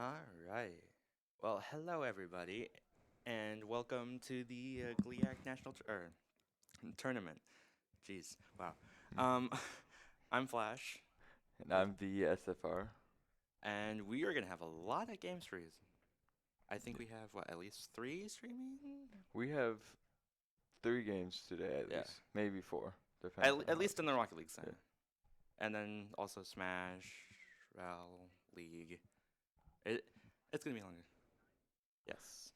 All right. Well, hello everybody, and welcome to the GLIAC National Tournament. Jeez, wow. Um, I'm Flash, And I'm the SFR. and we are gonna have a lot of games for you. I think we have what, at least three streaming? We have three games today at Yeah, least, maybe four, at, depends on at how it least in the goes. Rocket League Yeah. side, and then also Smash, Val, League. It it's gonna be longer. Yes,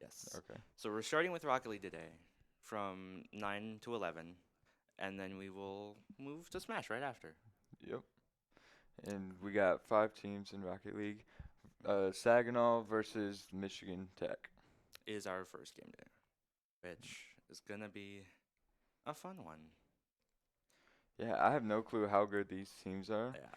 yes. Okay. So we're starting with Rocket League today, from 9 to 11. And then we will move to Smash right after. Yep. And we got five teams in Rocket League. Mhm. Saginaw versus Michigan Tech. Is our first game day, which is gonna be a fun one. Yeah, I have no clue how good these teams are, Yeah.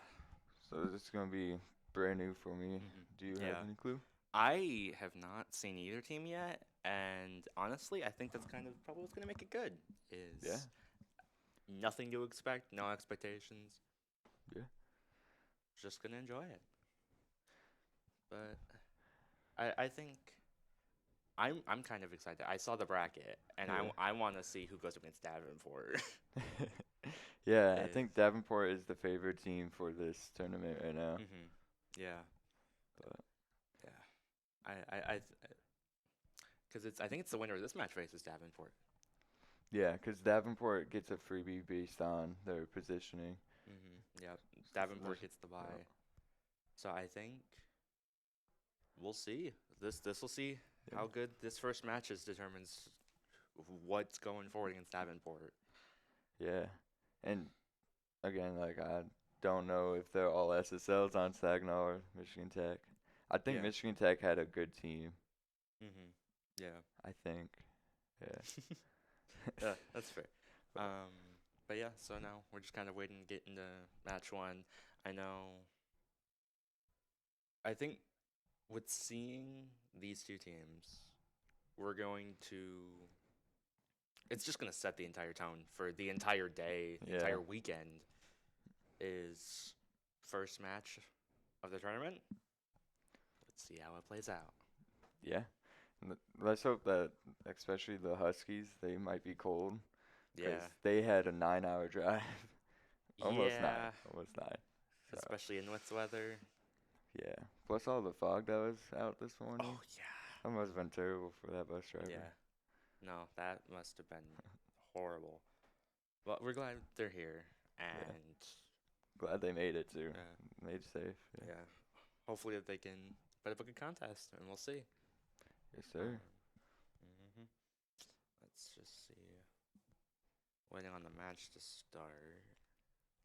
so this is gonna be brand new for me. Do you have Yeah. any clue? I have not seen either team yet, and honestly, I think that's kind of probably what's gonna make it good. Yeah. Is nothing to expect, no expectations, Yeah. just gonna enjoy it. But I think I'm kind of excited. I saw the bracket, and Yeah. I want to see who goes against Davenport. Yeah, I think Is Davenport is the favorite team for this tournament right now. Yeah. But Yeah. I because it's I think it's the winner of this match faces Davenport. yeah, because Davenport gets a freebie based on their positioning. Yeah. So Davenport gets the yeah, bye. So I think we'll see. This will see yeah, how good this first match is determines what's going forward against Davenport. yeah. And again, like I don't know if they're all SSLs on Saginaw or Michigan Tech. I think Yeah. Michigan Tech had a good team. Mhm. Yeah. I think. Yeah. Yeah, that's fair. But But yeah, so now we're just kind of waiting to get into match one. I know I think with seeing these two teams, we're going to it's just going to set the entire tone for the entire day, the yeah, entire weekend is first match of the tournament. Let's see how it plays out. yeah. Let's hope that, especially the Huskies, they might be cold Yeah. because they had a 9-hour drive, almost nine, Yeah, almost nine. So especially in this weather. yeah. Plus all the fog that was out this morning. Oh yeah. That must have been terrible for that bus driver. Yeah. No, that must have been horrible. But we're glad they're here Yeah. and Glad they made it too. uh, Made safe. Yeah. yeah, hopefully that they can put up a good contest and we'll see. Yes, sir. Um, hmm Let's just see. Waiting on the match to start.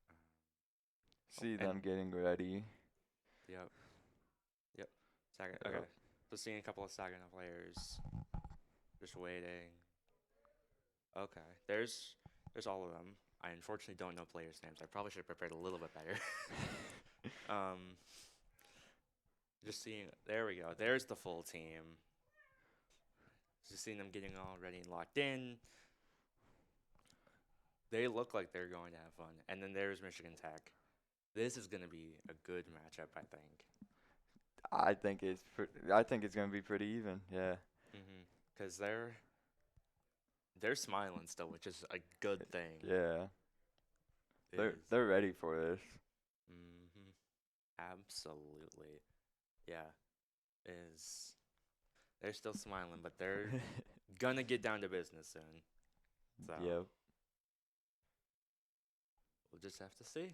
Um, oh, See them and getting ready. yep, yep. Yep. Okay. So seeing a couple of Saginaw players, just waiting. Okay, there's all of them. I unfortunately don't know players' names. I probably should have prepared a little bit better. um, just seeing. There we go. There's the full team. Just seeing them getting all ready and locked in. They look like they're going to have fun. And then there's Michigan Tech. This is going to be a good matchup, I think. I think it's gonna be pretty even. Yeah. Because they're smiling still, which is a good thing. Yeah. Is They're ready for this. mm-hmm, absolutely, yeah. Is they're still smiling, but they're gonna get down to business soon. So Yep. we'll just have to see.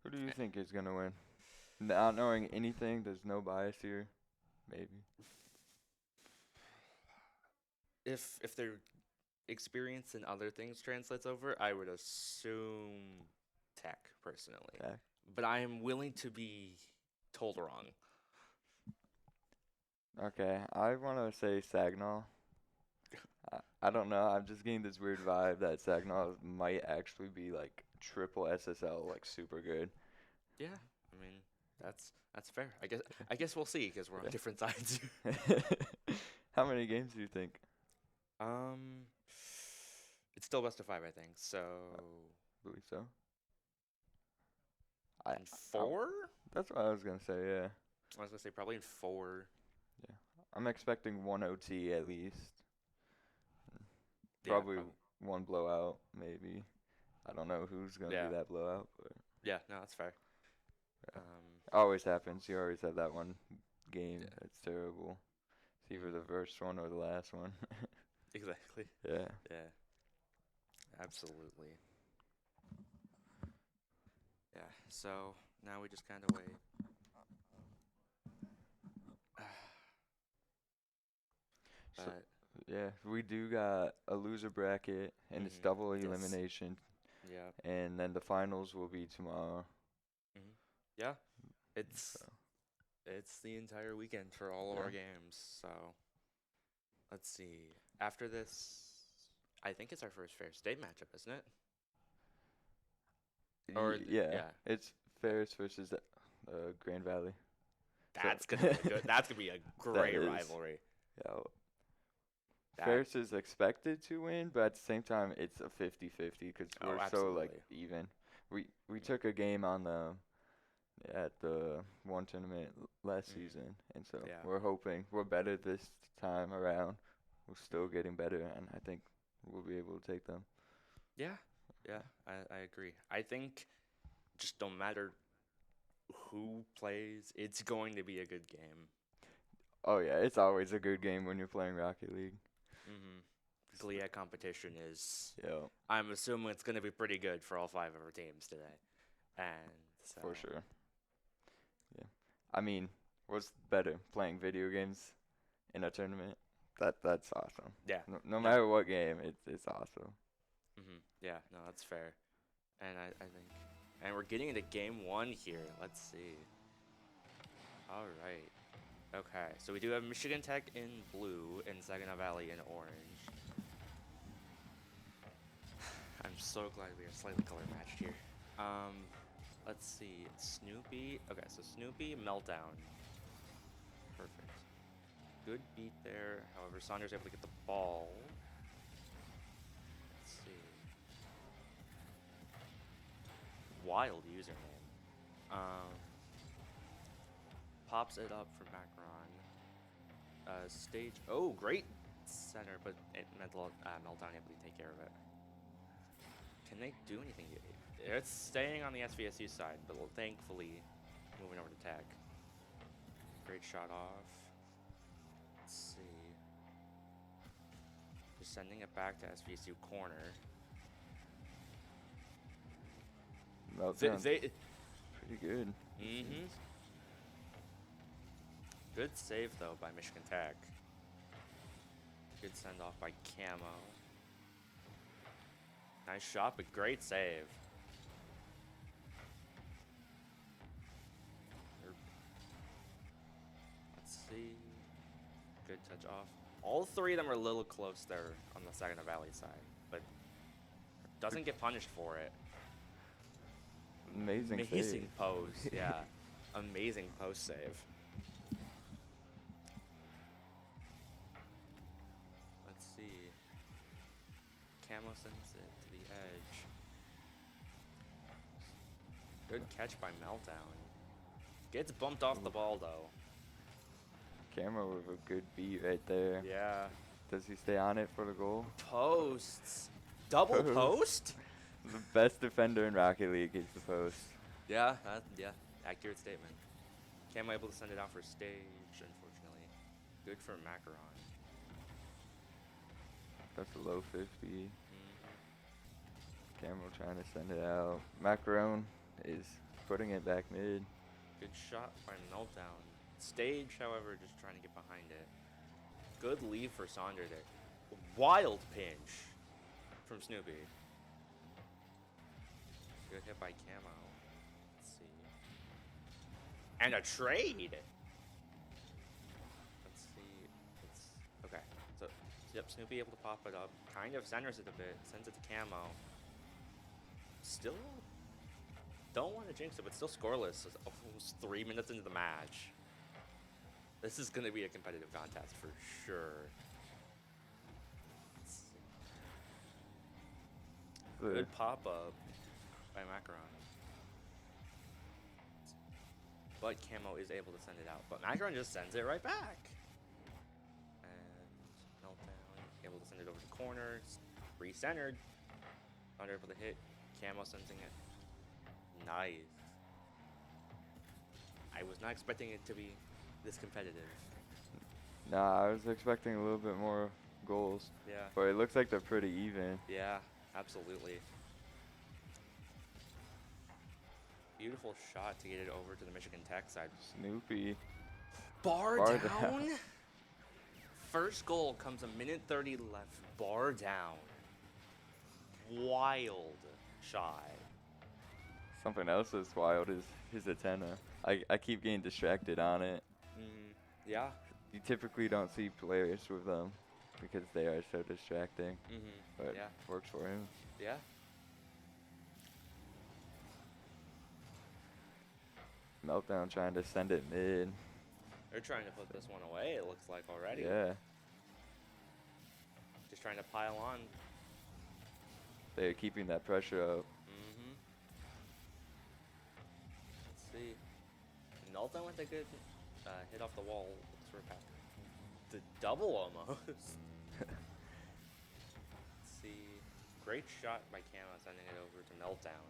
Who do you Eh, think is gonna win? Not knowing anything, there's no bias here. Maybe. If their experience in other things translates over, I would assume Tech personally, Tech. but I am willing to be told wrong. Okay. I wanna say Saginaw. I don't know. I'm just getting this weird vibe that Saginaw might actually be like triple SSL, like super good. Yeah, I mean that's fair. I guess we'll see because we're on Yeah. different sides. How many games do you think? um, it's still best of five, I think. I So believe so. I, in I four? That's what I was gonna say. Yeah. I was gonna say probably in 4. Yeah. I'm expecting one OT at least. Yeah, Probably one blowout, maybe. I don't know who's gonna Yeah. be that blowout, but Yeah, no, that's fair. Yeah. always happens. You always have that one game Yeah. that's terrible. It's either the first one or the last one. Exactly. Yeah. Yeah. Absolutely. Yeah. So now we just kind of wait. So, But yeah, we do got a loser bracket, and it's Mhm. double Yes. elimination, yeah. and then the finals will be tomorrow. Yeah. It's So, it's the entire weekend for all of Yeah. our games. So let's see. After this, I think it's our first fair state matchup, isn't it? Or yeah, yeah. it's Ferris versus Grand Valley. That's gonna be good. That's gonna be a great is. rivalry. Yeah, That- Ferris is expected to win, but at the same time, it's a 50-50 because Oh, we're so like absolutely. even. We took a game on the at the one tournament last season, and so Yeah. we're hoping we're better this time around. We're still getting better, and I think we'll be able to take them. Yeah. Yeah. I agree. I think just no matter who plays, it's going to be a good game. Oh yeah, it's always a good game when you're playing Rocket League. GLIAC competition is. Yeah, I'm assuming it's going to be pretty good for all 5 of our teams today, and so. for sure. Yeah, I mean, what's better, playing video games in a tournament? That's awesome. Yeah. No matter what game, it's awesome. Yeah. No, that's fair, and I think, and we're getting into game 1 here. Let's see. All right. Okay, so we do have Michigan Tech in blue and Saginaw Valley in orange. I'm so glad we are slightly color matched here. Let's see. Snoopy. Okay, so Snoopy Meltdown. Perfect. Good beat there. However, Saunders able to get the ball. Let's see. Wild username. Pops it up for Macron. Stage. Oh, great center, but Meltdown able to take care of it. Can they do anything? It's staying on the SVSU side, but thankfully moving over to Tech. Great shot off. Let's see. Just sending it back to SVSU corner. Meltdown, They pretty good. Good save though by Michigan Tech. Good send off by Camo. Nice shot, but great save. Let's see. Good touch off. All 3 of them are a little close there on the Saginaw Valley side, but doesn't get punished for it. Amazing save. Pose, yeah. Amazing post save. Let's see. Camo sends it to the edge. Good catch by Meltdown. Gets bumped off the ball though. Camera with a good beat right there. Yeah. Does he stay on it for the goal? Posts. Double post? The best defender in Rocket League is the post. Yeah, accurate statement. Camo able to send it out for stage, unfortunately. Good for Macaron. That's a low 50. Camo trying to send it out. Macaron is putting it back mid. Good shot by Meltdown. Stage, however, just trying to get behind it. Good lead for Sonder there. Wild pinch from Snoopy. Good hit by Camo. Let's see. And a trade! Let's see. Okay. So, yep, Snoopy able to pop it up. Kind of centers it a bit. Sends it to Camo. Still don't want to jinx it, but still scoreless. It's almost 3 minutes into the match. This is going to be a competitive contest for sure. Let's see. Good pop up by Macaron. but Camo is able to send it out. But Macaron just sends it right back. And Meltdown able to send it over the corner. Re-centered. Not able to hit. Camo sending it. Nice. I was not expecting it to be this competitive. Nah, I was expecting a little bit more goals. Yeah. But it looks like they're pretty even. Yeah, absolutely. Beautiful shot to get it over to the Michigan Tech side. Snoopy. Bar Bar down. First goal comes a minute 30 left. Bar down. Wild shot. Something else that's wild is his antenna. I keep getting distracted on it. Yeah. You typically don't see players with them because they are so distracting. But Yeah. works for him. Yeah. Meltdown trying to send it mid. They're trying to put this one away, it looks like already. Yeah. Just trying to pile on. They're keeping that pressure up. Let's see. Meltdown with a good hit off the wall. Sort of the double almost. Let's see. Great shot by Camo sending it over to Meltdown.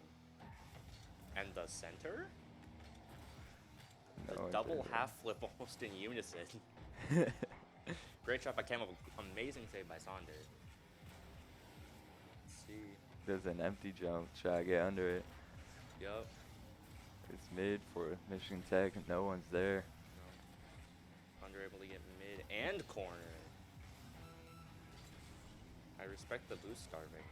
And the center? The No double idea. half flip almost in unison. Great shot by Camo. Amazing save by Sonder. Let's see. There's an empty jump. Try to get under it. Yup. It's mid for Michigan Tech. No one's there. Sonder able to get mid and corner. I respect the boost starving.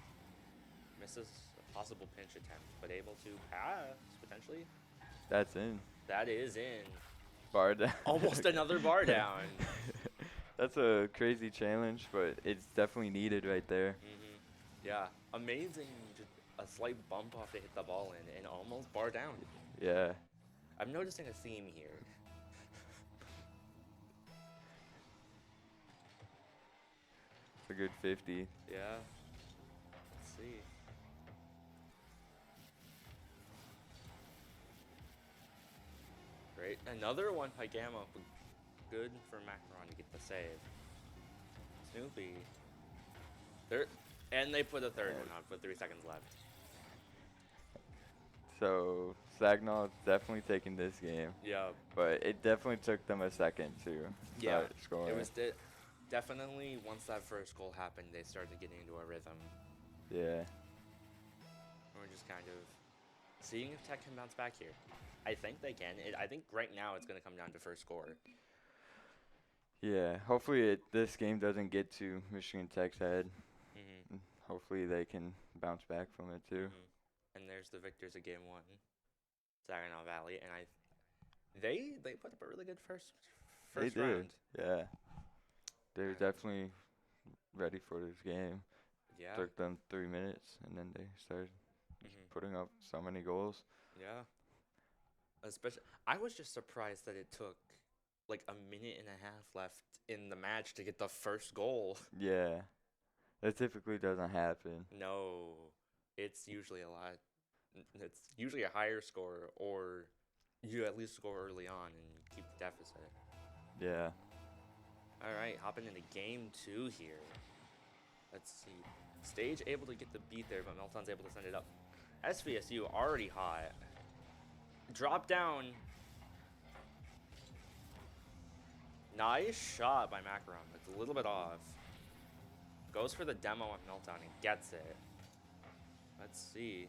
Misses a possible pinch attempt, but able to pass, potentially. That's in. That is in. Bar down. Almost another bar down. That's a crazy challenge, but it's definitely needed right there. Yeah, amazing. Just a slight bump off to hit the ball in and almost bar down. Yeah. I'm noticing a theme here. It's a good 50. Yeah. Let's see. Great. Another one by Gamma. Good for Macaron to get the save. Snoopy. And they put a third one on with 3 seconds left. So Saginaw is definitely taking this game, Yeah. but it definitely took them a second to start scoring. It was definitely once that first goal happened, they started getting into a rhythm. Yeah. We're just kind of seeing if Tech can bounce back here. I think they can. I think right now it's going to come down to first score. Yeah. Hopefully this game doesn't get to Michigan Tech's head. Hopefully they can bounce back from it too. And there's the victors of game one, Saginaw Valley, and they put up a really good first They did. round. Yeah. They're definitely ready for this game. Yeah. Took them 3 minutes, and then they started putting up so many goals. Yeah. Especially, I was just surprised that it took like a minute and a half left in the match to get the first goal. Yeah. That typically doesn't happen. No, it's usually a lot. It's usually a higher score, or you at least score early on and keep the deficit. Yeah. All right, hopping into game two here. Let's see. Stage able to get the beat there, but Melton's able to send it up. SVSU already hot. Drop down. Nice shot by Macaron. It's a little bit off. Goes for the demo on Meltdown and gets it. Let's see.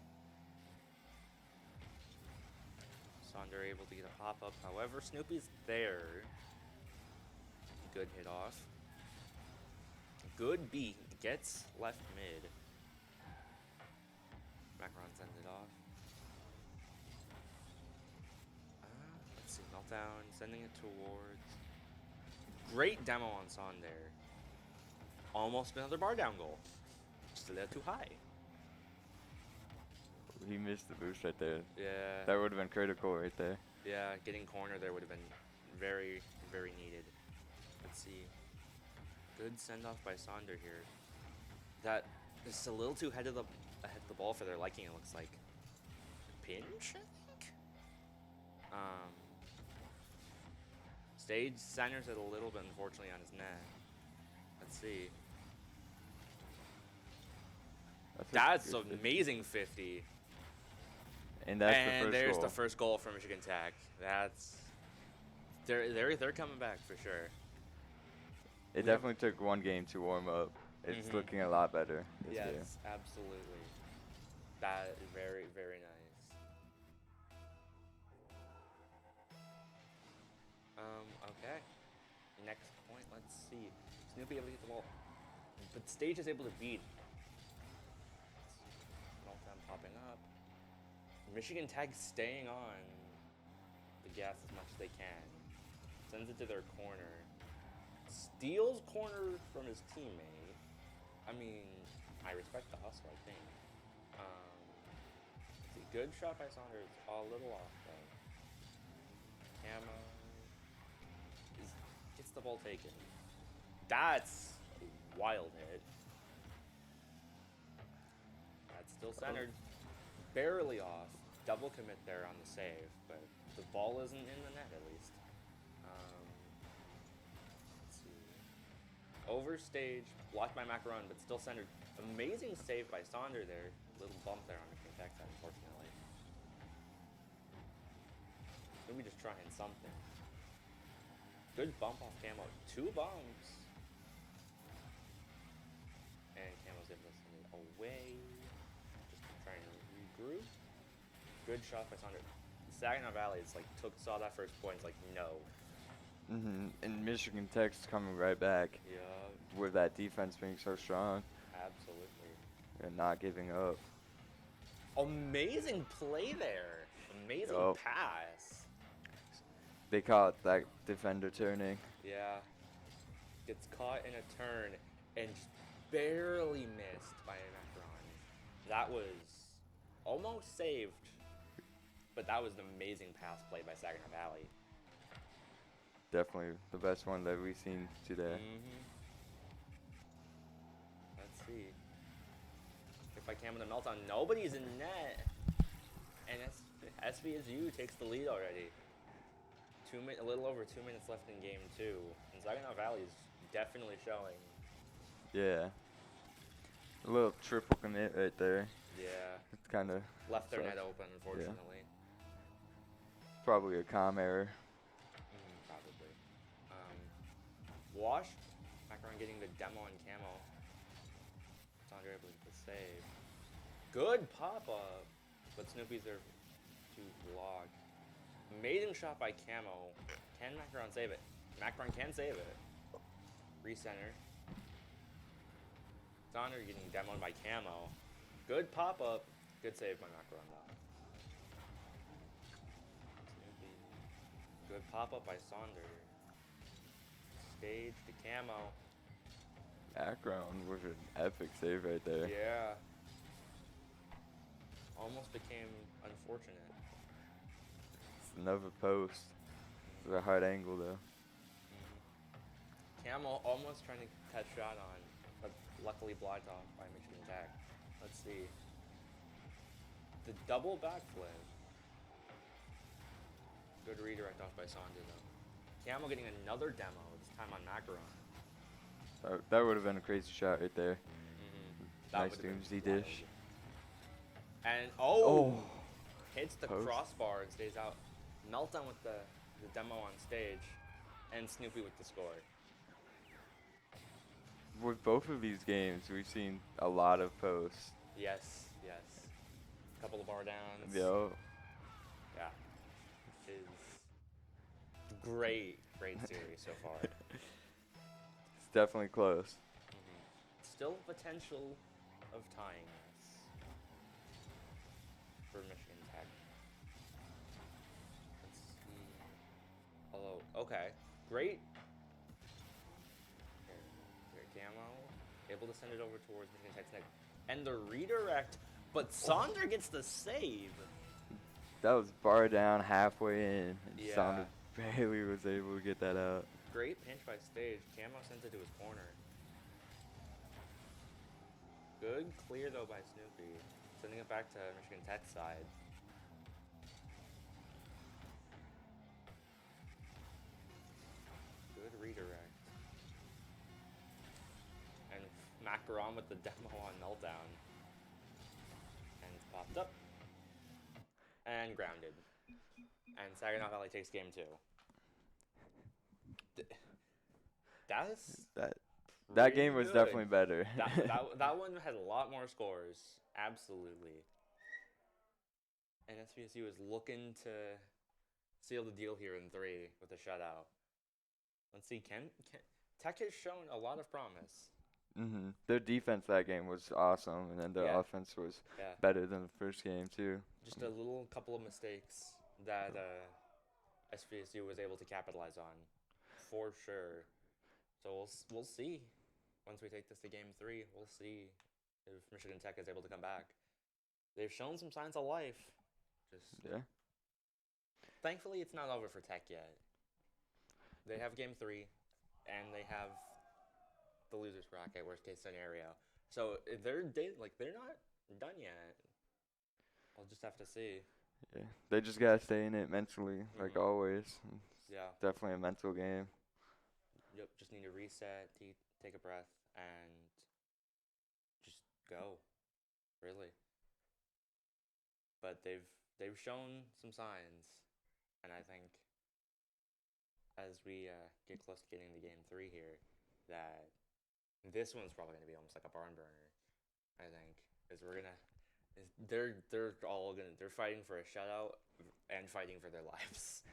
Sonder able to get a pop-up. However, Snoopy's there. Good hit off. Good beat. Gets left mid. Macaron sends it off. Let's see. Meltdown sending it towards. Great demo on Sonder. Almost another bar down goal. Just a little too high. He missed the boost right there. Yeah. That would have been critical right there. Yeah, getting corner there would have been very, very needed. Let's see. Good send-off by Sonder here. That is a little too ahead of the ball for their liking, it looks like. Pinch, I think? Stage centers it a little bit, unfortunately, on his net. Let's see. That's good amazing 50. And that's the And first there's goal. the first goal for Michigan Tech. That's they're coming back for sure. It We have- definitely took one game to warm up. It's Mhm. looking a lot better this Yes, game. absolutely. That is very, very nice. Okay. Next point, let's see. Snoopy able to get the ball. But Stage is able to beat. Meltdown popping up. Michigan Tech staying on the gas as much as they can. Sends it to their corner. Steals corner from his teammate. I mean, I respect the hustle, I think. Let's see, good shot by Saunders. A little off, though. Camo gets the ball taken. That's a wild hit. That's still centered. Barely off. Double commit there on the save, but the ball isn't in the net at least. Let's see. Overstage, blocked by Macaron, but still centered. Amazing save by Sonder there. Little bump there on Michigan Tech side, unfortunately. Maybe just trying something. Good bump off Camo. 2 bumps. And Camo's able to send it away. Just trying to regroup. Good shot by Sonder. Saginaw Valley is like saw that first point. It's like no. And Michigan Tech's coming right back Yeah, with that defense being so strong absolutely. and not giving up. Amazing play there. Amazing Yup. pass. They call it that defender turning. Yeah. Gets caught in a turn and just barely missed by Macaron. That was almost saved, but that was an amazing pass play by Saginaw Valley. Definitely the best one that we've seen today. Let's see. If I can with a meltdown, nobody's in net. And SVSU takes the lead already. A little over 2 minutes left in game 2. And Saginaw Valley is definitely showing. Yeah. A little triple commit right there. Yeah. It's kind of Left their net open, unfortunately. probably a comm error. Probably. Wash. Macaron getting the demo on Camo. Sandra able to save. Good pop-up. But Snoopy's there to block. Amazing shot by Camo. Can Macaron save it? Macaron can save it. Recenter. Sandra getting demoed by Camo. Good pop-up. Good save by Macaron, though. Snoopy. Good pop-up by Sonder. Stage to Camo. Background with an epic save right there. Yeah. Almost became unfortunate. It's another post. It's a hard angle though. Camo almost trying to catch shot on, but luckily blocked off by Michigan Tech. Let's see. The double backflip. Good redirect off by Sonder though. Camo getting another demo, this time on Macaron. That would have been a crazy shot right there. That Nice would've been Doomsday wild. dish. And hits the Post. crossbar and stays out. Meltdown with the demo on stage, and Snoopy with the score. With both of these games, we've seen a lot of posts. Yes, yes. Couple of bar downs. Yo, Yeah. Is great series so far. it's definitely close. Still potential of tying this for Michigan Tech. Let's see. Although, okay, great. Here, Camo, able to send it over towards Michigan Tech's net. And the redirect, but Sonder gets the save. That was bar down halfway in. And Yeah. Saunders barely was able to get that out. Great pinch by Stage. Camo sends it to his corner. Good clear though by Snoopy. Sending it back to Michigan Tech's side. Macaron with the demo on Meltdown. And popped up. And grounded. And Saginaw Valley takes game 2. That's that game was good. definitely better. that one had a lot more scores. Absolutely. And SPSU is looking to seal the deal here in 3 with a shutout. Let's see, Tech has shown a lot of promise. Their defense that game was awesome, and then their offense was better than the first game too. Just a little couple of mistakes that SPSU was able to capitalize on, for sure. So we'll see. Once we take this to game 3, we'll see if Michigan Tech is able to come back. They've shown some signs of life. Thankfully, it's not over for Tech yet. They have game 3, and they have the losers bracket, worst case scenario. So they're not done yet. We'll just have to see. Yeah, they just gotta stay in it mentally, like always. Yeah, definitely a mental game. Yep, just need to reset, take a breath, and just go. Really. But they've shown some signs, and I think as we get close to getting to game 3 here, that this one's probably going to be almost like a barn burner. I think is they're fighting for a shutout and fighting for their lives.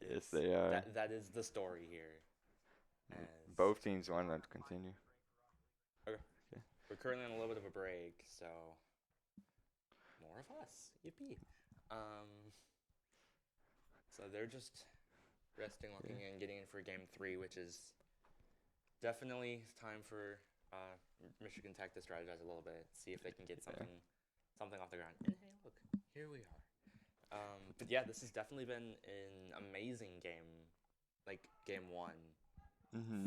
Yes, they are. That is the story here. Both teams want to continue. Okay. We're currently on a little bit of a break, so more of us. Yippee. So they're just resting, locking in, getting in for game 3, which is definitely time for Michigan Tech to strategize a little bit, see if they can get something off the ground. And hey, look, here we are. But yeah, this has definitely been an amazing game, like game 1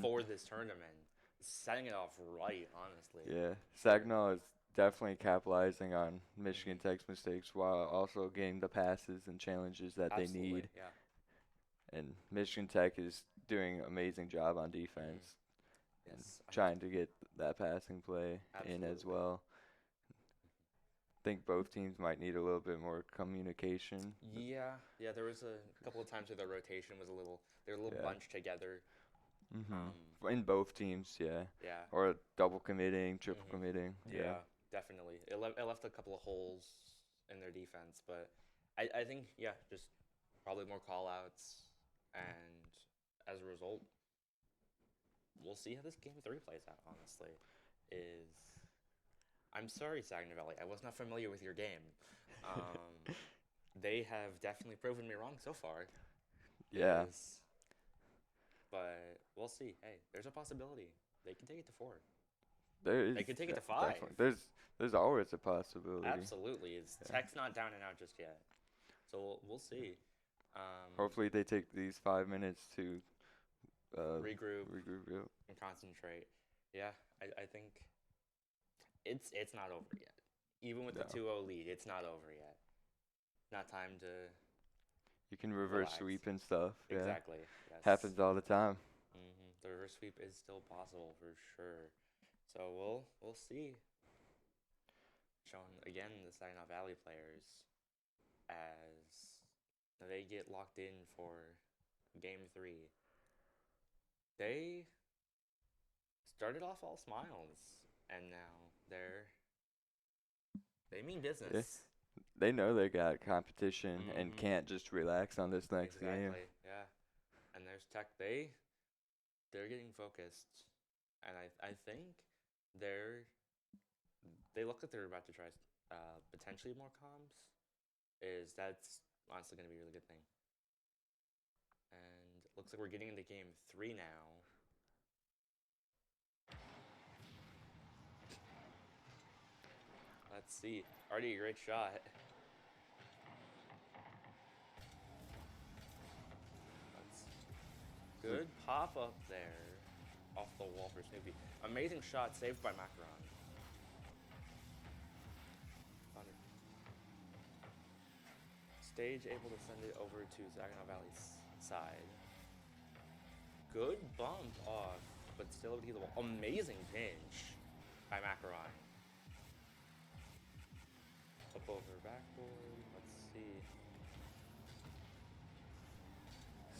for this tournament. Setting it off right, honestly. Yeah, Saginaw is definitely capitalizing on Michigan Tech's mistakes while also getting the passes and challenges that they need. Yeah. And Michigan Tech is doing an amazing job on defense. Yes. Trying to get that passing play in as well. I think both teams might need a little bit more communication. Yeah, there was a couple of times where the rotation was they were a little bunched together. In both teams, yeah. Or double committing, triple committing. Yeah, definitely. It left a couple of holes in their defense, but I think, just probably more call-outs, and as a result, we'll see how this game 3 plays out, honestly. I'm sorry, Saginaw Valley, I was not familiar with your game. They have definitely proven me wrong so far. Yeah. But we'll see. Hey, there's a possibility. They can take it to 4. They could take it to 5. There's always a possibility. Absolutely. Tech's not down and out just yet. So we'll see. Hopefully they take these 5 minutes to regroup yep. and concentrate. Yeah, I think it's not over yet. Even with the 2-0 lead, it's not over yet. Not time to. You can reverse sweep and stuff. Exactly. Yes. Happens all the time. The reverse sweep is still possible for sure. So we'll see. Showing again the Saginaw Valley players as they get locked in for game 3. They started off all smiles, and now they mean business. Yeah. They know they got competition and can't just relax on this next game. Exactly, yeah. And there's Tech. They're getting focused, and I think they look like they're about to try potentially more comms. That's honestly going to be a really good thing. And it looks like we're getting into game 3 now. Let's see. Already a great shot. Good pop up there off the wall for Snoopy. Amazing shot saved by Macaron. Stage able to send it over to Saginaw Valley's side. Good bump off but still able to get the ball. Amazing pinch by Macaron. Up over backboard. Let's see.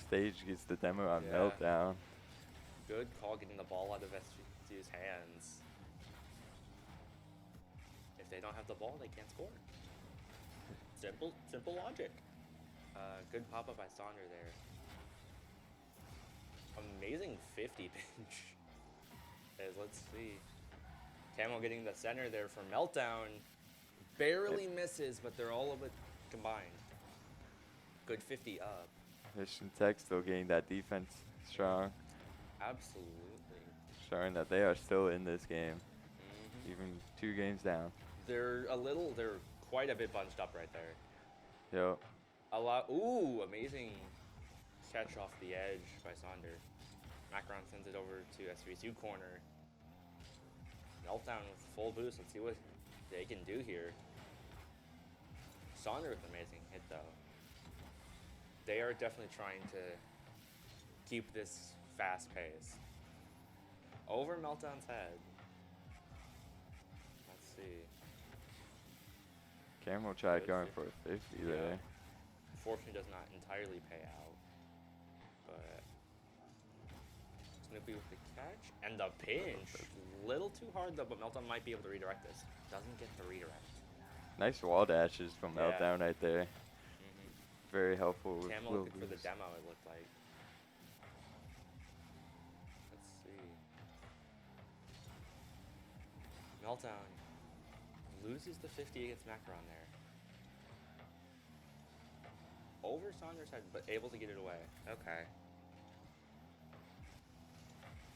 Stage gets the demo on Yeah. Meltdown. Good call getting the ball out of SGC's hands. If they don't have the ball, they can't score. Simple logic. Good pop-up by Sonder there. Amazing 50 pinch. Let's see. Camo getting the center there for Meltdown. Barely misses, but they're all a bit combined. Good 50 up. Mission Tech still getting that defense strong, Absolutely. showing that they are still in this game, even 2 games down. They're quite a bit bunched up right there. Yo, Ooh, amazing catch off the edge by Sonder. Macaron sends it over to SVSU corner. Meltdown with full boost. Let's see what they can do here. Sonder with amazing hit though. They are definitely trying to keep this fast pace. Over Meltdown's head. Let's see. Camo tried Good going 50. for a 50 Yeah. there. Unfortunately, does not entirely pay out. But Snoopy with the catch and the pinch. Little too hard though, but Meltdown might be able to redirect this. Doesn't get the redirect. Nice wall dashes from Yeah. Meltdown right there. Very helpful with Camo little looking for the boost. demo, it looked like. Let's see. Meltdown loses the 50 against Macaron there. Over Saunders' head, but able to get it away. Okay.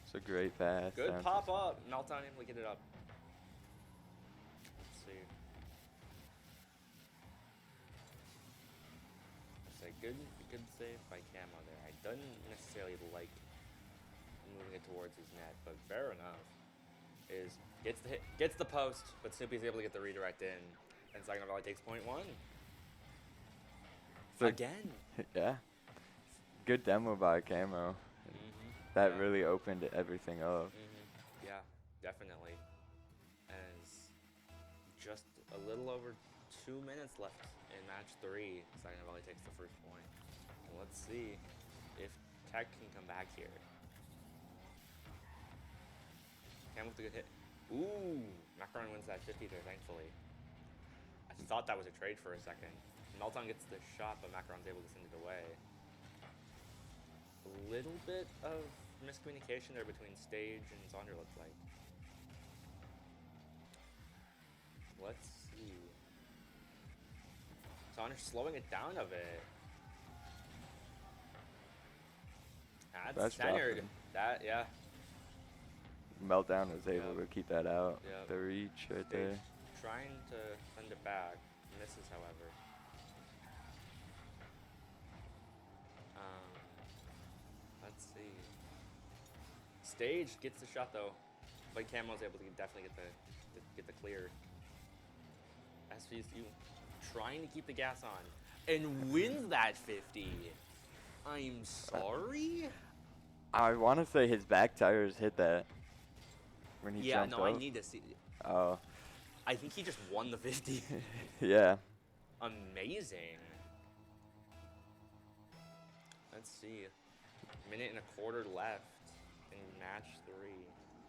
It's a great pass. Good down to pop Sonder. up. Meltdown able to get it up. Let's see. Let's say good save by Camo there. I don't necessarily like moving it towards his net, but fair enough. Gets the hit, gets the post, but Snoopy's able to get the redirect in, and Saginaw Valley takes point 1. So- Again. Yeah. Good demo by Camo. That Yeah. really opened everything up. Yeah, definitely. As just a little over 2 minutes left in match 3, Saginaw Valley takes the first point. And let's see if Tech can come back here. Cam with a good hit. Ooh, Macaron wins that 50 there, thankfully. I thought that was a trade for a second. Meltdown gets the shot, but Macaron's able to send it away. A little bit of miscommunication there between Stage and Sonder, looks like. Let's see. Sonder's slowing it down a bit. That's centered. dropping. That, yeah. Meltdown was able Yep. to keep that out. Yep. The reach right Stage there. trying to send it back. Misses, however. Let's see. Stage gets the shot though, but Camo's able to definitely get the clear. SVSU trying to keep the gas on and wins that 50. I'm sorry. I want to say his back tires hit that when he Yeah, jumped no, up. I need to see. Oh, I think he just won the 50. yeah. Amazing. Let's see. Minute and a quarter left in match 3.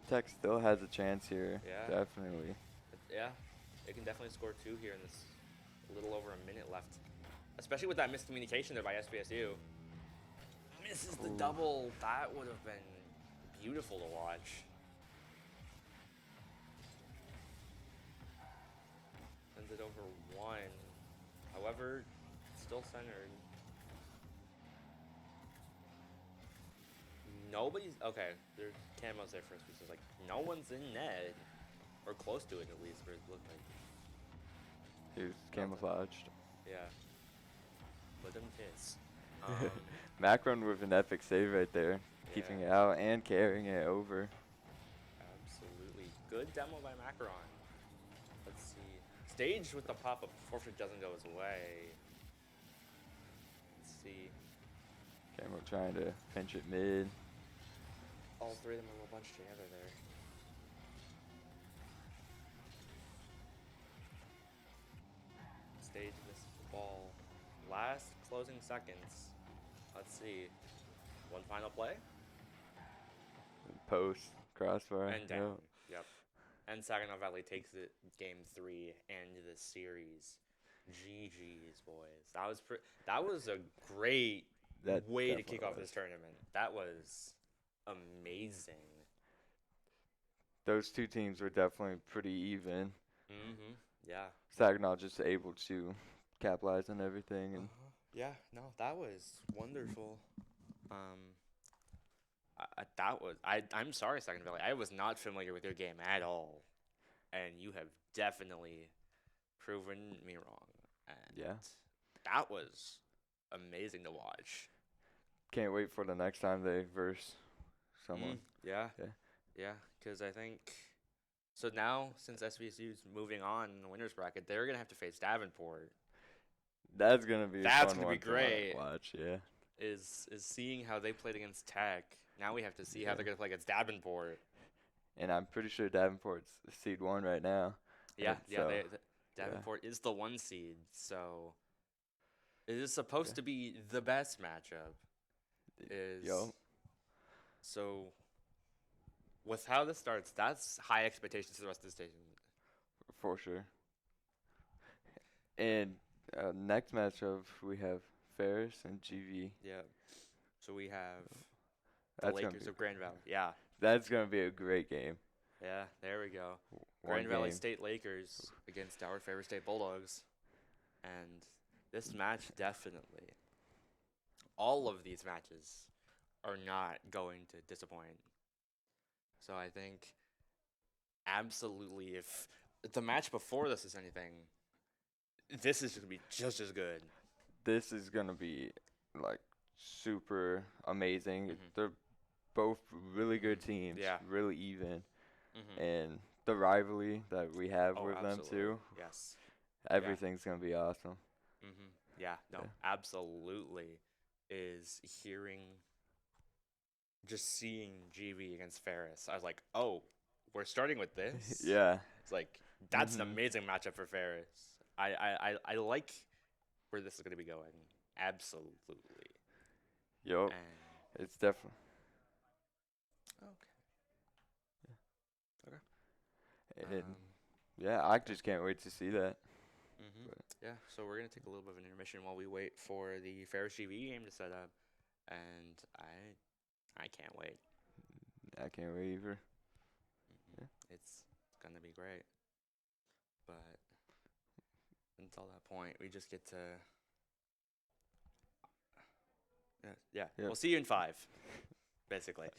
Tech still has a chance here. Yeah. Definitely. Yeah, it can definitely score 2 here in this little over a minute left. Especially with that miscommunication there by SVSU. Misses the Ooh. double. That would have been beautiful to watch. Sends it over 1. However, still centered. Nobody's okay. There's Camo's there first, which is like no one's in net, or close to it at least. Where it looked like. He was camouflaged. Yeah. Let them kiss. Macron with an epic save right there. Keeping it out and carrying it over. Absolutely. Good demo by Macaron. Let's see. Stage with the pop-up. Forfeit doesn't go his way. Let's see. Camo trying to pinch it mid. all three of them a little bunched together there. Stage this ball. Last closing seconds. Let's see. One final play. Post, crossbar. And down. Yep. Yep. And Saginaw Valley takes it game 3 and the series. GG's, boys. That was a great That way to definitely kick off was. this tournament. That was amazing. Those two teams were definitely pretty even. Mm-hmm. Yeah. Saginaw just able to capitalize on everything, and Yeah. No, that was wonderful. I'm sorry, Second Valley. I was not familiar with your game at all, and you have definitely proven me wrong. And yeah, that was amazing to watch. can't wait for the next time they verse someone. Yeah. Yeah. Yeah, because I think so now since SVSU's moving on in the winners bracket, they're gonna have to face Davenport. That's gonna be That's a fun gonna be one to great. watch. Yeah, Is seeing how they played against Tech. Now we have to see how Yeah. they're gonna play against Davenport. and I'm pretty sure Davenport's seed 1 right now. Yeah, And yeah. so, Davenport is the 1 seed, so it is supposed to be the best matchup. Yo, So with how this starts, that's high expectations for the rest of the station. for sure. And next matchup we have Ferris and GV. Yeah. So we have the That's gonna Lakers be of Grand Valley. Yeah. that's gonna be a great game. Yeah, there we go. One Grand Valley game. State Lakers against our Ferris State Bulldogs. And this match definitely, all of these matches are not going to disappoint. So I think absolutely if the match before this is anything, this is going to be just as good. This is gonna be like super amazing. Mhm. They're both really good teams. Yeah. Really even. Mm-hmm. And the rivalry that we have Oh, with them absolutely. too. Yes. Everything's gonna be awesome. Mm-hmm. Yeah, no, Yeah. absolutely is just seeing GV against Ferris. I was like, oh, we're starting with this? Yeah. It's like, that's an Mhm. amazing matchup for Ferris. I like where this is going to be going. Absolutely. Yup. And, It's definitely. okay. Yeah, I just can't wait to see that. Mm-hmm. But- Yeah, so we're going to take a little bit of an intermission while we wait for the Ferris GV game to set up. And I can't wait. I can't wait either. Mm-hmm. It's going to be great. But until that point, we just get to. Yeah. Yep. We'll see you in 5, basically.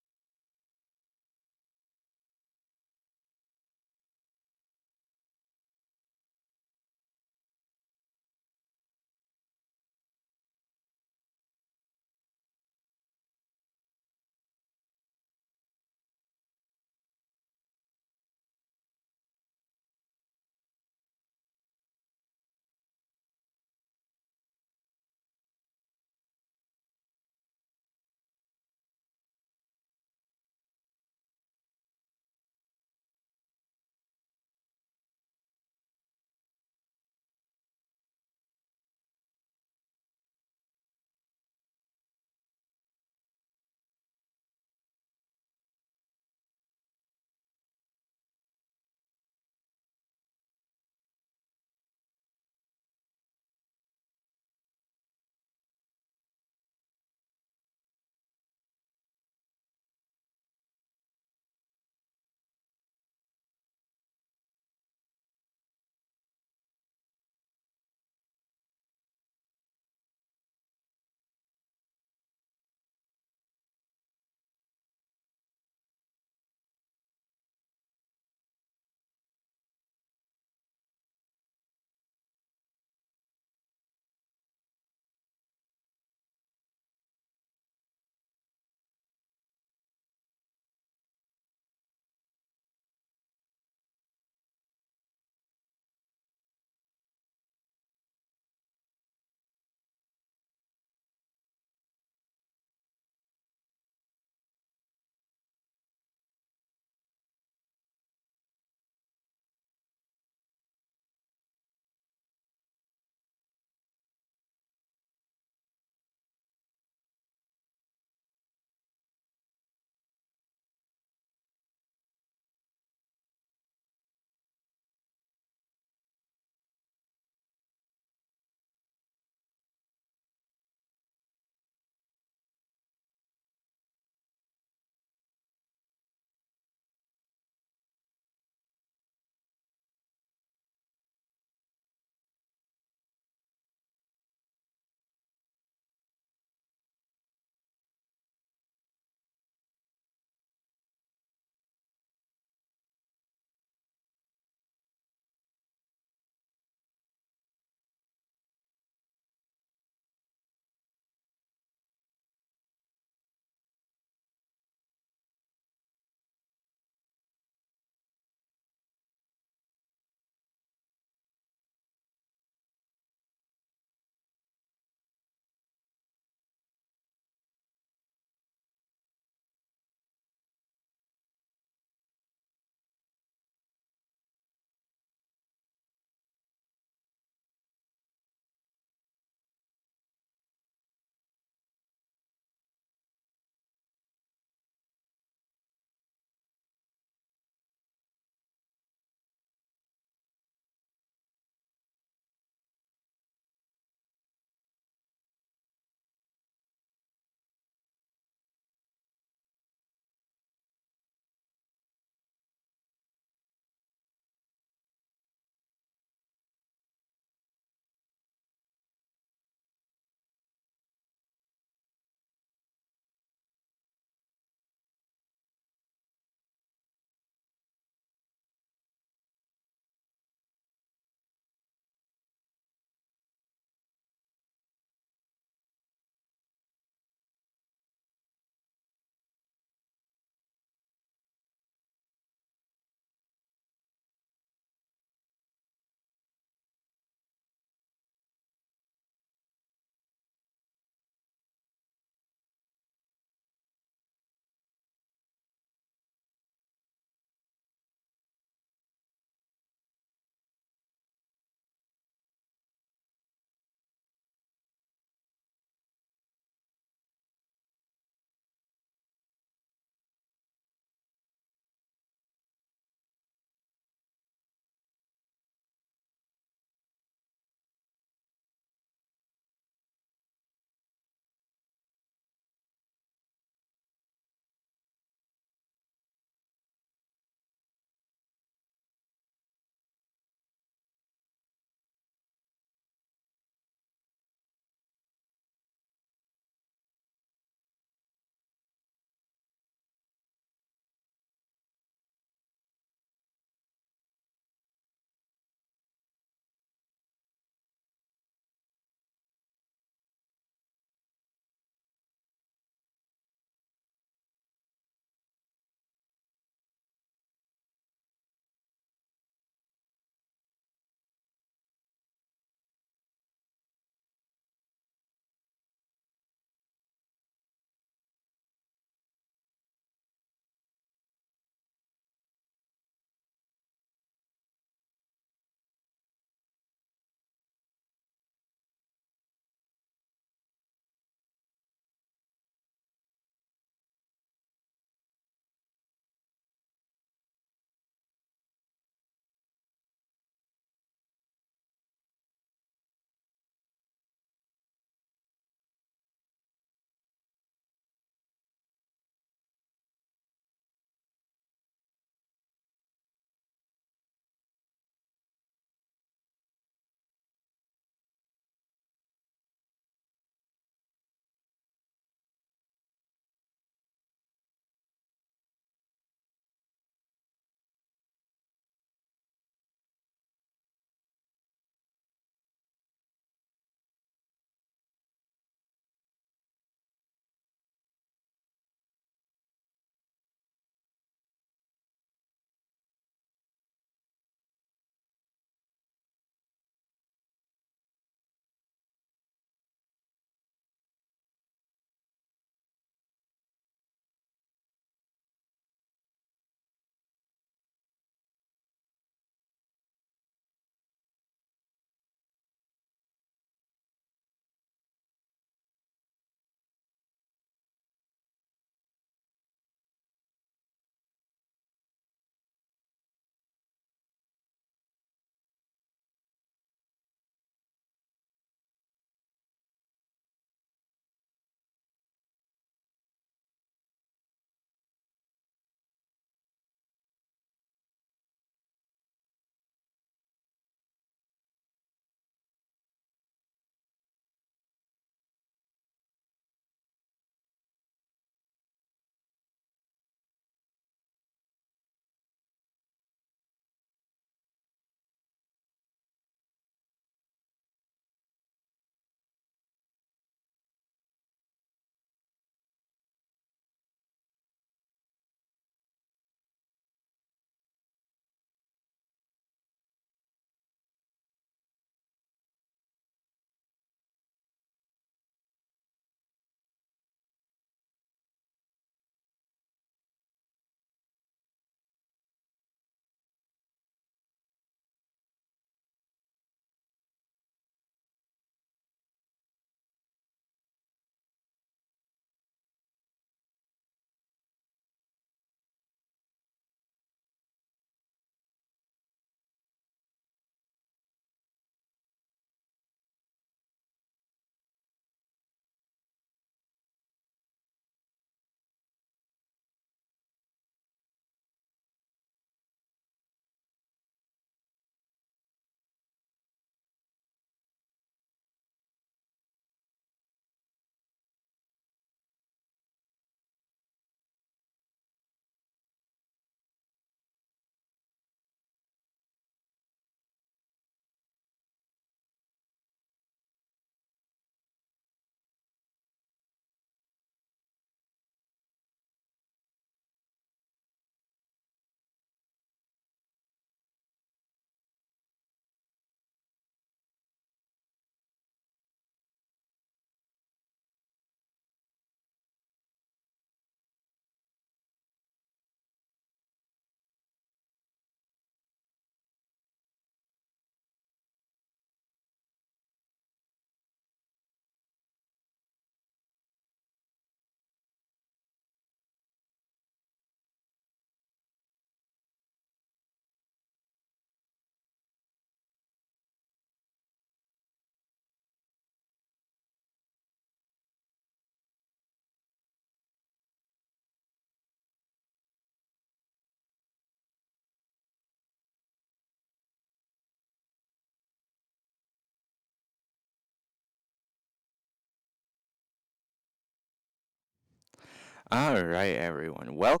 All right, everyone. Well,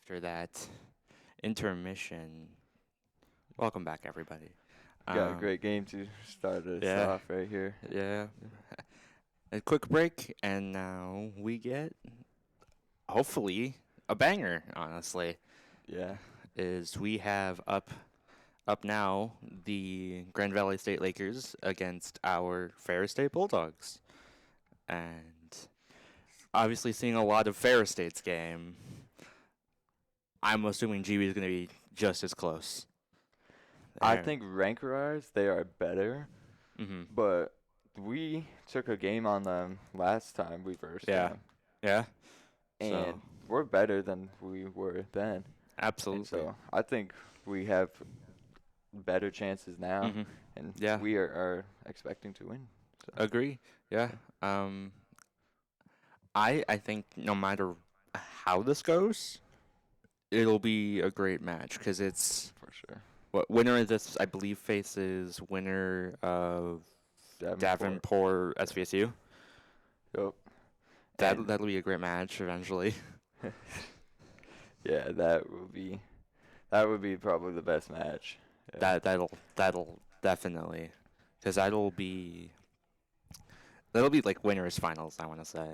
after that intermission, welcome back, everybody. Got a great game to start us yeah. off right here. Yeah. A quick break, and now we get, hopefully, a banger, honestly. Yeah. Is we have up now the Grand Valley State Lakers against our Ferris State Bulldogs. And obviously seeing a lot of Ferris State's game, I'm assuming GB is going to be just as close. I think rank-wise they are better, but we took a game on them last time we versed them. Yeah. And So, we're better than we were then. absolutely. And so I think we have better chances now, and Yeah. we are expecting to win. So. Agree. Yeah. I think no matter how this goes, it'll be a great match because it's For sure. what winner of this I believe faces winner of Davenport SVSU. Yep. That'll be a great match eventually. Yeah, that would be probably the best match. Yeah. That'll definitely, because that'll be like winners finals, I want to say.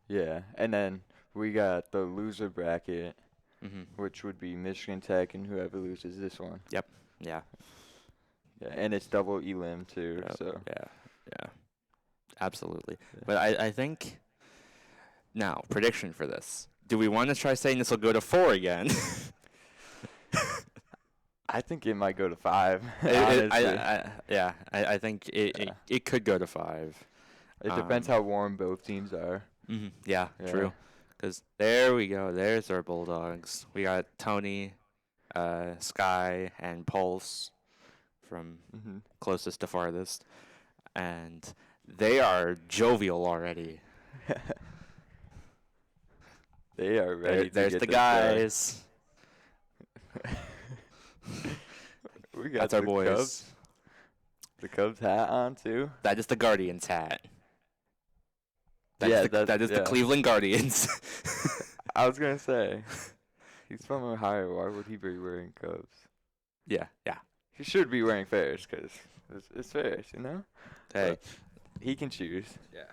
Yeah, and then we got the loser bracket, which would be Michigan Tech and whoever loses this one. Yep. Yeah. Yeah, and it's double elim too. Yep. So Yeah. Absolutely. Yeah. But I think now prediction for this. Do we want to try saying this will go to 4 again? I think it might go to 5. I think it could go to 5. It depends how warm both teams are. Yeah, true. Because there we go. There's our Bulldogs. We got Tony, Sky, and Pulse from closest to farthest. And they are jovial already. They are ready. There's the guys. We got That's our the boys. Cubs. The Cubs hat on too. That is the Guardians hat. That is the yeah. Cleveland Guardians. I was gonna say, he's from Ohio. Why would he be wearing Cubs? Yeah. He should be wearing Ferris because it's Ferris, you know. Hey, but he can choose. Yeah.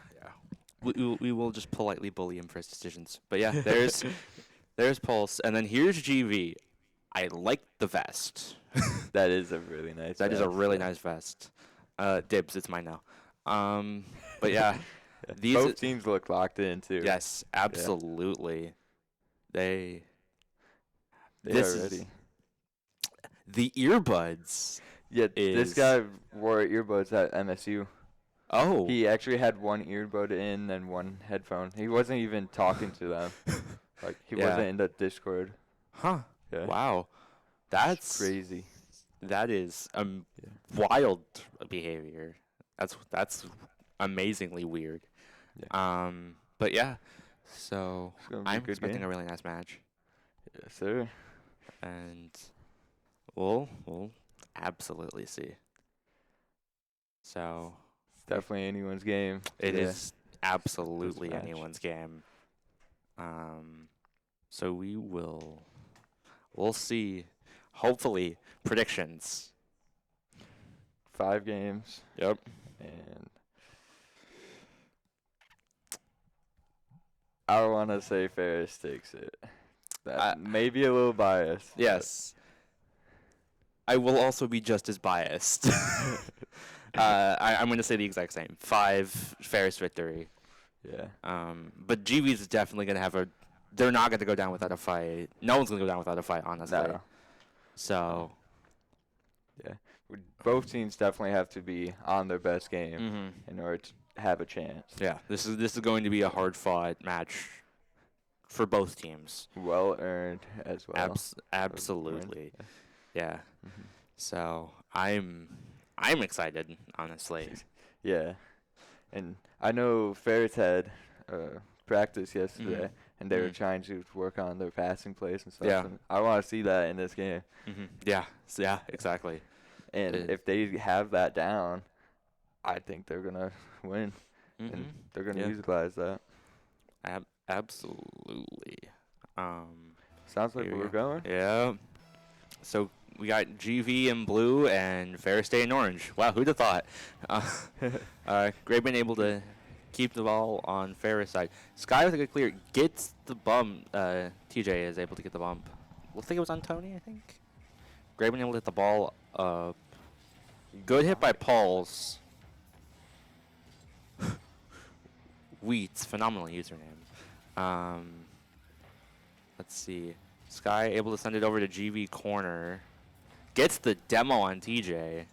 We will just politely bully him for his decisions. But yeah, there's Pulse, and then here's GV. I like the vest. That is a really nice. That is a really nice vest. Dibs, it's mine now. But yeah, both teams look locked in too. Yes, absolutely. They are ready. The earbuds. Yeah, this guy wore earbuds at MSU. Oh. He actually had one earbud in and one headphone. He wasn't even talking to them. Like he wasn't in the Discord. Huh. Yeah. Wow. That's crazy. That is wild behavior. That's amazingly weird. Yeah. But yeah. So I'm expecting game. a really nice match. Yes, sir. And we'll absolutely see. So it's definitely anyone's game. It is absolutely anyone's game. So we'll see. Hopefully, predictions. 5 games. Yep. And I want to say Ferris takes it. That may be a little biased. Yes. I will also be just as biased. I'm going to say the exact same. 5 Ferris victory. Yeah. But GV's is definitely going to have they're not going to go down without a fight. No one's going to go down without a fight, honestly. No. So. Yeah. Both teams definitely have to be on their best game in order to have a chance. Yeah. This is going to be a hard-fought match for both teams. Well earned as well. Absolutely. Yeah. So I'm excited, honestly. Yeah. And I know Ferris had practice yesterday, and they were trying to work on their passing plays and stuff. Yeah. And I want to see that in this game. Yeah, exactly. And if they have that down, I think they're going to win. And they're going to utilize that. Absolutely. Sounds like Here we we're go. going. Yeah. So we got GV in blue and Ferris State in orange. Wow, who'd have thought? Graben able to keep the ball on Ferris' side. Sky with a good clear gets the bump. TJ is able to get the bump. Looks like it was on Tony, I think. Graben able to hit the ball. Good hit by Pulse. Wheats, phenomenal username. Let's see. Sky able to send it over to GV corner. Gets the demo on TJ.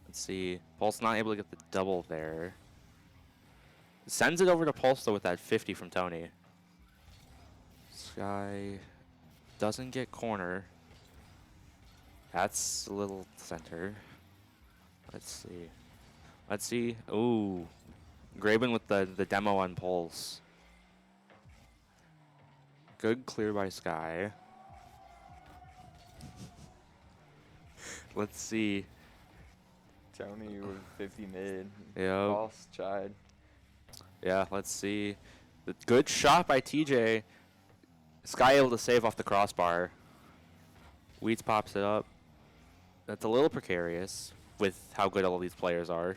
Let's see. Pulse not able to get the double there. Sends it over to Pulse though with that 50 from Tony. Sky doesn't get corner. That's a little center. Let's see. Let's see. Ooh. Graben with the demo on Pulse. Good clear by Sky. Let's see. Tony with 50 mid. Yep. False chide. Yeah, let's see. The good shot by TJ. Sky able to save off the crossbar. Wheats pops it up. That's a little precarious with how good all these players are.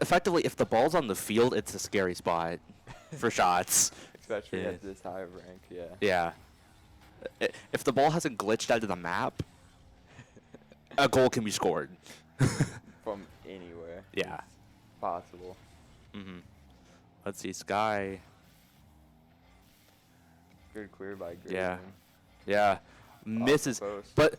Effectively, if the ball's on the field, it's a scary spot for shots. Especially Yeah. at this high of rank, yeah. Yeah. If the ball hasn't glitched out of the map, a goal can be scored. From anywhere. Yeah. It's possible. Let's see, Sky. Good clear by Graven. Yeah. Yeah. Misses. post. But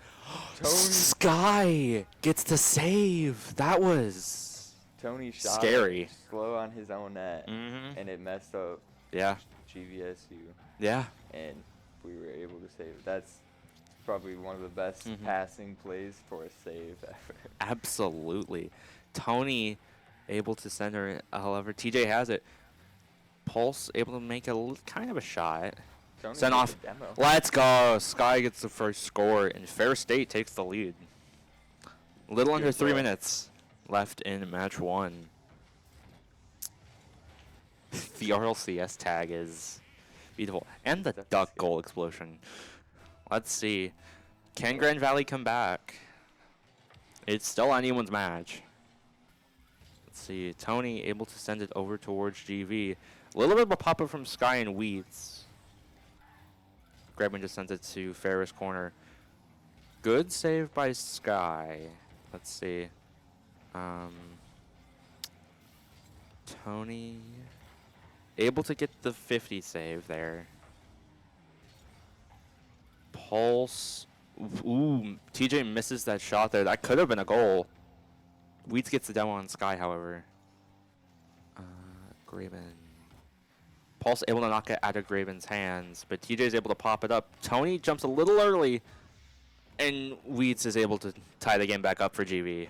Tony. Sky gets to save. That was Tony shot scary. slow on his own net, Mm-hmm. and it messed up Yeah. GVSU, Yeah. and we were able to save it. That's probably one of the best Mhm. passing plays for a save ever. Absolutely. Tony able to send her. However, TJ has it. Pulse able to make a kind of a shot. Tony Send with off. the demo. Let's go. Sky gets the first score, and Fair State takes the lead. Little under Good 3 play. minutes left in match 1. The RLCS tag is beautiful. And the That's duck good. goal explosion. Let's see. Can Grand Valley come back? It's still anyone's match. Let's see. Tony able to send it over towards GV. A little bit of a pop-up from Sky and Wheats. Graben just sends it to Ferris corner. Good save by Sky. Let's see. Tony able to get the 50 save there. Pulse. Ooh, TJ misses that shot there. That could have been a goal. Wheats gets the demo on Sky, however. Graben. Pulse able to knock it out of Graven's hands, but TJ is able to pop it up. Tony jumps a little early, and Wheats is able to tie the game back up for GV.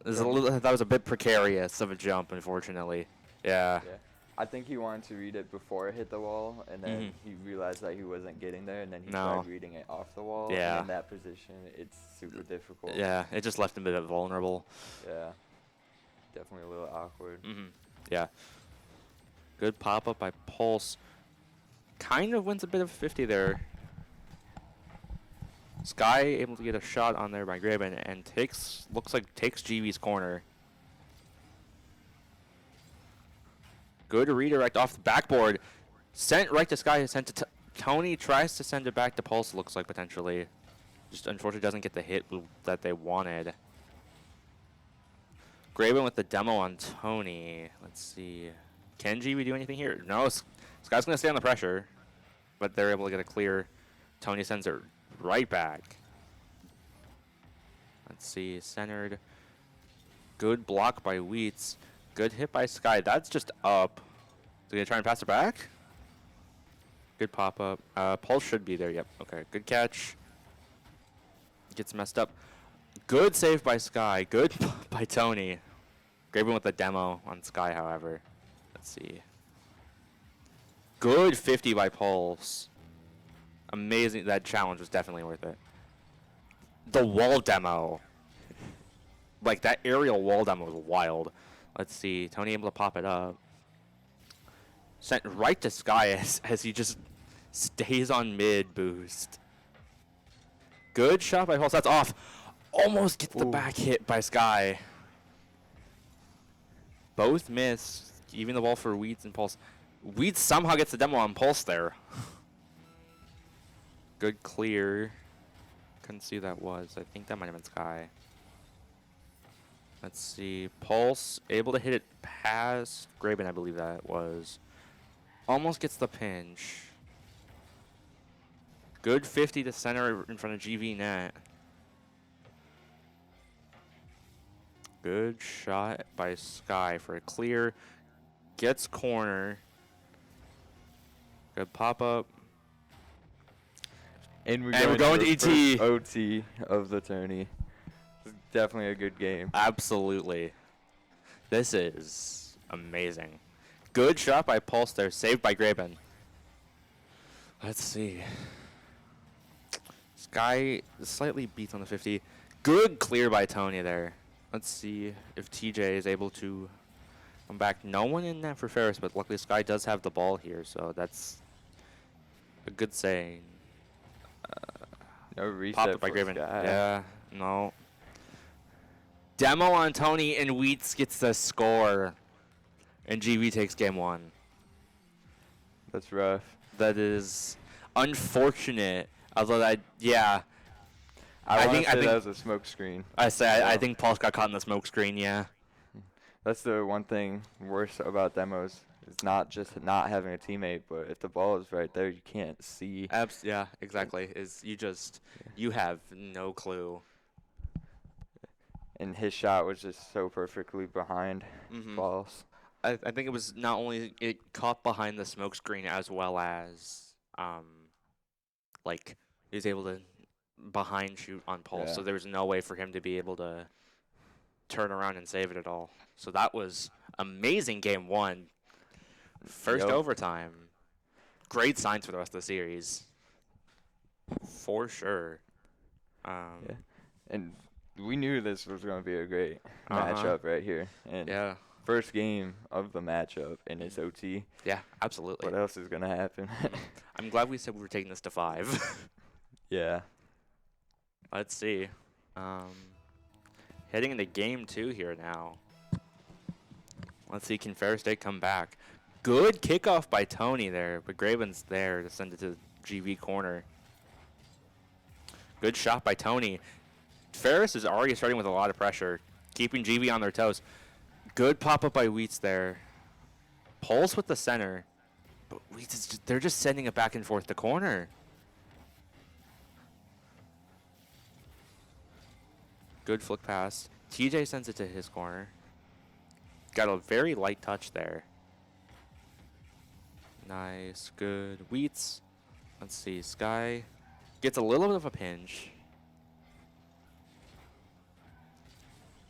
That was a bit precarious of a jump, unfortunately. Yeah. Yeah. I think he wanted to read it before it hit the wall, and then he realized that he wasn't getting there, and then he tried reading it off the wall. Yeah. And in that position, it's super difficult. Yeah, it just left him a bit vulnerable. Yeah. Definitely a little awkward. Yeah. Good pop-up by Pulse. Kind of wins a bit of 50 there. Sky able to get a shot on there by Graben and looks like takes GV's corner. Good redirect off the backboard. Sent right to Sky, sent to Tony, tries to send it back to Pulse, looks like potentially. Just unfortunately doesn't get the hit that they wanted. Graben with the demo on Tony. Let's see. Can GV do anything here? No, Sky's going to stay on the pressure, but they're able to get a clear. Tony sends it right back. Let's see. Centered. Good block by Wheats. Good hit by Sky. That's just up. Is he going to try and pass it back? Good pop-up. Pulse should be there. Yep. Okay. Good catch. Gets messed up. Good save by Sky. Good by Tony. Graben with the demo on Sky, however. Let's see. Good 50 by Pulse. Amazing. That challenge was definitely worth it. The wall demo. Like, that aerial wall demo was wild. Let's see. Tony able to pop it up. Sent right to Sky as he just stays on mid boost. Good shot by Pulse. That's off. Almost gets the back hit by Sky. Both miss. Even the ball for Weeds and Pulse. Weeds somehow gets the demo on Pulse there. Good clear. Couldn't see who that was. I think that might have been Sky. Let's see. Pulse able to hit it past Graben, I believe that was. Almost gets the pinch. Good 50 to center in front of GV net. Good shot by Sky for a clear. Gets corner. Good pop up. And we're going to ET. OT of the tourney. Definitely a good game. Absolutely. This is amazing. Good shot by Pulse there. Saved by Graben. Let's see. Sky slightly beats on the 50. Good clear by Tony there. Let's see if TJ is able to come back. No one in net for Ferris, but luckily Sky does have the ball here, so that's a good saying. No reset Pop it by for Graven. Sky. Yeah, no. Demo on Tony, and Wheats gets the score. And GV takes game 1. That's rough. That is unfortunate. Although I think think that was a smoke screen. I think Pulse got caught in the smoke screen. Yeah. That's the one thing worse about demos. It's not just not having a teammate, but if the ball is right there, you can't see. Yeah, exactly. You have no clue. And his shot was just so perfectly behind balls. I think it was not only it caught behind the smoke screen as well as like he was able to behind shoot on Pulse, Yeah. so there was no way for him to be able to turn around and save it at all. So that was amazing game 1. First Yep. overtime. Great signs for the rest of the series. For sure. Yeah. And we knew this was going to be a great matchup right here. And Yeah. first game of the matchup, and it's OT. Yeah, absolutely. What else is going to happen? I'm glad we said we were taking this to 5. Yeah. Let's see. Heading into game 2 here now. Let's see, can Ferris State come back? Good kickoff by Tony there, but Graven's there to send it to the GV corner. Good shot by Tony. Ferris is already starting with a lot of pressure, keeping GV on their toes. Good pop-up by Wheats there. Pulse with the center. But Wheats is they're just sending it back and forth to corner. Good flick pass. TJ sends it to his corner. Got a very light touch there. Nice, good. Wheats. Let's see. Sky gets a little bit of a pinch.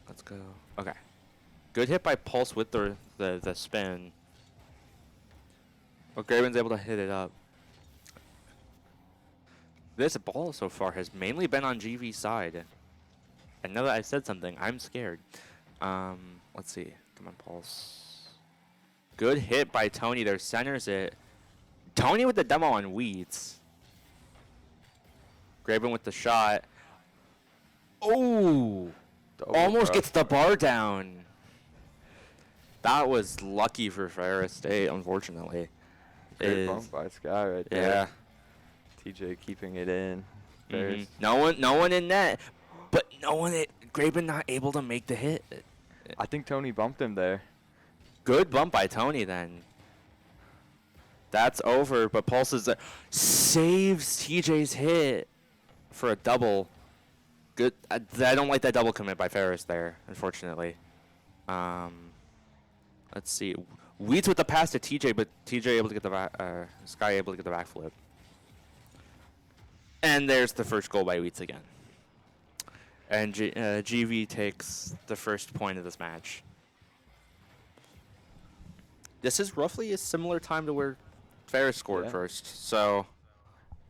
Let's go. Okay. Good hit by Pulse with the spin. But Graven's able to hit it up. This ball so far has mainly been on GV's side. And now that I've said something, I'm scared. Let's see. Come on, Pulse. Good hit by Tony there. Centers it. Tony with the demo on Weeds. Graven with the shot. Oh! Almost gets the bar down. That was lucky for Ferris State, unfortunately. Great bump by Sky right there. Yeah. TJ keeping it in. No one in net. But Graven not able to make the hit. I think Tony bumped him there. Good bump by Tony then. That's over, but Pulse is there. Saves TJ's hit for a double. Good. I don't like that double commit by Ferris there, unfortunately. Let's see. Weeds with the pass to TJ, but TJ able to get the back. Sky able to get the backflip. And there's the first goal by Weeds again. And GV takes the first point of this match. This is roughly a similar time to where Ferris scored first, so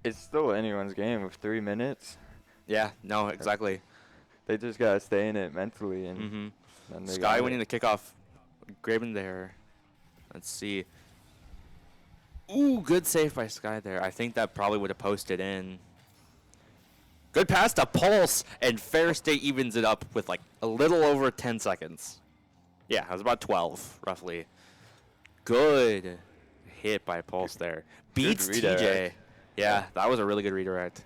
it's still anyone's game with 3 minutes. Yeah, no, exactly. They just gotta stay in it mentally, and Sky winning the kickoff. Graven there. Let's see. Ooh, good save by Sky there. I think that probably would have posted in. Good pass to Pulse, and Fair State evens it up with like a little over 10 seconds. Yeah, it was about 12, roughly. Good hit by Pulse there. Beats TJ. Yeah, that was a really good redirect.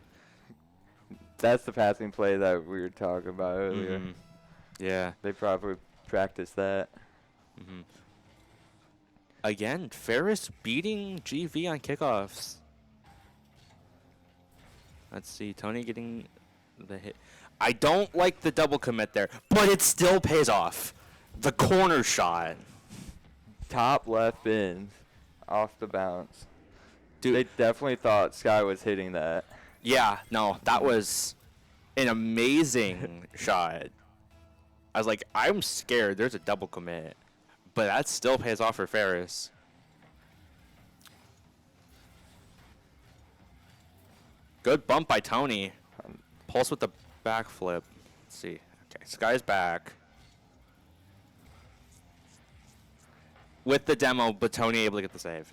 That's the passing play that we were talking about earlier. Yeah. They probably practiced that. Again, Ferris beating GV on kickoffs. Let's see, Tony getting the hit. I don't like the double commit there, but it still pays off. The corner shot. Top left bin, off the bounce. Dude. They definitely thought Sky was hitting that. Yeah, no, that was an amazing shot. I was like, I'm scared there's a double commit, but that still pays off for Ferris. Good bump by Tony. Pulse with the backflip. Let's see. Okay, Sky's back. With the demo, but Tony able to get the save.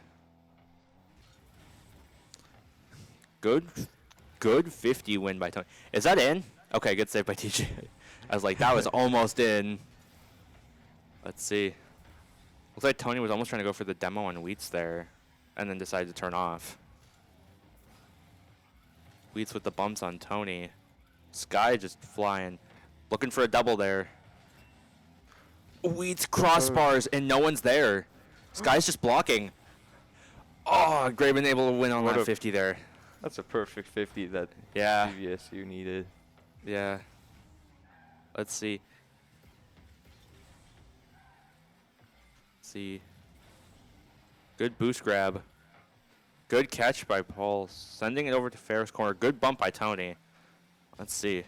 Good 50 win by Tony. Is that in? Okay, good save by TJ. I was like, that was almost in. Let's see. Looks like Tony was almost trying to go for the demo on Wheats there, and then decided to turn off. Wheats with the bumps on Tony. Sky just flying. Looking for a double there. Wheats crossbars, and no one's there. Sky's just blocking. Oh, Graben able to win on that 50 there. That's a perfect 50 that Yeah. GVSU needed. Yeah. Let's see. Good boost grab. Good catch by Paul. Sending it over to Ferris corner. Good bump by Tony. Let's see.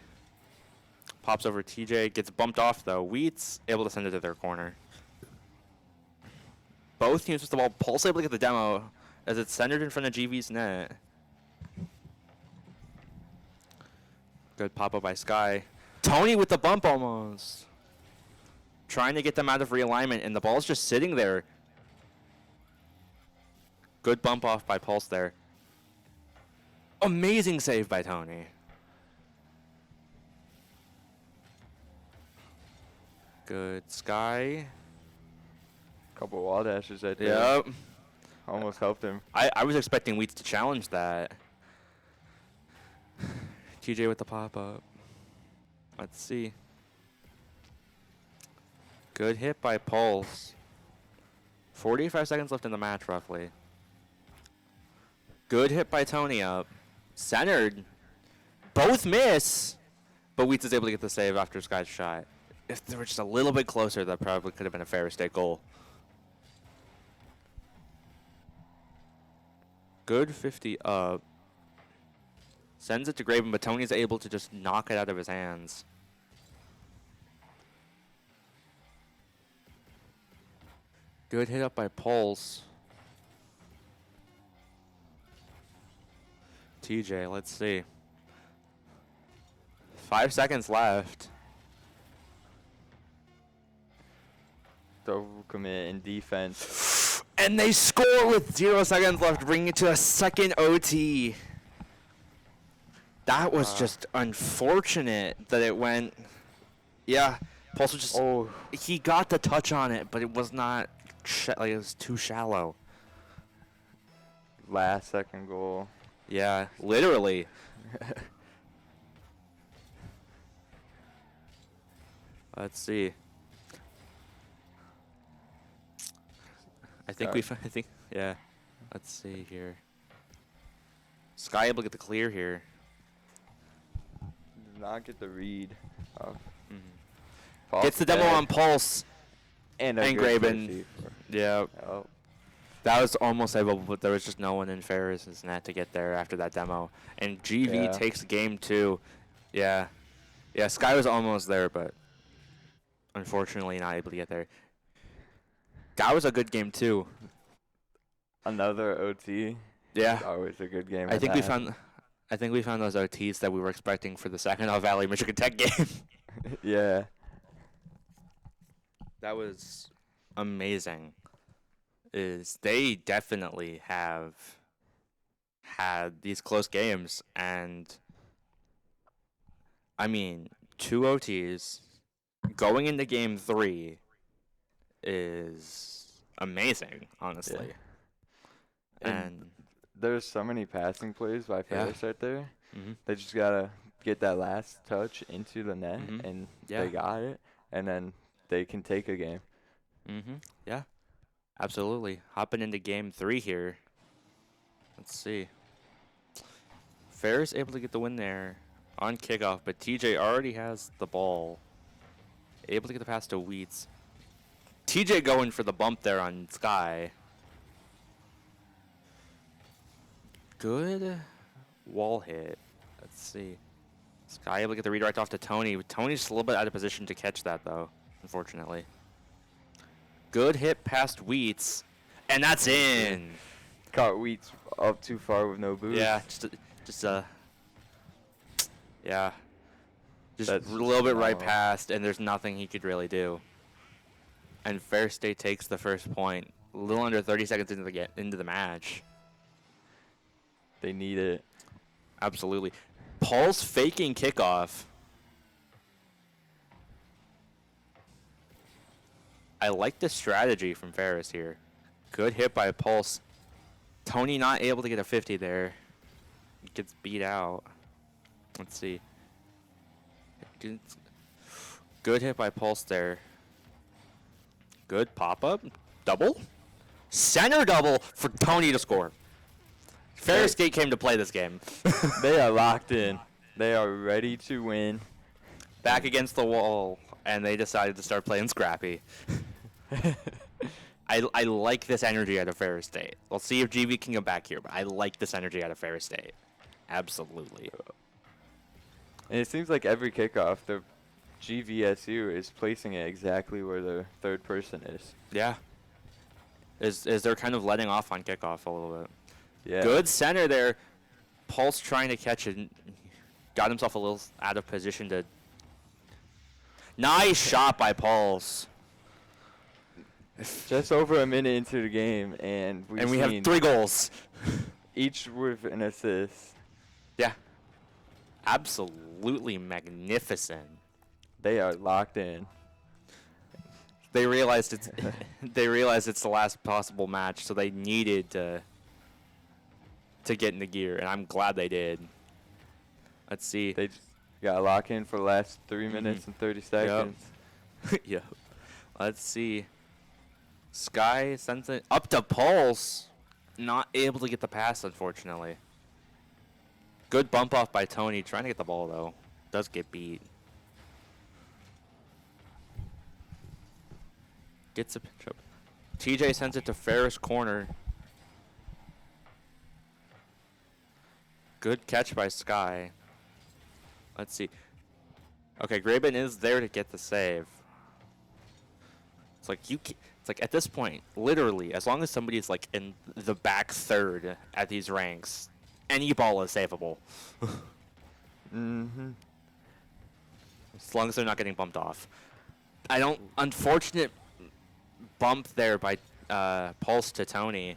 Pops over TJ. Gets bumped off though. Wheats able to send it to their corner. Both teams with the ball. Pulse able to get the demo as it's centered in front of GV's net. Good pop-up by Sky. Tony with the bump almost. Trying to get them out of realignment, and the ball's just sitting there. Good bump off by Pulse there. Amazing save by Tony. Good Sky. Couple wall dashes right there. Yep. Almost helped him. I was expecting Wheats to challenge that. TJ with the pop-up. Let's see. Good hit by Pulse. 45 seconds left in the match, roughly. Good hit by Tony up. Centered. Both miss. But Wheats is able to get the save after Sky's shot. If they were just a little bit closer, that probably could have been a Ferris State goal. Good 50 up. Sends it to Graben, but Tony's able to just knock it out of his hands. Good hit up by Pulse. TJ, let's see. 5 seconds left. Double commit in defense. And they score with 0 seconds left, bringing it to a second OT. That was just unfortunate that it went. Yeah, Pulse was just. Oh, He got the touch on it, but it was not. Like, it was too shallow. last second goal. Yeah, literally. Let's see. I think yeah. Let's see here. Sky able to get the clear here. Did not get the read. Gets the demo on Pulse. And Graben. Yeah. Oh. That was almost able, but there was just no one in Ferris's net to get there after that demo. And GV takes game 2. Yeah. Yeah, Sky was almost there, but unfortunately not able to get there. That was a good game too. Another OT. Yeah. Always a good game. I think we found those OTs that we were expecting for the Saginaw Valley Michigan Tech game. Yeah. That was amazing. is they definitely have had these close games, and I mean, 2 OTs going into game 3 is amazing, honestly. And there's so many passing plays by Ferris right there. mm-hmm. They just gotta get that last touch into the net, and they got it, and then they can take a game. Yeah, absolutely. Hopping into game 3 here. Let's see. Ferris able to get the win there on kickoff, but TJ already has the ball. Able to get the pass to Wheats. TJ going for the bump there on Sky. Good wall hit. Let's see. Sky able to get the redirect off to Tony. Tony's just a little bit out of position to catch that, though, unfortunately. Good hit past Wheats. And that's in. Caught Wheats up too far with no boost. Yeah, yeah. Just a little bit right past, and there's nothing he could really do. And Fair State takes the first point, a little under 30 seconds into the match. They need it. Absolutely. Paul's faking kickoff. I like the strategy from Ferris here. Good hit by Pulse. Tony not able to get a 50 there. Gets beat out. Let's see. Good hit by Pulse there. Good pop-up. Double? Center double for Tony to score. Ferris State came to play this game. They are locked in. They are ready to win. Back against the wall, and they decided to start playing Scrappy. I like this energy out of Ferris State. We'll see if GV can come back here, but I like this energy out of Ferris State. Absolutely. And it seems like every kickoff, the GVSU is placing it exactly where the third person is. Yeah. Is they're kind of letting off on kickoff a little bit. Yeah. Good center there. Pulse trying to catch it. Got himself a little out of position to... Nice shot by Pulse. Just over a minute into the game, and we have 3 goals. Each with an assist. Yeah. Absolutely magnificent. They are locked in. They realized it's the last possible match, so they needed to get in the gear, and I'm glad they did. Let's see. They just got to lock in for the last 3 minutes and 30 seconds. Yep. Let's see. Sky sends it up to Pulse. Not able to get the pass, unfortunately. Good bump off by Tony. Trying to get the ball, though. Does get beat. Gets a pinch up. TJ sends it to Ferris corner. Good catch by Sky. Let's see. Okay, Graben is there to get the save. It's like it's like at this point, literally, as long as somebody's like in the back third at these ranks, any ball is savable. Mm-hmm. As long as they're not getting bumped off. Unfortunate bump there by Pulse to Tony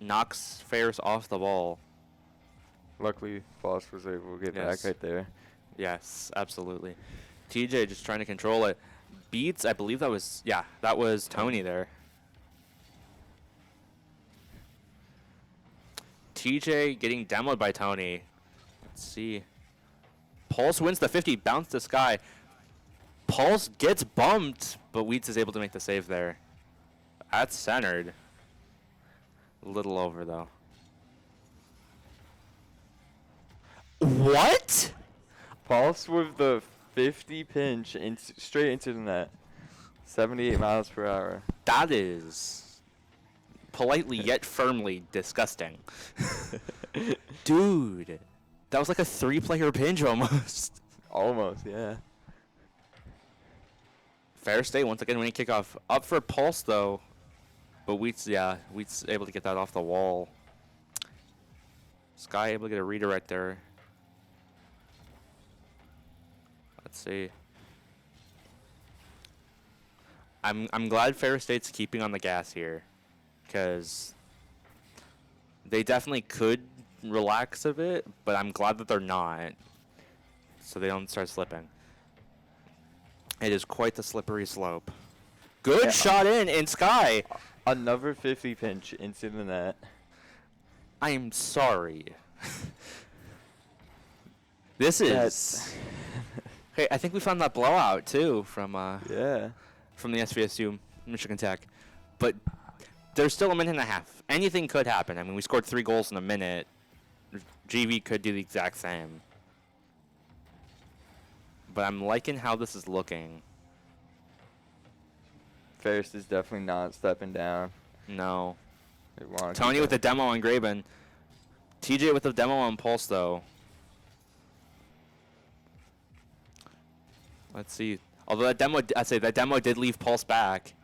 knocks Ferris off the ball. Luckily, Foss was able to get back right there. Yes, absolutely. TJ just trying to control it. Beats, I believe that was Tony there. TJ getting demoed by Tony. Let's see. Pulse wins the 50, bounce to Sky. Pulse gets bumped, but Wheats is able to make the save there. That's centered. A little over, though. What? Pulse with the 50 pinch straight into the net. 78 miles per hour. That is politely yet firmly disgusting. Dude, that was like a 3-player pinch almost. Almost, yeah. Fair State once again winning kickoff. Up for Pulse, though. But Wheats able to get that off the wall. Sky able to get a redirect there. Let's see. I'm glad Ferris State's keeping on the gas here, because they definitely could relax a bit, but I'm glad that they're not, so they don't start slipping. It is quite the slippery slope. Good Yeah. shot in Sky. Another 50 pinch into the net. I am sorry. This is. Hey, I think we found that blowout too from Yeah. from the SVSU Michigan Tech, but there's still a minute and a half. Anything could happen. I mean, we scored 3 goals in a minute. GV could do the exact same. But I'm liking how this is looking. Ferris is definitely not stepping down. No. They wanna Tony keep with the it. demo on Graben. TJ with the demo on Pulse, though. Let's see. Although that demo, I'd say that demo did leave Pulse back.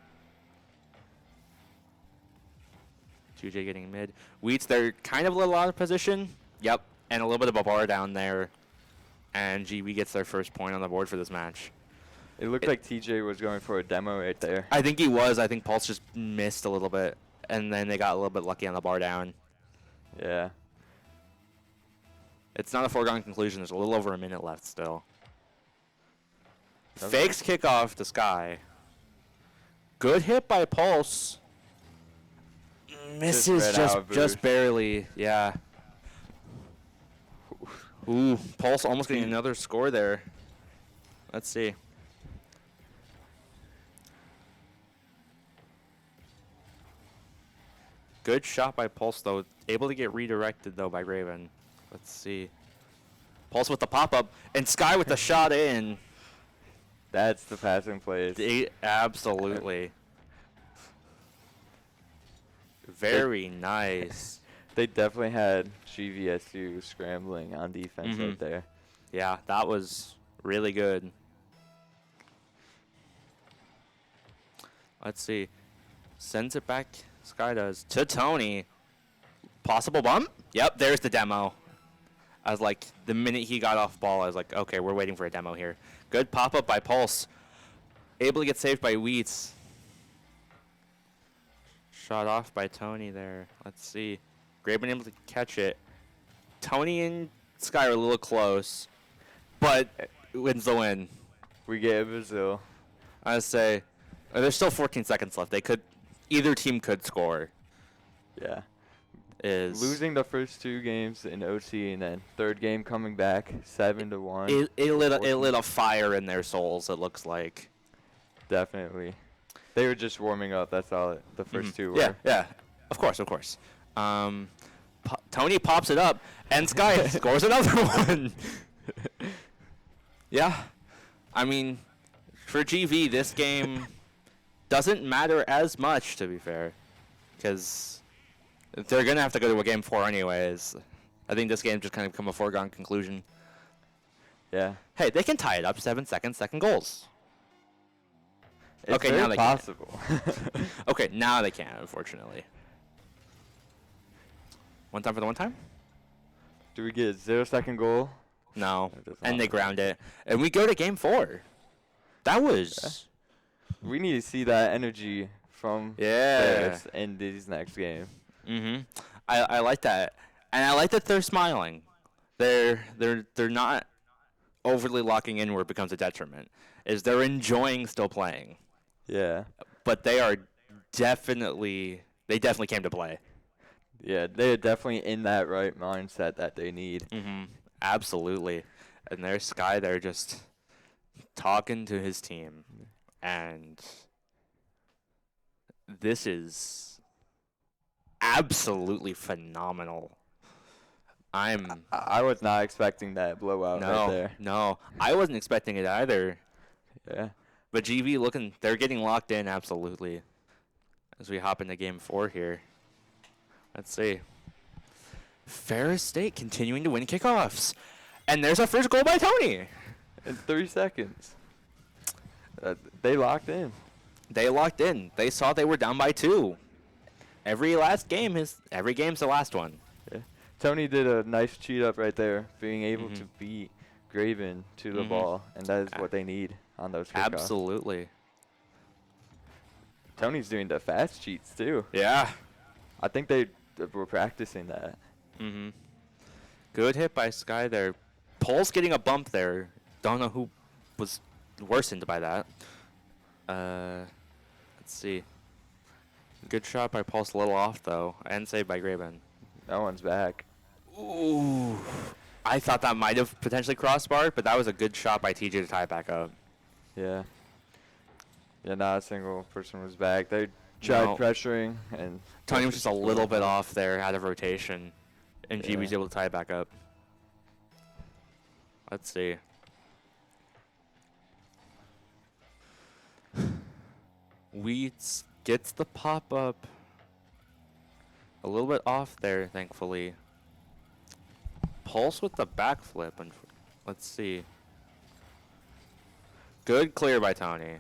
2J getting mid. Wheats, they're kind of a little out of position. Yep. And a little bit of a bar down there. And GV gets their first point on the board for this match. It looked like TJ was going for a demo right there. I think he was. I think Pulse just missed a little bit. And then they got a little bit lucky on the bar down. Yeah. It's not a foregone conclusion. There's a little over a minute left still. Okay. Fakes kickoff to Sky. Good hit by Pulse. Misses ran just out of just boost. barely. Yeah. Ooh, Pulse almost getting another score there. Let's see. Good shot by Pulse, though. Able to get redirected, though, by Graven. Let's see. Pulse with the pop-up, and Sky with the shot in. That's the passing plays. Absolutely. Very nice. They definitely had GVSU scrambling on defense Mhm. right there. Yeah, that was really good. Let's see. Sends it back, Sky does, to Tony. Possible bump? Yep, there's the demo. I was like, the minute he got off ball, I was like, okay, we're waiting for a demo here. Good pop-up by Pulse. Able to get saved by Wheats. Shot off by Tony there. Let's see. Graben able to catch it. Tony and Sky are a little close, but wins the win. We get Brazil. I say, there's still 14 seconds left. Either team could score. Yeah. Is Losing the first 2 games in OT and then third game coming back 7-1. it lit a fire in their souls. It looks like. Definitely. They were just warming up. That's all the first 2 were. Yeah, yeah. Of course. Tony pops it up, and Sky scores another one. Yeah. I mean, for GV, this game doesn't matter as much, to be fair, because they're going to have to go to a game 4 anyways. I think this game just kind of become a foregone conclusion. Yeah. Hey, they can tie it up 7 seconds, second goals. It's Okay, very now they can. possible. Okay, now they can't, unfortunately. One time for the one time? Do we get a 0-second goal? No. That does And not they look ground it. And we go to game 4. That was... We need to see that energy from Yeah. Ferris in these next game. Mm-hmm. I like that. And I like that they're smiling. They're not overly locking in where it becomes a detriment. They're enjoying still playing. Yeah. But they definitely came to play. Yeah, they're definitely in that right mindset that they need. Mm-hmm. Absolutely. And there's Sky there just talking to his team. And this is absolutely phenomenal. I was not expecting that blowout right there. No, I wasn't expecting it either. Yeah. But GV they're getting locked in absolutely. As we hop into game 4 here. Let's see. Ferris State continuing to win kickoffs. And there's our first goal by Tony. In 3 seconds. They locked in. They locked in. They saw they were down by 2. Every game's the last one. Yeah. Tony did a nice cheat up right there, being able to beat Graven to the ball, and that is what they need on those kickoffs. Absolutely. Tony's doing the fast cheats too. Yeah. I think they were practicing that. Mm-hmm. Good hit by Sky there. Pulse getting a bump there. Don't know who was worsened by that. Let's see. Good shot by Pulse, a little off though, and saved by Graben. That one's back. Ooh. I thought that might have potentially crossbarred, but that was a good shot by TJ to tie it back up. Yeah. Yeah, not a single person was back. They tried pressuring, and Tony was just a little bit off there out of rotation, and GB was able to tie it back up. Let's see. Wheats gets the pop-up. A little bit off there, thankfully. Pulse with the backflip. And let's see. Good clear by Tony.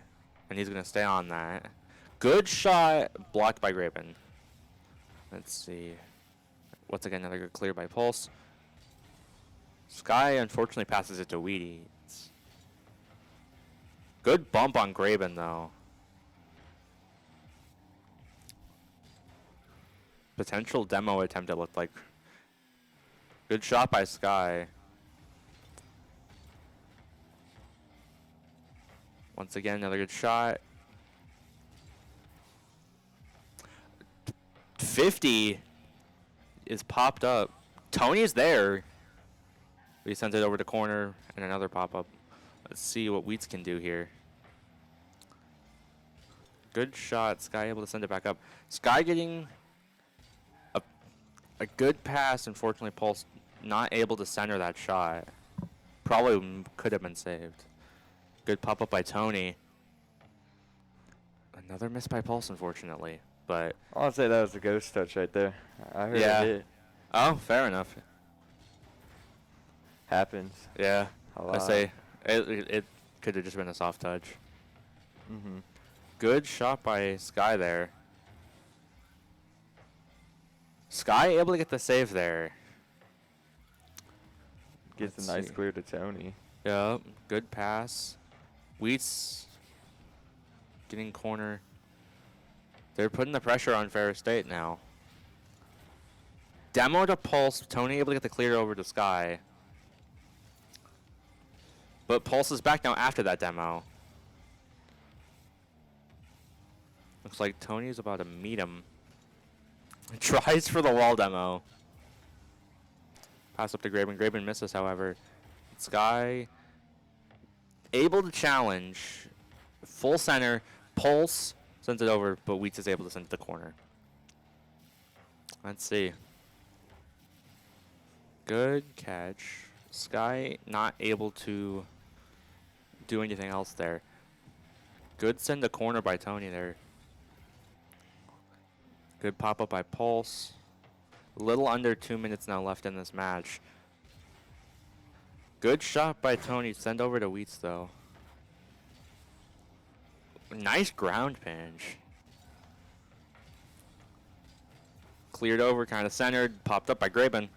And he's going to stay on that. Good shot blocked by Graben. Let's see. Once again, another good clear by Pulse. Sky unfortunately passes it to Wheaties. Good bump on Graben though. Potential demo attempt, it looked like. Good shot by Sky. Once again, another good shot. 50 is popped up. Tony's there. He sends it over to corner and another pop-up. Let's see what Wheats can do here. Good shot. Sky able to send it back up. Sky getting a good pass. Unfortunately, Pulse not able to center that shot. Probably could have been saved. Good pop-up by Tony. Another miss by Pulse, unfortunately. But I'll say that was a ghost touch right there. I heard it hit. Oh, fair enough. Happens. Yeah. A lot. I say it could have just been a soft touch. Mm-hmm. Good shot by Sky there. Sky able to get the save there. Gets a nice clear to Tony. Yep. Good pass. Wheats getting corner. They're putting the pressure on Ferris State now. Demo to Pulse. Tony able to get the clear over to Sky. But Pulse is back now after that demo. Looks like Tony's about to meet him. Tries for the wall demo. Pass up to Graben. Graben misses, however. Sky able to challenge. Full center. Pulse sends it over, but Wheats is able to send it to the corner. Let's see. Good catch. Sky not able to do anything else there. Good send to corner by Tony there. Good pop-up by Pulse. A little under 2 minutes now left in this match. Good shot by Tony. Send over to Wheats, though. Nice ground pinch. Cleared over, kind of centered. Popped up by Graben.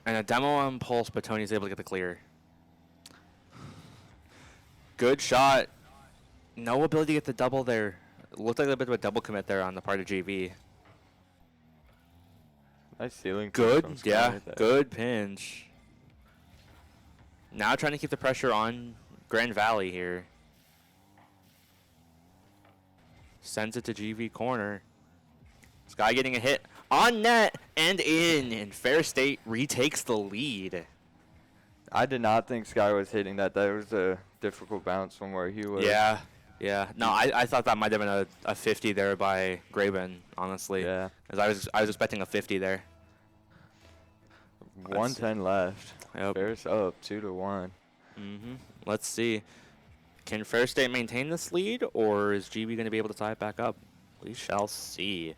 And a demo on Pulse, but Tony's able to get the clear. Good shot. No ability to get the double there. Looked like a bit of a double commit there on the part of GV. Nice ceiling. Good, yeah, good pinch. Now trying to keep the pressure on Grand Valley here. Sends it to GV corner. Sky getting a hit on net and in, and Ferris State retakes the lead. I did not think Sky was hitting that. That was a difficult bounce from where he was. Yeah, yeah. No, I thought that might have been a 50 there by Graben, honestly. Yeah. As I was expecting a 50 there. 110 left. Yep. Ferris up 2-1. Let's see. Can Ferris State maintain this lead, or is GB going to be able to tie it back up? We shall see.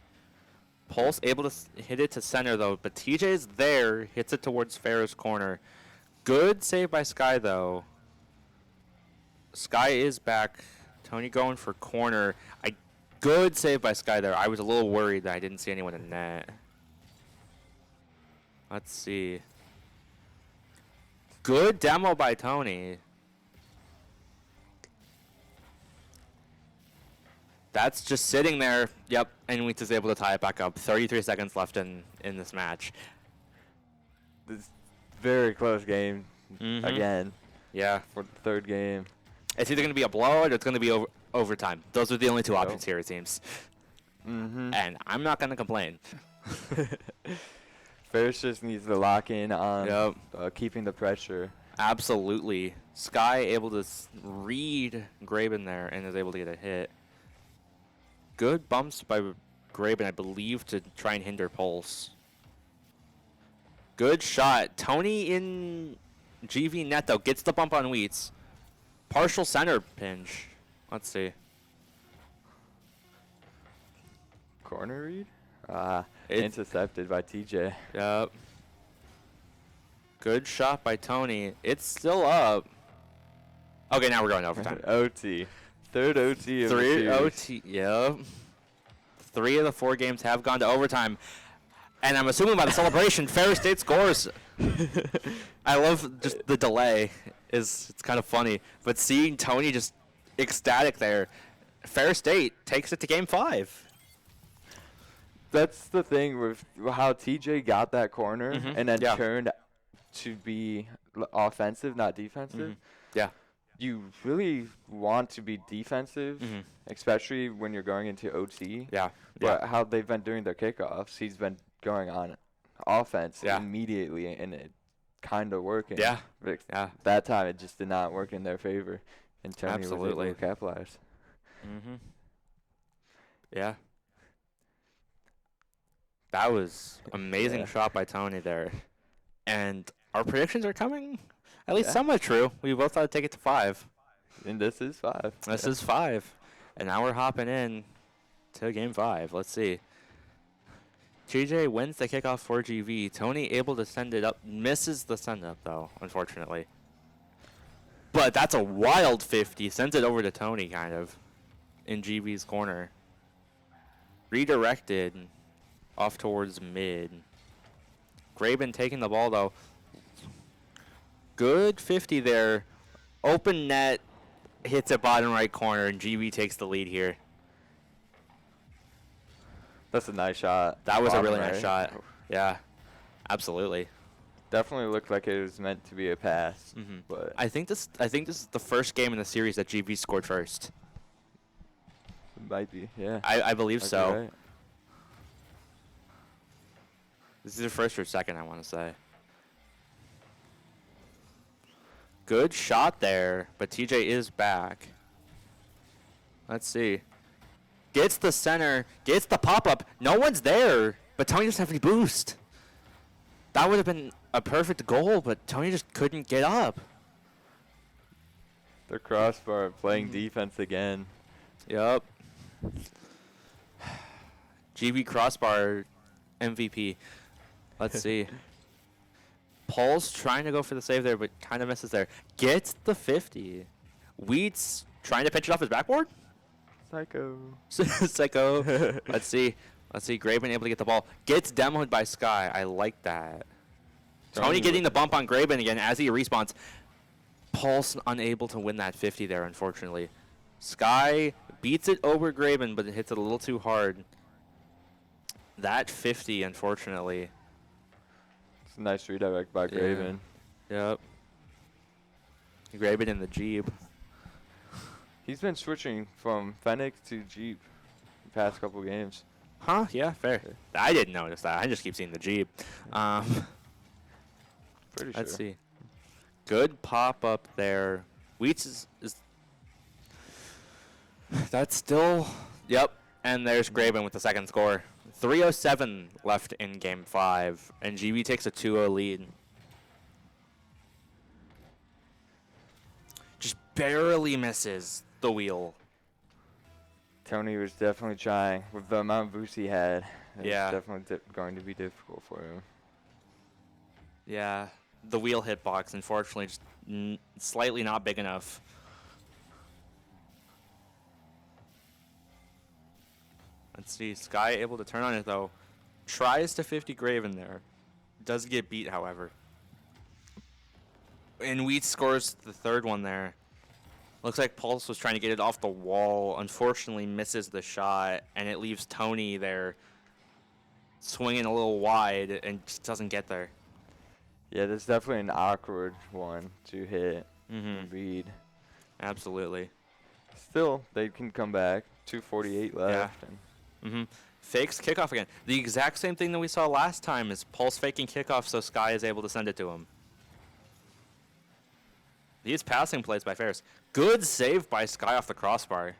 Pulse able to hit it to center, though, but TJ is there. Hits it towards Ferris corner. Good save by Sky, though. Sky is back. Tony going for corner. Good save by Sky there. I was a little worried that I didn't see anyone in net. Let's see. Good demo by Tony. That's just sitting there. Yep, and Wheats is able to tie it back up. 33 seconds left in this match. This very close game Mm-hmm. again Yeah. for the third game. It's either going to be a blowout or it's going to be overtime. Those are the only two Yep. options here, it seems. Mm-hmm. And I'm not going to complain. Ferris just needs to lock in on Yep. keeping the pressure. Absolutely. Sky able to read Graben there and is able to get a hit. Good bumps by Graben, I believe, to try and hinder Pulse. Good shot. Tony in GV net, though, gets the bump on Wheats. Partial center pinch. Let's see. Corner read? It's- Intercepted by TJ. Yep. Good shot by Tony. It's still up. Okay, now we're going to overtime. OT. Third OT of the 3 series. OT. Yep. 3 of the 4 games have gone to overtime. And I'm assuming by the celebration, Ferris State scores. I love just the delay. It's kind of funny. But seeing Tony just ecstatic there, Ferris State takes it to game 5. That's the thing with how TJ got that corner Mhm. and then Yeah. turned to be offensive, not defensive. Mhm. Yeah. You really want to be defensive, Mhm. especially when you're going into OT. Yeah. But how they've been doing their kickoffs, he's been going on offense Yeah. immediately, and it kind of working. Yeah. But Yeah. that time it just did not work in their favor, and Tony Absolutely. was able to capitalize. Mhm. Yeah. That was amazing Yeah. shot by Tony there. And our predictions are coming at least Yeah. somewhat true. We both thought to take it to 5. And this is 5. This is 5. And now we're hopping in to game 5. Let's see. TJ wins the kickoff for GV. Tony able to send it up. Misses the send up, though, unfortunately. But that's a wild 50. Sends it over to Tony, kind of, in GV's corner. Redirected off towards mid. Graben taking the ball, though. Good 50 there. Open net. Hits it bottom right corner, and GV takes the lead here. That's a nice shot. That was a Bottom really nice right. shot. Yeah, absolutely. Definitely looked like it was meant to be a pass, Mhm. but I think this is the first game in the series that GV scored first. it might be. Yeah. I believe Might be so. right. This is their first or second, I want to say. Good shot there, but TJ is back. Let's see. Gets the center, gets the pop-up. No one's there, but Tony doesn't have any boost. That would have been a perfect goal, but Tony just couldn't get up. The crossbar playing defense again. Yup. GV crossbar MVP. Let's see. Paul's trying to go for the save there, but kind of misses there. Gets the 50. Wheats trying to pinch it off his backboard. Psycho. Psycho. Let's see. Graben able to get the ball. Gets demoed by Sky. I like that. Tony getting the bump on Graben again as he respawns. Paul's unable to win that 50 there, unfortunately. Sky beats it over Graben, but it hits it a little too hard. That 50, unfortunately. It's a nice redirect by Graven. Yep. Graben in the Jeep. He's been switching from Fennec to Jeep the past couple games. Huh? Yeah, fair. I didn't notice that. I just keep seeing the Jeep. Pretty sure. Let's see. Good pop up there. Wheats is that's still. Yep. And there's Graben with the second score. 3:07 left in game 5, and GV takes a 2-0 lead. Just barely misses the wheel. Tony was definitely trying with the amount of boost he had. It's Yeah. definitely going to be difficult for him. Yeah, the wheel hitbox, unfortunately, just slightly not big enough. Let's see, Sky able to turn on it, though. Tries to 50 Graven there. Does get beat, however. And Wheat scores the third one there. Looks like Pulse was trying to get it off the wall. Unfortunately, misses the shot, and it leaves Tony there swinging a little wide and just doesn't get there. Yeah, that's definitely an awkward one to hit and read. Absolutely. Still, they can come back. 2:48 left. And Fakes kickoff again. The exact same thing that we saw last time is Pulse faking kickoff so Sky is able to send it to him. These passing plays by Ferris. Good save by Sky off the crossbar.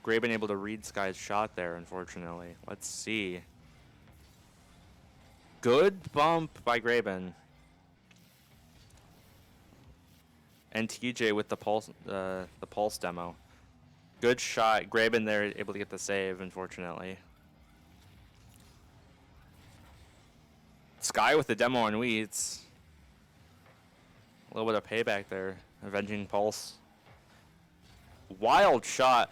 Graben able to read Sky's shot there, unfortunately. Let's see. Good bump by Graben. And TJ with the pulse demo. Good shot. Graben there able to get the save, unfortunately. Sky with the demo on Weeds. A little bit of payback there. Avenging Pulse. Wild shot.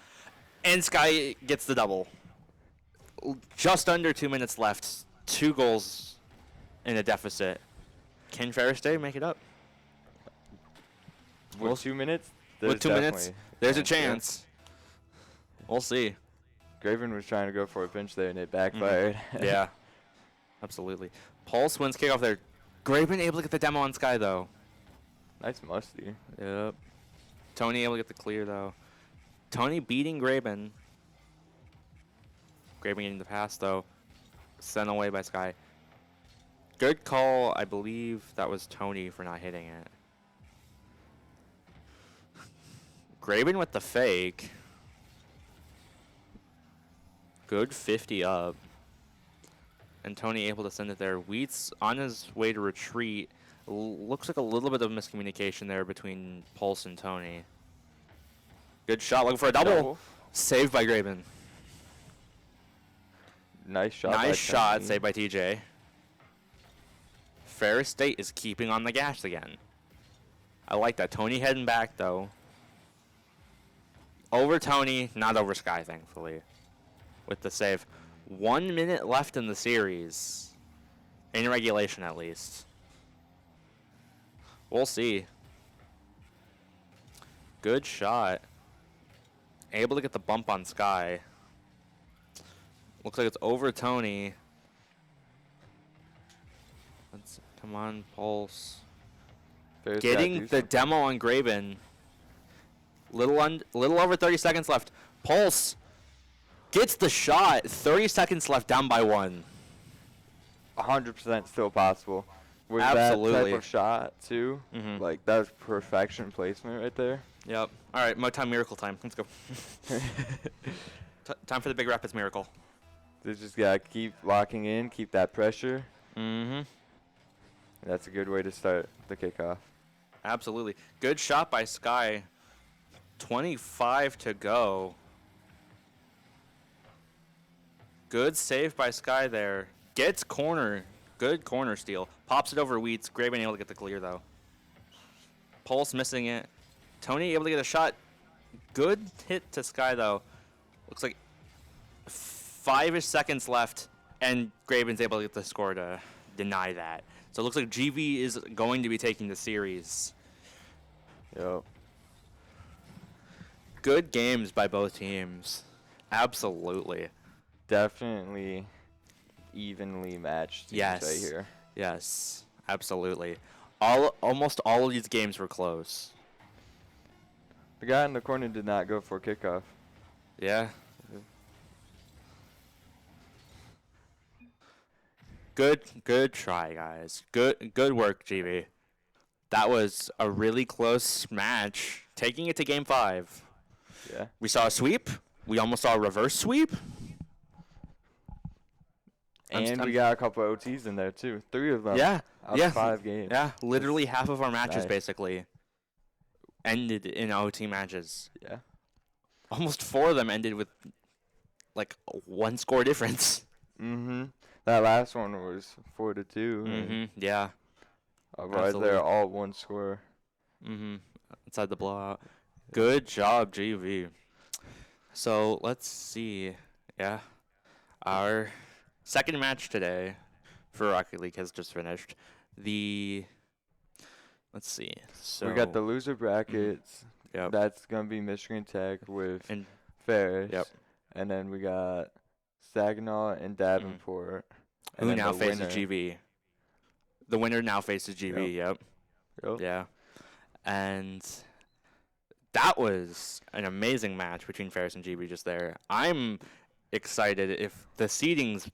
And Sky gets the double. Just under 2 minutes left. 2 goals in a deficit. Can Ferris Day make it up? With 2 minutes? With 2 minutes, there's a chance. We'll see. Graven was trying to go for a pinch there, and it backfired. Yeah, absolutely. Pulse wins kickoff there. Graven able to get the demo on Sky, though. Nice musty. Yep. Tony able to get the clear, though. Tony beating Graben. Graben getting the pass, though. Sent away by Sky. Good call. I believe that was Tony for not hitting it. Graben with the fake. Good 50 up. And Tony able to send it there. Wheats on his way to retreat. Looks like a little bit of miscommunication there between Pulse and Tony. Good shot, looking for a double. Saved by Graben. Nice shot. Nice shot, saved by TJ. Ferris State is keeping on the gas again. I like that. Tony heading back, though. Over Tony, not over Sky, thankfully, with the save. 1 minute left in the series. In regulation, at least. We'll see. Good shot. Able to get the bump on Sky. Looks like it's over Tony. Come on, Pulse. Getting the demo on Graben. Little over 30 seconds left. Pulse gets the shot. 30 seconds left, down by 1. 100% still possible. With Absolutely. that type of shot, too, like, that was perfection placement right there. Yep. All right, Motown Miracle time. Let's go. Time for the Big Rapids Miracle. They just got to keep locking in, keep that pressure. Mm-hmm. That's a good way to start the kickoff. Absolutely. Good shot by Sky. 25 to go. Good save by Sky there. Gets corner. Good corner steal. Pops it over Wheats. Graben able to get the clear, though. Pulse missing it. Tony able to get a shot. Good hit to Sky, though. Looks like 5-ish seconds left, and Graben's able to get the score to deny that. So it looks like GV is going to be taking the series. Yep. Good games by both teams. Absolutely. Definitely evenly matched teams right here. Yes, absolutely. Almost all of these games were close. The guy in the corner did not go for kickoff. Yeah. Good try, guys. Good work, GV. That was a really close match, taking it to Game 5. Yeah. We saw a sweep. We almost saw a reverse sweep. And we got a couple of OTs in there, too. 3 of them. Yeah. Out of 5 games. Yeah, literally half of our matches, Nice. basically, ended in OT matches. Yeah. Almost 4 of them ended with, like, 1 score difference. Mm-hmm. That last one was 4-2. Mm-hmm. Yeah. Right Absolutely. there, all 1 score. Mm-hmm. Inside the blowout. Good job, GV. So, let's see. Yeah. Our second match today for Rocket League has just finished. The let's see. We got the So, loser brackets. yep. That's gonna be Michigan Tech with And Ferris. yep. And then we got Saginaw and Davenport. And Who then now the faces winner. GV? The winner now faces GV. Yep. Yep. Yeah. And that was an amazing match between Ferris and GB just there. I'm excited if the seedings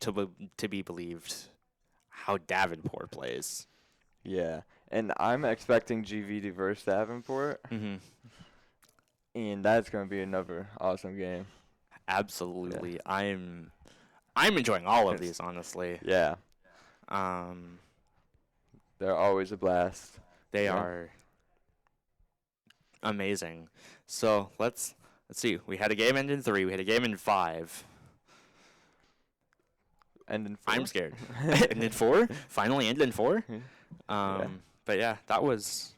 to be believed how Davenport plays. Yeah. And I'm expecting GV to verse Davenport. Mm-hmm. And that's gonna be another awesome game. Absolutely. I'm enjoying all of It's- these, honestly. Yeah. Um, They're always a blast. they Yeah. are amazing. So let's see. We had a game end in 3. We had a game in 5. And in 4. I'm scared. And in 4? Finally ended in 4? Yeah. But yeah, that was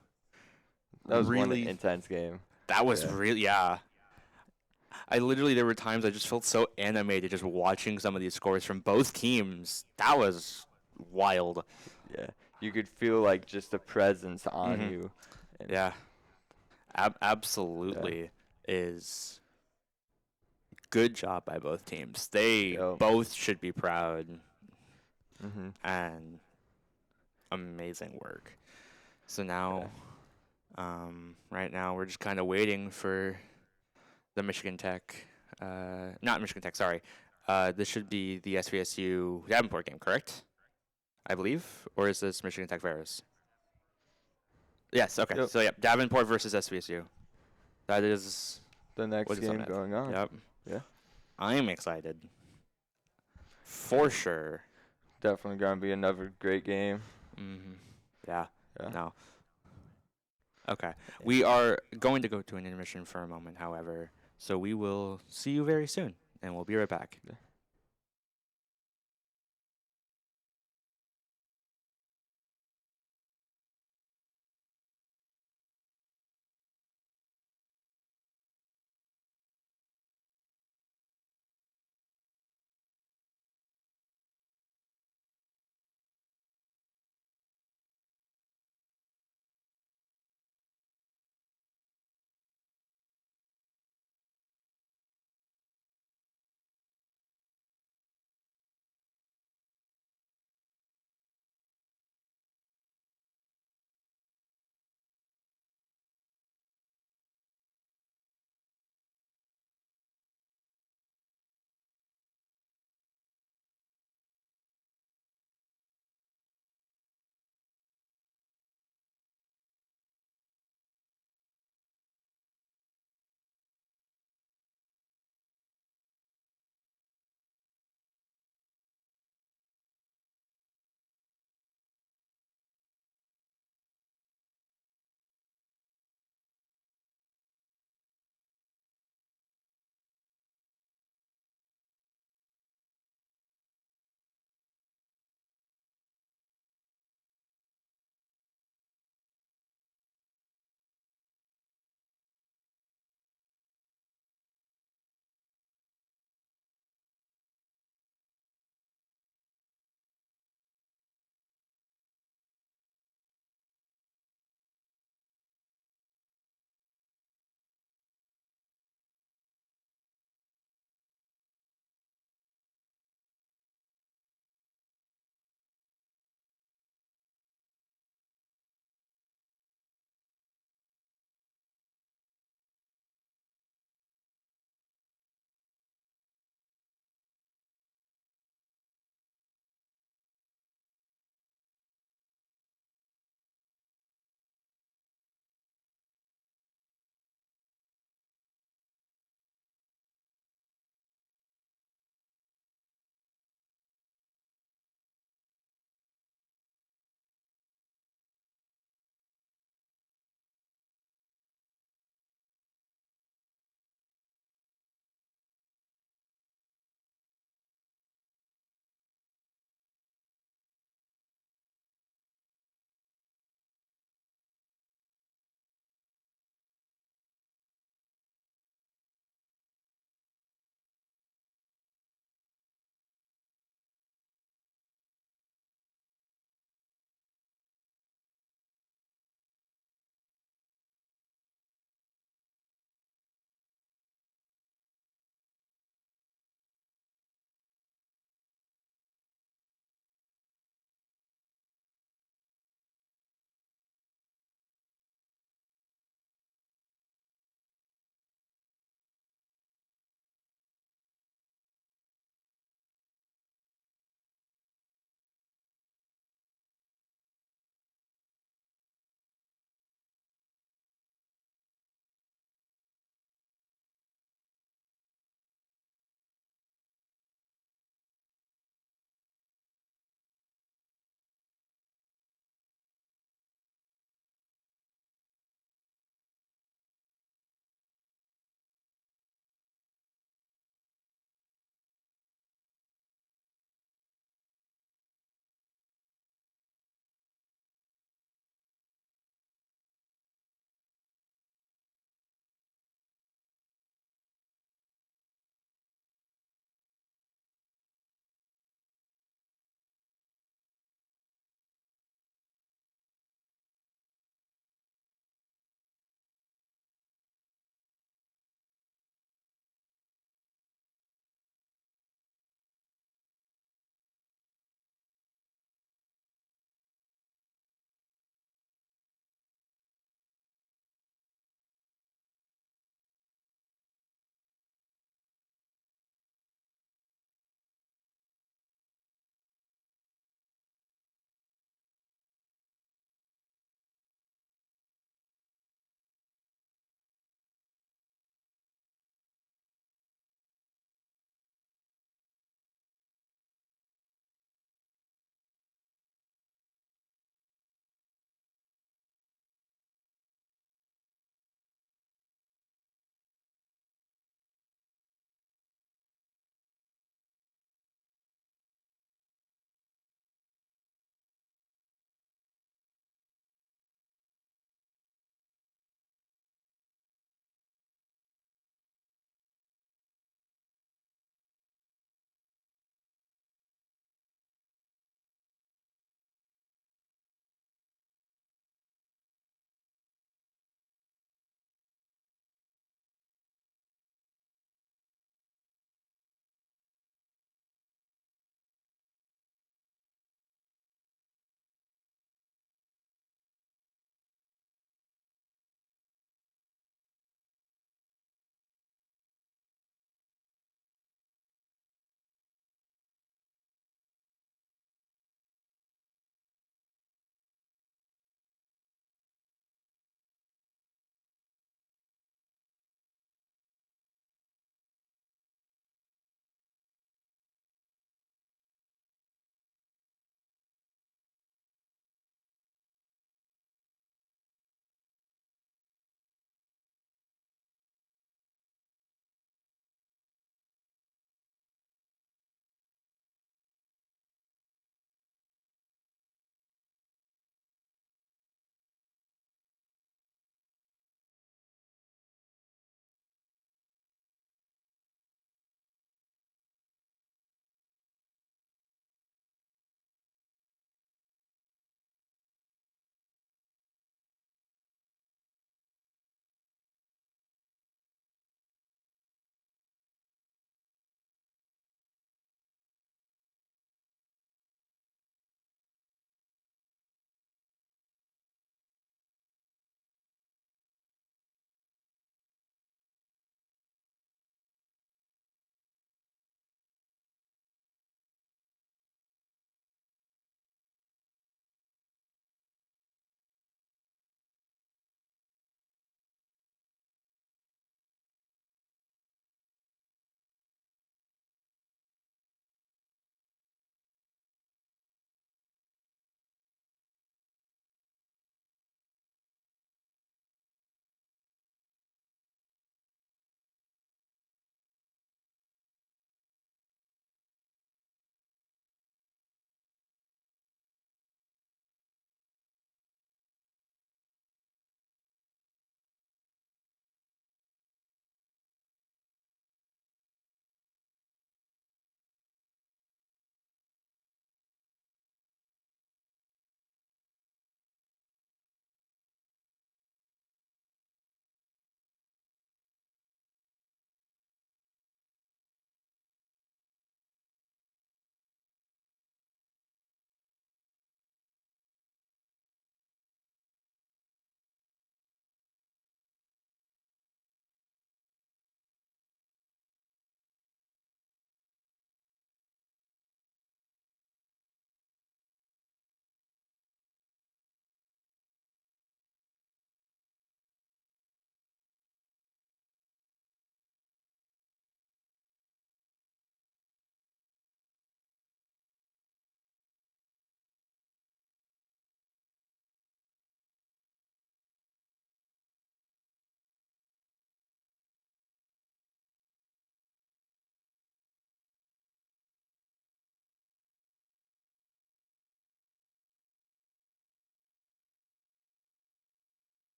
That was one really intense game. that was Yeah. really yeah. I literally there were times I just felt so animated just watching some of these scores from both teams. That was wild. Yeah. You could feel like just the presence on Mhm. you. And Yeah. Absolutely is good job by both teams. They Yep. both should be proud Mhm. and amazing work. So now right now we're just kind of waiting for the Michigan Tech not Michigan Tech, sorry. This should be the SVSU Davenport game, correct? I believe, or is this Michigan Tech Ferris? Yes. Okay. Yep. So yep, Davenport versus SVSU. That is The next what is on game it. going on. Yep. Yeah. I'm excited. For sure. Definitely gonna be another great game. Mm-hmm. Yeah. Yeah. No. Okay. We are going to go to an intermission for a moment, however. So we will see you very soon, and we'll be right back. Yeah.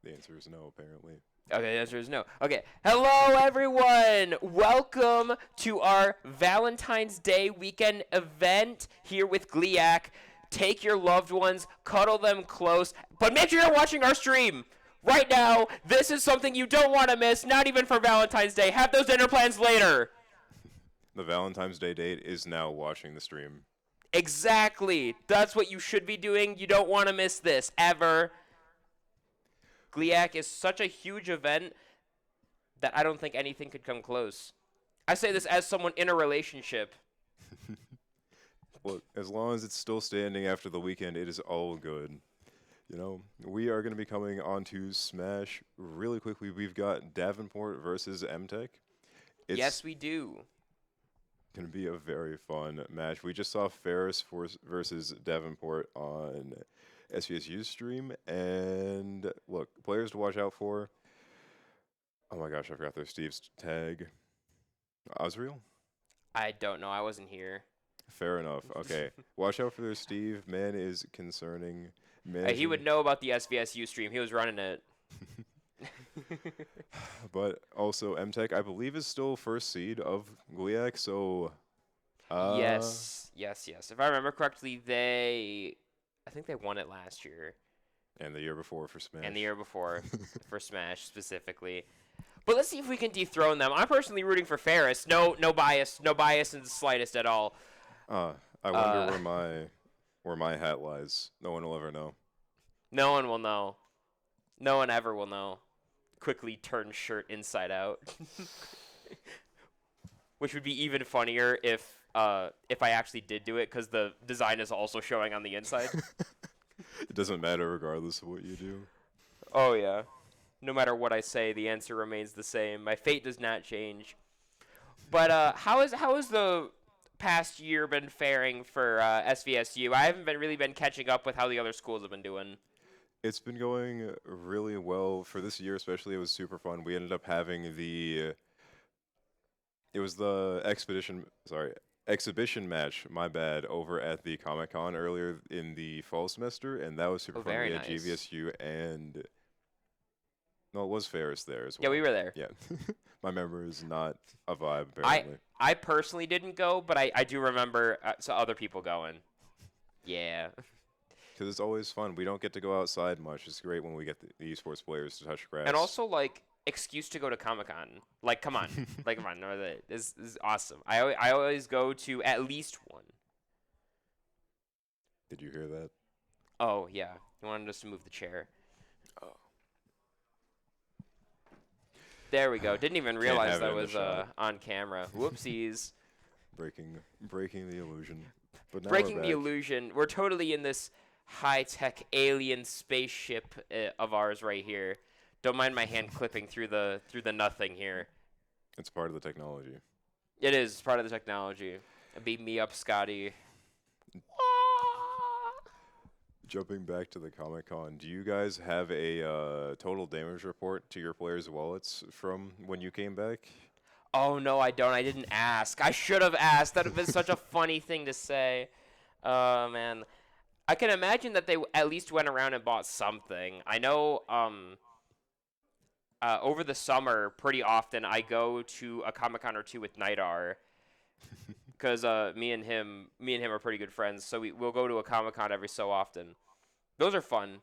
The answer is no, apparently. Okay, the answer is no. Okay, hello everyone! Welcome to our Valentine's Day weekend event here with GLIAC. Take your loved ones, cuddle them close, but make sure you're watching our stream! Right now, this is something you don't want to miss, not even for Valentine's Day. Have those dinner plans later! The Valentine's Day date is now watching the stream. Exactly! That's what you should be doing. You don't want to miss this, ever. GLIAC is such a huge event that I don't think anything could come close. I say this as someone in a relationship. Well, as long as it's still standing after the weekend, it is all good. You know, we are going to be coming on to Smash really quickly. We've got Davenport versus MTech. Yes, we do. Going to be a very fun match. We just saw Ferris versus Davenport on SVSU's stream, and look, players to watch out for. Oh my gosh, I forgot their Steve's tag. Osriel? I don't know. I wasn't here. Fair enough. Okay. Watch out for their Steve. Man is concerning. He would know about the SVSU stream. He was running it. But also, MTech, I believe, is still first seed of GLIAC, so... Yes. If I remember correctly, I think they won it last year. And the year before for Smash. And the year before for Smash specifically. But let's see if we can dethrone them. I'm personally rooting for Ferris. No bias in the slightest at all. I wonder where my hat lies. No one will ever know. No one will know. No one ever will know. Quickly turn shirt inside out. Which would be even funnier if I actually did do it, because the design is also showing on the inside. It doesn't matter regardless of what you do. Oh, yeah. No matter what I say, the answer remains the same. My fate does not change. But how has the past year been faring for SVSU? I haven't really been catching up with how the other schools have been doing. It's been going really well for this year, especially. It was super fun. We ended up having it was the exhibition match, my bad, over at the Comic-Con earlier in the fall semester, and that was super fun. Very We had nice. GVSU and... No, it was Ferris there as well. Yeah, we were there. Yeah. My memory is not a vibe, apparently. I personally didn't go, but I do remember other people going. Yeah. Because it's always fun. We don't get to go outside much. It's great when we get the esports players to touch grass. And also, like, excuse to go to Comic-Con. Like, come on. Come on. No, this is awesome. I always go to at least one. Did you hear that? Oh, yeah. You wanted us to move the chair. Oh. There we go. Didn't even realize have it that in the was shot. on camera. Whoopsies. Breaking the illusion. But now Breaking we're the back. illusion. We're totally in this high-tech alien spaceship of ours right here. Don't mind my hand clipping through the nothing here. It's part of the technology. It is part of the technology. Beat me up, Scotty. Jumping back to the Comic-Con, do you guys have a total damage report to your players' wallets from when you came back? Oh, no, I don't. I didn't ask. I should have asked. That would have been such a funny thing to say. Oh, man. I can imagine that they at least went around and bought something. I know over the summer, pretty often, I go to a Comic-Con or two with Nightr. Because me and him are pretty good friends, so we'll go to a Comic-Con every so often. Those are fun.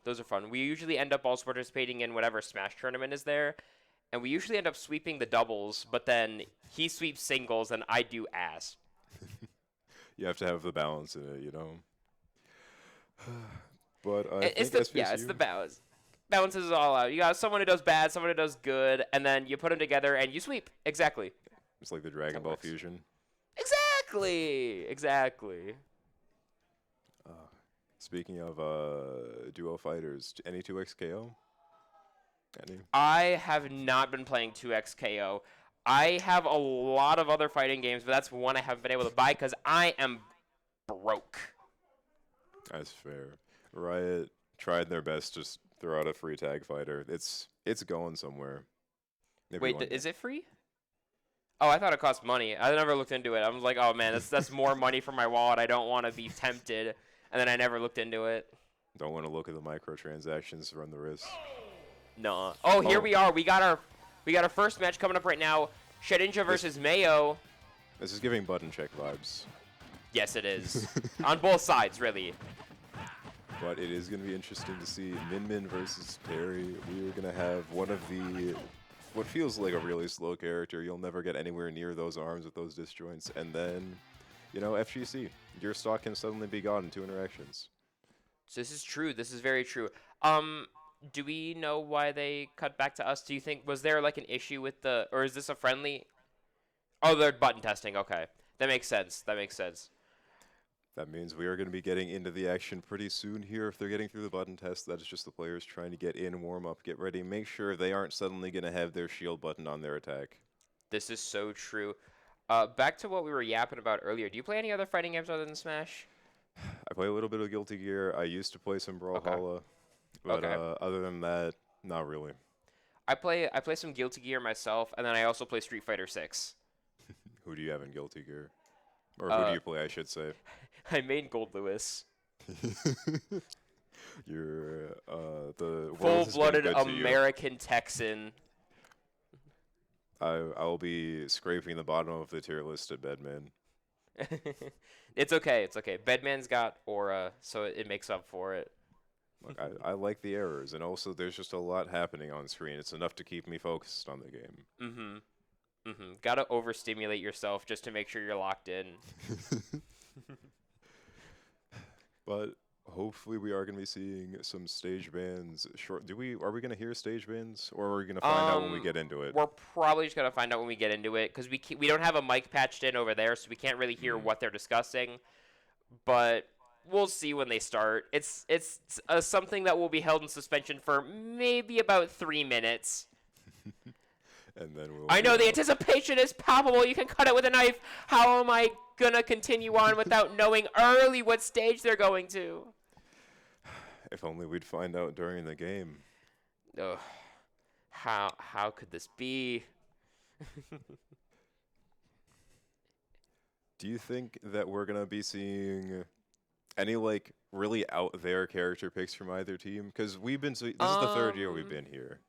We usually end up also participating in whatever Smash tournament is there, and we usually end up sweeping the doubles, but then he sweeps singles and I do ass. You have to have the balance in it, you know? But It's think it's SVSU the balance. Balances it all out. You got someone who does bad, someone who does good, and then you put them together and you sweep. Exactly. It's like the Dragon Ball works. fusion. Exactly. Speaking of duo fighters, any 2xKO? Any? I have not been playing 2xKO. I have a lot of other fighting games, but that's one I haven't been able to buy because I am broke. That's fair. Riot tried their best to just throw out a free tag fighter. It's going somewhere. Maybe Wait, one day. is it free? Oh, I thought it cost money. I never looked into it. I was like, oh man, that's more money for my wallet. I don't want to be tempted. And then I never looked into it. Don't want to look at the microtransactions, run the risk. No. Oh, here Oh. we are. We got our first match coming up right now. Shedinja versus Mayo. This is giving button check vibes. Yes, it is. On both sides, really. But it is going to be interesting to see Min Min versus Terry. We are going to have one of the, what feels like a really slow character. You'll never get anywhere near those arms with those disjoints. And then, you know, FGC. Your stock can suddenly be gone in 2 interactions. So this is true. This is very true. Do we know why they cut back to us? Do you think, was there like an issue with the, or is this a friendly? Oh, they're button testing. Okay. That makes sense. That makes sense. That means we are going to be getting into the action pretty soon here. If they're getting through the button test, that is just the players trying to get in, warm up, get ready, make sure they aren't suddenly going to have their shield button on their attack. This is so true. Back to what we were yapping about earlier. Do you play any other fighting games other than Smash? I play a little bit of Guilty Gear. I used to play some Brawlhalla, but other than that, not really. I play some Guilty Gear myself, and then I also play Street Fighter 6. Who do you have in Guilty Gear? Or who do you play, I should say? I main Gold Lewis. You're the Full-blooded American Texan. I will be scraping the bottom of the tier list at Bedman. It's okay. It's okay. Bedman's got aura, so it makes up for it. Look, I like the errors, and also there's just a lot happening on screen. It's enough to keep me focused on the game. Gotta overstimulate yourself just to make sure you're locked in. But hopefully we are going to be seeing some stage bans short. Are we going to hear stage bans, or are we going to find out when we get into it? We're probably just gonna find out when we get into it, because we don't have a mic patched in over there, so we can't really hear what they're discussing. But we'll see when they start. It's something that will be held in suspension for maybe about 3 minutes. And then we'll I know the anticipation is palpable. You can cut it with a knife. How am I gonna continue on without knowing early what stage they're going to? If only we'd find out during the game. Ugh. How could this be? Do you think that we're going to be seeing any, like, really out there character picks from either team? Because this is the 3rd year we've been here.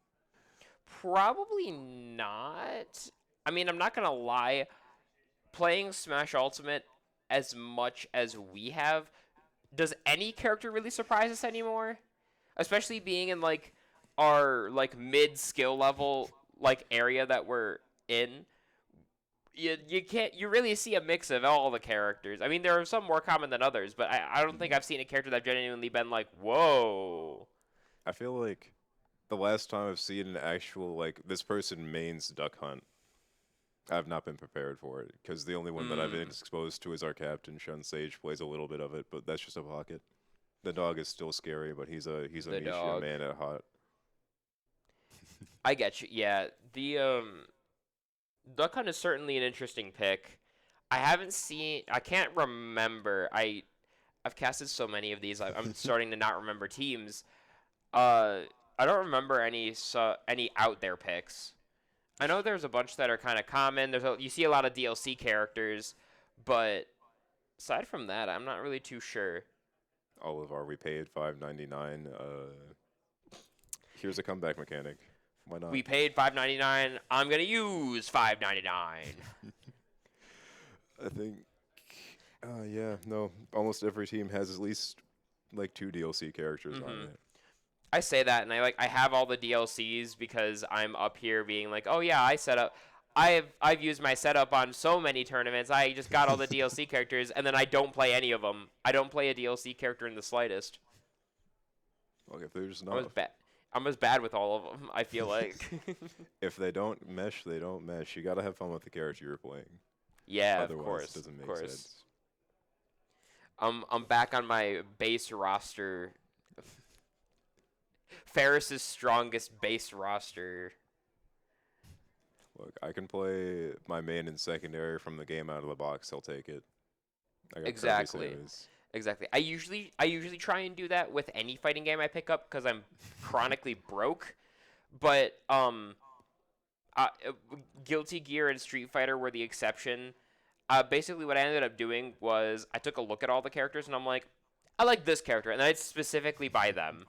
Probably not. I mean, I'm not gonna lie. Playing Smash Ultimate as much as we have, does any character really surprise us anymore? Especially being in like our like mid skill level like area that we're in. You really see a mix of all the characters. I mean, there are some more common than others, but I don't think I've seen a character that genuinely been like, whoa. I feel like the last time I've seen an actual, like, this person mains Duck Hunt, I've not been prepared for it, because the only one that I've been exposed to is our captain. Shun Sage plays a little bit of it, but that's just a pocket. The dog is still scary, but he's a niche man at hot. I get you. Yeah, the Duck Hunt is certainly an interesting pick. I can't remember. I've casted so many of these. I'm starting to not remember teams. I don't remember any out there picks. I know there's a bunch that are kind of common. You see a lot of DLC characters, but aside from that, I'm not really too sure. Oliver, we paid $5.99. Here's a comeback mechanic. Why not? We paid $5.99. I'm gonna use $5.99. I think, almost every team has at least like 2 DLC characters on it. I say that, and I have all the DLCs because I'm up here being like, oh yeah, I've used my setup on so many tournaments. I just got all the DLC characters, and then I don't play any of them. I don't play a DLC character in the slightest. Well, if there's not, I'm as bad with all of them, I feel like. if they don't mesh, they don't mesh. You gotta have fun with the character you're playing. Yeah, Otherwise, of course. it doesn't make sense. I'm back on my base roster. Ferris's strongest base roster. Look, I can play my main and secondary from the game out of the box. I'll take it. I got Exactly. I usually try and do that with any fighting game I pick up because I'm chronically broke. But Guilty Gear and Street Fighter were the exception. Basically, what I ended up doing was I took a look at all the characters and I'm like, I like this character, and I'd specifically buy them.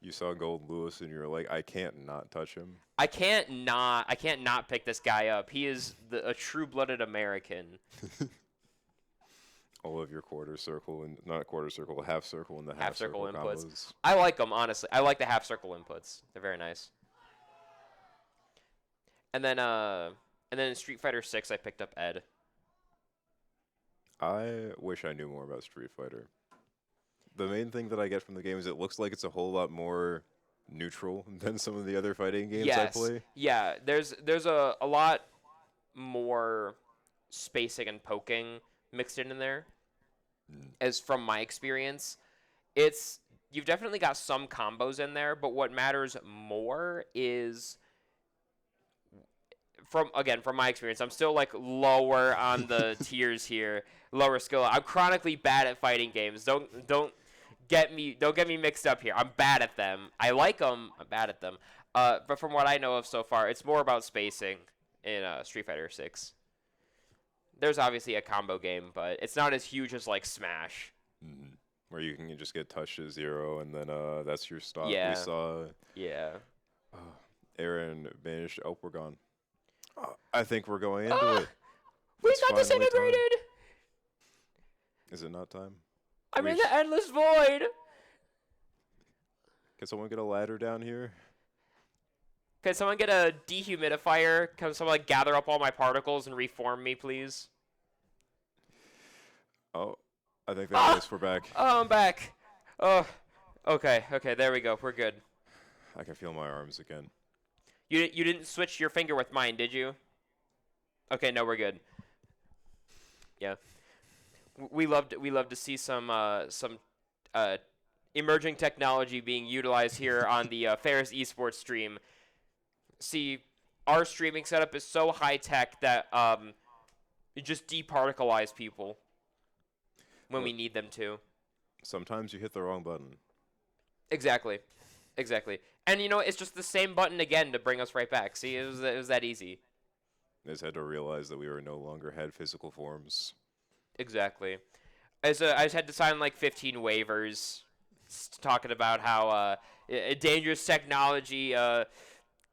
You saw Gold Lewis and you were like, I can't not touch him. I can't not pick this guy up. He is a true-blooded American. All of your quarter circle and not quarter circle, half circle and the Half circle inputs. combos. I like them, honestly. I like the half circle inputs. They're very nice. And then in Street Fighter 6 I picked up Ed. I wish I knew more about Street Fighter. The main thing that I get from the game is it looks like it's a whole lot more neutral than some of the other fighting games I play. Yeah, there's a lot more spacing and poking mixed in there. As from my experience, you've definitely got some combos in there, but what matters more is from my experience, I'm still like lower on the tiers here, lower skill. I'm chronically bad at fighting games. Don't get me mixed up here. I'm bad at them. I like them. I'm bad at them. But from what I know of so far, it's more about spacing in Street Fighter 6. There's obviously a combo game, but it's not as huge as like Smash. Where you can just get touched to 0 and then that's your stop. Yeah. We saw Yeah. Aaron banished. Oh, we're gone. I think we're going into it. We It's got finally time. disintegrated! Is it not time? I'm in the endless void! Can someone get a ladder down here? Can someone get a dehumidifier? Can someone like gather up all my particles and reform me, please? Oh, I think that means we're back. Oh, I'm back. Oh, okay, there we go. We're good. I can feel my arms again. You didn't switch your finger with mine, did you? Okay, no, we're good. Yeah, we love to see some emerging technology being utilized here on the Ferris Esports stream. See, our streaming setup is so high tech that it just departicleize people when we need them to. Sometimes you hit the wrong button. Exactly. And you know, it's just the same button again to bring us right back. See, it was that easy. I just had to realize that we were no longer had physical forms. Exactly. I just had to sign like 15 waivers talking about how dangerous technology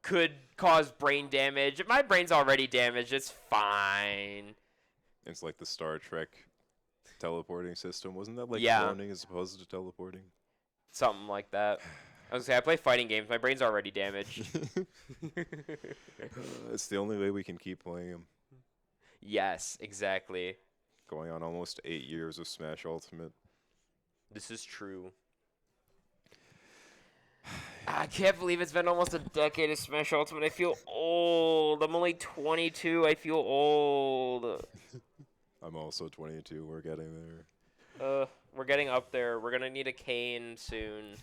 could cause brain damage. My brain's already damaged. It's fine. It's like the Star Trek teleporting system. Wasn't that like Yeah. cloning as opposed to teleporting? Something like that. I was gonna say, I play fighting games. My brain's already damaged. It's the only way we can keep playing them. Yes, exactly. Going on almost 8 years of Smash Ultimate. This is true. I can't believe it's been almost a decade of Smash Ultimate. I feel old. I'm only 22. I feel old. I'm also 22. We're getting there. We're getting up there. We're gonna need a cane soon.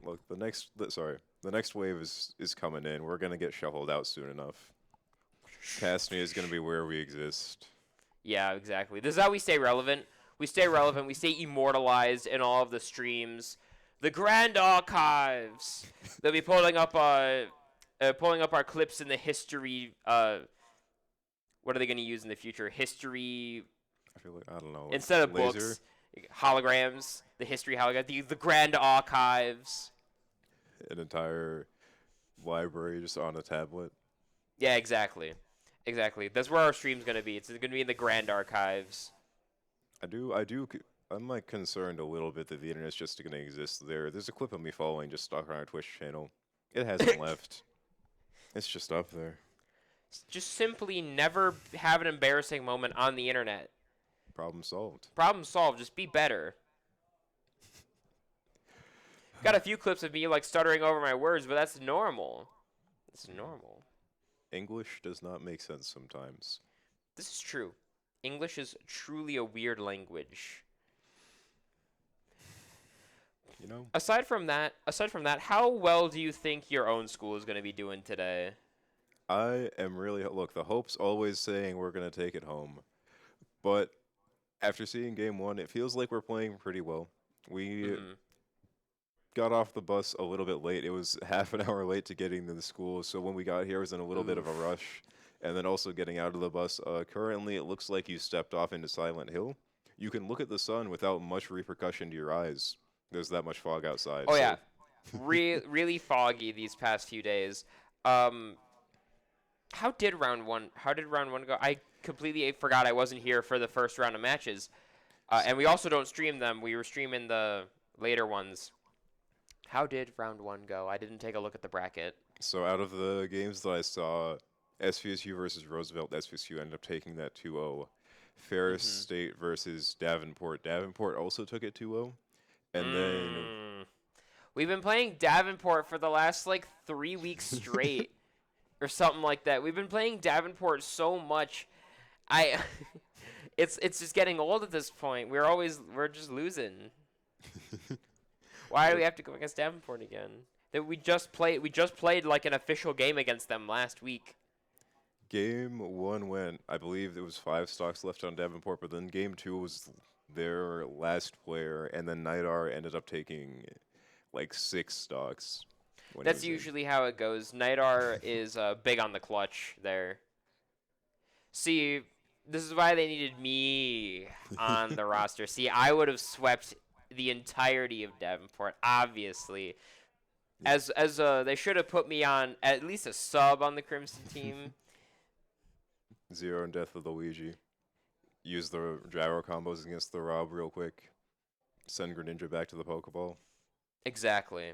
Look, the next wave is coming in. We're gonna get shuffled out soon enough. Castney is gonna be where we exist. Yeah, exactly. This is how we stay relevant. We stay relevant. We stay immortalized in all of the streams. The Grand Archives. They'll be pulling up our clips in the history. What are they going to use in the future? History. I feel like I don't know. Instead of laser? books, holograms. The history hologram. The Grand Archives. An entire library just on a tablet. Yeah, exactly. That's where our stream's going to be. It's going to be in the Grand Archives. I'm like concerned a little bit that the internet's just going to exist there. There's a clip of me following just stuck on our Twitch channel. It hasn't left. It's just up there. Just simply never have an embarrassing moment on the internet. Problem solved. Problem solved. Just be better. Got a few clips of me like stuttering over my words, but that's normal. It's normal. English does not make sense sometimes. This is true. English is truly a weird language. You know? Aside from that, how well do you think your own school is going to be doing today? I am really look. The Hope's always saying we're gonna take it home, but after seeing game one, it feels like we're playing pretty well. We got off the bus a little bit late. It was half an hour late to getting to the school, so when we got here, it was in a little bit of a rush. And then also getting out of the bus. Currently, it looks like you stepped off into Silent Hill. You can look at the sun without much repercussion to your eyes. There's that much fog outside. Oh so yeah, Really foggy these past few days. How did round one go? I completely forgot I wasn't here for the first round of matches. And we also don't stream them. We were streaming the later ones. How did round one go? I didn't take a look at the bracket. So out of the games that I saw, SVSU versus Roosevelt, SVSU ended up taking that 2-0. Ferris State versus Davenport. Davenport also took it 2-0. And then We've been playing Davenport for the last like 3 weeks straight or something like that. We've been playing Davenport so much. It's just getting old at this point. We're just losing. Why do we have to go against Davenport again? That we just played like an official game against them last week. Game 1 went, I believe there was 5 stocks left on Davenport, but then game 2 was their last player, and then Nidar ended up taking like 6 stocks. That's usually how it goes. Nidar is big on the clutch there. See, this is why they needed me on the roster. See, I would have swept the entirety of Davenport, obviously. As they should have put me on at least a sub on the Crimson team. Zero and Death of Luigi. Use the gyro combos against the Rob real quick. Send Greninja back to the Pokeball. Exactly.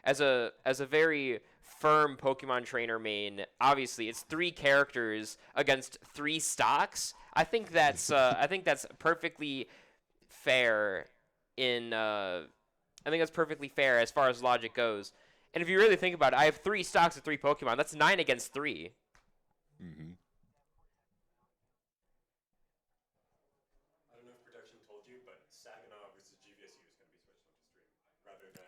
As a very firm Pokemon trainer main, obviously it's 3 characters against 3 stocks. I think that's perfectly fair I think that's perfectly fair as far as logic goes. And if you really think about it, I have 3 stocks of 3 Pokemon. That's 9 against 3. Mm-hmm. I don't know if production told you, but Saginaw versus GVSU is going to be switched on to stream rather than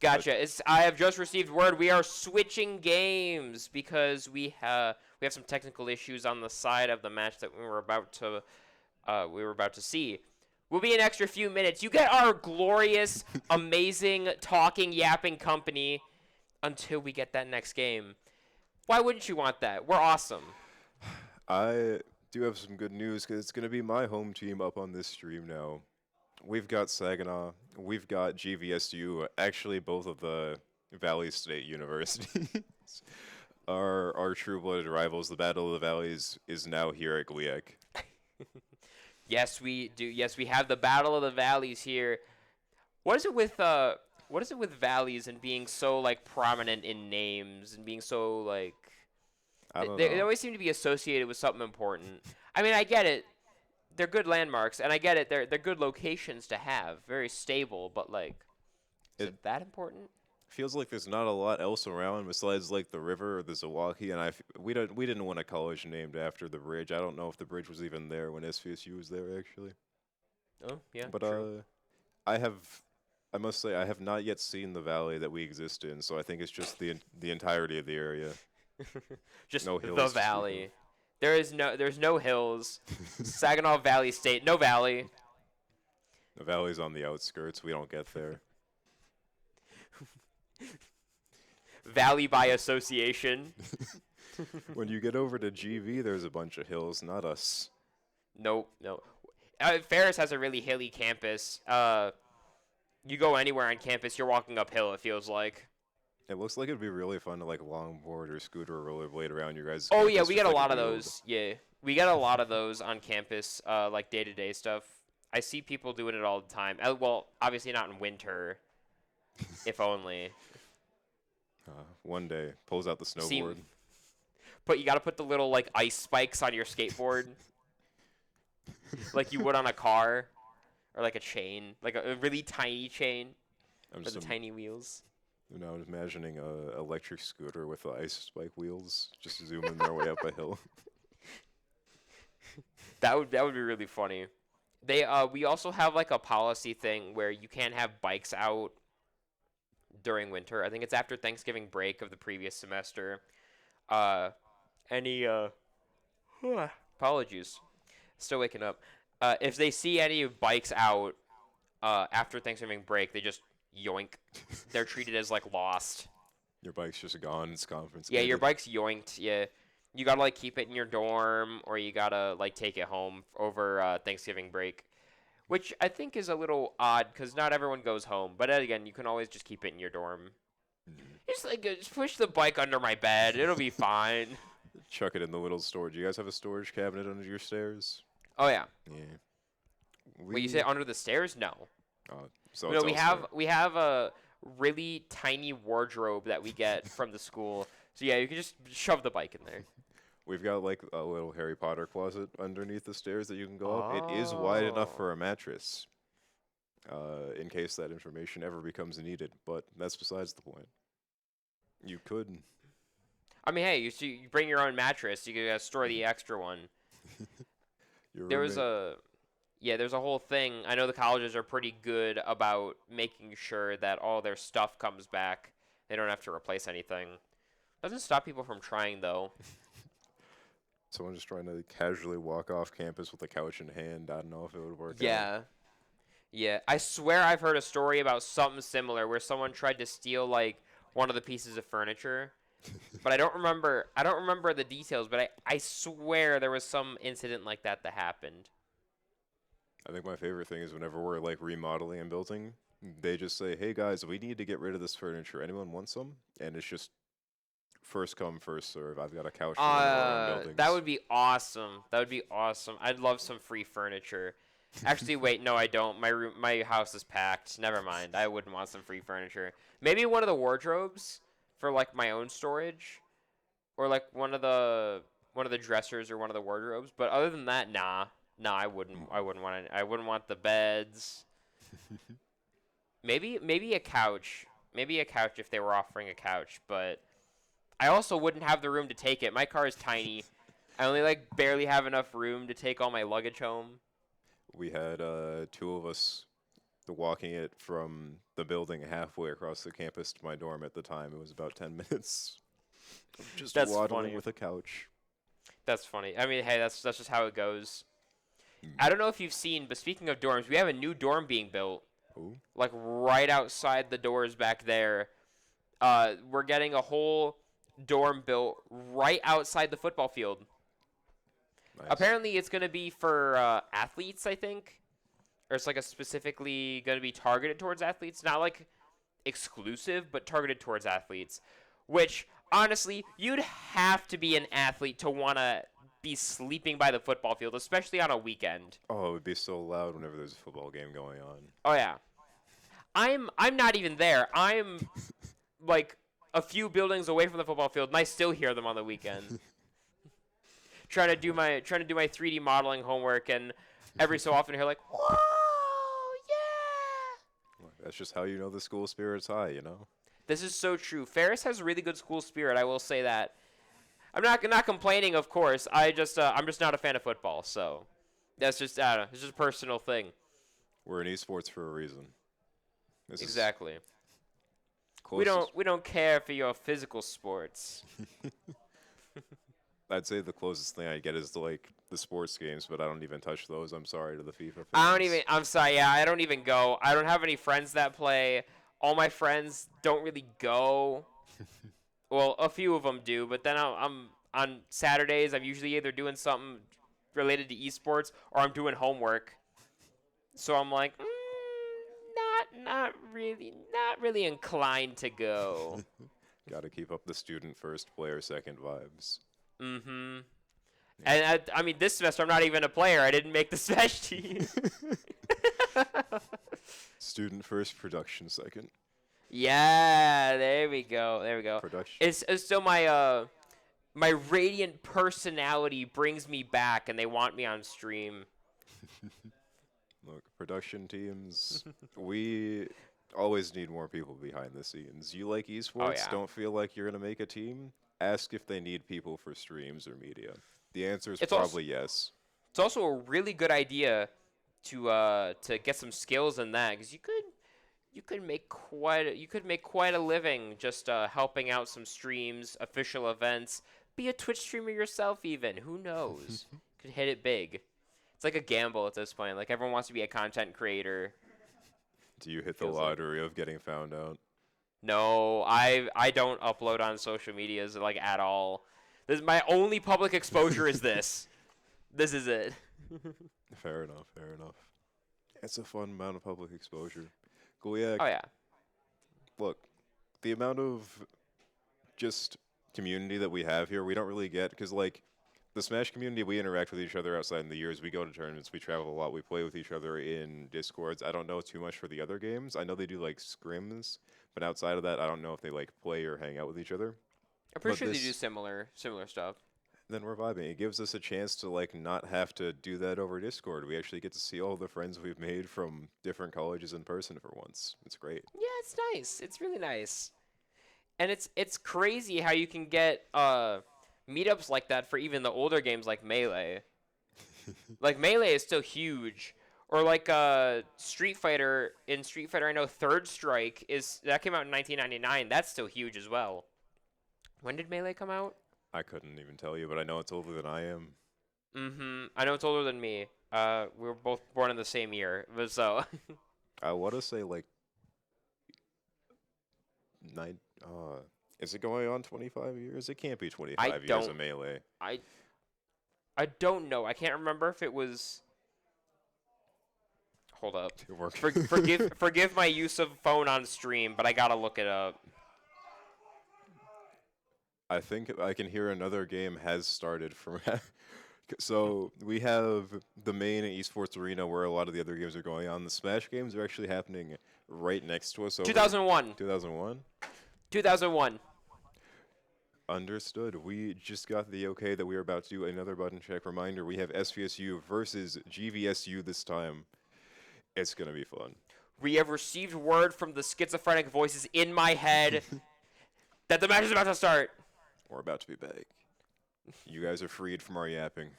Gotcha. I have just received word we are switching games because we have some technical issues on the side of the match that we were about to see. We'll be an extra few minutes. You get our glorious, amazing, talking, yapping company until we get that next game. Why wouldn't you want that? We're awesome. I do have some good news because it's going to be my home team up on this stream now. We've got Saginaw. We've got GVSU. Actually, both of the Valley State universities. Our true-blooded rivals, the Battle of the Valleys, is now here at GLIAC. Yes, we do. Yes, we have the Battle of the Valleys here. What is it with valleys and being so like prominent in names and being so like they always seem to be associated with something important. I mean, I get it. They're good landmarks, and I get it. They're good locations to have, very stable. But like, is it that important? Feels like there's not a lot else around besides like the river or the Zawaki, and we didn't want a college named after the bridge. I don't know if the bridge was even there when SVSU was there actually. Oh yeah. But true. I must say I have not yet seen the valley that we exist in, so I think it's just the entirety of the area. Just no hills the to speak valley. There's no hills. Saginaw Valley State, no valley. The valley's on the outskirts. We don't get there. Valley by association. When you get over to GV, there's a bunch of hills, not us. Nope. Ferris has a really hilly campus. You go anywhere on campus, you're walking uphill, it feels like. It looks like it'd be really fun to like longboard or scooter or rollerblade around your guys' Oh yeah, campus we with, get a like, lot of wheel. those. Yeah, we get a lot of those on campus, like day-to-day stuff. I see people doing it all the time. Well, obviously not in winter, if only. One day, pulls out the snowboard. But you got to put the little like ice spikes on your skateboard, like you would on a car, or like a chain, like a really tiny chain with the tiny wheels. I was imagining a electric scooter with the ice spike wheels, just zooming their way up a hill. That would be really funny. We also have like a policy thing where you can't have bikes out during winter. I think it's after Thanksgiving break of the previous semester. Apologies. Still waking up. If they see any bikes out after Thanksgiving break, they just yoink. They're treated as like lost. Your bike's just gone. It's confiscated. Yeah, your bike's yoinked. Yeah, you gotta like keep it in your dorm, or you gotta like take it home over Thanksgiving break. which I think is a little odd because not everyone goes home. But again, you can always just keep it in your dorm. Just push the bike under my bed. It'll be fine. Chuck it in the little storage. You guys have a storage cabinet under your stairs? Oh yeah. Yeah. Wait, you say under the stairs? No. So No, it's we elsewhere. have a really tiny wardrobe that we get from the school. So yeah, you can just shove the bike in there. We've got like a little Harry Potter closet underneath the stairs that you can go up. It is wide enough Oh. for a mattress, in case that information ever becomes needed. But that's besides the point. You could. I mean, hey, you bring your own mattress. You can store the extra one. Your There was roommate- there's a whole thing. I know the colleges are pretty good about making sure that all their stuff comes back. They don't have to replace anything. Doesn't stop people from trying though. Someone just trying to casually walk off campus with a couch in hand. I don't know if it would work. out. Yeah. Yeah. I swear I've heard a story about something similar where someone tried to steal like one of the pieces of furniture. But I don't remember the details, but I swear there was some incident like that happened. I think my favorite thing is whenever we're like remodeling and building, they just say, "Hey guys, we need to get rid of this furniture. Anyone want some?" And it's just first come, first serve. I've got a couch for one of our own buildings. That would be awesome. That would be awesome. I'd love some free furniture. Actually, wait, no, I don't. My house is packed. Never mind. I wouldn't want some free furniture. Maybe one of the wardrobes for like my own storage, or like one of the dressers or one of the wardrobes. But other than that, nah, I wouldn't want it. I wouldn't want the beds. Maybe a couch. Maybe a couch if they were offering a couch, but I also wouldn't have the room to take it. My car is tiny. I only like barely have enough room to take all my luggage home. We had two of us walking it from the building halfway across the campus to my dorm at the time. It was about 10 minutes. Just That's waddling funny. with a couch. That's funny. I mean, hey, that's just how it goes. Mm. I don't know if you've seen, but speaking of dorms, we have a new dorm being built, Ooh. like right outside the doors back there. We're getting a whole dorm built right outside the football field. Nice. Apparently, it's going to be for athletes, I think. Or it's like a specifically going to be targeted towards athletes. Not like exclusive, but targeted towards athletes. Which, honestly, you'd have to be an athlete to want to be sleeping by the football field, especially on a weekend. Oh, it would be so loud whenever there's a football game going on. Oh, yeah. I'm not even there. I'm, like, a few buildings away from the football field, and I still hear them on the weekend. trying to do my 3D modeling homework, and every so often I hear like, whoa, yeah. That's just how you know the school spirit's high, you know? This is so true. Ferris has really good school spirit. I will say that. I'm not complaining, of course. I'm just not a fan of football, so that's just I don't know. It's just a personal thing. We're in esports for a reason. This is Exactly. closest- We don't care for your physical sports. I'd say the closest thing I get is like the sports games, but I don't even touch those. I'm sorry to the FIFA fans. I'm sorry. Yeah, I don't even go. I don't have any friends that play. All my friends don't really go. Well, a few of them do, but then I'm on Saturdays. I'm usually either doing something related to esports or I'm doing homework. So I'm like, not really inclined to go. Got to keep up the student first, player second vibes. Mm-hmm. And I mean, this semester I'm not even a player. I didn't make the smash team. Student first, production second. Yeah, there we go. Production. It's still my my radiant personality brings me back, and they want me on stream. Look, production teams, we always need more people behind the scenes. You like esports, yeah. don't feel like you're going to make a team? Ask if they need people for streams or media. The answer is It's also- probably yes. It's also a really good idea to get some skills in that, because you could make quite a living just helping out some streams, official events. Be a Twitch streamer yourself, even. Who knows? Could hit it big. It's like a gamble at this point. Like everyone wants to be a content creator. Do you hit the Feels like- lottery of getting found out? No, I don't upload on social medias like at all. This my only public exposure is this. This is it. Fair enough, fair enough. It's a fun amount of public exposure. GLIAC, Oh yeah. look, the amount of just community that we have here, we don't really get because like the Smash community, we interact with each other outside in the years. We go to tournaments, we travel a lot, we play with each other in Discords. I don't know too much for the other games. I know they do like scrims, but outside of that, I don't know if they like play or hang out with each other. I'm pretty But sure they do this- similar stuff. Then we're vibing. It gives us a chance to like not have to do that over Discord. We actually get to see all the friends we've made from different colleges in person for once. It's great. Yeah, it's nice. It's really nice. And it's crazy how you can get meetups like that for even the older games like Melee. Like Melee is still huge. Or like Street Fighter, in Street Fighter I know Third Strike that came out in 1999. That's still huge as well. When did Melee come out? I couldn't even tell you, but I know it's older than I am. Mhm. I know it's older than me. We were both born in the same year. But so I want to say like nine. Is it going on 25 years? It can't be 25 years don't- of Melee. I don't know. I can't remember if it was. Hold up. It worked. Forgive my use of phone on stream, but I gotta look it up. I think I can hear another game has started from. So we have the main esports arena where a lot of the other games are going on. The Smash games are actually happening right next to us. 2001. 2001. 2001. Understood. We just got the okay that we are about to do another button check. Reminder: we have SVSU versus GVSU this time. It's gonna be fun. We have received word from the schizophrenic voices in my head that the match is about to start. We're about to be back. You guys are freed from our yapping.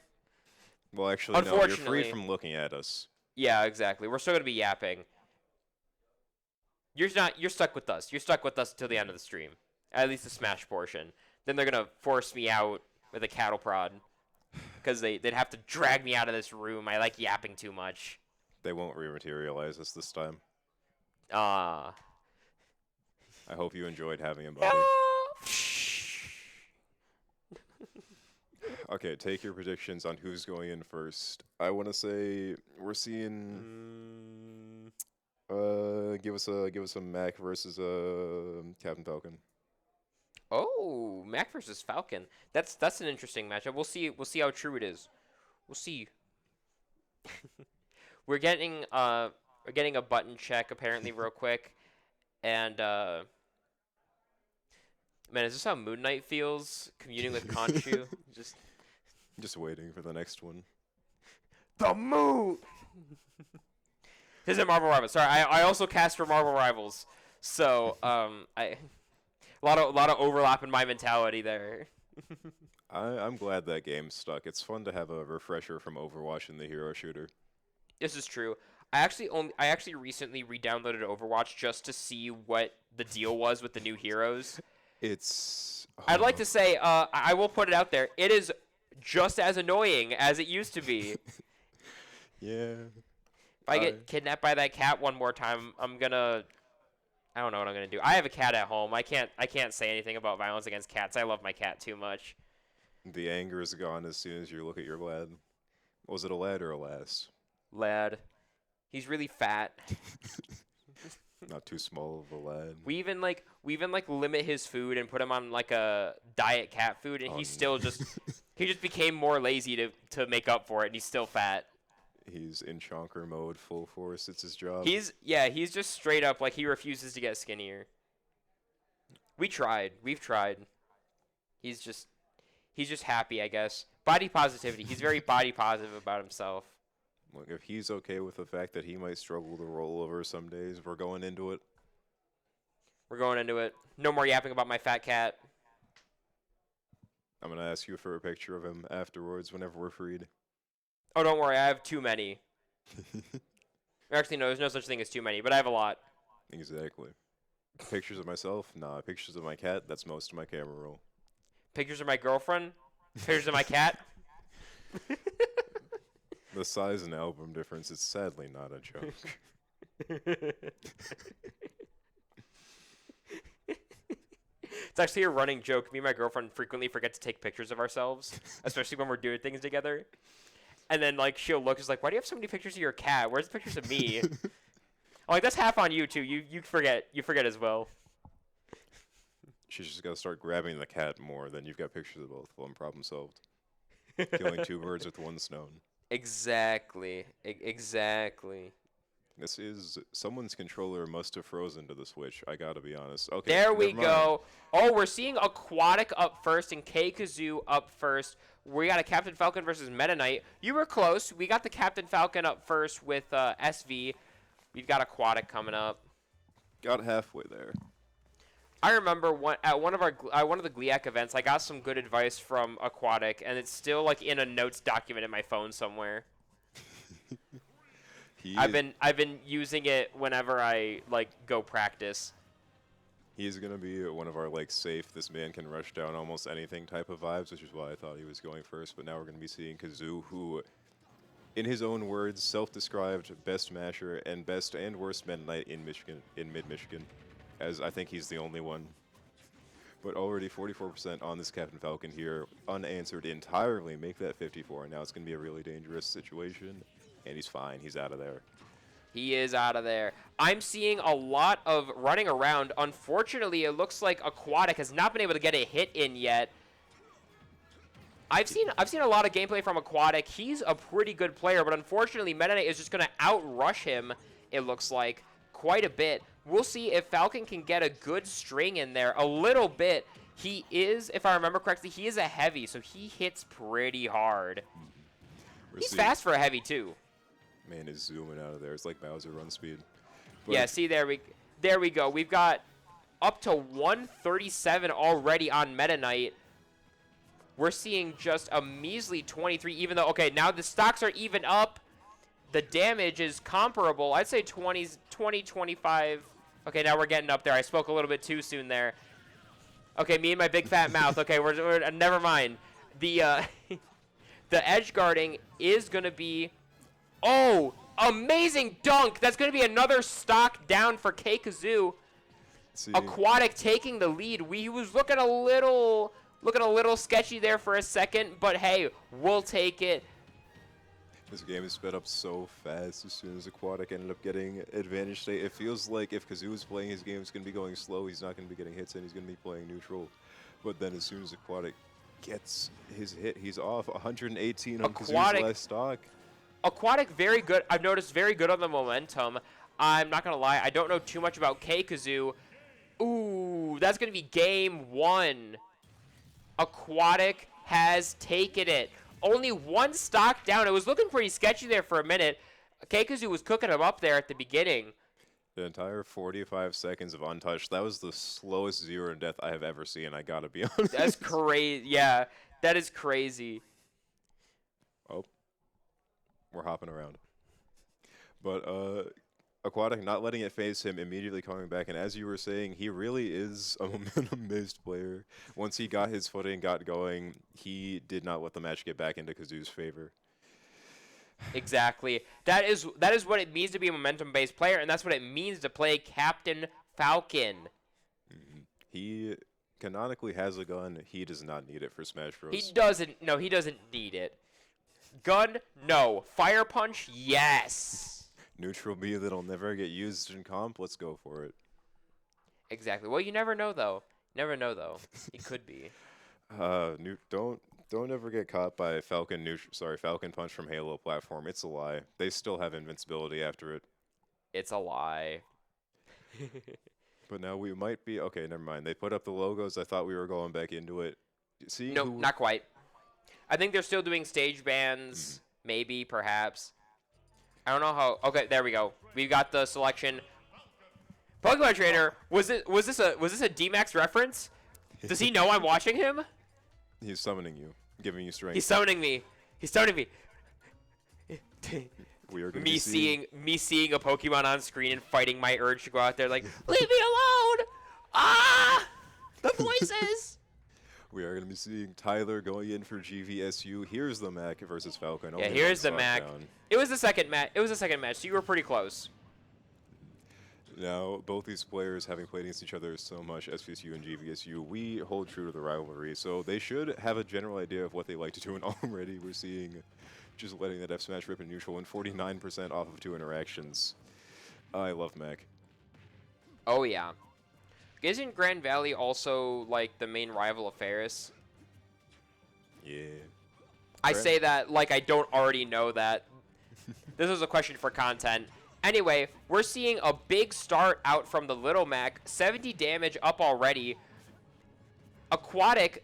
Well, actually, no. You're freed Unfortunately. from looking at us. Yeah, exactly. We're still gonna be yapping. You're not. You're stuck with us. You're stuck with us till the end of the stream. At least the Smash portion. Then they're gonna force me out with a cattle prod, because they'd have to drag me out of this room. I like yapping too much. They won't rematerialize us this time. Ah. I hope you enjoyed having him, buddy. Okay, take your predictions on who's going in first. I want to say we're seeing. Give us a Mac versus Captain Falcon. Oh, Mac versus Falcon. That's an interesting matchup. We'll see how true it is. We'll see. We're getting a button check apparently real quick, and man, is this how Moon Knight feels communing with Khonshu? Just waiting for the next one. The moon. This is Marvel Rivals. Sorry, I also cast for Marvel Rivals, so a lot of overlap in my mentality there. I'm glad that game stuck. It's fun to have a refresher from Overwatch in the hero shooter. This is true. I actually recently re-downloaded Overwatch just to see what the deal was with the new heroes. It's. I'd like to say, I will put it out there. It is just as annoying as it used to be. Yeah. If I get kidnapped by that cat one more time, I don't know what I'm gonna do. I have a cat at home. I can't say anything about violence against cats. I love my cat too much. The anger is gone as soon as you look at your lad. Was it a lad or a lass? Lad, he's really fat. Not too small of a lad. We even limit his food and put him on like a diet cat food, and Oh, he still just he just became more lazy to make up for it, and he's still fat. He's in chonker mode, full force. It's his job. He's just straight up like he refuses to get skinnier. We've tried. He's just happy, I guess. Body positivity. He's very body positive about himself. Look, if he's okay with the fact that he might struggle to roll over some days, we're going into it. We're going into it. No more yapping about my fat cat. I'm gonna ask you for a picture of him afterwards whenever we're freed. Oh, don't worry. I have too many. Actually, no. There's no such thing as too many, but I have a lot. Exactly. Pictures of myself? Nah. Pictures of my cat? That's most of my camera roll. Pictures of my girlfriend. Pictures of my cat. The size and album difference is sadly not a joke. It's actually a running joke. Me and my girlfriend frequently forget to take pictures of ourselves, especially when we're doing things together. And then like she'll look, she's like, why do you have so many pictures of your cat? Where's the pictures of me? I'm like, that's half on you too. You forget as well. She's just gotta start grabbing the cat more. Then you've got pictures of both of them. Problem solved. Killing two birds with one stone. Exactly. Exactly. This is someone's controller must have frozen to the Switch. I gotta be honest. Okay. There we never mind. go. Oh, we're seeing Aquatic up first and K-Kazoo up first. We got a Captain Falcon versus Meta Knight. You were close. We got the Captain Falcon up first with SV. We've got Aquatic coming up. Got halfway there. I remember at one of the GLIAC events, I got some good advice from Aquatic, and it's still like in a notes document in my phone somewhere. I've been using it whenever I like go practice. He's gonna be one of our like safe. This man can rush down almost anything type of vibes, which is why I thought he was going first. But now we're gonna be seeing Kazoo, who, in his own words, self-described best masher and best and worst Meta Knight in mid-Michigan, as I think he's the only one. But already 44% on this Captain Falcon here, unanswered entirely. Make that 54. Now it's gonna be a really dangerous situation, and he's fine. He's out of there. He is out of there. I'm seeing a lot of running around. Unfortunately, it looks like Aquatic has not been able to get a hit in yet. I've seen a lot of gameplay from Aquatic. He's a pretty good player, but unfortunately, Meta Knight is just going to outrush him, it looks like, quite a bit. We'll see if Falcon can get a good string in there. A little bit. He is, if I remember correctly, he is a heavy, so he hits pretty hard. He's fast for a heavy, too. Man is zooming out of there. It's like Bowser run speed. Yeah, see, there we go. We've got up to 137 already on Meta Knight. We're seeing just a measly 23, even though, okay, now the stocks are even up. The damage is comparable. I'd say 20, 25. Okay, now we're getting up there. I spoke a little bit too soon there. Okay, me and my big fat mouth. Okay, we're never mind. The the edge guarding is going to be... Oh, amazing dunk. That's going to be another stock down for K-Kazoo. Aquatic taking the lead. We was looking a little sketchy there for a second, but hey, we'll take it. This game is sped up so fast as soon as Aquatic ended up getting advantage state. It feels like if Kazoo is playing his game, it's going to be going slow. He's not going to be getting hits in. He's going to be playing neutral. But then as soon as Aquatic gets his hit, he's off. 118 on Kazoo's last stock. Aquatic, very good. I've noticed very good on the momentum. I'm not going to lie. I don't know too much about K-Kazoo. Ooh, that's going to be game one. Aquatic has taken it. Only one stock down. It was looking pretty sketchy there for a minute. K-Kazoo was cooking him up there at the beginning. The entire 45 seconds of untouched. That was the slowest zero in death I have ever seen. I got to be honest. That's crazy. Yeah, that is crazy. Oh. We're hopping around. But Aquatic not letting it phase him, immediately coming back. And as you were saying, he really is a momentum-based player. Once he got his footing, got going, he did not let the match get back into Kazoo's favor. Exactly. That is what it means to be a momentum-based player, and that's what it means to play Captain Falcon. Mm-hmm. He canonically has a gun. He does not need it for Smash Bros. He doesn't need it. Gun, no. Fire punch, yes. Neutral B that'll never get used in comp. Let's go for it. Exactly. Well, you never know though. It could be. Don't ever get caught by Falcon punch from Halo platform. It's a lie. They still have invincibility after it. It's a lie. But now we might be okay. Never mind. They put up the logos. I thought we were going back into it. See? No, not quite. I think they're still doing stage bans, maybe, perhaps. I don't know how. Okay, there we go. We've got the selection. Pokemon Trainer, was this a D-Max reference? Does he know I'm watching him? He's summoning you, giving you strength. He's summoning me. We are me seeing a Pokemon on screen and fighting my urge to go out there like, leave me alone! Ah! The voices! We are going to be seeing Tyler going in for GVSU. Here's the Mac versus Falcon. Yeah, here's the Mac. It was the second match. So you were pretty close. Now, both these players having played against each other so much, SVSU and GVSU, we hold true to the rivalry. So they should have a general idea of what they like to do, and already we're seeing just letting that F smash rip in neutral and 49% off of 2 interactions. I love Mac. Oh yeah. Isn't Grand Valley also like the main rival of Ferris? Yeah. I Grand- say that like I don't already know that. This is a question for content. Anyway, we're seeing a big start out from the Little Mac. 70 damage up already. Aquatic,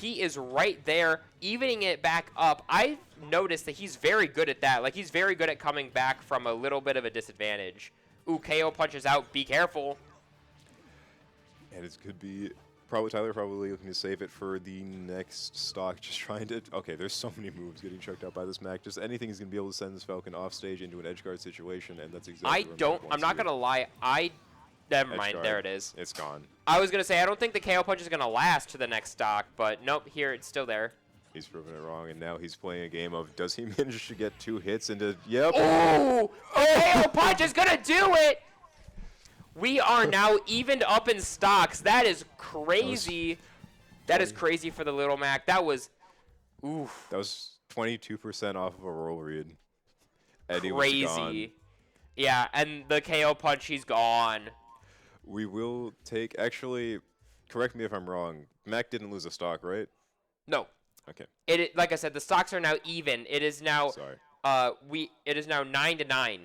he is right there, evening it back up. I've noticed that he's very good at that. Like, he's very good at coming back from a little bit of a disadvantage. Ooh, KO punches out. Be careful. And it could be Tyler probably looking to save it for the next stock. Just trying to. Okay, there's so many moves getting chucked out by this Mac. Just anything he's gonna be able to send this Falcon off stage into an edge guard situation, and that's exactly. I'm not gonna lie. Never Edge mind. guard. There it is. It's gone. I was gonna say I don't think the KO punch is gonna last to the next stock, but nope. Here it's still there. He's proven it wrong, and now he's playing a game of does he manage to get 2 hits into? Yep. Ooh! KO punch is gonna do it. We are now evened up in stocks. That is crazy. That is crazy for the Little Mac. That was, oof. That was 22% off of a roll read. Eddie was gone. Crazy. Yeah, and the KO punch, he's gone. We will take. Actually, correct me if I'm wrong. Mac didn't lose a stock, right? No. Okay. Like I said, the stocks are now even. It is now. Sorry. It is now 9-9.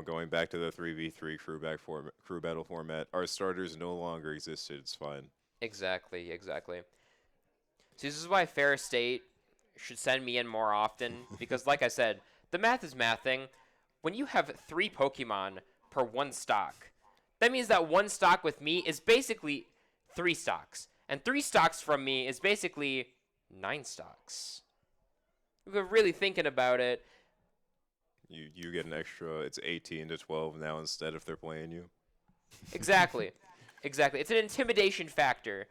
Going back to the 3v3 crew battle format, our starters no longer existed. It's fine. Exactly. See, this is why Ferris State should send me in more often because, like I said, the math is mathing. When you have 3 Pokemon per 1 stock, that means that 1 stock with me is basically 3 stocks, and 3 stocks from me is basically 9 stocks. If we're really thinking about it. You get an extra. It's 18 to 12 now instead if they're playing you. Exactly. It's an intimidation factor.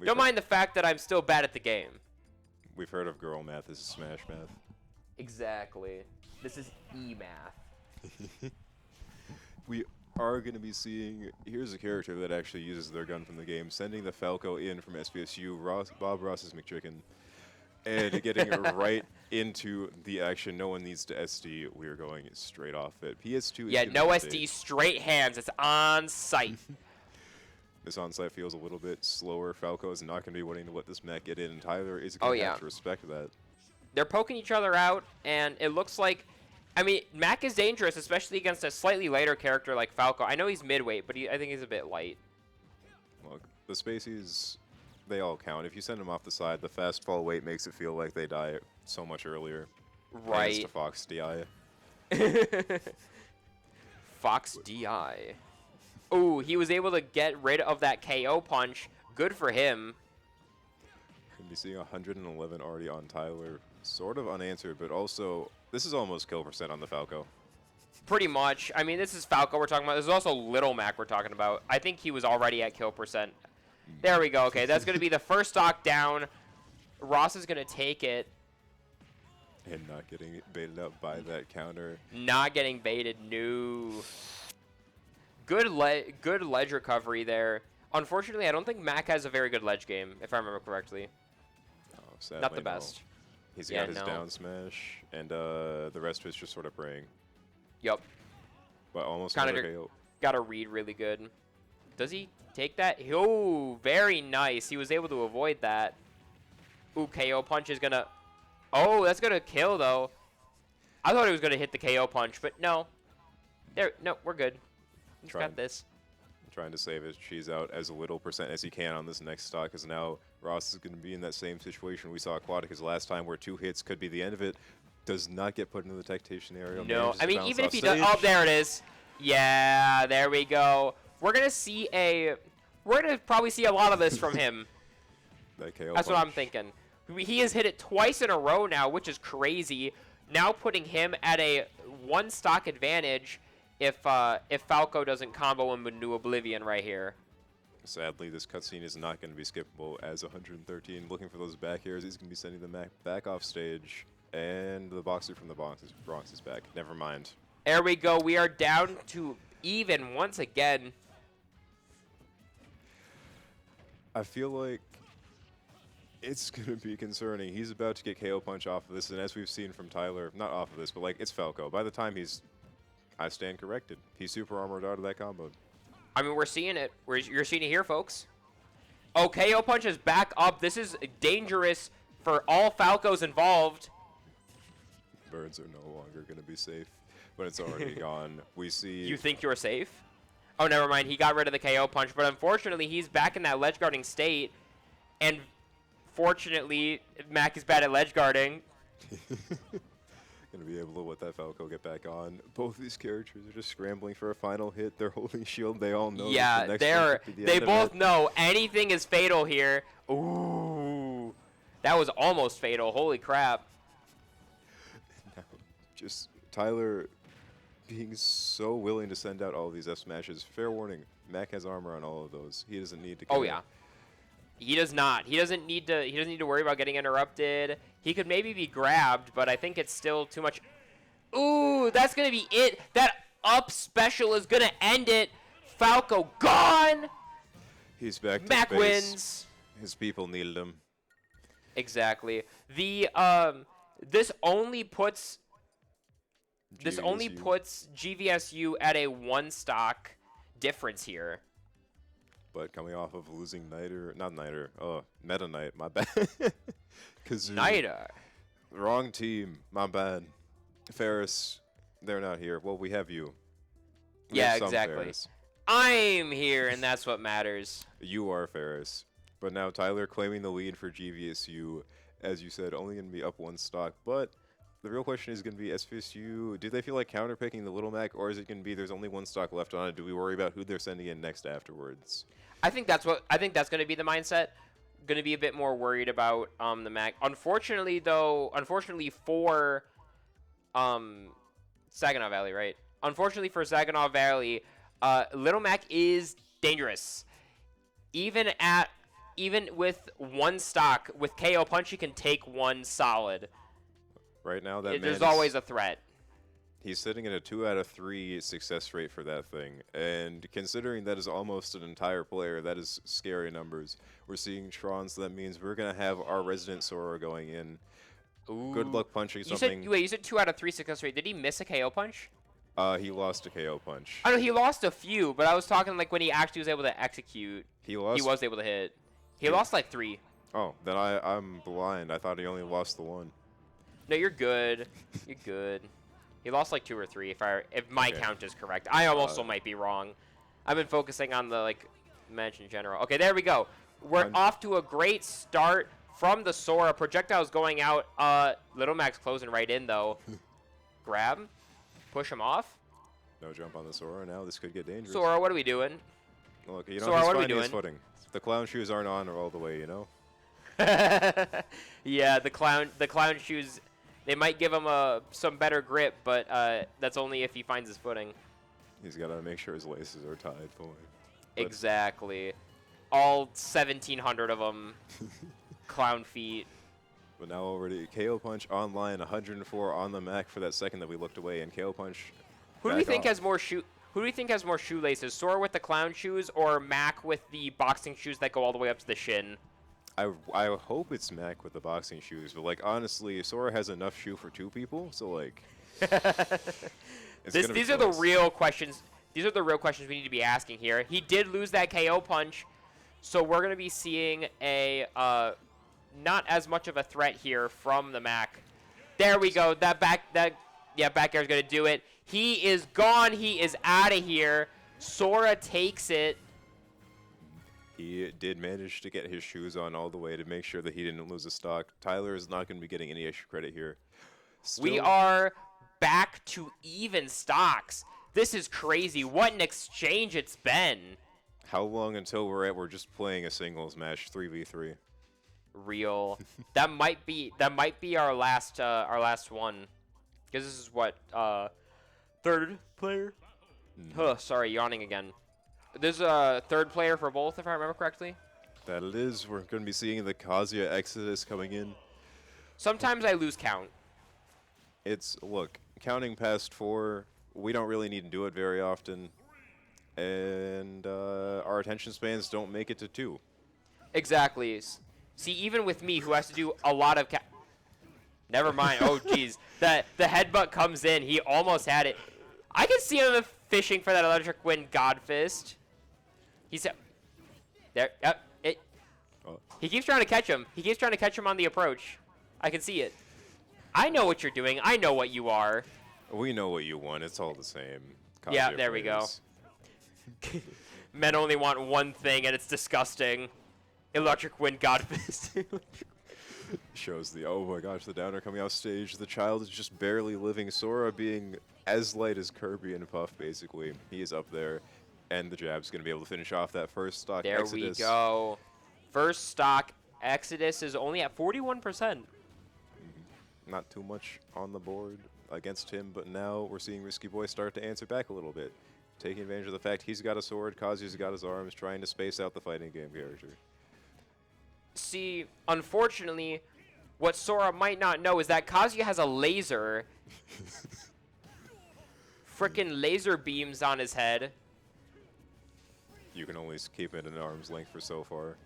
Don't mind the fact that I'm still bad at the game. We've heard of girl math. This is Smash math. Exactly. This is E-math. We are going to be seeing. Here's a character that actually uses their gun from the game, sending the Falco in from SPSU. Bob Ross's McChicken. And getting right into the action. No one needs to SD. We are going straight off it. PS2 Yeah, is no SD, straight hands. It's on site. This on-site feels a little bit slower. Falco is not going to be wanting to let this Mac get in, and Tyler is going to have to respect that. They're poking each other out, and it looks like... I mean, Mac is dangerous, especially against a slightly lighter character like Falco. I know he's midweight, but I think he's a bit light. Look, the Spaceys... They all count. If you send them off the side, the fast fall weight makes it feel like they die so much earlier. Right. Thanks to Fox DI. Fox DI. Ooh, he was able to get rid of that KO punch. Good for him. Can be seeing 111 already on Tyler. Sort of unanswered, but also this is almost kill percent on the Falco. Pretty much. I mean, this is Falco we're talking about. This is also Little Mac we're talking about. I think he was already at kill percent. There we go. Okay, that's going to be the first stock down. Ross is going to take it. And not getting baited up by that counter. Not getting baited. No. Good ledge recovery there. Unfortunately, I don't think Mac has a very good ledge game, if I remember correctly. Oh, sadly, Not the no. best. He's Yeah, got his no. down smash, and the rest of it's just sort of praying. Yup. But almost Kinda another KO. Got to read really good. Does he take that? Oh, very nice. He was able to avoid that. Ooh, KO punch is going to... Oh, that's going to kill, though. I thought he was going to hit the KO punch, but no. No, we're good. He's got this. Trying to save his cheese out as little percent as he can on this next stock, because now Ross is going to be in that same situation we saw Aquatic as last time, where 2 hits could be the end of it. Does not get put into the tech scenario. No, I mean, even if he does... does... Oh, there it is. Yeah, there we go. We're going to see a... We're going to probably see a lot of this from him. That KO That's punch. what I'm thinking. He has hit it twice in a row now, which is crazy. Now putting him at a 1 stock advantage if Falco doesn't combo him into Oblivion right here. Sadly, this cutscene is not going to be skippable, as 113 looking for those back airs. He's going to be sending them back off stage, and the boxer from the Bronx is back. Never mind. There we go. We are down to even once again. I feel like It's going to be concerning. He's about to get KO punch off of this, and as we've seen from Tyler, not off of this, but like it's Falco. By the time I stand corrected. He's super armored out of that combo. I mean, we're seeing it. You're seeing it here, folks. Oh, KO punch is back up. This is dangerous for all Falcos involved. Birds are no longer going to be safe, but it's already gone. We see... You think you're safe? Oh, never mind. He got rid of the KO punch, but unfortunately, he's back in that ledge guarding state, and fortunately, Mac is bad at ledge guarding. Gonna be able to let that Falco get back on. Both these characters are just scrambling for a final hit. They're holding shield. They all know. Yeah, that the next one could be the they end of both it. know anything is fatal here. Ooh, that was almost fatal. Holy crap. Now, just Tyler being so willing to send out all of these F smashes. Fair warning, Mac has armor on all of those. He doesn't need to. Oh yeah. He does not. He doesn't need to worry about getting interrupted. He could maybe be grabbed, but I think it's still too much. Ooh, that's going to be it. That up special is going to end it. Falco gone. He's back to Mac base. wins. His people needed him. Exactly. The this only puts GVSU at a 1-stock difference here. But coming off of losing Meta Knight, my bad. Kazoo. Nida. Wrong team, my bad. Ferris, they're not here. Well, we have you. We Yeah, have some exactly. Ferris. I'm here, and that's what matters. You are Ferris. But now Tyler claiming the lead for GVSU, as you said, only going to be up 1 stock. But the real question is going to be SVSU, do they feel like counterpicking the Little Mac, or is it going to be there's only 1 stock left on it? Do we worry about who they're sending in next afterwards? I think that's going to be the mindset. Going to be a bit more worried about the Mac. Unfortunately for Saginaw Valley, right? Unfortunately for Saginaw Valley, Little Mac is dangerous. Even with 1 stock, with KO punch, he can take 1 solid. Right now, that There's man always a threat. He's sitting at a 2 out of 3 success rate for that thing. And considering that is almost an entire player, that is scary numbers. We're seeing Tron, so that means we're going to have our resident Sora going in. Ooh. Good luck punching You something. said 2 out of 3 success rate. Did he miss a KO punch? He lost a KO punch. I know he lost a few, but I was talking like when he actually was able to execute. He lost. He was able to hit. He lost like 3. Oh, then I'm blind. I thought he only lost the 1. No, you're good. You're good. He lost like 2 or 3 if my Okay. count is correct. I also might be wrong. I've been focusing on the match in general. Okay, there we go. We're off to a great start from the Sora. Projectiles going out. Little Mac's closing right in though. Grab. Push him off. No jump on the Sora now. This could get dangerous. Sora, what are we doing? Look, you know, Sora, he's what are we finding his doing? footing. The clown shoes aren't on all the way, you know? Yeah, the clown shoes, they might give him some better grip, but that's only if he finds his footing. He's got to make sure his laces are tied for him. But Exactly. All 1,700 of them. Clown feet. But now already KO Punch online, 104 on the Mac for that second that we looked away, and KO Punch. Who do we back think off. has more shoelaces? Sora with the clown shoes or Mac with the boxing shoes that go all the way up to the shin? I hope it's Mac with the boxing shoes, but like honestly, Sora has enough shoe for 2 people, so like. These are the real questions. These are the real questions we need to be asking here. He did lose that KO punch, so we're gonna be seeing a not as much of a threat here from the Mac. There we go. Back air is gonna do it. He is gone. He is out of here. Sora takes it. He did manage to get his shoes on all the way to make sure that he didn't lose a stock. Tyler is not going to be getting any extra credit here. We Still- are back to even stocks. This is crazy. What an exchange it's been. How long until we're just playing a singles match 3v3? Real. that might be our last one. Because this is what 3rd player. Huh, sorry, yawning again. There's a 3rd player for both, if I remember correctly. That it is. We're going to be seeing the Kazuya Exodus coming in. Sometimes I lose count. Look, counting past 4, we don't really need to do it very often. And our attention spans don't make it to 2. Exactly. See, even with me, who has to do a lot of never mind. Oh, jeez. The headbutt comes in. He almost had it. I can see him fishing for that electric wind God Fist. He's there. Yep. He keeps trying to catch him. He keeps trying to catch him on the approach. I can see it. I know what you're doing. I know what you are. We know what you want. It's all the same. Yeah, there we go. Men only want one thing, and it's disgusting. Electric wind God Fist. Shows the, oh my gosh, the downer coming off stage. The child is just barely living. Sora being as light as Kirby and Puff, basically. He is up there, and the jab's going to be able to finish off that first stock There Exodus. we go. First stock Exodus is only at 41%. Not too much on the board against him, but now we're seeing Risky Boy start to answer back a little bit. Taking advantage of the fact he's got a sword, Kazuya's got his arms, trying to space out the fighting game character. See, unfortunately, what Sora might not know is that Kazuya has a laser. Frickin' laser beams on his head. You can only keep it at arm's length for so far.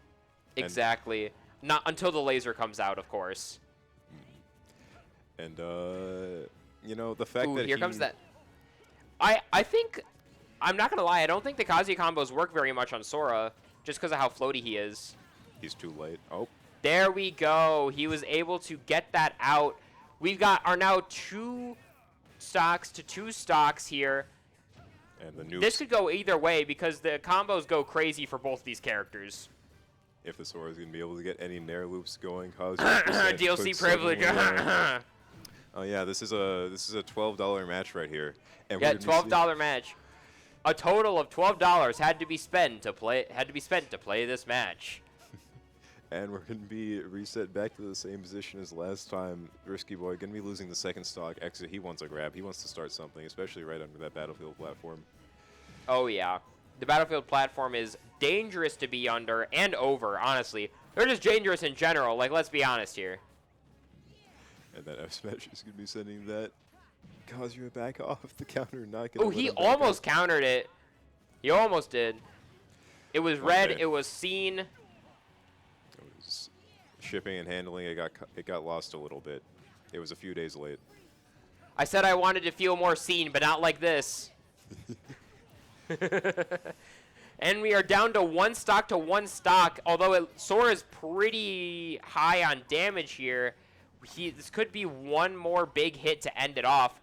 Exactly. Not until the laser comes out, of course. And, you know, the fact that here comes that. I think, I'm not going to lie, I don't think the Kazuya combos work very much on Sora, just because of how floaty he is. He's too late. Oh. There we go. He was able to get that out. We've got our now 2 stocks to 2 stocks here. And the nukes, This could go either way because the combos go crazy for both these characters. if the Sora's going to be able to get any Nair loops going, Kazuya DLC privilege. Oh yeah, this is a $12 match right here. And Yeah, we're gonna be $12 match. A total of $12 had to be spent to play this match. And we're going to be reset back to the same position as last time. Risky Boy going to be losing the second stock. Exit, he wants a grab. He wants to start something, especially right under that Battlefield platform. Oh, yeah. The Battlefield platform is dangerous to be under and over, honestly. They're just dangerous in general. Like, let's be honest here. And that F smash is going to be sending that Kazuya back off the counter. Not going Oh, he almost countered it. He almost did. It was read. Okay. It was seen. It was shipping and handling. It got lost a little bit. It was a few days late. I said I wanted to feel more seen, but not like this. And we are down to 1 stock to 1 stock. Although Sora is pretty high on damage here, this could be one more big hit to end it off.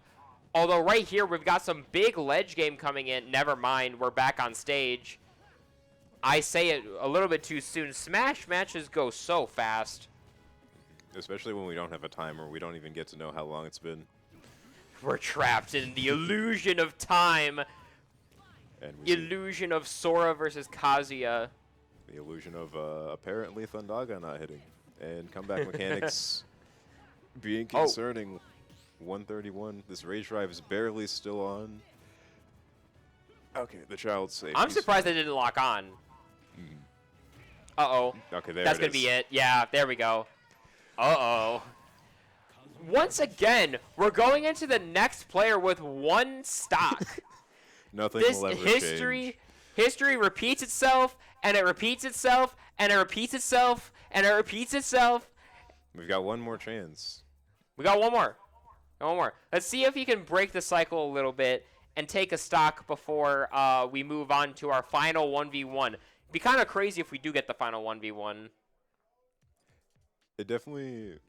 Although right here we've got some big ledge game coming in. Never mind, we're back on stage. I say it a little bit too soon. Smash matches go so fast. Especially when we don't have a timer. We don't even get to know how long it's been. We're trapped in the illusion of time. And we see Illusion of Sora versus Kazuya. the illusion of apparently Thundaga not hitting. And comeback mechanics being concerning. 131. This rage drive is barely still on. Okay, the child's safe. I'm He's surprised fine. they didn't lock on. Uh-oh. Okay, there That's it going to is. be it. Yeah, there we go. Uh-oh. Once again, we're going into the next player with 1 stock. Nothing This will ever history change. repeats itself, and it repeats itself, and it repeats itself, and it repeats itself. We've got one more chance. We got one more. One more. Let's see if he can break the cycle a little bit and take a stock before we move on to our final 1v1. It'd be kind of crazy if we do get the final 1v1. It definitely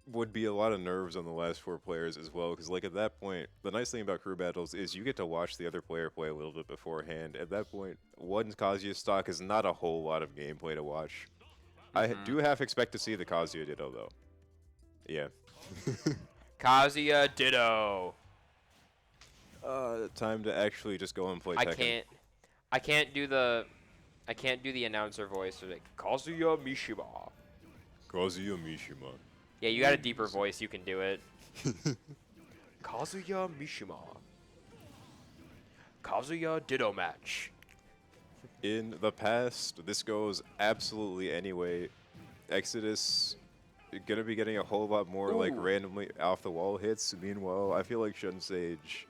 would be a lot of nerves on the last 4 players as well, because like at that point, the nice thing about crew battles is you get to watch the other player play a little bit beforehand. At that point, one Kazuya stock is not a whole lot of gameplay to watch. I do half expect to see the Kazuya Ditto though. Yeah. Kazuya Ditto. Time to actually just go and play Tekken. I can't do the announcer voice. Like Kazuya Mishima. Kazuya Mishima. Yeah, you got a deeper voice. You can do it. Kazuya Mishima. Kazuya Ditto match. In the past, this goes absolutely anyway. Exodus gonna be getting a whole lot more like Ooh. randomly off the wall hits. Meanwhile, I feel like Shun Sage,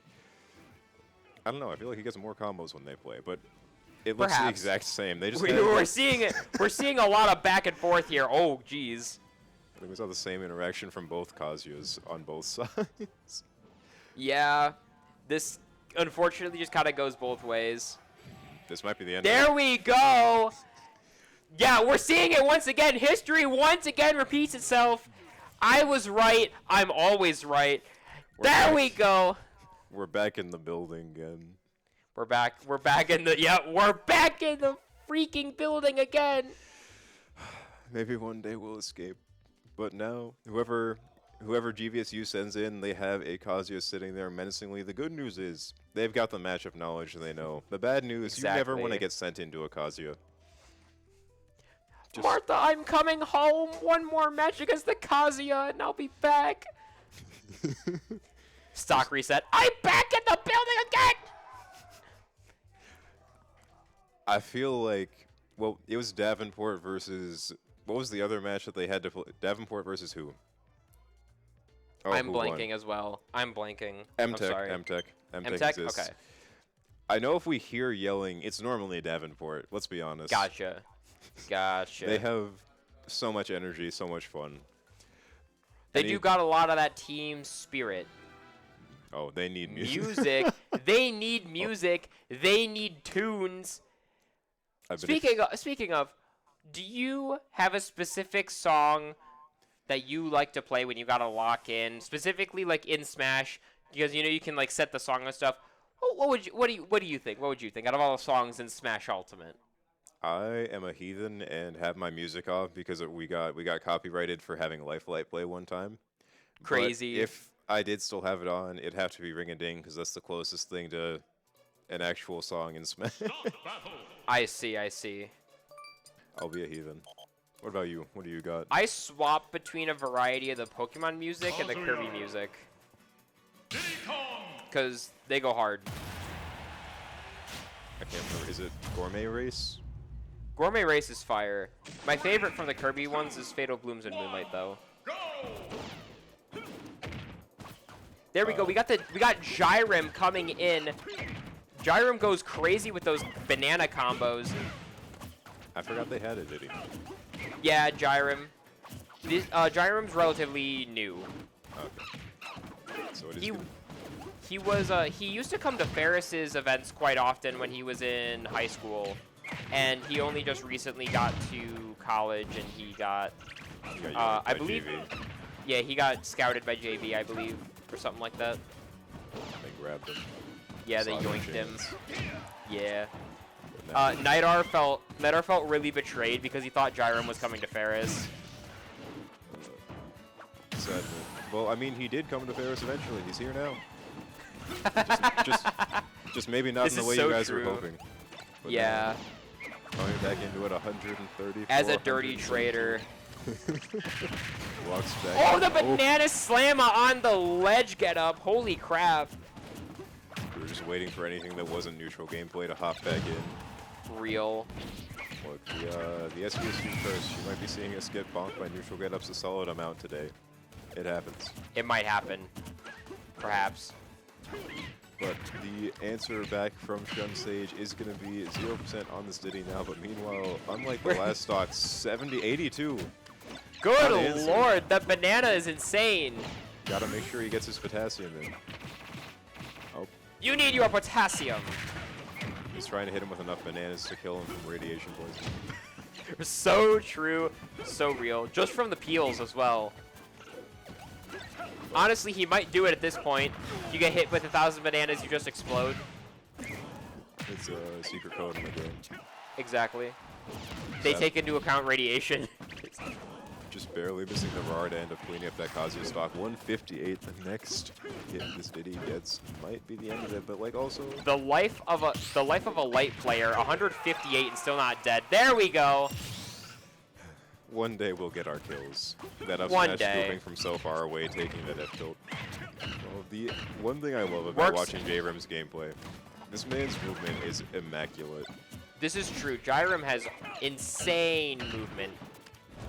I don't know, I feel like he gets more combos when they play, but It looks the Perhaps. exact same. They just We're seeing it. We're seeing a lot of back and forth here. Oh, geez. I think we saw the same interaction from both Kazuyas on both sides. Yeah. This unfortunately just kind of goes both ways. This might be the end. There we go. Yeah, we're seeing it once again. History once again repeats itself. I was right. I'm always right. There we go. We're back in the building again. We're back. We're back in the. Yeah, we're back in the freaking building again. Maybe one day we'll escape. But now, whoever GVSU sends in, they have a Kazuya sitting there menacingly. The good news is they've got the matchup knowledge and they know. The bad news, you never want to Exactly. get sent into a Kazuya. Martha, I'm coming home. One more match against the Kazuya, and I'll be back. Stock reset. I'm back in the building again. I feel like, well, it was Davenport versus, what was the other match that they had to play? Davenport versus who? Oh, I'm who won? blanking as well. I'm blanking. I'm sorry. MTech MTech? exists. Okay. I know if we hear yelling, it's normally Davenport. Let's be honest. Gotcha. Gotcha. They have so much energy, so much fun. They Any- do got a lot of that team spirit. Oh, they need music. Music. They need music. They need tunes. I've been Speaking of, do you have a specific song that you like to play when you gotta lock in, specifically like in Smash, because you know you can like set the song and stuff. What do you think? What would you think out of all the songs in Smash Ultimate? I am a heathen and have my music off because we got copyrighted for having Lifelight play one time. But Crazy. if I did still have it on, it'd have to be Ring a Ding because that's the closest thing to an actual song in Smash. I see. I'll be a heathen. What about you? What do you got? I swap between a variety of the Pokemon music and the Kirby music. Because they go hard. I can't remember. Is it Gourmet Race? Gourmet Race is fire. My favorite from the Kirby ones is Fatal Blooms and Moonlight, though. There we go. We got Gyrim coming in. Gyrim goes crazy with those banana combos. I forgot they had it, did he? Yeah, Gyrim. Gyrim's relatively new. Okay. So it is He good. he used to come to Ferris's events quite often when he was in high school, and he only just recently got to college, and he got He got I yanked by believe- JV. yeah, he got scouted by JV, I believe, or something like that. They grabbed him. Yeah, they Saw no yoinked him. chance. Yeah. But now Nidar felt really betrayed because he thought Gyrim was coming to Ferris. sad. Well, I mean, he did come to Ferris eventually. He's here now. Just maybe not This in the is way so you guys true. were hoping. But Yeah, coming back into it 130. as a dirty traitor. Walks back. Oh, the banana slammer on the ledge get up. Holy crap. We were just waiting for anything that wasn't neutral gameplay to hop back in. Real. Look, the SVSU curse, you might be seeing us get bonked by neutral get-ups a solid amount today. It happens. It might happen. Perhaps. But the answer back from Shun Sage is going to be 0% on this Diddy now, but meanwhile, unlike the last stock, 82. Good answer. lord, that banana is insane. Gotta make sure he gets his potassium in. Oh, You need your potassium. he's trying to hit him with enough bananas to kill him from radiation poisoning. So true, so real. Just from the peels as well. Honestly, he might do it at this point. You get hit with 1,000 bananas, you just explode. It's a secret code in the game. Exactly. They Sad. take into account radiation. Just barely missing the raw end of cleaning up that Kazuya stock. 158. The next hit this Diddy gets might be the end of it, but like also The life of a light player, 158 and still not dead. There we go. one day we'll get our kills. That up One smash day. moving from so far away, taking that F tilt. Well, the one thing I love about Works. watching J-Rim's gameplay, this man's movement is immaculate. This is true. Gyrim has insane movement.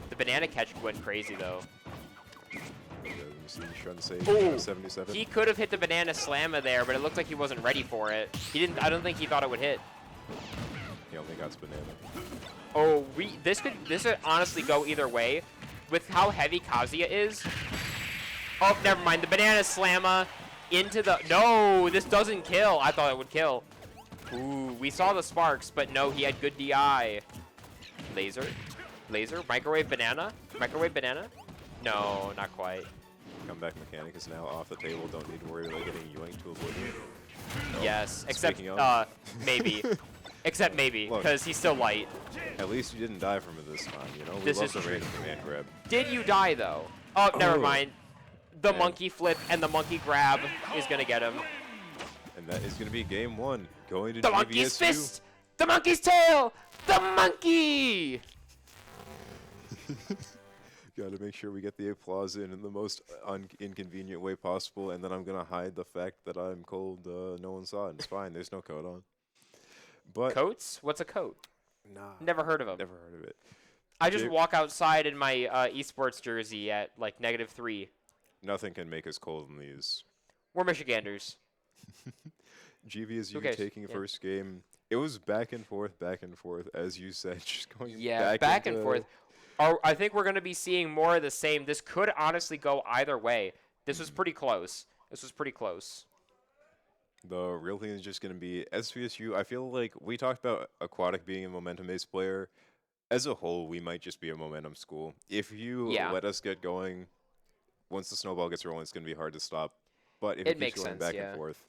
The banana catch went crazy though. You see Shun Sage, Ooh, 77. He could have hit the banana slammer there, but it looked like he wasn't ready for it. I don't think he thought it would hit. He only got banana. Oh, this could honestly go either way, with how heavy Kazuya is. Oh, never mind. The banana slammer into the. No, this doesn't kill. I thought it would kill. Ooh, we saw the sparks, but no, he had good DI. Laser, microwave banana, No, not quite. Comeback mechanic is now off the table. Don't need to worry about getting yoinked to oblivion. Yes, except Speaking of- maybe, except maybe, Look. because he's still light. At least you didn't die from it this time, you know? We This love is the true. random command grab. Did you die though? Oh, never Oh. mind. The Man. monkey flip and the monkey grab is gonna get him. And that is going to be game 1. Going to The GVSU. monkey's fist, the monkey's tail, the monkey. Got to make sure we get the applause in the most inconvenient way possible, and then I'm going to hide the fact that I'm cold. No one saw it. It's fine. There's no coat on. But Coats? What's a coat? Nah, Never heard of them. never heard of it. I just Dude. walk outside in my esports jersey at like -3. Nothing can make us cold in these. We're Michiganders. GVSU cares? taking the Yeah. first game. It was back and forth, as you said, just going Yeah, back and into- forth. I think we're going to be seeing more of the same. This could honestly go either way. This was pretty close. The real thing is just going to be SVSU. I feel like we talked about Aquatic being a momentum-based player. As a whole, we might just be a momentum school. If you Yeah. let us get going, once the snowball gets rolling, it's going to be hard to stop. But if It it keeps makes going sense, back yeah. and forth,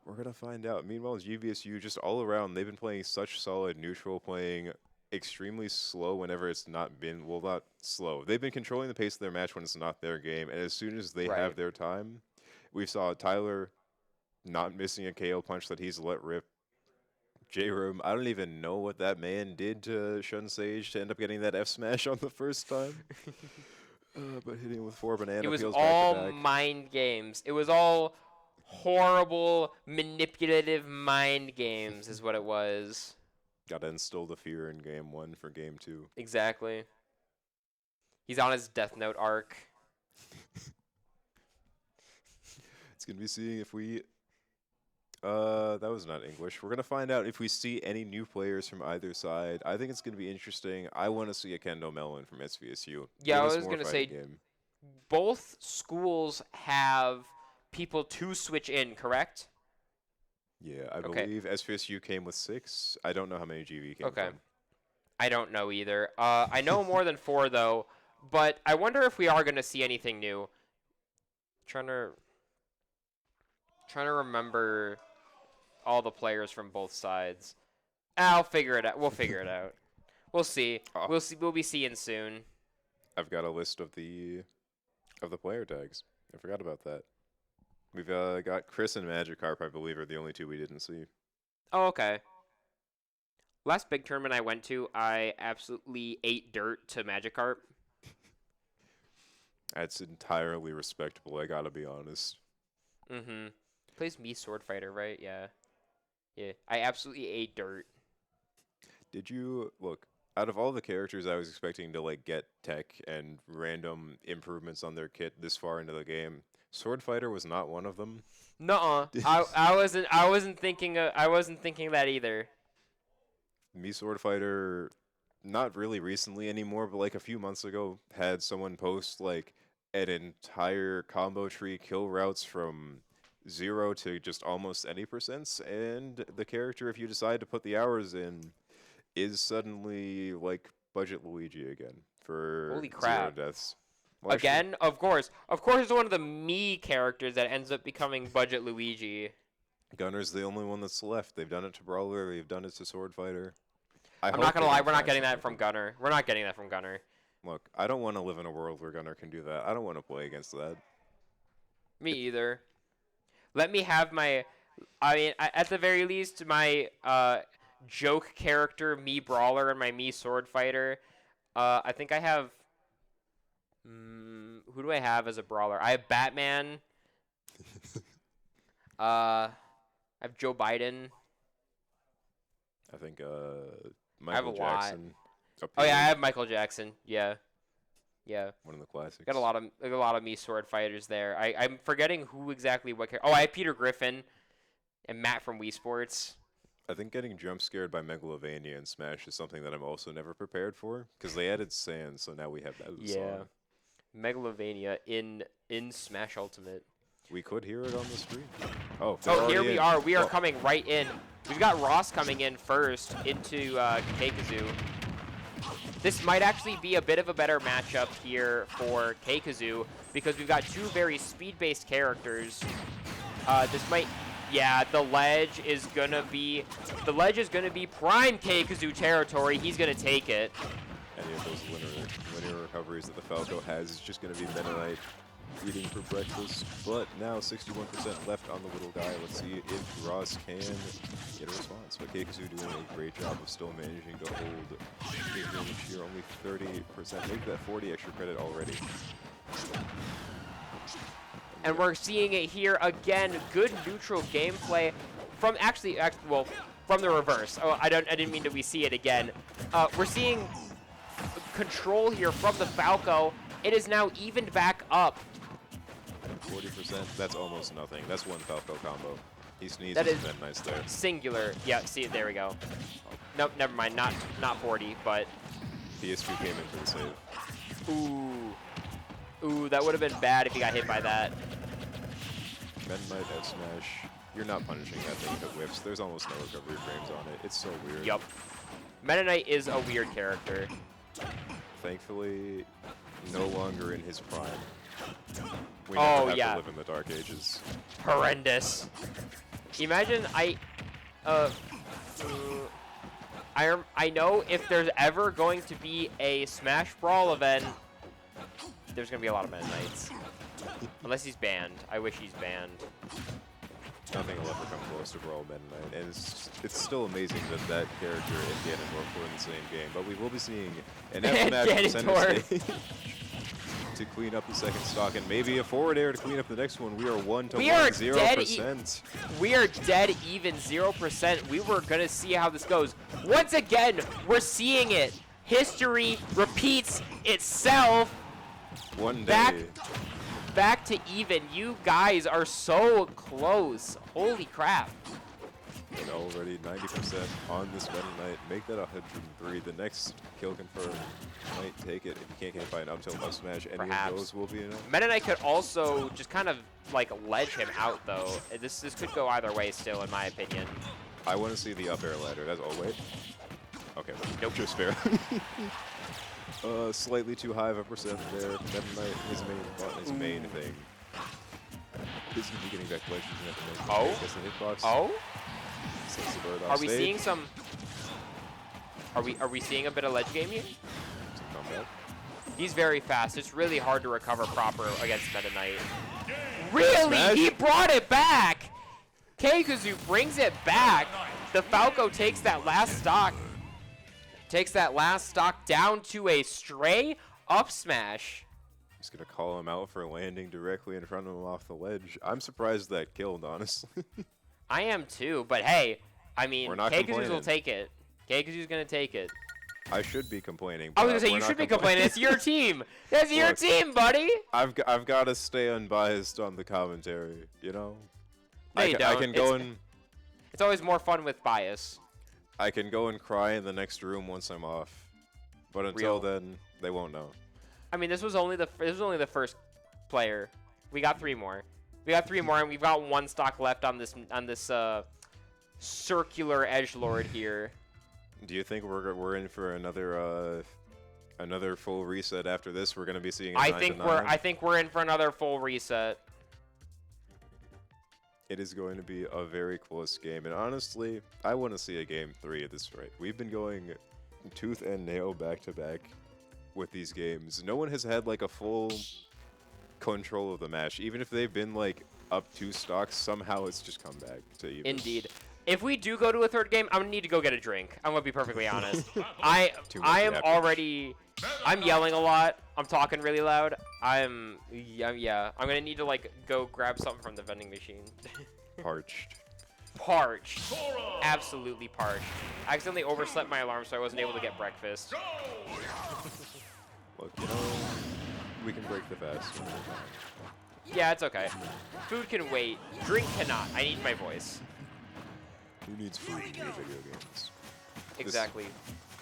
we're going to find out. Meanwhile, GVSU, just all around, they've been playing such solid neutral, playing extremely slow whenever it's not been, well, not slow. They've been controlling the pace of their match when it's not their game, and as soon as they Right. have their time, we saw Tyler not missing a KO punch that he's let rip. J-Room, I don't even know what that man did to Shun Sage to end up getting that F smash on the first time. But hitting him with 4 banana It was peels all back to back. mind games. It was all horrible, manipulative mind games is what it was. Gotta instill the fear in game 1 for game 2. Exactly. He's on his Death Note arc. It's gonna be seeing if we. That was not English. We're gonna find out if we see any new players from either side. I think it's gonna be interesting. I want to see a Kendo Melon from SVSU. Yeah, Give I us was more gonna fighting say- game. Both schools have people to switch in, correct? Yeah, I Okay. believe SVSU came with 6. I don't know how many GV came Okay. from. I don't know either. I know more than 4 though, but I wonder if we are gonna see anything new. Trying to remember all the players from both sides. I'll figure it out. We'll figure it out. We'll see. Oh. We'll see. We'll be seeing soon. I've got a list of the player tags. I forgot about that. We've got Chris and Magikarp, I believe, are the only 2 we didn't see. Oh, okay. Last big tournament I went to, I absolutely ate dirt to Magikarp. That's entirely respectable, I gotta be honest. Mm-hmm. Plays me Sword Fighter, right? Yeah. Yeah. I absolutely ate dirt. Did you look out of all the characters I was expecting to like get tech and random improvements on their kit this far into the game? Sword Fighter was not one of them. Nuh-uh. I wasn't thinking that either. Me Sword Fighter, not really recently anymore, but like a few months ago, had someone post like an entire combo tree kill routes from 0 to just almost any percents, and the character, if you decide to put the hours in, is suddenly like budget Luigi again for Holy 0 crap. deaths. Well, actually, Again, of course, it's one of the me characters that ends up becoming budget Luigi. Gunner's the only one that's left. They've done it to Brawler. They've done it to Sword Fighter. I'm hope not gonna they lie, can we're not find getting that something from to- Gunner. We're not getting that from Gunner. Look, I don't want to live in a world where Gunner can do that. I don't want to play against that. Me either. Let me have my, at the very least, my joke character, me Brawler, and my me Sword Fighter. I think I have. Who do I have as a Brawler? I have Batman. I have Joe Biden. I think have Michael a lot. Jackson. up Oh yeah, I here, have Michael Jackson. Yeah. one of the classics. Got a lot of me sword fighters there. I'm forgetting who exactly what character. Oh, I have Peter Griffin and Matt from Wii Sports. I think getting jump scared by Megalovania in Smash is something that I'm also never prepared for, because they added sand, so now we have that Yeah. song. Megalovania in Smash Ultimate. We could hear it on the stream. Oh, Oh, here we are. We are Well, coming right in. We've got Ross coming in first into Keikazu. This might actually be a bit of a better matchup here for Keikazu because we've got two very speed-based characters. This might, yeah, the ledge is gonna be prime Keikazu territory. He's gonna take it. Any of those linear recoveries that the Falco has is just going to be Meta Knight eating for breakfast. But now 61% left on the little guy. Let's see if Ross can get a response. But Keikazu doing a great job of still managing to hold his range here. Only 30%. Make that 40 extra credit already. And we're seeing it here again. Good neutral gameplay from well, from the reverse. Oh, I didn't mean that we see it again. We're seeing control here from the Falco. It is now evened back up. 40%, that's almost nothing. That's one Falco combo. He sneezes That is and then nice there. singular. Yeah, see, there we go. Nope, never mind. Not 40, but PS2 came in for the save. ooh, that would have been bad if he got hit by that. Meta Knight at Smash. You're not punishing that thing if it whips. There's almost no recovery frames on it. It's so weird. Yup. Meta Knight is a weird character. Thankfully, no longer in his prime. We Oh, never have yeah. to live in the Dark Ages. Horrendous. Imagine I know if there's ever going to be a Smash Brawl event, there's going to be a lot of Meta Knights. Unless he's banned. I wish he's banned. Nothing will ever come close to Brawl Meta Knight. And it's still amazing that that character and Ganondorf were in the same game. But we will be seeing an F match for center Ganondorf. stage to clean up the second stock, and maybe a forward air to clean up the next one. We are 1 to 1, 0%. We are dead even 0%. We were going to see how this goes. Once again, we're seeing it. History repeats itself. One day. Back to even. You guys are so close. Holy crap. And already 90% on this Meta Knight. Make that 103. The next kill confirmed might take it. If you can't find up till up smash, any Perhaps. of those will be enough. Meta Knight could also just kind of like ledge him out though. This could go either way still, in my opinion. I want to see the up air ladder. That's oh wait. Okay, Nope. just fair. Slightly too high of a percent there. Meta Knight, his main thing. Is going to be getting back collections and have to make mistakes against the hitbox. Oh? Sends the bird off Are we stage. seeing some? Are we seeing a bit of ledge game here? Some comeback. He's very fast. It's really hard to recover proper against Meta Knight. Really? Smash. He brought it back! Keikazu brings it back. The Falco takes that last stock. Takes that last stock down to a stray up smash. He's going to call him out for landing directly in front of him off the ledge. I'm surprised that killed, honestly. I am too, but hey, I mean, We're not Keikazu's complaining. will take it. Keikazu's gonna take it. I should be complaining. I was but gonna say, we're you not should be complaining. It's your team. It's your Look. team, buddy. I've got to stay unbiased on the commentary, you know? No, you I don't. can go and It's always more fun with bias. I can go and cry in the next room once I'm off. But until then, they won't know. I mean, this was only the first player. We got 3 more. We got 3 more, and we've got 1 stock left on this circular edgelord here. Do you think we're in for another full reset after this? We're going to be seeing a I 9 think to we're 9? we're in for another full reset. It is going to be a very close game, and honestly, I want to see a game 3 at this rate. We've been going tooth and nail back to back with these games. No one has had like a full control of the match. Even if they've been like up 2 stocks, somehow it's just come back to even. Indeed. If we do go to a 3rd game, I'm gonna need to go get a drink. I'm gonna be perfectly honest. I Too much am yapping. already. I'm yelling a lot. I'm talking really loud. Yeah. I'm gonna need to like go grab something from the vending machine. Parched. Parched. Absolutely parched. I accidentally overslept my alarm, so I wasn't able to get breakfast. Look, you know, we can break the fast. Yeah, it's okay. Food can wait. Drink cannot. I need my voice. Who needs food in your video games? Exactly.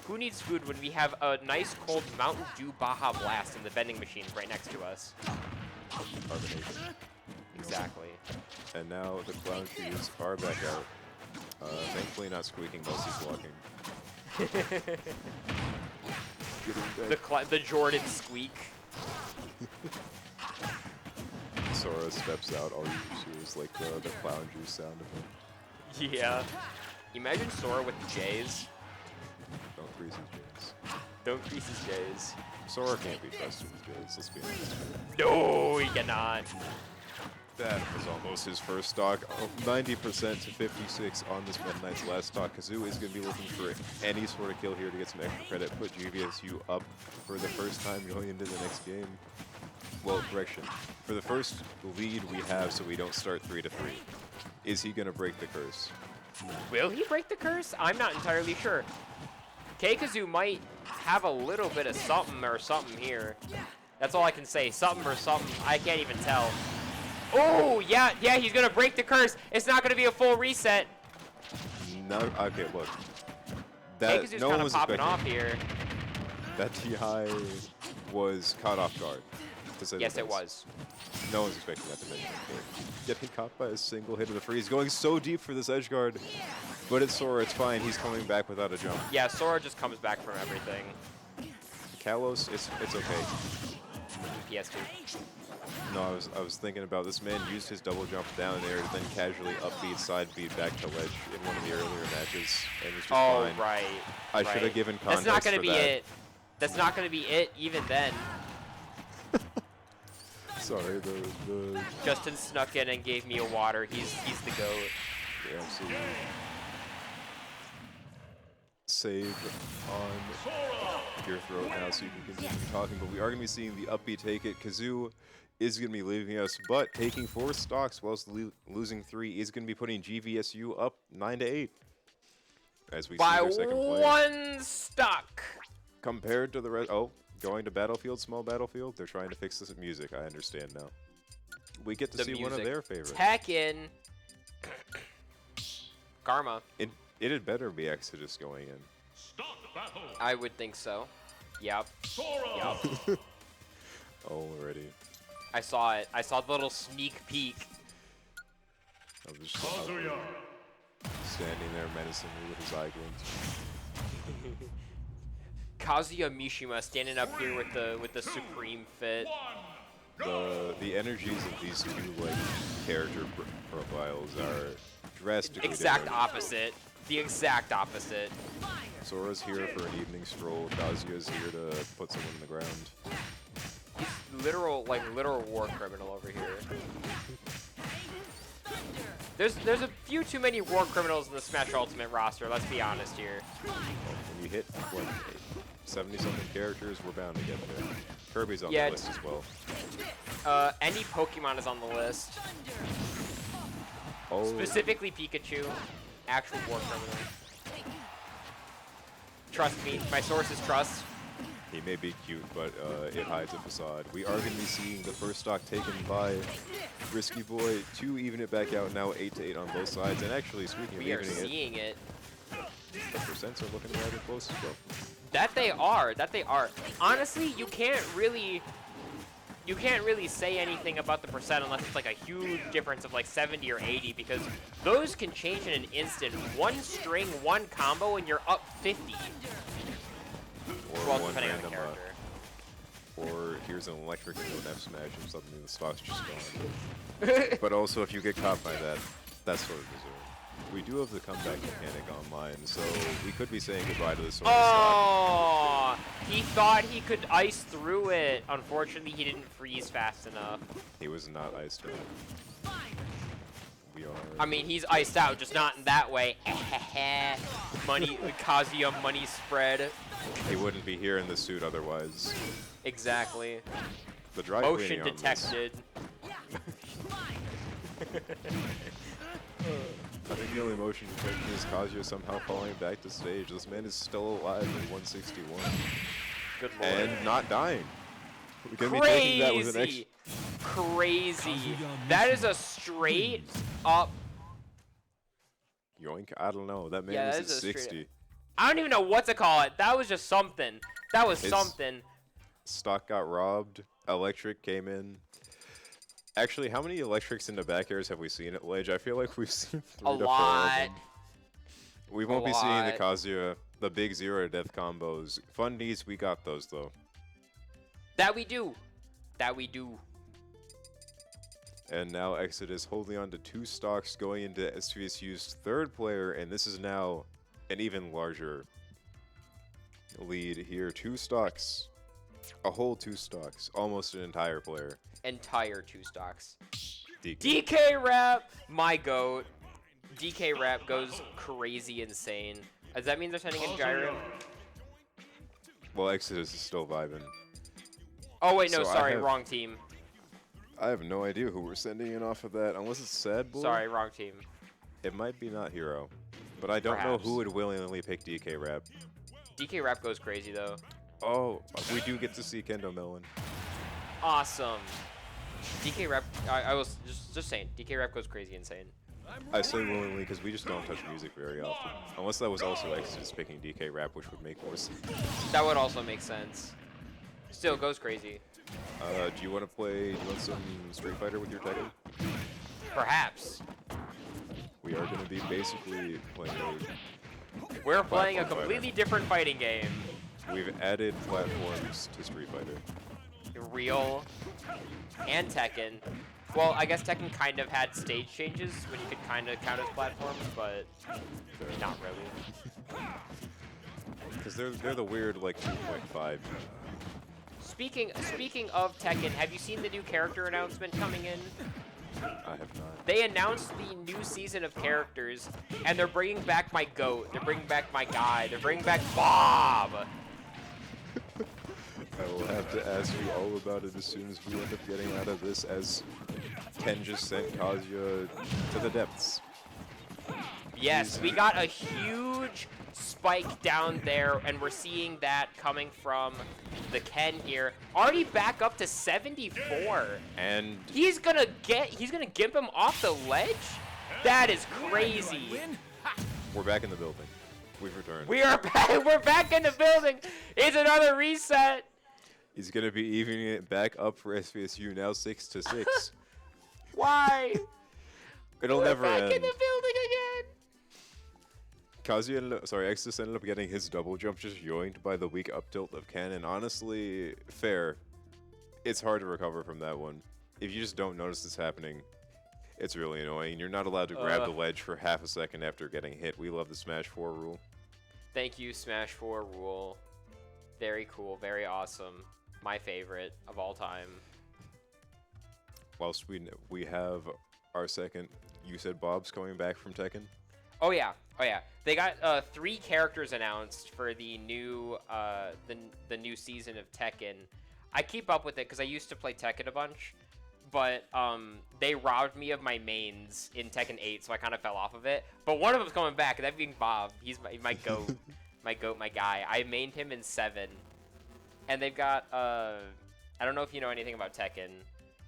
Who needs food when we have a nice cold Mountain Dew Baja Blast in the vending machines right next to us? Carbonation. Exactly. And now the clown shoes are back out. Thankfully not squeaking while he's walking. The Jordan squeak. Sora steps out, all you hear is like the clown juice sound of him. Yeah. Imagine Sora with J's. Don't grease his J's. Don't grease his J's. Sora can't be trusted with J's, let's be honest. No, he cannot. That was almost his first stock. 90% to 56 on this Meta Knight's last stock. Kazoo is going to be looking for any sort of kill here to get some extra credit. Put GVSU up for the first time going into the next game. Well, correction. For the first lead we have so we don't start 3-3. Is he going to break the curse? Will he break the curse? I'm not entirely sure. K-Kazoo might have a little bit of something or something here. That's all I can say. Something or something. I can't even tell. Oh, yeah, he's going to break the curse. It's not going to be a full reset. No, okay, look. That K-Kazoo's no one kind of was popping expecting. off here. That TI was caught off guard. to say the Yes, it least. was. No one's expecting that to make it. Getting caught by a single hit of the freeze. Going so deep for this edge guard. But it's Sora, it's fine. He's coming back without a jump. Yeah, Sora just comes back from everything. Kalos, it's okay. PS2. No, I was thinking about this man used his double jump down there, then casually upbeat, side beat back to ledge in one of the earlier matches, and was just Oh, fine. right. I should have given context That's not going for to be that. it. That's not going to be it even then. Sorry, the Justin snuck in and gave me a water. He's the GOAT. yeah, absolutely. Save on your throat now so you can continue talking, but we are going to be seeing the upbeat take it. Kazoo is going to be leaving us, but taking 4 stocks whilst losing 3 is going to be putting GVSU up 9-8. As we see By their second play. 1 stock. Compared to the rest, going to Battlefield, small Battlefield, they're trying to fix this music, I understand now. We get to The see one of music. their favorites. Tekken. Karma. It had better be Exodus going in. I would think so. Yep. Yep. Already. I saw it. I saw the little sneak peek. I was just standing there menacingly with his eye glint. Kazuya Mishima standing up here with the supreme fit. The energies of these two character profiles are drastically Exact different. opposite. The exact opposite. Sora's here for an evening stroll. Kazuya's here to put someone in the ground. He's literal war criminal over here. There's a few too many war criminals in the Smash Ultimate roster. Let's be honest here. When you hit 70-something characters, we're bound to get there. Kirby's on Yeah, the list as well. Any Pokemon is on the list. Oh, Specifically Pikachu. Actual war criminal. Trust me, my sources trust. he may be cute, but it hides a facade. We are going to be seeing the first stock taken by Risky Boy to even it back out. Now 8-8 on both sides. And actually, speaking of We are evening it, seeing it. the percents are looking rather close as well. That they are. Honestly, you can't really say anything about the percent unless it's like a huge difference of like 70 or 80, because those can change in an instant. One string, one combo, and you're up 50. Or Well, one depending on the random, character. or here's an electric into an F smash and suddenly the stock's just gone. But also, if you get caught by that, that's sort of deserved. We do have the comeback mechanic online, so we could be saying goodbye to this sort of stock. Oh, he thought he could ice through it. Unfortunately, he didn't freeze fast enough. He was not iced out. We are. I mean, he's iced out, just not in that way. Kazuya money spread. He wouldn't be here in the suit otherwise. Exactly. The dry Motion cleaning on this- detected. I think the only motion detection is Kazuya somehow falling back to stage. This man is still alive at 161 Good lord. and not dying. We're gonna be taking that with an Crazy. Crazy. That is a straight up Yoink. I don't know. That man Yeah, was that at is a straight 60. I don't even know what to call it. That was just something. That was His- something. Stock got robbed. Electric came in. Actually, how many electrics in the back airs have we seen at Ledge? I feel like we've seen 3 A to 4 of lot. them. We won't be seeing the lot. Kazuya, the big 0 to death combos. Fun needs, we got those though. That we do. That we do. And now Exodus holding on to 2 stocks going into SVSU's 3rd player, and this is now an even larger lead here. 2 stocks. A whole 2 stocks. Almost an entire player. Entire 2 stocks. DK. DK Rap, my goat. DK Rap goes crazy insane. Does that mean they're sending in Gyro? Well, Exodus is still vibing. Oh wait, no, So I sorry, have- wrong team. I have no idea who we're sending in off of that, unless it's Sad Bull. Sorry, wrong team. It might be not Hero. But I don't know Perhaps. who would willingly pick DK Rap. DK Rap goes crazy though. Oh, we do get to see Kendo Melon. Awesome. DK Rap, I was just saying, DK Rap goes crazy insane. I say willingly because we just don't touch music very often. Unless that was also Exodus picking DK Rap, which would make more sense. That would also make sense. Still goes crazy. Do you want to play? Do you want some Street Fighter with your Tekken? Perhaps. We are going to be basically playing We're playing a Platform completely different fighting game. We've added platforms to Street Fighter. Real and Tekken. Well, I guess Tekken kind of had stage changes, which could kind of count as platforms, but not really. Because they're the weird, like, 2.5. Speaking of Tekken, have you seen the new character announcement coming in? I have not. They announced the new season of characters, and they're bringing back my GOAT. They're bringing back my guy. They're bringing back Bob. I will have to ask you all about it as soon as we end up getting out of this, as Ken just sent Kazuya to the depths. Yes, we got a huge spike down there, and we're seeing that coming from the Ken here. Already back up to 74. And He's gonna gimp him off the ledge? That is crazy. we're back in the building. We've returned. We are back. We're back in the building. It's another reset. He's going to be evening it back up for SVSU, now 6-6. Why? It'll We're never back end. in the building again. Exodus ended up getting his double jump just yoinked by the weak up tilt of Ken, and honestly, fair. It's hard to recover from that one. If you just don't notice this happening, it's really annoying. You're not allowed to grab the ledge for half a second after getting hit. We love the Smash 4 rule. Thank you, Smash 4 rule. Very cool, very awesome. My favorite of all time. Whilst we have our second, you said Bob's coming back from Tekken? Oh yeah, oh yeah. They got 3 characters announced for the new the new season of Tekken. I keep up with it because I used to play Tekken a bunch, but they robbed me of my mains in Tekken 8, so I kind of fell off of it. But one of them's coming back, and that being Bob. He's my goat, my guy. I mained him in 7, and they've got I don't know if you know anything about Tekken.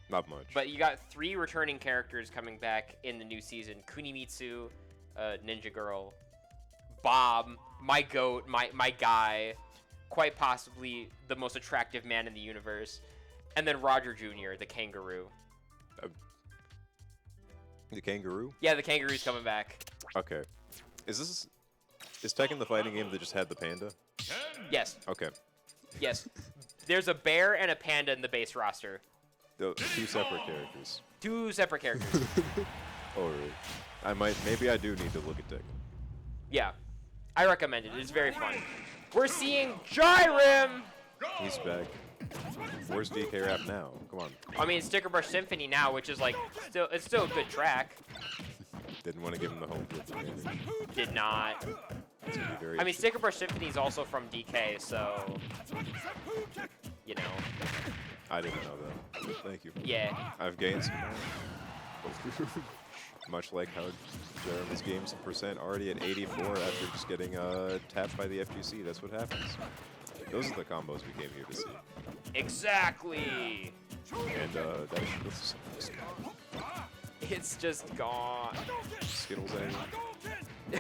Not much. But you got 3 returning characters coming back in the new season. Kunimitsu, Ninja Girl, Bob, my goat, my guy, quite possibly the most attractive man in the universe, and then Roger Jr., the kangaroo. The kangaroo? Yeah, the kangaroo's coming back. Okay. Is Tekken the fighting game that just had the panda? Yes, Okay. yes. There's a bear and a panda in the base roster. The 2 separate characters. 2 separate characters. Oh, really? Maybe I do need to look at Tekken. Yeah, I recommend it. It's very fun. We're seeing Jyrim! He's back. Where's DK Rap now? Come on. I mean, Sticker Brush Symphony now, which is like, it's still a good track. Didn't want to give him the home field advantage. Did not. It's gonna be very I mean, Sticker Brush Symphony is also from DK, so, you know, I didn't know that. Thank you. yeah. I've gained some much like how Jeremy's gained some percent already at 84 after just getting tapped by the FGC. That's what happens. Those are the combos we came here to see. Exactly. And that is It's just gone. Skittles A.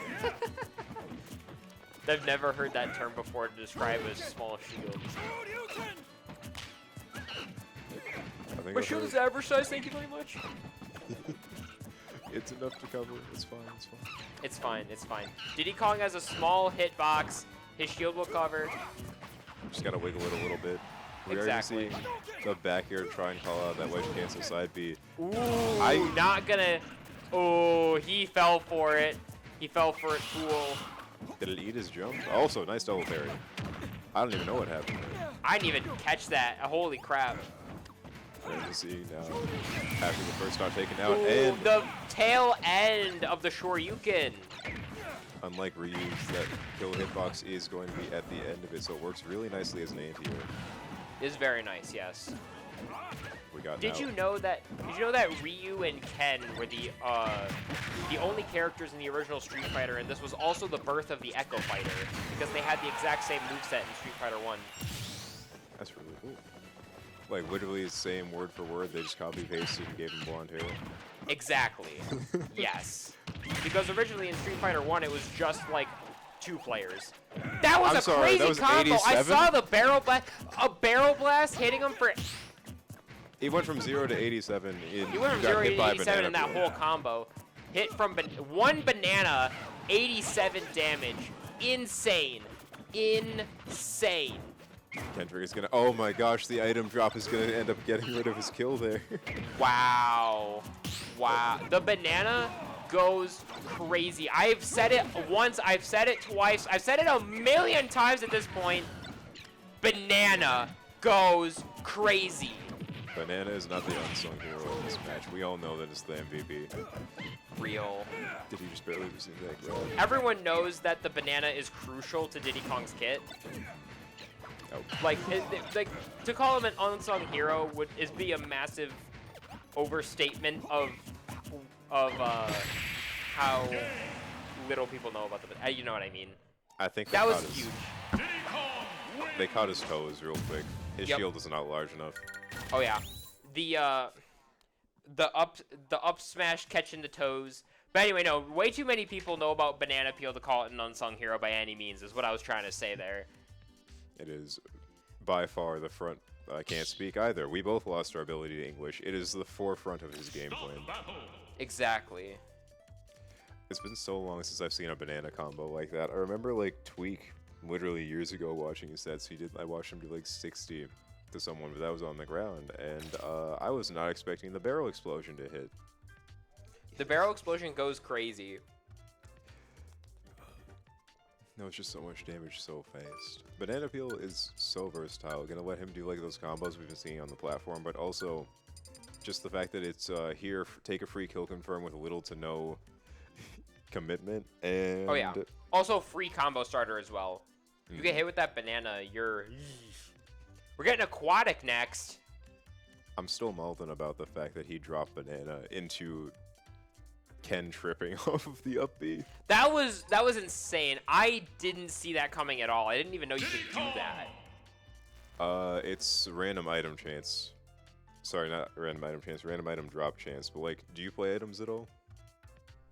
I've never heard that term before to describe a small shield. I think My I've shield heard- is average size, thank you very much. It's enough to cover. It's fine. It's fine. It's fine, it's fine. Diddy Kong has a small hitbox. His shield will cover. Just gotta wiggle it a little bit. We Exactly. already see the back air try and call out that wedge cancel side B. Ooh, not gonna. Oh, he fell for it. He fell for it, fool. Did it eat his jump? Also, nice double parry. I don't even know what happened there. I didn't even catch that. Holy crap. Great to see now after the first stock taken out. Ooh, And the tail end of the Shoryuken. unlike Ryu's, that kill hitbox is going to be at the end of it, so it works really nicely as an anti-air. Is very nice, yes. We got Did now. you know that Ryu and Ken were the only characters in the original Street Fighter, and this was also the birth of the Echo Fighter because they had the exact same moveset in Street Fighter 1. That's really cool. Like literally the same word for word, they just copy pasted and gave him blonde hair. Exactly. Yes. Because originally in Street Fighter 1 it was just like 2 players. That was I'm a sorry, crazy that was combo. I 87? saw the barrel blast hitting him for. He went from 0 to 87 in He went from got 0 hit to by 87 in that banana whole peel. combo. Hit from one banana, 87 damage. Insane. Insane. Kendrick is gonna, oh my gosh, the item drop is gonna end up getting rid of his kill there. Wow. Wow. The banana goes crazy. I've said it once, I've said it twice, I've said it a million times at this point. Banana goes crazy. Banana is not the unsung hero in this match. We all know that it's the MVP. Real. Did he just barely receive that grab? Everyone knows that the banana is crucial to Diddy Kong's kit. Oh. Like, like to call him an unsung hero would be a massive overstatement of how little people know about the. You know what I mean? I think That they was caught his- huge. They caught his toes real quick. His Yep. shield is not large enough. Oh yeah, the up smash catching the toes. But anyway, no, way too many people know about Banana Peel to call it an unsung hero by any means. Is what I was trying to say there. It is by far the front. I can't speak either. We both lost our ability to English. It is the forefront of his game plan. Exactly. It's been so long since I've seen a banana combo like that. I remember like Tweak literally years ago watching his sets. I watched him do like 60 to someone, but that was on the ground, and I was not expecting the barrel explosion to hit. The barrel explosion goes crazy. No, it's just so much damage so fast. Banana Peel is so versatile. Gonna let him do like those combos we've been seeing on the platform, but also just the fact that it's here, take a free kill confirm with little to no commitment. And Oh yeah. Also free combo starter as well. If you get hit with that banana, you're. We're getting aquatic next. I'm still melting about the fact that he dropped banana into Ken tripping off of the up B. That was insane. I didn't see that coming at all. I didn't even know you could do that. It's random item chance. Sorry, not random item chance, random item drop chance. But like, do you play items at all?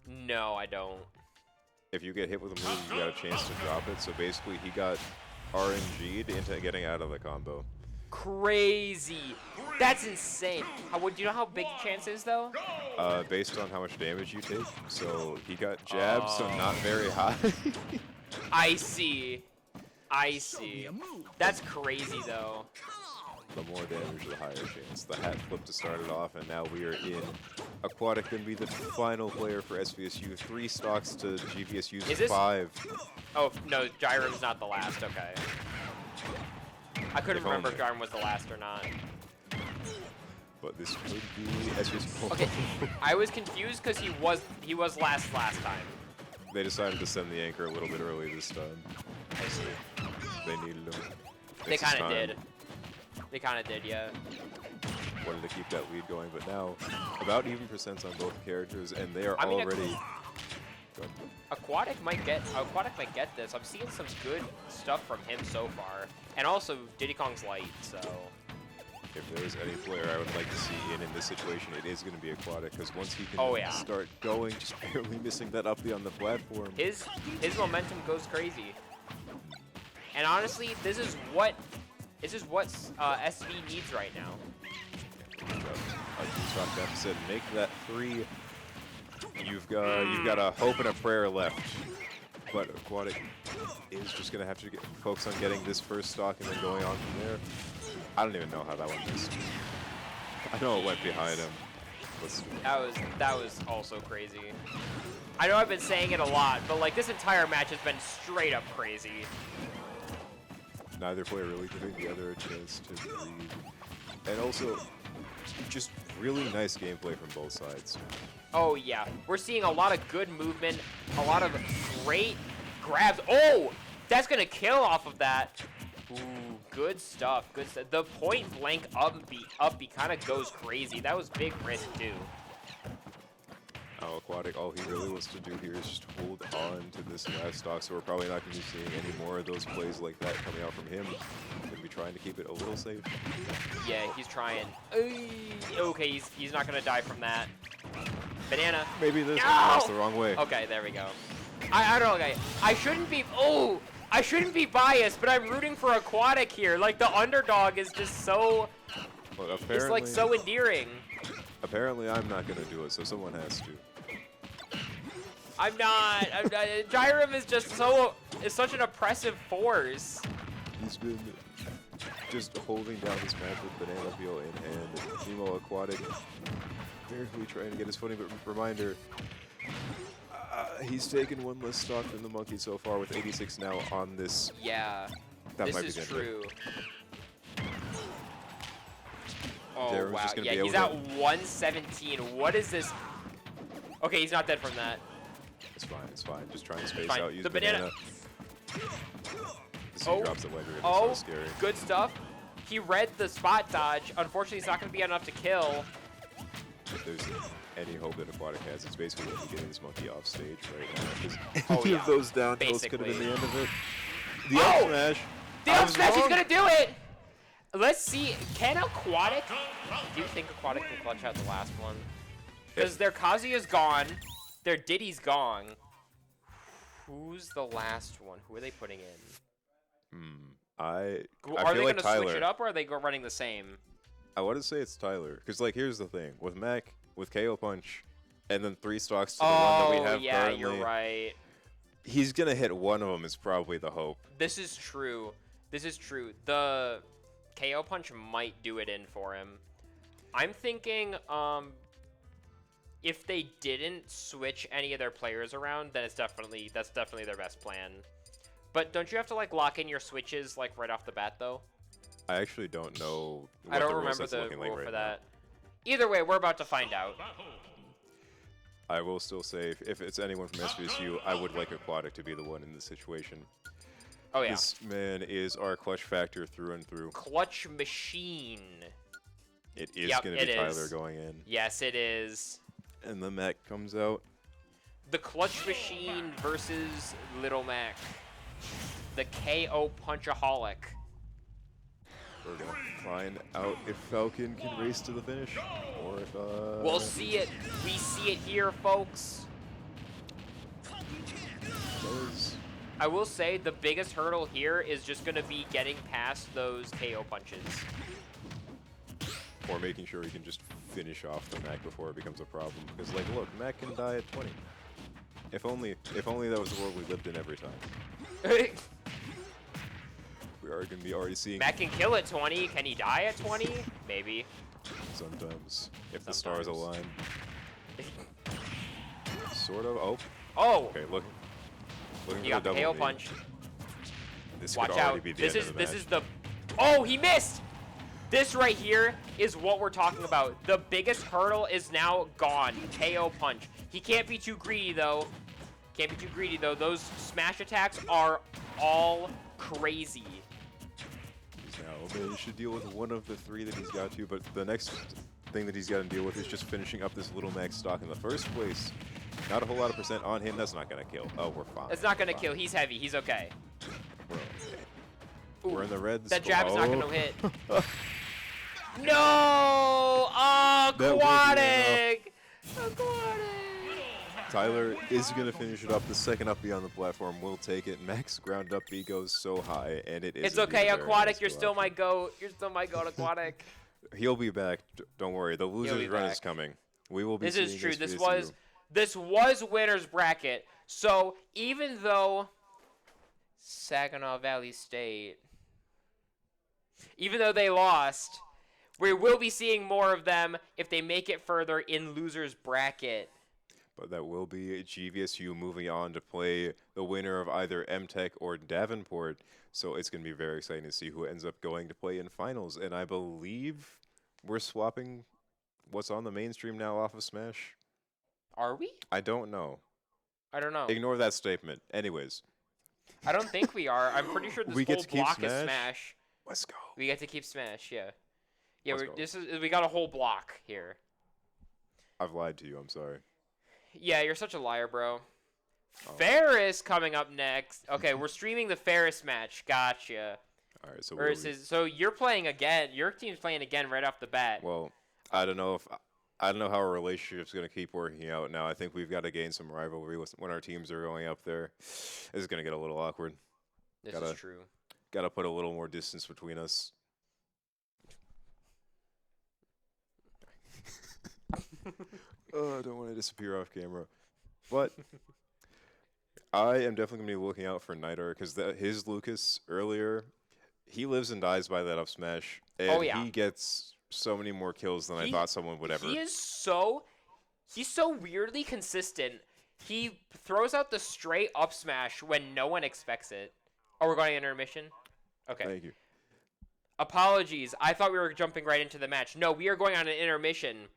No, I don't. If you get hit with a move, you got a chance to drop it. So basically, he got RNG'd into getting out of the combo. Crazy. That's insane. Do you know how big the chance is though? Based on how much damage you take. So he got jabbed, so not very high. I see. I see. That's crazy though. The more damage, the higher chance. The hat flip to start it off, and now we are in. Aquatic gonna be the final player for SVSU. 3 stocks to GVSU's Is this- 5. Oh no, Gyro's not the last. Okay. I couldn't If remember only. if Gyro was the last or not. But this could be SVSU. Okay. I was confused because he was last time. They decided to send the anchor a little bit early this time. I see. They needed him. They It's his kind of time. did. They kind of did, yeah. Wanted to keep that lead going, but now about even percents on both characters, and they are I mean, already. Go ahead. Aquatic might get this. I'm seeing some good stuff from him so far, and also Diddy Kong's light. So If there is any player I would like to see in this situation, it is going to be Aquatic, because once he can Oh, yeah. start going, just barely missing that up on the platform. his momentum goes crazy. And honestly, this is what SV needs right now. Like Stock deficit, make that 3. You've got a hope and a prayer left. But Aquatic is just gonna have to focus on getting this first stock and then going on from there. I don't even know how that one missed. I know it went behind him. That was also crazy. I know I've been saying it a lot, but like this entire match has been straight up crazy. Neither player really giving the other a chance to breathe. And also, just really nice gameplay from both sides. Oh yeah, we're seeing a lot of good movement, a lot of great grabs. Oh, that's gonna kill off of that. Ooh, good stuff, good stuff. The point blank up B kind of goes crazy. That was big risk too. Now Aquatic, all he really wants to do here is just hold on to this last stock, so we're probably not going to be seeing any more of those plays like that coming out from him. Going to be trying to keep it a little safe. Yeah, he's trying. Okay, he's not gonna die from that. Banana. Maybe this No! that's the wrong way. Okay, there we go. I don't know, guys. I shouldn't be biased, but I'm rooting for Aquatic here. Like the underdog is just so. But It's apparently, like so endearing. apparently I'm not going to do it, so someone has to. I'm not. Gyrum is just is such an oppressive force. He's been just holding down this match with Banana Peel in hand. Nemo Aquatic barely trying to get his footing, but reminder, he's taken one less stock than the Monkey so far with 86 now on this. Yeah, That this might is be the end. true. Oh Darren's wow, just gonna yeah, be he's able at 117. What is this? Okay, he's not dead from that. It's fine, it's fine. Just try and space Fine. out, use The banana. So he drops the wedge, it's Oh, so scary. good stuff. He read the spot dodge. Unfortunately, it's not going to be enough to kill. If there's any hope that Aquatic has, it's basically getting this Monkey off stage right now. 'Cause Oh, any yeah. of those down tilts could have been Basically. the end of it. The Oh! up smash. The I up was smash, he's wrong. going to do it. Let's see. Can Aquatic? Do you think Aquatic can clutch out the last one? Because their Kazuya's gone. Their Diddy's gone. Who's the last one? Who are they putting in? I Are feel they like going to Tyler. switch it up, or are they running the same? I want to say it's Tyler, because like here's the thing with Mac, with KO Punch, and then 3 stocks to the one that we have yeah, currently. you're right. He's gonna hit one of them. Is probably the hope. This is true. This is true. The KO punch might do it in for him. I'm thinking, if they didn't switch any of their players around, then that's definitely their best plan. But don't you have to like lock in your switches like right off the bat though? I actually don't know. What I don't the rule remember set's the looking rule like for right that. Either way, we're about to find out. now. I will still say, if it's anyone from SVSU, I would like Aquatic to be the one in this situation. Oh yeah, This man is our clutch factor through and through. clutch machine. It is Yep, going to be it Tyler is. going in. Yes, it is. And the Mac comes out. The clutch machine versus Little Mac. The KO punchaholic. We're going to find out if Falcon can race to the finish. Or if, We'll see it. We see it here, folks. does. I will say the biggest hurdle here is just going to be getting past those KO punches. Or making sure he can just finish off the Mac before it becomes a problem. Because, like, look, Mac can die at 20. If only that was the world we lived in every time. We are going to be already seeing Mac can kill at 20. Can he die at 20? Maybe. sometimes, if the stars Sometimes. align. Sort of. Oh, Oh, okay, looking you for got the the KO double knee. punch. This Watch could already out. be the This end is of the match. the. Oh, he missed. This right here is what we're talking about. The biggest hurdle is now gone. KO punch. He can't be too greedy though. Can't be too greedy though. Those smash attacks are all crazy. Now, he should deal with one of the 3 that he's got to, but the next thing that he's got to deal with is just finishing up this Little Mac stock in the first place. Not a whole lot of percent on him. That's not going to kill. Oh, we're fine. It's not gonna We're kill. fine. He's heavy. He's okay. We're okay. Ooh, We're in the reds. That jab is not Oh. gonna hit. No! Oh, That would be Aquatic! Aquatic! Tyler is going to finish it up. The second up B on the platform will take it. Max ground up B goes so high, and it is. It's indeed a okay, very Aquatic. nice You're go still my option. goat. You're still my goat, Aquatic. He'll be back. Don't worry. The losers be run is back. coming. We will be This seeing is true. SVSU. This was winner's bracket. So even though Saginaw Valley State, even though they lost, we will be seeing more of them if they make it further in loser's bracket. But that will be GVSU moving on to play the winner of either MTech or Davenport. So it's going to be very exciting to see who ends up going to play in finals. And I believe we're swapping what's on the mainstream now off of Smash. Are we? I don't know. I don't know. Ignore that statement. Anyways, I don't think we are. I'm pretty sure this We get whole to keep block is Smash? Smash. let's go. We get to keep Smash, yeah. Yeah, Let's go. we got a whole block here. I've lied to you. I'm sorry. Yeah, you're such a liar, bro. Oh. Ferris coming up next. Okay, we're streaming the Ferris match. Gotcha. All right. So So you're playing again. Your team's playing again right off the bat. well, I don't know how our relationship's going to keep working out now. I think we've got to gain some rivalry when our teams are going up there. This is going to get a little awkward. This gotta- is true. Got to put a little more distance between us. Oh, I don't want to disappear off camera. But I am definitely going to be looking out for Nidar because his Lucas earlier, he lives and dies by that up smash. And Oh, yeah. he gets so many more kills than I He- thought someone would ever. He's so weirdly consistent. He throws out the straight up smash when no one expects it. Oh, we're going to intermission? Okay. Thank you. Apologies. I thought we were jumping right into the match. No, we are going on an intermission.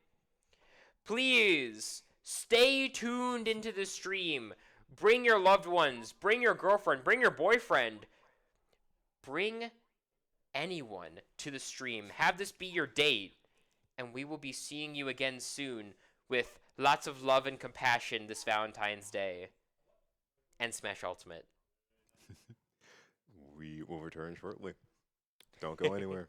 Please stay tuned into the stream. Bring your loved ones. Bring your girlfriend. Bring your boyfriend. Bring anyone to the stream. Have this be your date. And we will be seeing you again soon with lots of love and compassion this Valentine's Day. And Smash Ultimate. We will return shortly. Don't go anywhere.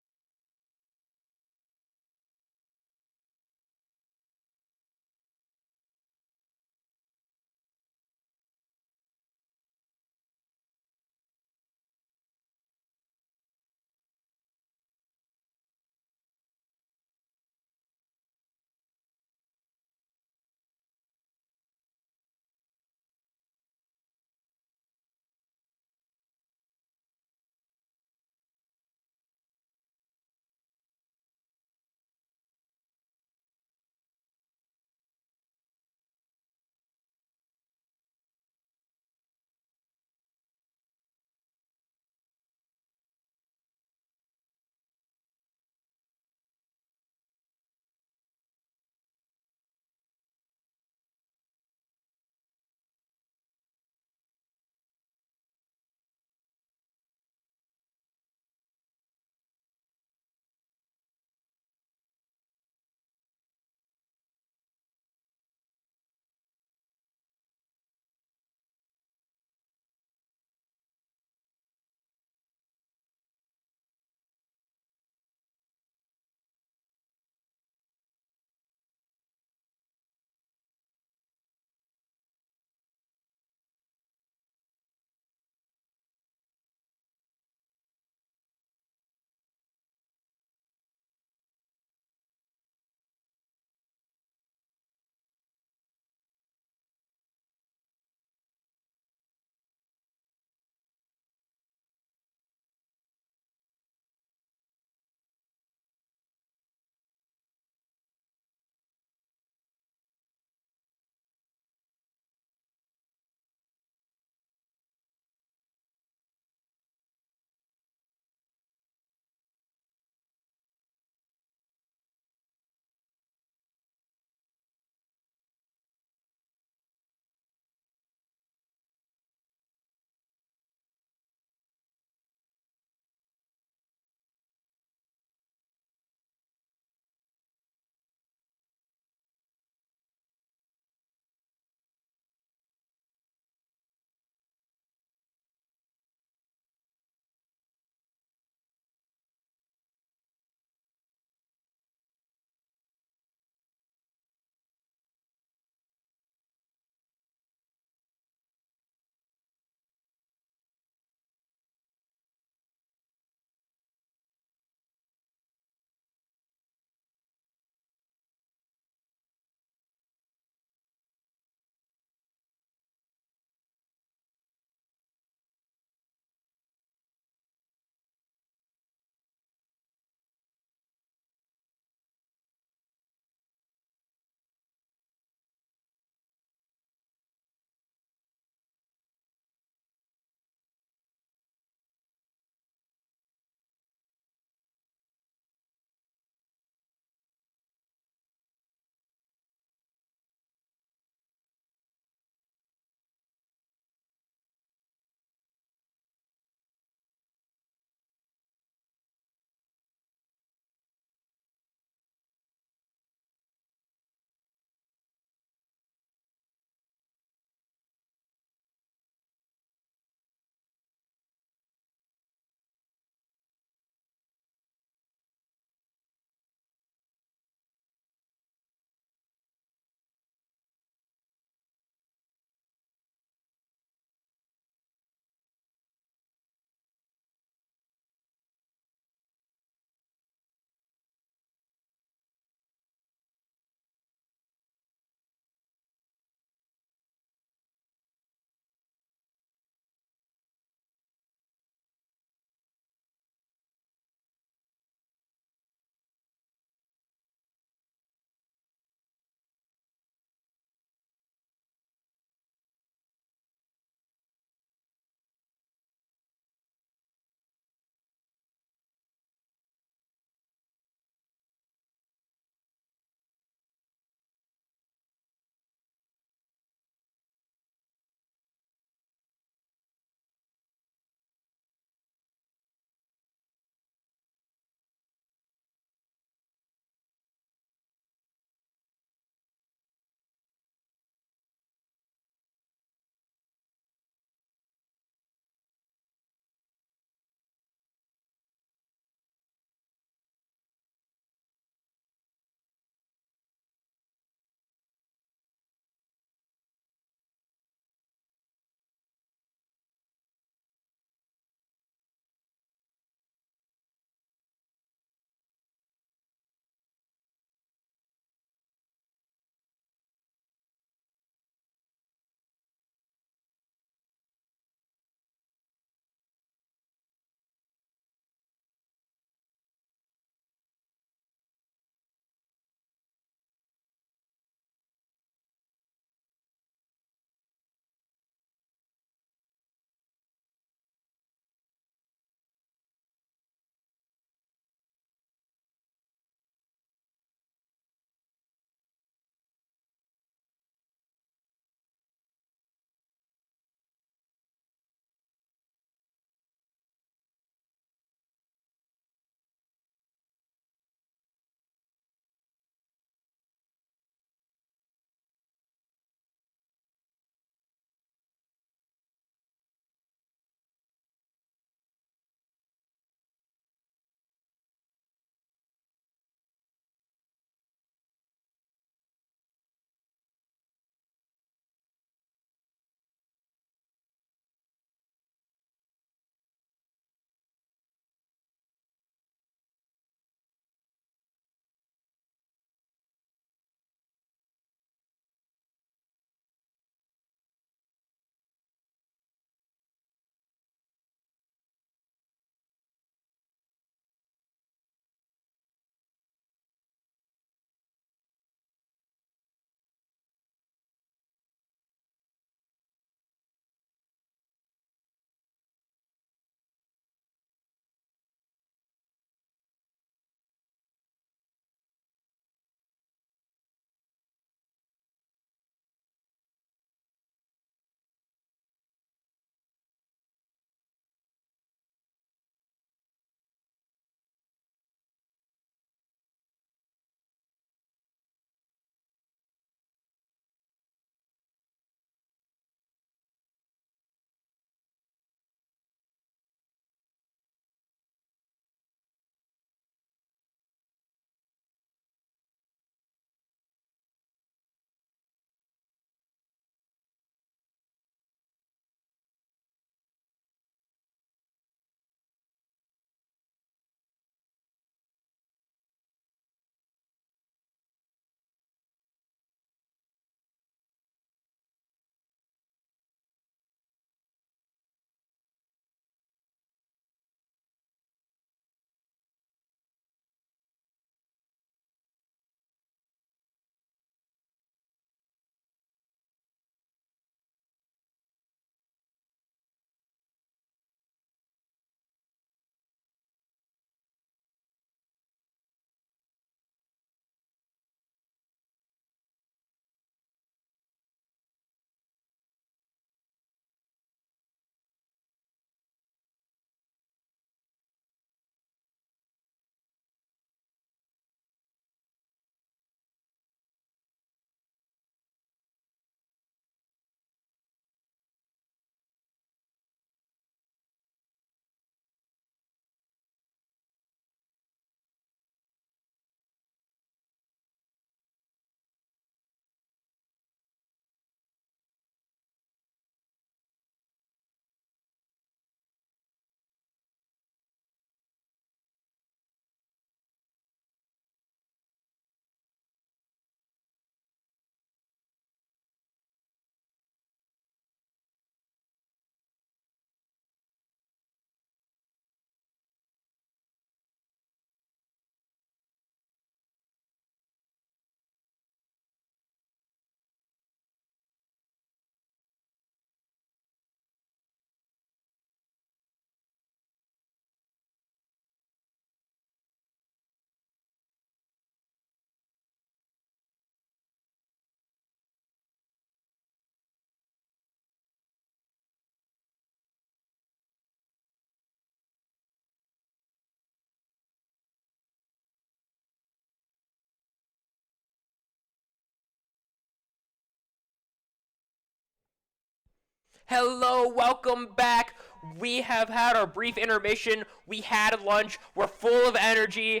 Hello, welcome back. We have had our brief intermission. We had lunch. We're full of energy.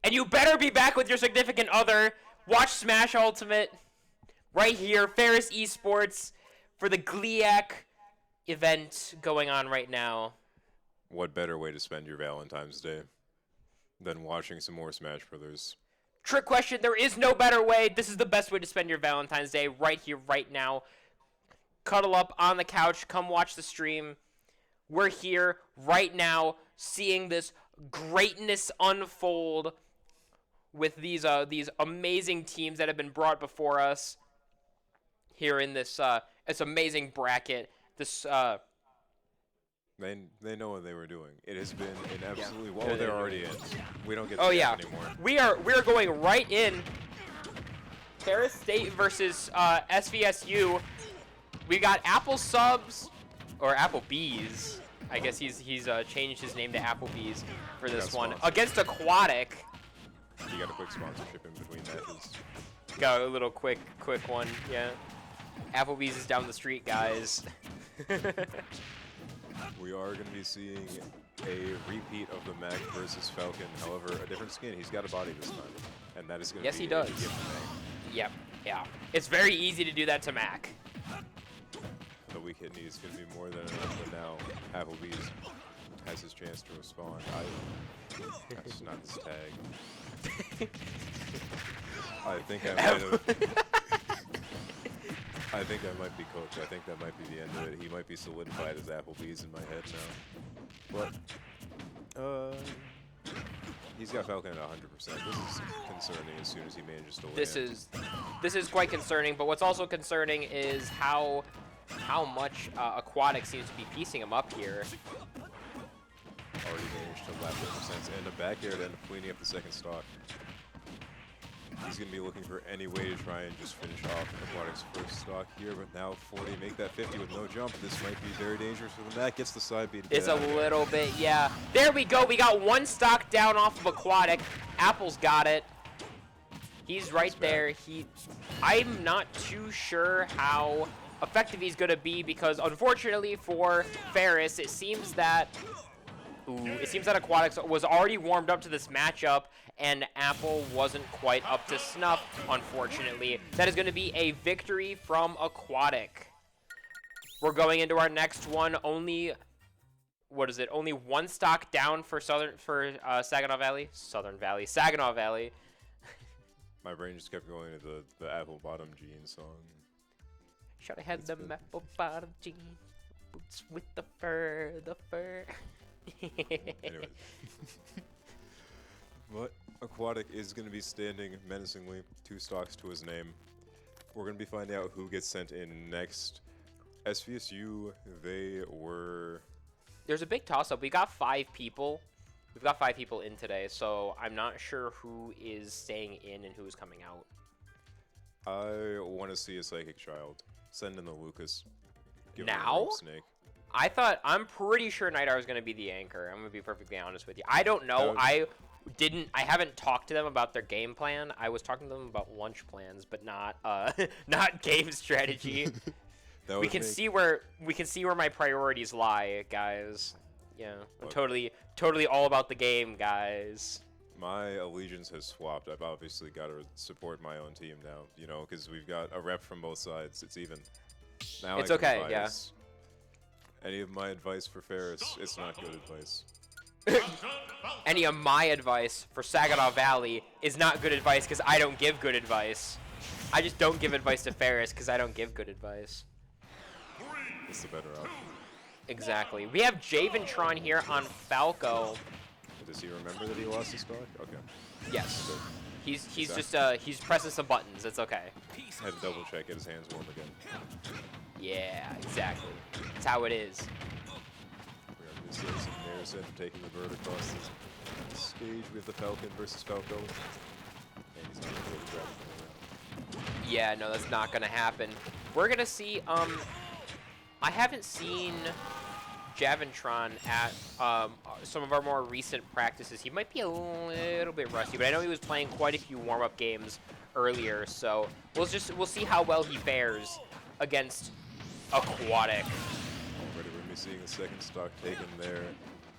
And you better be back with your significant other. Watch Smash Ultimate right here, Ferris Esports, for the GLIAC event going on right now. What better way to spend your Valentine's Day than watching some more Smash Brothers? Trick question, there is no better way. This is the best way to spend your Valentine's Day right here, right now. Cuddle up on the couch, come watch the stream. We're here right now seeing this greatness unfold with these amazing teams that have been brought before us here in this amazing bracket. This They know what they were doing. It has been an absolutely well. They're already in. We don't get Oh to yeah, anymore. we are going right in. Paris State versus SVSU. We got Apple Subs or Applebee's. I guess he's changed his name to Applebee's for this one against Aquatic. You got a quick sponsorship in between matches. Got a little quick one, yeah. Applebee's is down the street, guys. We are going to be seeing a repeat of the Mac versus Falcon. However, a different skin. He's got a body this time, and that is going to Yes, be he does. a gift to Mac. Yep, yeah. It's very easy to do that to Mac. The weak hit knee is going to be more than enough, but now Applebee's has his chance to respond. That's not this tag. I think I might have. I think I might be cooked. I think that might be the end of it. He might be solidified as Applebee's in my head now. But, he's got Falcon at 100%. This is concerning as soon as he manages to land. This is quite concerning, but what's also concerning is how much Aquatic seems to be piecing him up here. Already managed to lap the percents and a back air to end up cleaning up the second stock. He's going to be looking for any way to try and just finish off Aquatic's first stock here, but now 40, make that 50 with no jump. This might be very dangerous for them. That gets the side beat. It's a little bit, yeah. There we go. We got one stock down off of Aquatic. Apple's got it. He's right there. I'm not too sure how effective he's going to be because, unfortunately for Ferris, it seems that Aquatics was already warmed up to this matchup, and Apple wasn't quite up to snuff, unfortunately. That is going to be a victory from Aquatic. We're going into our next one. Only one stock down for Saginaw Valley. Saginaw Valley. My brain just kept going to the Apple Bottom Jean song. Should have had them apple bottom jeans, boots with the fur. Anyway. But Aquatic is going to be standing menacingly, 2 stocks to his name. We're going to be finding out who gets sent in next. SVSU, There's a big toss-up. We got 5 people. We've got 5 people in today, so I'm not sure who is staying in and who is coming out. I want to see a Psychic Child. Send in the Lucas. Give him a Now? Rope Snake. I'm pretty sure Nightjar is going to be the anchor. I'm going to be perfectly honest with you. I don't know. I haven't talked to them about their game plan. I was talking to them about lunch plans, but not not game strategy. We can see where my priorities lie, guys. Yeah, I'm totally all about the game, guys. My allegiance has swapped. I've obviously got to support my own team now, you know, because we've got a rep from both sides. It's even. Now It's I can okay, advise. Any of my advice for Ferris, it's not good advice. Any of my advice for Saginaw Valley is not good advice because I don't give good advice. I just don't give advice to Ferris because I don't give good advice. It's the better option. Exactly. We have Javentron here on Falco. Does he remember that he lost his stock? Okay. Yes. Good. He's just he's pressing some buttons. It's okay. Had to double check, get his hands warm again. Yeah, exactly. That's how it is. We are just seeing some Harrison taking the bird across the stage. We have the Falcon versus Falco. And he's not going to be able to grab it from around. Yeah, no, that's not gonna happen. We're gonna see. I haven't seen Javentron at some of our more recent practices. He might be a little bit rusty, but I know he was playing quite a few warm-up games earlier. So we'll see how well he fares against Aquatic. Already we're gonna be seeing the second stock taken there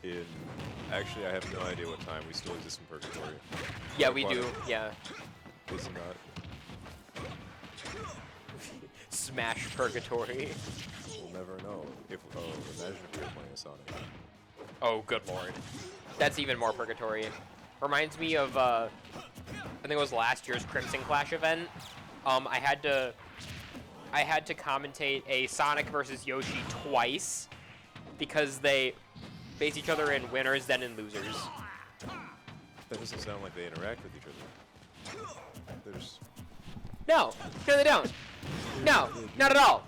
in, actually I have no idea what time, we still exist in Purgatory. Yeah, we do. Aquatic Yeah. is not. Smash Purgatory. We'll never know. If imagine if we were playing a Sonic. Oh, good lord. That's even more Purgatory. Reminds me of, I think it was last year's Crimson Clash event. I had to commentate a Sonic versus Yoshi twice because they face each other in winners, then in losers. That doesn't sound like they interact with each other. They're just. No, they don't. No, not at all.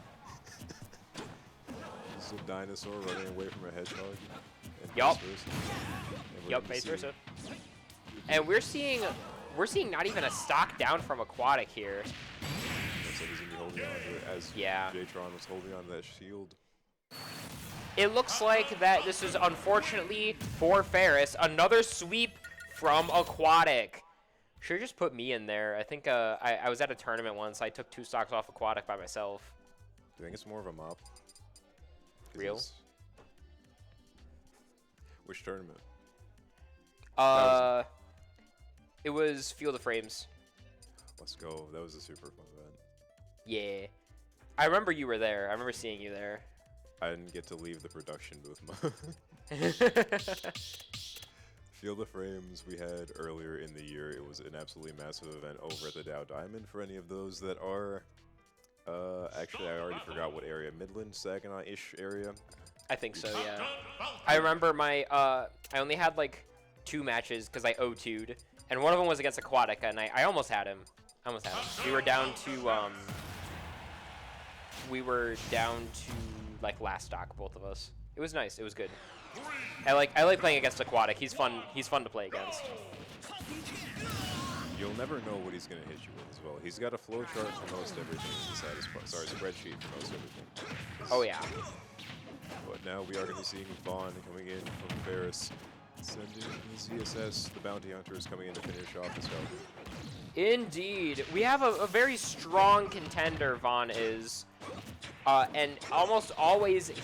This is a dinosaur running away from a hedgehog. And Yup. vice versa. And we're Yup, gonna vice see- versa. And we're seeing not even a stock down from Aquatic here. Looks like he's gonna be holding on to it as Yeah. J-Tron was holding on to that shield. It looks like that this is unfortunately for Ferris another sweep from Aquatic. Should've just put me in there. I think I was at a tournament once. I took 2 stocks off Aquatic by myself. Do you think it's more of a mop? 'Cause Real? it's- Which tournament? It was Field of Frames. Let's go. That was a super fun event. Yeah. I remember you were there. I remember seeing you there. I didn't get to leave the production booth. Field of Frames we had earlier in the year. It was an absolutely massive event over at the Dow Diamond. For any of those that are, actually I already forgot what area. Midland, Saginaw-ish area. I think so, yeah. I remember my, I only had like 2 matches because I O2'd. And one of them was against Aquatic, and I almost had him. We were down to, like last stock, both of us. It was nice. It was good. I like playing against Aquatic. He's fun to play against. You'll never know what he's going to hit you with as well. He's got a flowchart for most everything inside his spreadsheet for most everything. Oh, yeah. But now we are going to be seeing Vaughn coming in from Ferris. Sending the ZSS, the Bounty Hunter is coming in to finish off the scout. Indeed. We have a very strong contender, Vaughn is. And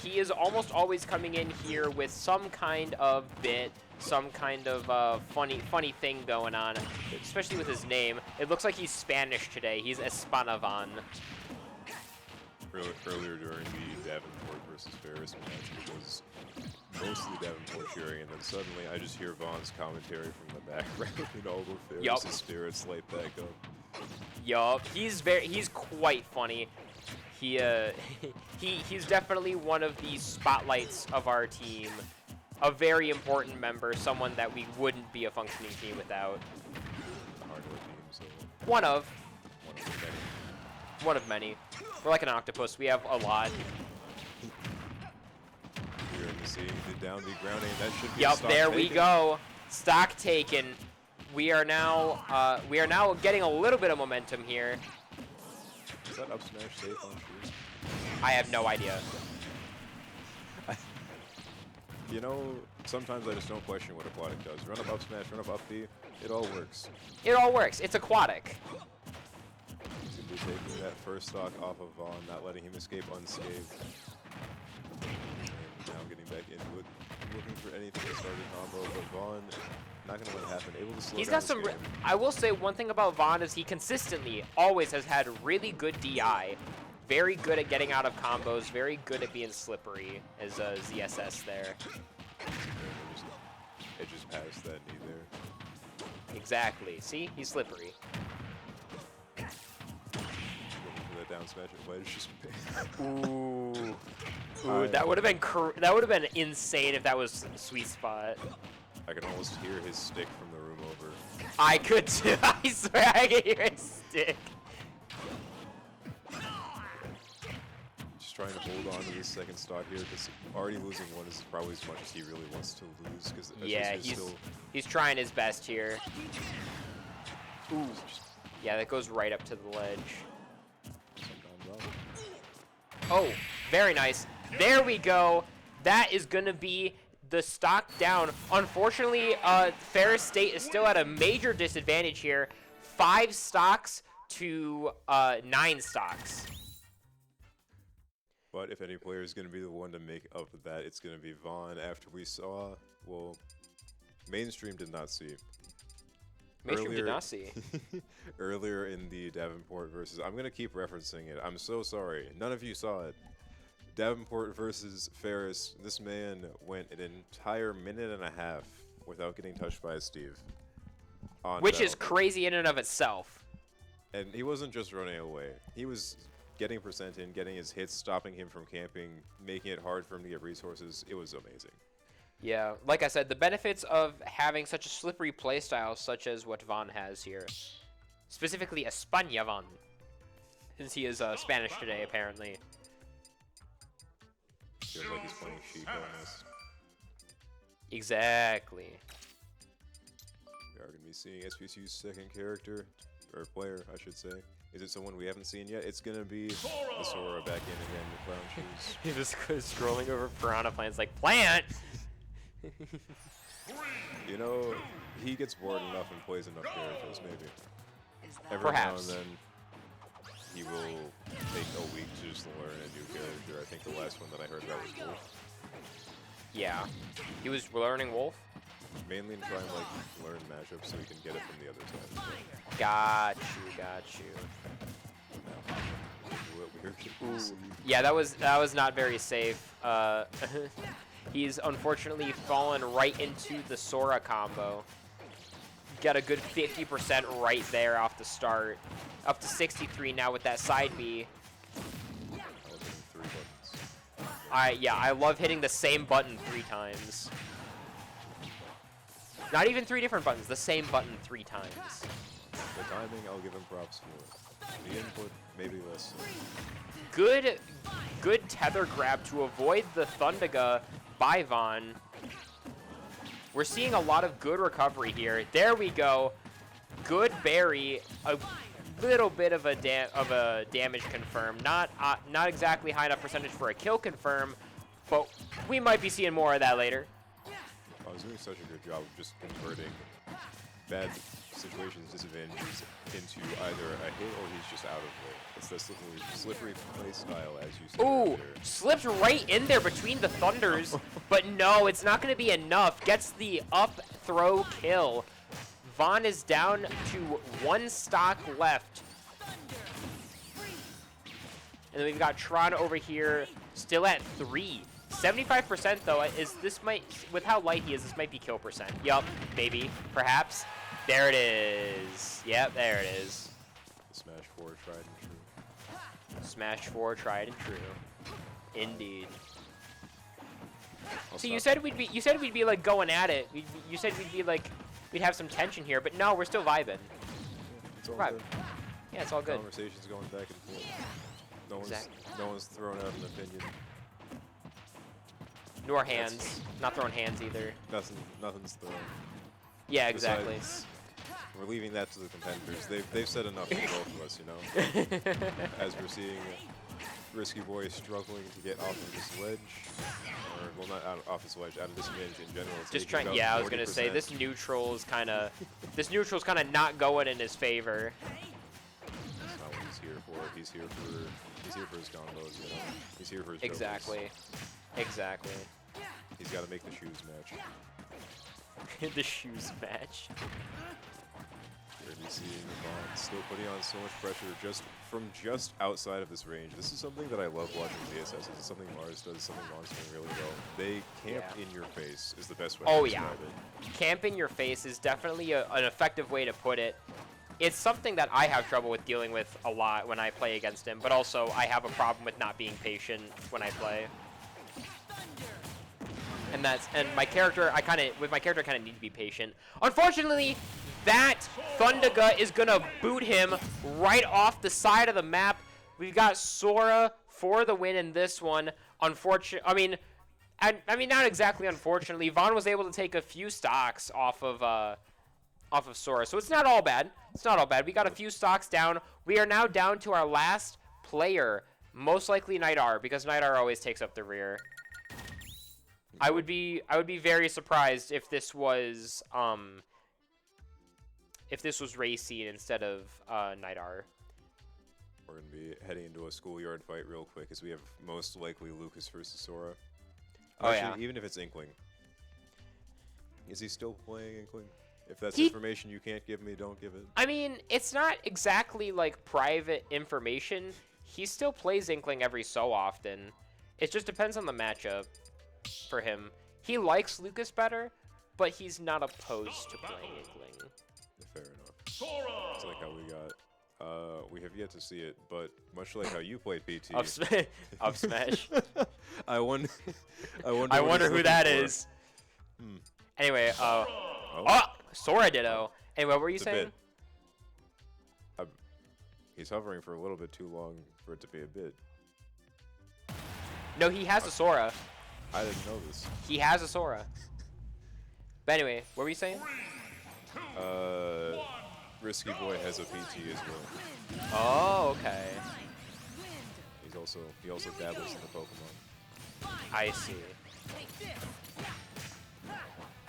he is almost always coming in here with some kind of bit, some kind of funny thing going on, especially with his name. It looks like he's Spanish today. He's Espanavan. Earlier during the Davenport versus Ferris match, it was mostly Davenport cheering, and then suddenly I just hear Vaughn's commentary from the background, and all the Ferris' spirits light back up. Yup, he's quite funny. He's definitely one of the spotlights of our team. A very important member, someone that we wouldn't be a functioning team without. The hardcore team, so One of many. one of many. We're like an octopus. We have a lot. We're going to see the down B grounding. That should be Yup, stock there we taken. go. Stock taken. We are now getting a little bit of momentum here. Is that up smash safe on shoes? I have no idea. You know, sometimes I just don't question what Aquatic does. Run up smash, run up B, it all works. It all works. It's Aquatic. Simply taking that first stock off of Vaughn, not letting him escape unscathed. And now getting back into it, looking for anything to start a combo, but Vaughn not going to let it happen. Able to slow He's down got some. this game. I will say one thing about Vaughn is he consistently always has had really good DI. Very good at getting out of combos. Very good at being slippery as a ZSS there. It just passed that knee there. Exactly. See, he's slippery. Looking for that down smash, and Wedge just Ooh, that would have been insane if that was sweet spot. I can almost hear his stick from the room over. I could too. I swear I could hear his stick. Just trying to hold on to this second stock here, because already losing one is probably as much as he really wants to lose. Because Yeah, still he's trying his best here. Ooh. Yeah, that goes right up to the ledge. sometimes off. Oh, very nice. There we go. That is going to be the stock down. Unfortunately, Ferris State is still at a major disadvantage here. 5 stocks to 9 stocks. But if any player is going to be the one to make up that, it's going to be Vaughn. After we saw, well, mainstream did not see. Mainstream did not see. Earlier in the Davenport versus, I'm going to keep referencing it. I'm so sorry. None of you saw it. Davenport versus Ferris. This man went an entire minute and a half without getting touched by a Steve. Which is crazy in and of itself. And he wasn't just running away. He was getting percent in, getting his hits, stopping him from camping, making it hard for him to get resources. It was amazing. Yeah, like I said, the benefits of having such a slippery playstyle such as what Vaughn has here. Specifically España Vaughn. Since he is Spanish today, apparently. Feels like he's playing sheep on this. Exactly. We are going to be seeing SPSU's second character, or player, I should say. Is it someone we haven't seen yet? It's going to be the Sora back in again with Clown Shoes. He was scrolling over Piranha Plants like, plant! You know, he gets bored enough and plays enough characters, maybe. Every Perhaps. now and then, he will take a week to just learn a new character. I think the last one that I heard about was Wolf. Yeah. He was learning Wolf? Mainly to try and like learn matchups so he can get it from the other side. Got you. Yeah, that was not very safe. He's unfortunately fallen right into the Sora combo. Got a good 50% right there off the start. Up to 63 now with that side B. I love hitting the same button 3 times. Not even 3 different buttons, the same button 3 times. The timing, I'll give him props for. The input, maybe less. Good tether grab to avoid the Thundaga by Vaughn. We're seeing a lot of good recovery here. There we go. Good berry. A little bit of a damage confirm. Not exactly high enough percentage for a kill confirm, but we might be seeing more of that later. I was doing such a good job of just converting bad situations, disadvantages into either a hit or he's just out of it. It's the slippery play style, as you said. Ooh, earlier. slipped right in there between the Thunders, but no, it's not going to be enough. Gets the up throw kill. Vaughn is down to 1 stock left. And then we've got Tron over here, still at 3. 75% though, with how light he is, this might be kill percent. Yup, maybe, perhaps. There it is. Yep, there it is. Smash 4 tried and true. Smash 4 tried and true. Indeed. I'll So you stop. said we'd be like going at it. You said we'd have some tension here, but no, we're still vibing. It's all Right. good. Yeah, it's all good. Conversation's going back and forth. Exactly. No one's throwing out an opinion. Nor hands. Not throwing hands either. Nothing's thrown. Yeah, exactly. Besides, we're leaving that to the competitors. They've said enough for both of us, you know. As we're seeing Risky Boy struggling to get off of this ledge, or well, not off this ledge, out of disadvantage in general. Just taking trying. about Yeah, I was gonna say 40%. this neutral's kind of not going in his favor. That's not what he's here for. He's here for his combos, you know. He's here for his jokers. Exactly. He's got to make the shoes match. The shoes match. We're really seeing Vaughn still putting on so much pressure from just outside of this range. This is something that I love watching VSS. It's something Mars does, something Vaughn's doing really well. They camp Yeah. in your face is the best way Oh, to yeah. describe it. Camp in your face is definitely an effective way to put it. It's something that I have trouble with dealing with a lot when I play against him, but also I have a problem with not being patient when I play. And my character, I kind of need to be patient. Unfortunately, that Thundaga is gonna boot him right off the side of the map. We've got Sora for the win in this one. I mean, not exactly unfortunately. Vaughn was able to take a few stocks off of Sora, so it's not all bad. It's not all bad. We got a few stocks down. We are now down to our last player, most likely Nightr, because Nightr always takes up the rear. I would be very surprised if this was Racine instead of Nightr. Or We're going to be heading into a schoolyard fight real quick as we have most likely Lucas versus Sora. Oh, Actually, yeah. even if it's Inkling. Is he still playing Inkling? If that's He- information you can't give me, don't give it. I mean, it's not exactly like private information. He still plays Inkling every so often. It just depends on the matchup for him. He likes Lucas better, but he's not opposed to playing Inkling. Fair enough. It's like how we got. We have yet to see it, but much like how you played PT. Up smash. I wonder. I what wonder he's who looking that for. is. Hmm. Anyway, Oh, Sora Ditto. Anyway, what were you it's a saying? bit. He's hovering for a little bit too long for it to be a bid. No, he has a Sora. I didn't know this. He has a Sora. But anyway, what were you saying? Risky Boy has a PT as well. Oh, okay. He also dabbles in the Pokemon. I see.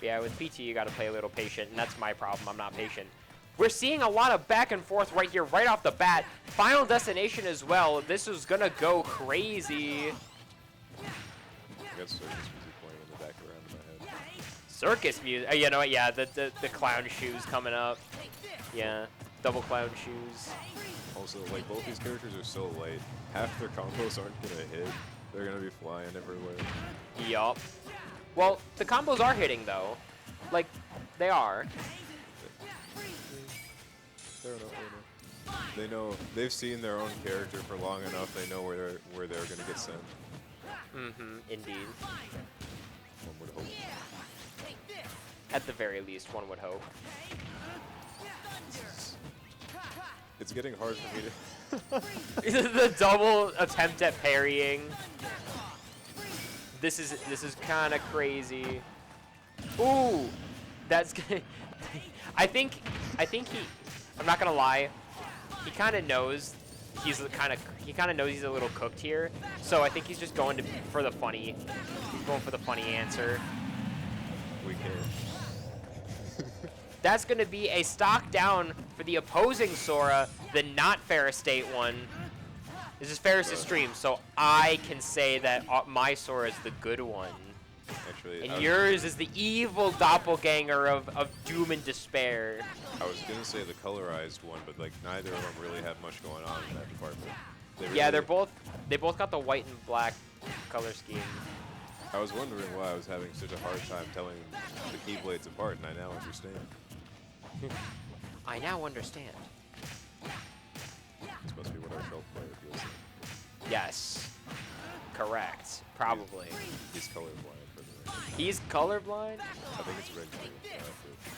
Yeah, with PT, you gotta play a little patient, and that's my problem. I'm not patient. We're seeing a lot of back and forth right here, right off the bat. Final Destination as well. This is gonna go crazy. I got circus music playing in the background in my head. Circus music. You know what? Yeah, the clown shoes coming up. Yeah, double clown shoes. Also, like, both these characters are so light. Half their combos aren't gonna hit. They're gonna be flying everywhere. Yup. Well, the combos are hitting though. Like, they are. Fair enough, fair enough. They know, they've seen their own character for long enough. They know where they're gonna get sent. Mm-hmm. Indeed. One would hope. At the very least, one would hope. It's getting hard for me to. The double attempt at parrying. This is kind of crazy. Ooh, that's. I think he. I'm not gonna lie. He kind of knows. He kind of knows he's a little cooked here. So I think he's just going for the funny. He's going for the funny answer. We care. That's going to be a stock down for the opposing Sora, the not Fair Estate one. This is Ferris's stream, so I can say that my Sora is the good one. Actually, And yours is the evil doppelganger of doom and despair. I was gonna say the colorized one, but like neither of them really have much going on in that department. Yeah, really- they both got the white and black color scheme. I was wondering why I was having such a hard time telling the Keyblades apart, and I now understand. I now understand. This must be what our shelf player feels like. Yes. Correct. Probably. He's colorblind for the record. He's colorblind? I think it's red green. I have to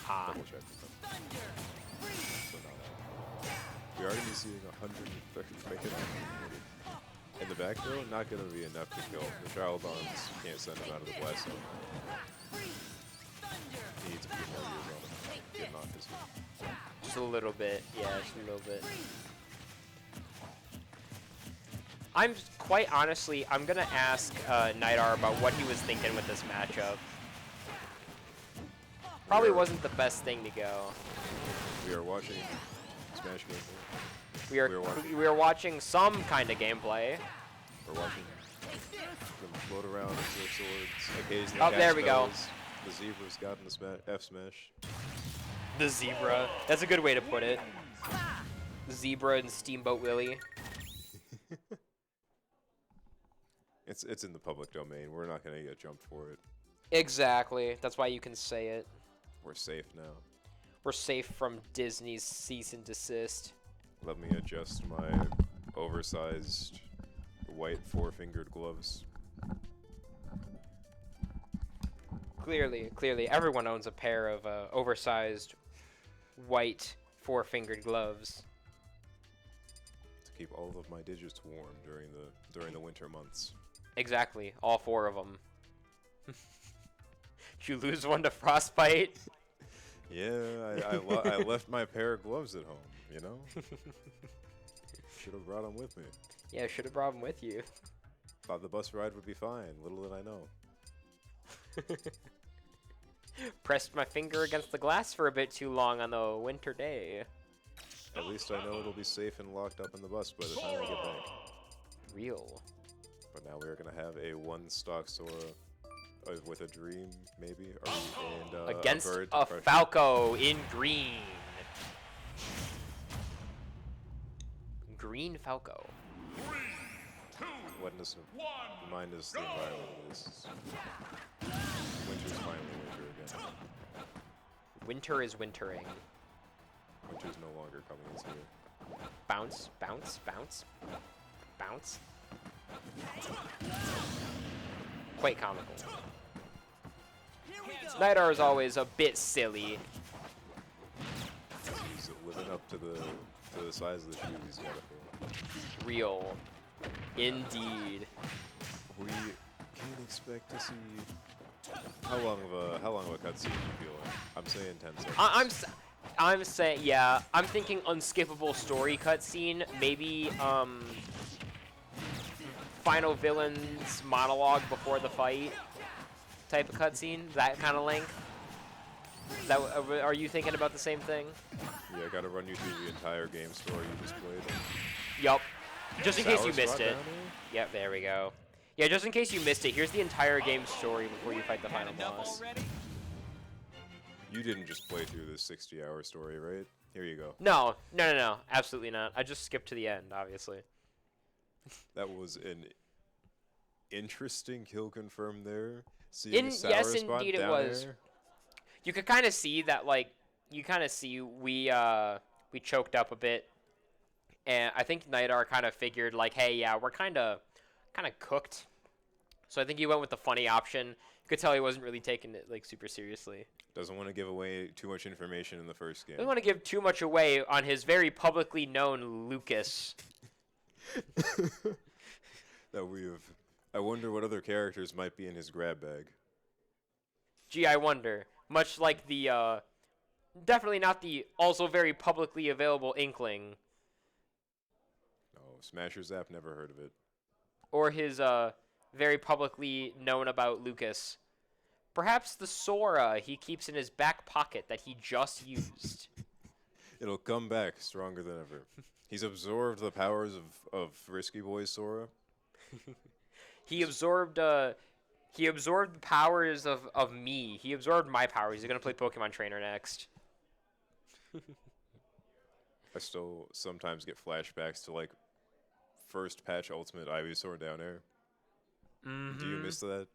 Ah. double check with him. So now we already seeing 130 making in the back row, not gonna be enough to kill. The child arms can't send him out of the blast zone. He needs a few more years on him. Getting on his feet. Just a little bit. Yeah, just a little bit. Quite honestly, I'm going to ask Nidar about what he was thinking with this matchup. Probably wasn't the best thing to go. We are watching Smash gameplay. We are watching some kind of gameplay. We're watching them float around and throw swords. Occasionally Oh, cast there we go. spells. The zebra's gotten the F smash. The zebra. That's a good way to put it. Zebra and Steamboat Willie. It's in the public domain. We're not gonna get jumped for it. Exactly. That's why you can say it. We're safe now. We're safe from Disney's cease and desist. Let me adjust my oversized white four-fingered gloves. Clearly, everyone owns a pair of oversized white four-fingered gloves. To keep all of my digits warm during the winter months. Exactly, all four of them. Did you lose one to frostbite? Yeah, I left my pair of gloves at home, you know? Should have brought them with me. Yeah, should have brought them with you. Thought the bus ride would be fine. Little did I know. Pressed my finger against the glass for a bit too long on the winter day. At least I know it'll be safe and locked up in the bus by the time we get back. Real. But now we're gonna have a one-stock Sora with a dream, maybe, and Against a bird a to crush it. Falco in green. Green Falco. What does remind us the environment is? Winter's finally winter again. Winter is wintering. Winter's no longer coming, it's here. Bounce, bounce, bounce, bounce. Quite comical. Nidar is always a bit silly. He's living up to the size of the shoes he's got to fill. Real. Indeed. We can expect to see how long of a cutscene you feel like? I'm saying 10 seconds. I'm saying, yeah, I'm thinking unskippable story cutscene, maybe final villain's monologue before the fight type of cutscene, that kind of length. That are you thinking about the same thing? Yeah, I gotta run you through the entire game story you just played. Yup. Just in case you Sour missed spot it. down there? Yep, there we go. Yeah, just in case you missed it, here's the entire game story before you fight the final boss. You didn't just play through this 60-hour story, right? Here you go. No, absolutely not. I just skipped to the end, obviously. That was an interesting kill confirm there. Seeing a sour Yes, spot indeed it down was. there. You could kind of see that, like, we choked up a bit, and I think Nidar kind of figured, like, hey, yeah, we're kind of cooked. So I think he went with the funny option. You could tell he wasn't really taking it, like, super seriously. Doesn't want to give away too much information in the first game. Doesn't want to give too much away on his very publicly known Lucas. That we have. I wonder what other characters might be in his grab bag. Gee, I wonder. Much like the, definitely not the also very publicly available Inkling. No, Smasher's app, never heard of it. Or his, very publicly known about Lucas. Perhaps the Sora he keeps in his back pocket that he just used. It'll come back stronger than ever. He's absorbed the powers of Risky Boy Sora. He absorbed the powers of me. He absorbed my powers. He's gonna play Pokemon Trainer next. I still sometimes get flashbacks to, like, first patch Ultimate Ivysaur down air. Mm-hmm. Do you miss that?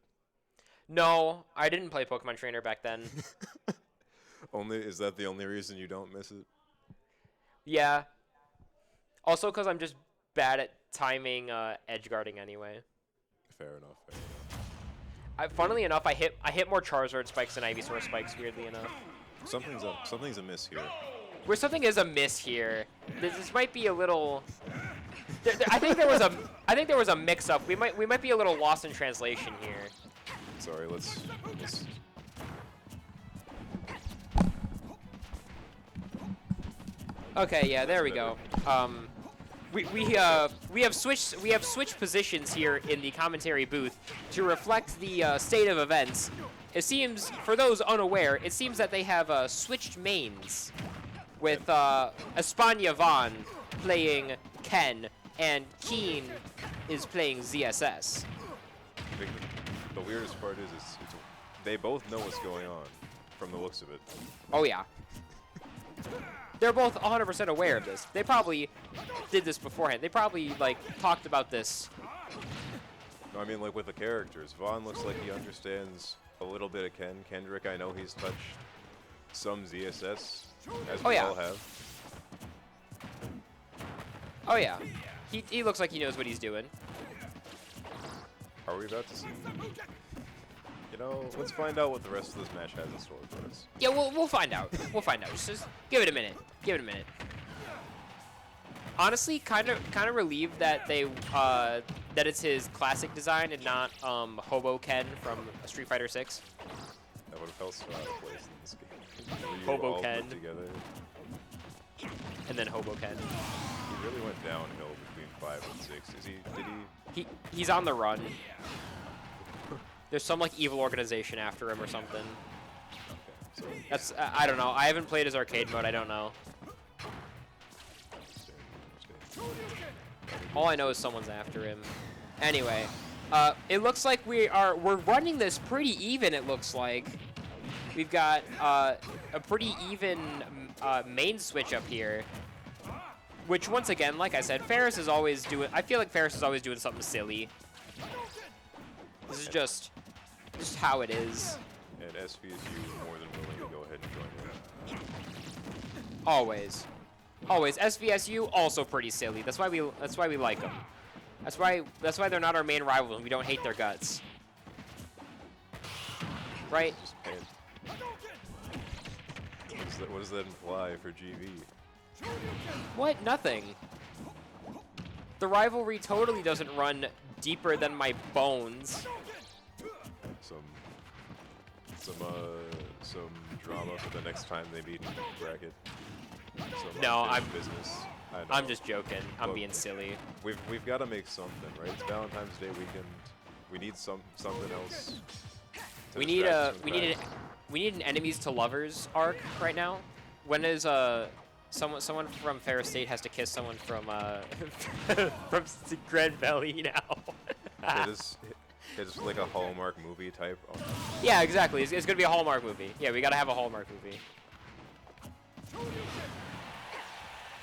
No, I didn't play Pokemon Trainer back then. Is that the only reason you don't miss it? Yeah. Also, because I'm just bad at timing edge guarding anyway. Fair enough. Fair enough. Funnily enough, I hit more Charizard spikes than Ivysaur spikes. Weirdly enough, Something's amiss here. where something is amiss here. This might be a little. I think there was a mix-up. We might be a little lost in translation here. Sorry, let's Okay, yeah, there we go. We have switched positions here in the commentary booth to reflect the state of events. It seems, for those unaware, it seems that they have switched mains, with Espana Vaughn playing Ken and Keen is playing ZSS. The weirdest part is they both know what's going on from the looks of it. Oh yeah. They're both 100% aware of this. They probably did this beforehand. They probably, like, talked about this. No, I mean, like, with the characters. Vaughn looks like he understands a little bit of Ken. Kendrick, I know he's touched some ZSS, as we all have. Oh yeah. He looks like he knows what he's doing. Are we about to see? You know, let's find out what the rest of this match has in store for us. Yeah, we'll find out. We'll find out. Just give it a minute. Give it a minute. Honestly, kind of relieved that they that it's his classic design and not Hobo Ken from Street Fighter 6. That would have felt so out of place in this game. You Hobo all Ken. put together. And then Hobo Ken. He really went downhill between 5 and 6. Did he? He's on the run. There's some like evil organization after him or something. Okay, so That's I don't know. I haven't played his arcade mode. I don't know. All I know is someone's after him. Anyway, it looks like we're running this pretty even. It looks like we've got a pretty even main switch up here. Which once again, like I said, Ferris is always doing. I feel like Ferris is always doing something silly. This is just how it is. And SVSU more than willing to go ahead and join in. Always. Always. SVSU also pretty silly. That's why we like them. That's why they're not our main rival and we don't hate their guts. Right? Just pay it. What does that imply for GV? What? Nothing. The rivalry totally doesn't run deeper than my bones. Some drama for the next time they meet in the bracket. No, unfinished business. I know. I'm just joking. I'm Look, being silly. We've got to make something, right? It's Valentine's Day weekend. We need something else. to We need distract a some crowds. we need an enemies to lovers arc right now. When is someone from Ferris State has to kiss someone from from Grand Valley now. It is like a Hallmark movie type. Yeah, exactly. It's gonna be a Hallmark movie. Yeah, we gotta have a Hallmark movie.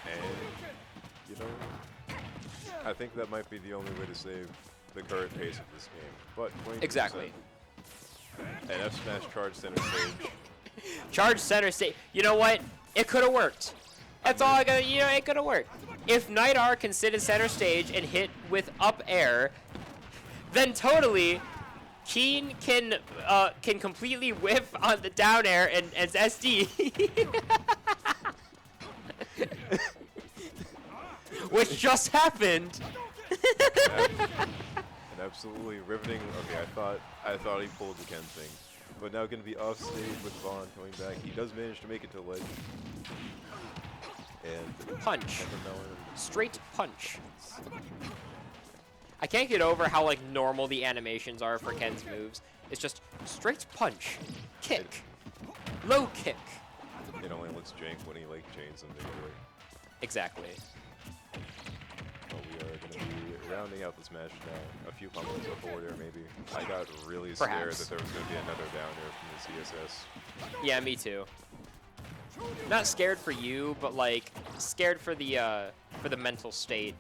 And you know, I think that might be the only way to save the current pace of this game. But 22%. Exactly. And F Smash charge center stage. Charge center state. You know what? It could have worked. That's all I got. You know, it could have worked. If Night R can sit in center stage and hit with up air, then totally, Keen can completely whiff on the down air and SD. Which just happened. An absolutely riveting. Okay, I thought he pulled the Ken thing, but now going to be off stage with Vaughn coming back. He does manage to make it to ledge. And Punch. Melon. Straight punch. I can't get over how like normal the animations are for Ken's moves. It's just straight punch, kick, low kick. It only looks jank when he like chains them together. Exactly. But we are going to be rounding out this match now. A few combos before there, maybe. I got really Perhaps. scared that there was going to be another down air from the CSS. Yeah, me too. Not scared for you, but like scared for the mental state.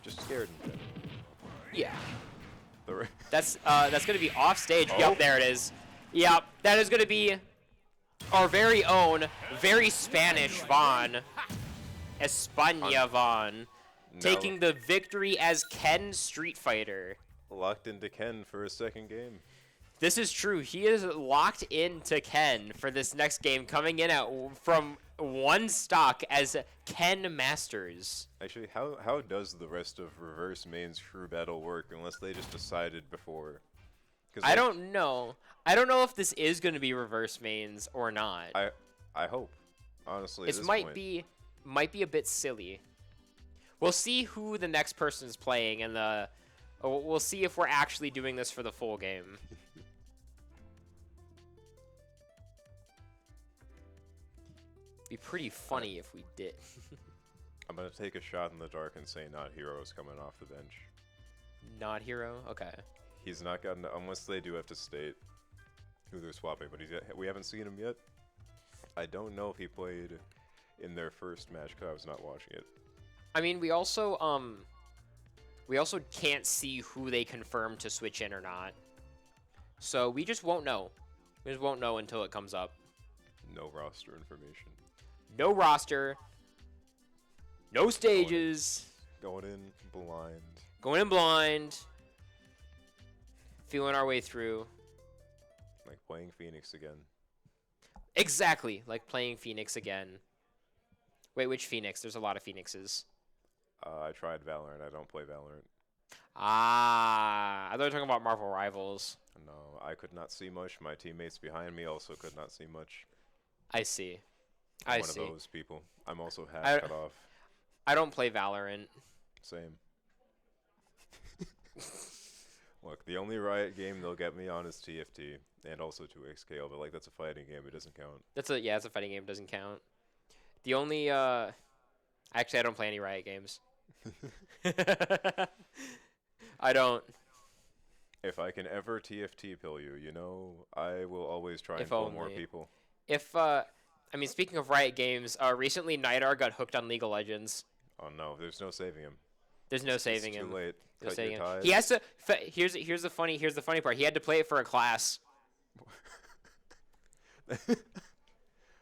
Just scared in general. Yeah. The That's gonna be off stage. Oh. Yep, there it is. Yep, that is gonna be our very own, very Spanish Vaughn, España Vaughn, Now taking the victory as Ken Street Fighter. locked into Ken for a second game. This is true. He is locked into Ken for this next game, coming in from one stock as Ken Masters. Actually, how does the rest of Reverse Main's crew battle work unless they just decided before? 'Cause I don't know. I don't know if this is going to be reverse mains or not. I hope, honestly. At It this might point. be a bit silly. We'll see who the next person is playing, and we'll see if we're actually doing this for the full game. Be pretty funny if we did. I'm gonna take a shot in the dark and say not Heroes coming off the bench. Not hero. Okay. He's not gotten unless they do have to state who they're swapping, but we haven't seen him yet. I don't know if he played in their first match because I was not watching it. I mean, we also can't see who they confirm to switch in or not. So we just won't know. We just won't know until it comes up. No roster information. No roster. No stages. Going in blind. Going in blind. Feeling our way through. Like playing Phoenix again. Exactly. Like playing Phoenix again. Wait, which Phoenix? There's a lot of Phoenixes. I tried Valorant. I don't play Valorant. Ah. I thought you were talking about Marvel Rivals. No, I could not see much. My teammates behind me also could not see much. I see. I'm I one see. of those people. I'm also half I- cut off. I don't play Valorant. Same. Look, the only Riot game they'll get me on is TFT and also 2XKL, but like that's a fighting game. It doesn't count. It's a fighting game. Doesn't count. The only actually I don't play any Riot games. I don't. If I can ever TFT pill you, you know, I will always try and If pull more only. people. If I mean, speaking of Riot Games, recently Nidar got hooked on League of Legends. Oh no, there's no saving him. There's no saving It's him. too late. No Cut saving your him. ties. He has to. Here's the funny part. He had to play it for a class.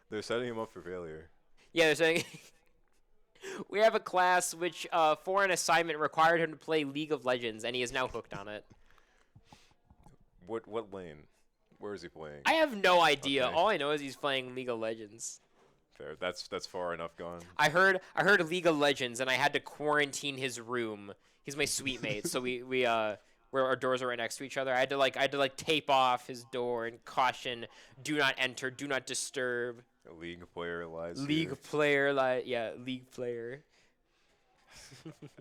They're setting him up for failure. Yeah, they're saying we have a class which, for an assignment, required him to play League of Legends, and he is now hooked on it. What lane? Where is he playing? I have no idea. Okay. All I know is he's playing League of Legends. Fair. That's far enough gone. I heard League of Legends, and I had to quarantine his room. He's my suite mate, so we where our doors are right next to each other. I had to tape off his door and caution: do not enter, do not disturb. A league player lies here. League player, League player.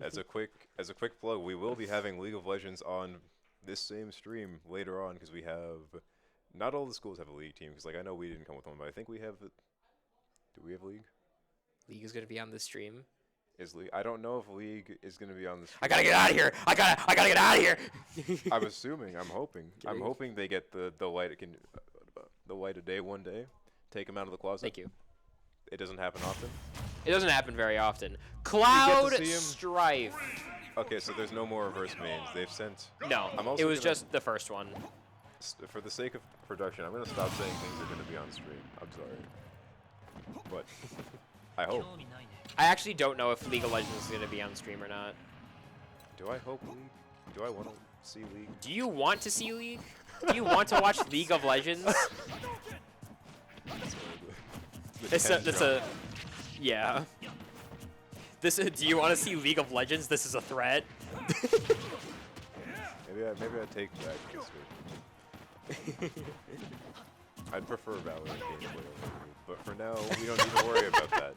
As a quick plug, we will be having League of Legends on this same stream later on because we have not all the schools have a league team because I know we didn't come with one, but I think we have. Do we have league? League is gonna be on the stream. Is league? I don't know if league is going to be on the stream. I gotta get out of here. I gotta get out of here. I'm assuming. I'm hoping. I'm Kidding. hoping they get the light. The light of day one day. Take him out of the closet. Thank you. It doesn't happen often. It doesn't happen very often. Cloud see him? Strife. Okay, so there's no more reverse mains. They've sent. No, I'm also it was gonna- just the first one. For the sake of production, I'm gonna stop saying things are gonna be on stream. I'm sorry, but I hope. I actually don't know if League of Legends is gonna be on stream or not. Do I hope league? Do I want to see league? Do you want to see League? Do you want to watch League of Legends? That's a yeah. This is, do you want to see League of Legends? This is a threat. Maybe I take back this week. I'd prefer Valorant gameplay over League, but for now we don't need to worry about that.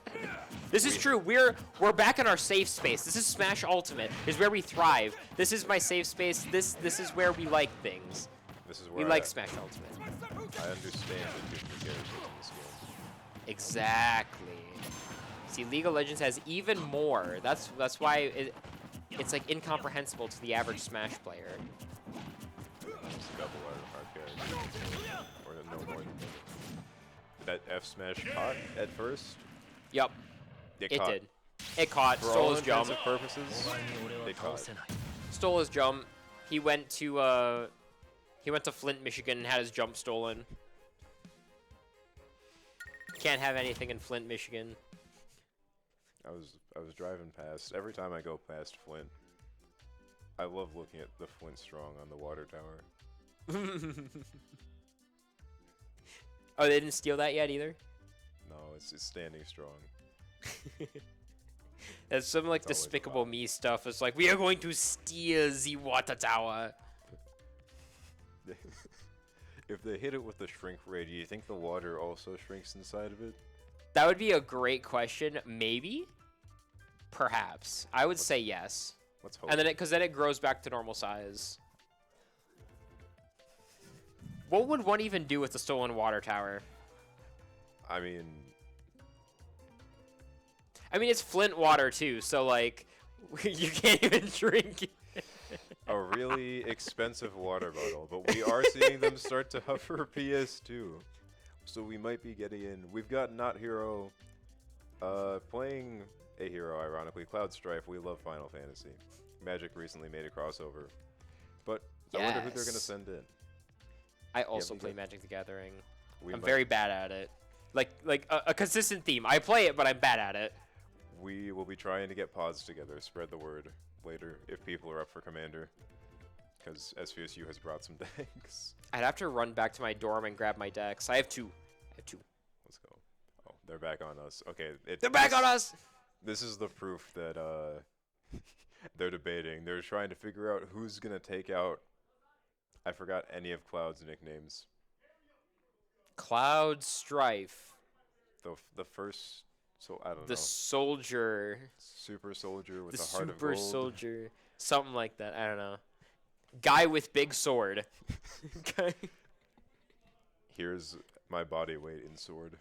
This is true. We're back in our safe space. This is Smash Ultimate. This is where we thrive. This is my safe space. This is where we like things. This is We where like Smash Ultimate. I understand the different characters in this game. Exactly. See, League of Legends has even more. That's why it's like incomprehensible to the average Smash player. Just a couple our characters, or no more than that. F smash caught at first. Yup, it caught. did. It caught. For Stole all his jump. intents and purposes, they caught. Stole his jump. He went to Flint, Michigan, and had his jump stolen. Can't have anything in Flint, Michigan. I was driving past. Every time I go past Flint, I love looking at the Flint Strong on the water tower. Oh, they didn't steal that yet either? No, it's standing strong. That's some like It's always Despicable allowed. Me stuff. It's like, we are going to steal the water tower. If they hit it with the shrink ray, do you think the water also shrinks inside of it? That would be a great question. Maybe? Perhaps. I would say yes. Let's hope. And then because then it grows back to normal size. What would one even do with the stolen water tower? I mean, It's Flint water too, so like you can't even drink it. a really expensive water bottle, but we are seeing them start to hover PS2. So we might be getting in. We've got Not Hero playing a hero, ironically, Cloud Strife. We love Final Fantasy. Magic recently made a crossover. But I wonder who they're going to Yes. send in. I also we play got- Magic the Gathering. We I'm might- very bad at it. Like a consistent theme. I play it, but I'm bad at it. We will be trying to get pods together, spread the word later if people are up for Commander. Because SVSU has brought some decks. I'd have to run back to my dorm and grab my decks. I have two. Let's go. Oh, they're back on us. Okay. They're back on us! This is the proof that they're debating. They're trying to figure out who's going to take out. I forgot any of Cloud's nicknames. Cloud Strife. The first, so I don't The know. soldier. Super soldier with The a heart of super gold. soldier. Something like that. I don't know. Guy with big sword. Okay. Here's my body weight in sword.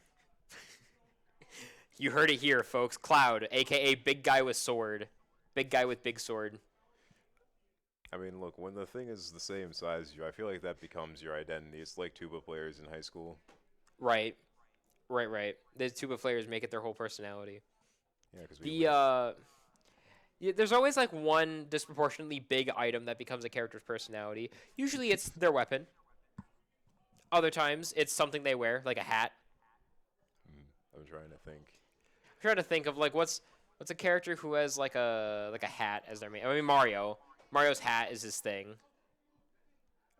You heard it here, folks. Cloud, aka big guy with sword. Big guy with big sword. I mean, look, when the thing is the same size as you, I feel like that becomes your identity. It's like tuba players in high school. Right. The tuba players make it their whole personality. Yeah, because There's always like one disproportionately big item that becomes a character's personality. Usually it's their weapon. Other times it's something they wear, like a hat. I'm trying to think. I'm trying to think of like what's a character who has like a hat as their main. I mean Mario. Mario's hat is his thing.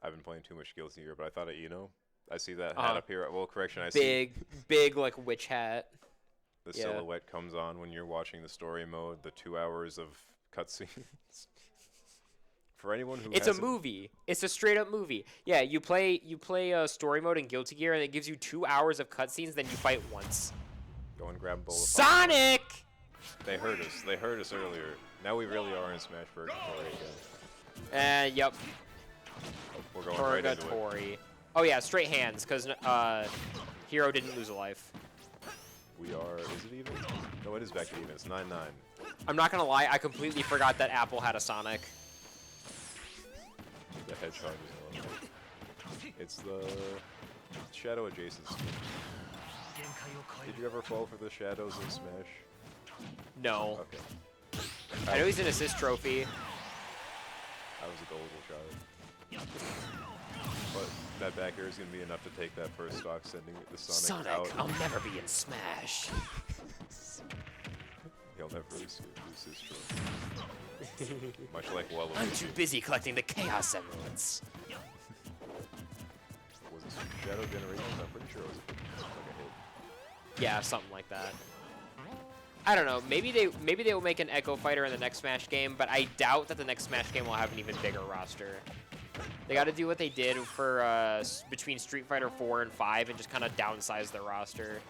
I've been playing too much Guilty Gear, but I thought of Eno. I see that hat up here. Well, correction, I see big like witch hat. The silhouette comes on when you're watching the story mode. The 2 hours of cutscenes. For anyone who it's a movie. It's a straight up movie. Yeah, you play story mode in Guilty Gear, and it gives you 2 hours of cutscenes. Then you fight once. Go and grab a bowl of Sonic. They heard us. They heard us earlier. Now we really are in Smash Purgatory again. Yep. Oh, we're going right into it. Oh yeah, straight hands, because Hero didn't lose a life. We are. Is it even? No, it is back to even. It's 9-9. I'm not gonna lie, I completely forgot that Apple had a Sonic. The hedgehog is one. It's the shadow adjacent skin. Did you ever fall for the shadows in Smash? No. Okay. I know he's an assist trophy. I was a gullible child. But that back air is going to be enough to take that first stock, sending the Sonic out. I'll never be in Smash. He'll never lose his trophy. Much like Waluigi. I'm too busy collecting the Chaos Emeralds. Was it Shadow Generations? I'm pretty sure it was like a hit. Yeah, something like that. I don't know. Maybe they will make an Echo Fighter in the next Smash game, but I doubt that the next Smash game will have an even bigger roster. They got to do what they did for between Street Fighter 4 and 5 and just kind of downsize their roster.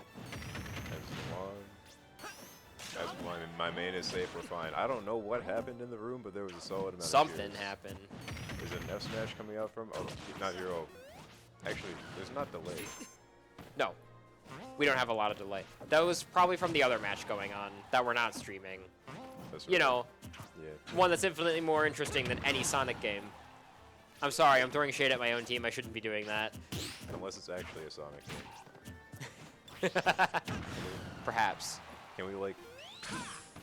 As long as my main is safe, we're fine. I don't know what happened in the room, but there was a solid amount Something of cheers. happened. Is it an F Smash coming out from? Oh, not Hero. Actually, there's not delay. No. We don't have a lot of delay. That was probably from the other match going on that we're not streaming. That's You right. know, Yeah. one that's infinitely more interesting than any Sonic game. I'm sorry, I'm throwing shade at my own team. I shouldn't be doing that. Unless it's actually a Sonic game. Perhaps. Can we, like,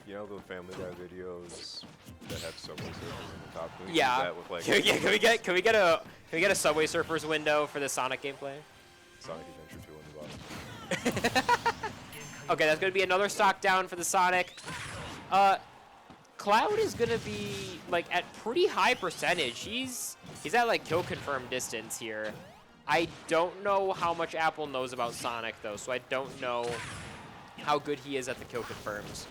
you know the Family Guy videos that have Subway Surfers in the top? Can we do Yeah. that with, like, Can we get a Subway Surfers window for the Sonic gameplay? Sonic Adventure 2 on the bottom? Okay, that's gonna be another stock down for the Sonic. Cloud is gonna be like at pretty high percentage. He's at like kill confirm distance here. I don't know how much Apple knows about Sonic though, so I don't know how good he is at the kill confirms.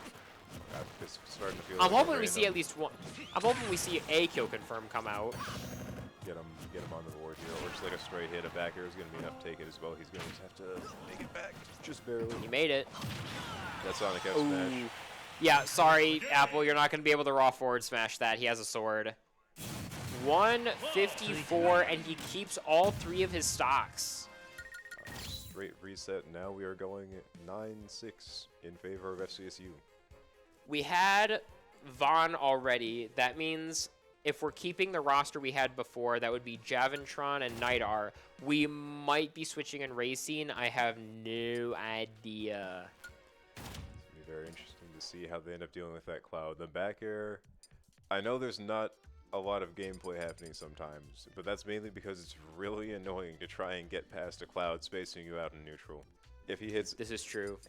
It's starting to feel I'm like hoping we see at least one. I'm hoping we see a kill confirm come out. Get him on the board here. Or just like a straight hit. A back air is going to be enough to take it as well. He's going to just have to make it back just barely. He made it. That's Sonic F Ooh. Smash. Yeah, sorry, Apple, you're not going to be able to raw forward smash that. He has a sword. 154, and he keeps all 3 of his stocks. Straight reset. Now we are going 9-6 in favor of FCSU. We had Vaughn already. That means if we're keeping the roster we had before, that would be Javentron and Nidar. We might be switching in Racing. I have no idea. It's going to be very interesting to see how they end up dealing with that Cloud. The back air, I know there's not a lot of gameplay happening sometimes, but that's mainly because it's really annoying to try and get past a Cloud spacing you out in neutral. If he hits This is true.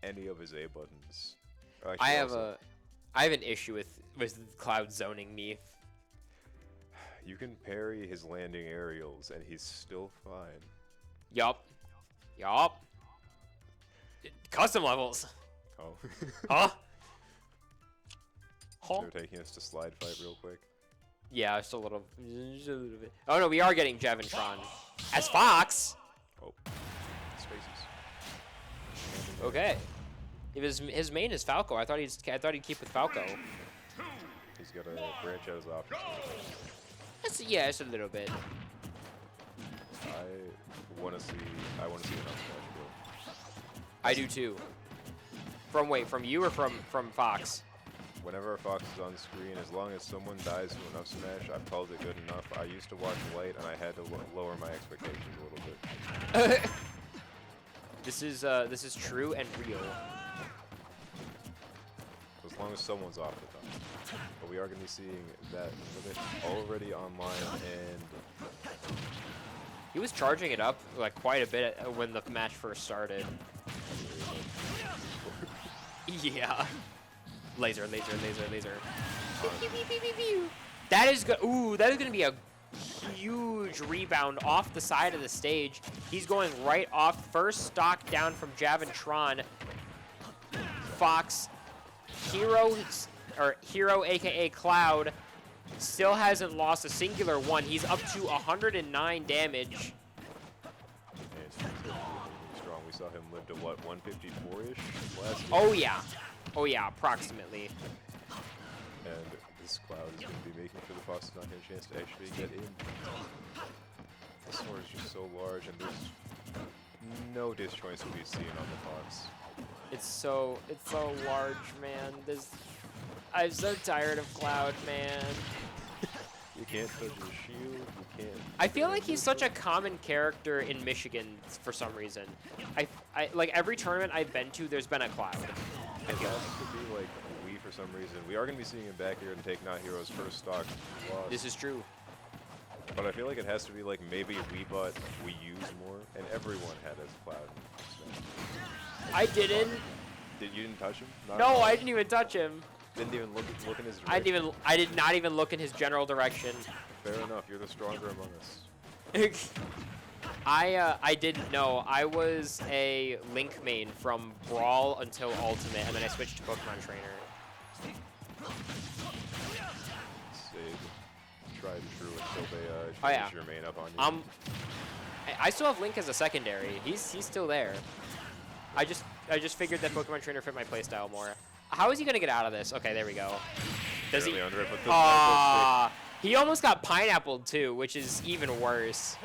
any of his A buttons. I have an issue with Cloud zoning me. You can parry his landing aerials, and he's still fine. Yup. Custom levels. Oh. Huh? They're taking us to slide fight real quick. Yeah, just a little bit. Oh no, we are getting Javentron as Fox. Oh. Spaces. Okay. If his main is Falco, I thought he'd keep with Falco. He's got to branch out his options. Yeah, it's a little bit. I want to see an up smash build. I do too. From you or from Fox? whenever Fox is on screen, as long as someone dies to enough smash, I've called it good enough. I used to watch Light, and I had to lower my expectations a little bit. This is true and real. As long as someone's off the top. But we are going to be seeing that limit already online, and He was charging it up like quite a bit when the match first started. Yeah. Laser, laser, laser, laser. That is good. Ooh, that is going to be a huge rebound off the side of the stage. He's going right off. First stock down from Javentron. Fox, Hero, aka Cloud, still hasn't lost a singular one. He's up to 109 damage. strong. We saw him live to what, 154-ish last game? Oh yeah, approximately. And this Cloud is going to be making sure the Fox does not get a chance to actually get in. The sword is just so large, and there's no disjoints to be seen on the Fox. It's so large, man. I'm so tired of Cloud, man. You can't touch his shield, you can't... I feel like he's such a common character in Michigan for some reason. I like every tournament I've been to, there's been a Cloud. I It feel has like. to be like Wii for some reason. We are going to be seeing him back here and take Not Hero's first stock loss. This is true. But I feel like it has to be like maybe Weebot we use more, and everyone had his Cloud. So. I didn't. You didn't touch him? Not No, at all? I didn't even touch him. Didn't even look in his direction? I did not even look in his general direction. Fair enough, you're the stronger among us. I didn't know. I was a Link main from Brawl until Ultimate, and then I switched to Pokemon Trainer. Sid, tried and true until they Oh, yeah. change your main up on you. I still have Link as a secondary. He's still there. I just figured that Pokemon Trainer fit my playstyle more. How is he gonna get out of this? Okay, there we go. Does he? Barely under it, but the He almost got pineappled too, which is even worse.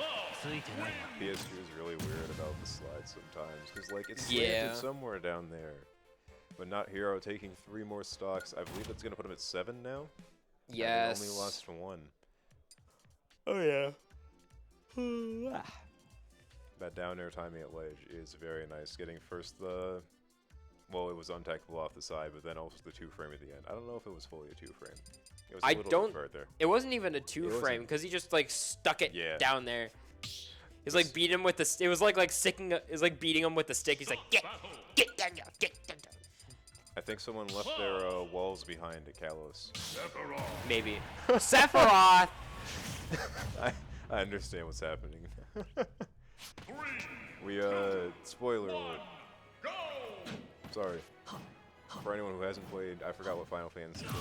PS2 is really weird about the slides sometimes, because like it's Yeah. slanted somewhere down there. But Not Hero taking 3 more stocks. I believe that's gonna put him at 7 now. Yes. Having only lost 1. Oh yeah. That down air timing at ledge is very nice. Getting first the, well, it was untechable off the side, but then also the 2-frame at the end. I don't know if it was fully a 2-frame. It was a I little don't- bit further. It wasn't even a 2-frame wasn't. because he just like stuck it Yeah. down there. He's like beating him with the. It was like sticking. It was like beating him with the stick. He's like get down, get down. I think someone left their walls behind at Kalos. Maybe. Sephiroth. I understand what's happening. We spoiler alert. Sorry. For anyone who hasn't played, I forgot what Final Fantasy is.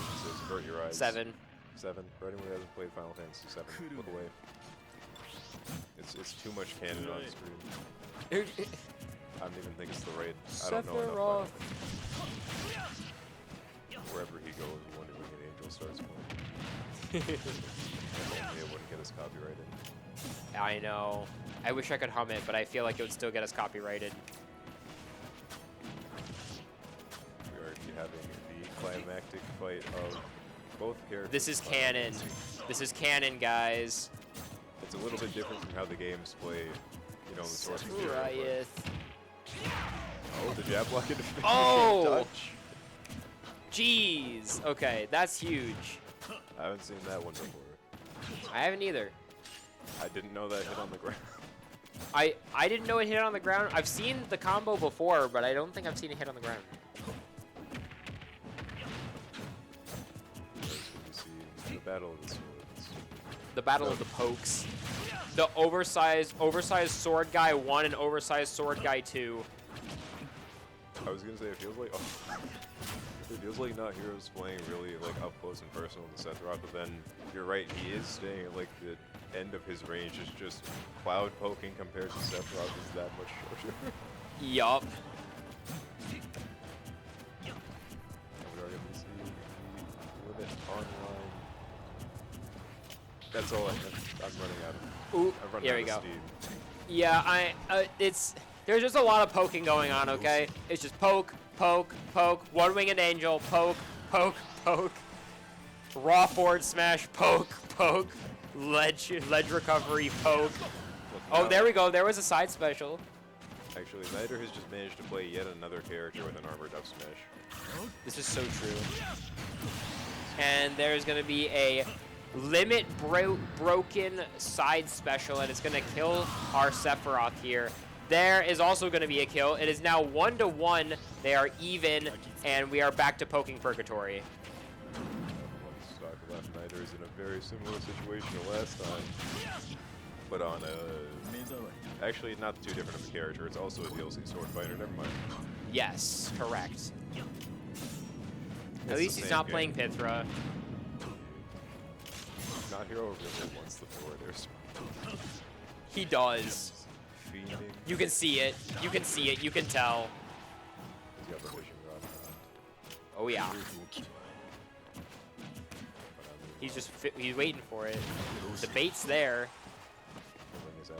Avert your eyes. 7. 7. For anyone who hasn't played Final Fantasy 7, look away. It's too much canon on screen. I don't even think it's the raid. I don't know enough about it. Wherever he goes, Wonder Wing and Angel starts playing. If only it wouldn't get us copyrighted. I know. I wish I could hum it, but I feel like it would still get us copyrighted. We are having the climactic fight of both characters. This is in Final canon. Fantasy. This is canon, guys. It's a little bit different from how the games play, you know, the source material. Sephiroth. Oh, the jab block into finishing Oh! touch. Jeez. Okay, that's huge. I haven't seen that one before. I haven't either. I didn't know that hit on the ground. I didn't know it hit on the ground. I've seen the combo before, but I don't think I've seen it hit on the ground. We see the battle of the swords. The battle of the pokes. The oversized sword guy 1 and oversized sword guy 2. I was gonna say it feels like it feels like Not Heroes playing really like up close and personal to Sephiroth, but then you're right, he is staying at like the end of his range. It's just Cloud poking compared to Sephiroth is that much shorter. Yup. And we are gonna see the limit online. That's all I'm running out of. Ooh, I'm running here out we of go. steam. Yeah, there's just a lot of poking going on, okay? It's just poke, poke, poke, one-winged angel, poke, poke, poke. Raw forward smash, poke, poke. Ledge recovery, poke. Look, Oh, now- there we go. There was a side special. Actually, Niter has just managed to play yet another character with an armored up smash. This is so true. And there's going to be a limit broken side special, and it's going to kill our Sephiroth here. There is also going to be a kill. It is now 1-1. They are even, and we are back to poking purgatory. One stock left. Niter is in a very similar situation to last time, but on a actually not too different of a character. It's also a DLC sword fighter. Never mind. Yes, correct. It's At the least he's same not game. playing Pythra. Not Hero really wants the floor. There's He does. fiending. You can see it. You can see it. You can tell. He's got the vision rod. Oh yeah. He's just he's waiting for it. The bait's there. Is out.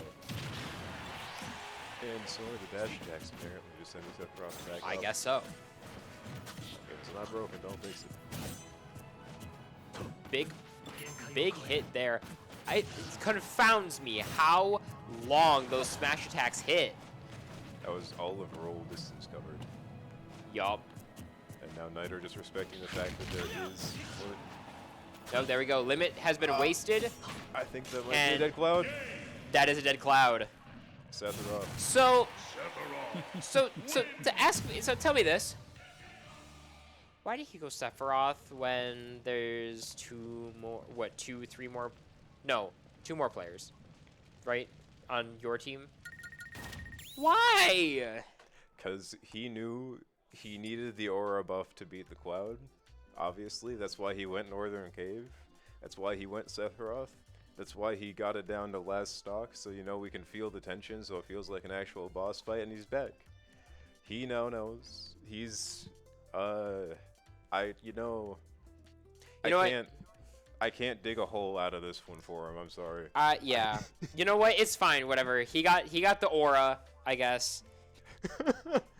And so are the dash attacks apparently just sending Sephiroth back I up. guess so. If it's not broken, don't fix it. Big hit there. It confounds me how long those smash attacks hit. That was all of roll distance covered. Yup. And now Niter just respecting the fact that there is wood. Oh, there we go. Limit has been wasted. I think that might be And- a dead cloud. That is a dead cloud. Sephiroth. So tell me this. Why did he go Sephiroth when there's two more players, right? On your team? Why? Because he knew he needed the aura buff to beat the cloud. Obviously, that's why he went Northern Cave. That's why he went Sephiroth. That's why he got it down to last stock, so you know we can feel the tension, so it feels like an actual boss fight, and he's back. He now knows. He's, I can't dig a hole out of this one for him. I'm sorry. Yeah. You know what? It's fine. Whatever. He got the aura, I guess.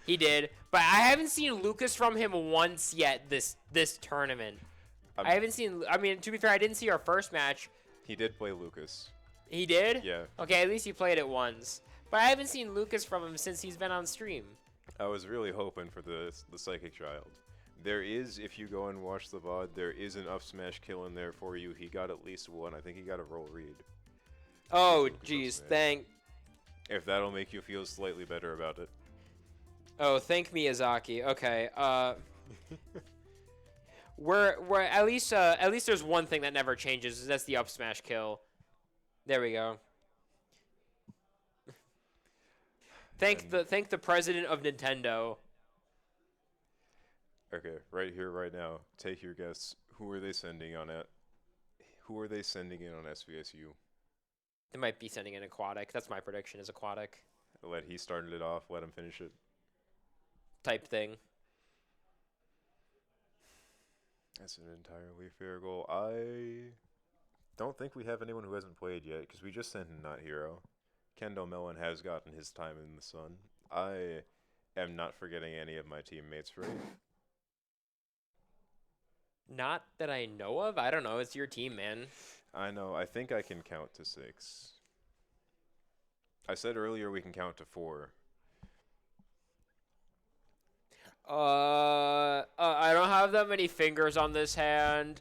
He did, but I haven't seen Lucas from him once yet this tournament. I haven't seen. I mean, to be fair, I didn't see our first match. He did play Lucas. He did? Yeah. Okay, at least he played it once. But I haven't seen Lucas from him since he's been on stream. I was really hoping for the Psychic Child. There is, if you go and watch the VOD, there is an up smash kill in there for you. He got at least one. I think he got a roll read. Oh, Lucas up jeez. smash. If that'll make you feel slightly better about it. Oh, thank Miyazaki. Okay. We're at least there's one thing that never changes. That's the up smash kill. There we go. Thank the president of Nintendo. Okay, right here, right now. Take your guess. Who are they sending on it? Who are they sending in on SVSU? They might be sending in Aquatic. That's my prediction. Is Aquatic He started it off. Let him finish it. type thing. That's an entirely fair goal. I don't think we have anyone who hasn't played yet, because we just sent in Not Hero. Kendo Melon has gotten his time in the sun. I am not forgetting any of my teammates, right? Not that I know of. I don't know. It's your team, man. I know. I think I can count to 6. I said earlier we can count to 4. I don't have that many fingers on this hand.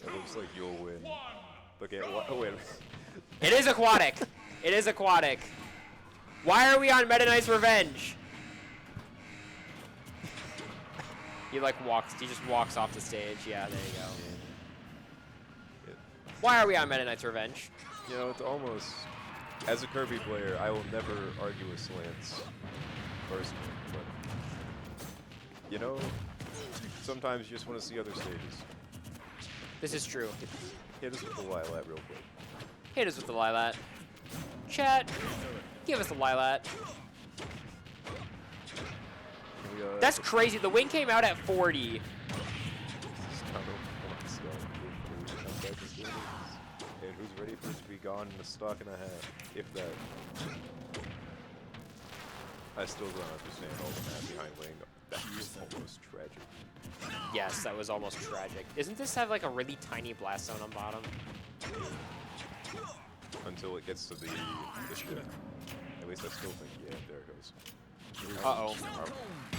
It looks like you'll win. Look at what? Oh, wait. It is Aquatic. It is Aquatic. Why are we on Meta Knight's Revenge? He just walks off the stage. Yeah, there you go. Why are we on Meta Knight's Revenge? You know, it's almost. As a Kirby player, I will never argue with slants. Personally, but. You know, sometimes you just want to see other stages. This is true. Hit us with the Lilat real quick. Hit us with the Lilat. Chat, give us the Lilat. That's crazy. The wing came out at 40. And who's ready for it to be gone in a stock and a half, if that. I still don't understand all the math behind Wing. That's almost tragic. Yes, that was almost tragic. Doesn't this have like a really tiny blast zone on bottom? Until it gets to the ship. At least I still think, yeah, there it goes. Uh-oh.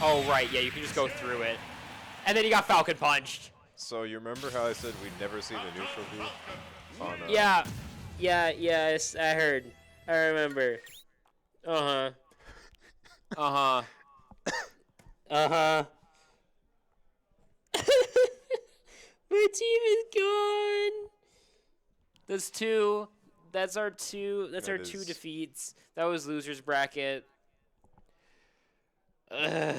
Oh, right, yeah, you can just go through it. And then he got Falcon punched. So you remember how I said we'd never see the neutral view? On, Yeah. Yes, I heard. I remember. Uh-huh. Uh-huh. Uh-huh. My team is gone. That's two. That's our two. That's That our two is- defeats. That was losers bracket. Ugh.